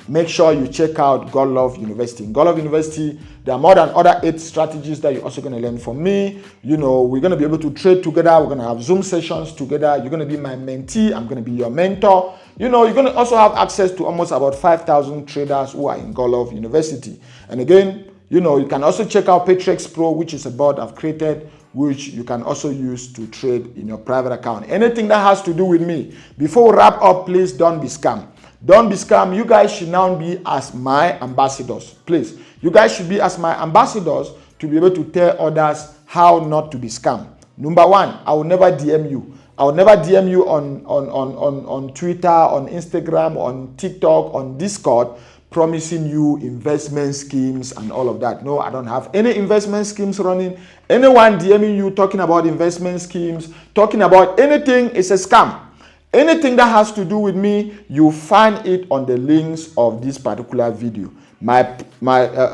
make sure you check out Godlove University. In Godlove University, there are more than other 8 strategies that you're also going to learn from me. We're going to be able to trade together. We're going to have Zoom sessions together. You're going to be my mentee. I'm going to be your mentor. You're going to also have access to almost about 5,000 traders who are in Godlove University. And again, you can also check out Patrex Pro, which is a board I've created, which you can also use to trade in your private account. Anything that has to do with me. Before we wrap up, please don't be scammed. Don't be scammed. You guys should now be as my ambassadors. Please, you guys should be as my ambassadors to be able to tell others how not to be scammed. Number 1, I will never DM you. I will never DM you on Twitter, on Instagram, on TikTok, on Discord, promising you investment schemes and all of that. No, I don't have any investment schemes running. Anyone DMing you talking about investment schemes, talking about anything, is a scam. Anything that has to do with me, you find it on the links of this particular video. My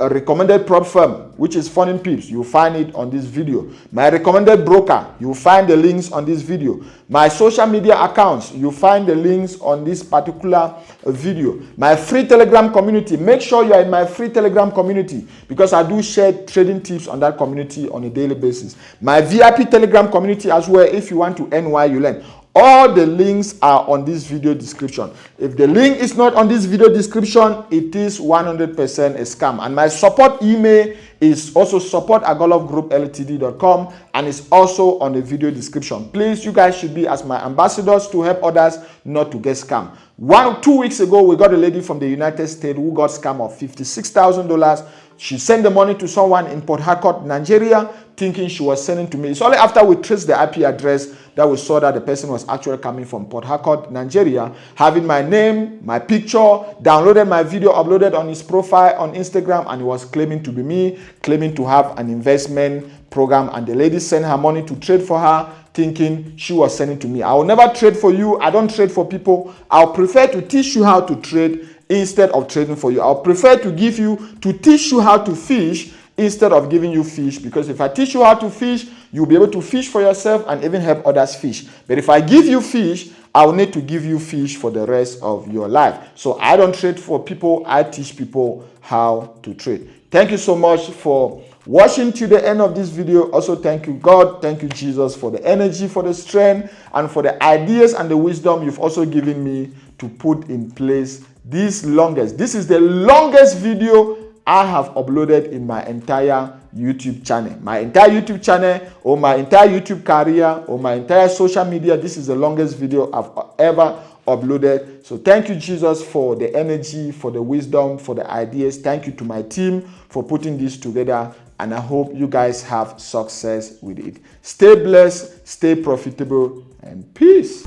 recommended prop firm, which is Funding Pips, you find it on this video. My recommended broker, you find the links on this video. My social media accounts, you find the links on this particular video. My free Telegram community, make sure you are in my free Telegram community because I do share trading tips on that community on a daily basis. My VIP Telegram community as well, if you want to earn while you learn. All the links are on this video description. If the link is not on this video description, it is 100% a scam. And my support email is also support@godlovegroupltd.com and it's also on the video description. Please, you guys should be as my ambassadors to help others not to get scammed. 2 weeks ago, we got a lady from the United States who got scammed of $56,000. She sent the money to someone in Port Harcourt, Nigeria, thinking she was sending to me. It's only after we traced the IP address that we saw that the person was actually coming from Port Harcourt, Nigeria, having my name, my picture, downloaded my video, uploaded on his profile on Instagram, and he was claiming to be me, claiming to have an investment program, and the lady sent her money to trade for her, thinking she was sending to me. I will never trade for you. I don't trade for people. I'll prefer to teach you how to trade instead of trading for you. I'll prefer to teach you how to fish instead of giving you fish, because if I teach you how to fish, you'll be able to fish for yourself and even help others fish. But if I give you fish, I'll need to give you fish for the rest of your life. So I don't trade for people. I teach people how to trade. Thank you so much for watching to the end of this video. Also, thank you God, thank you Jesus for the energy, for the strength, and for the ideas and the wisdom you've also given me to put in place this is the longest video I have uploaded in my entire YouTube channel. My entire YouTube channel, or my entire YouTube career, or my entire social media, this is the longest video I've ever uploaded. So thank you, Jesus, for the energy, for the wisdom, for the ideas. Thank you to my team for putting this together, and I hope you guys have success with it. Stay blessed, stay profitable, and peace.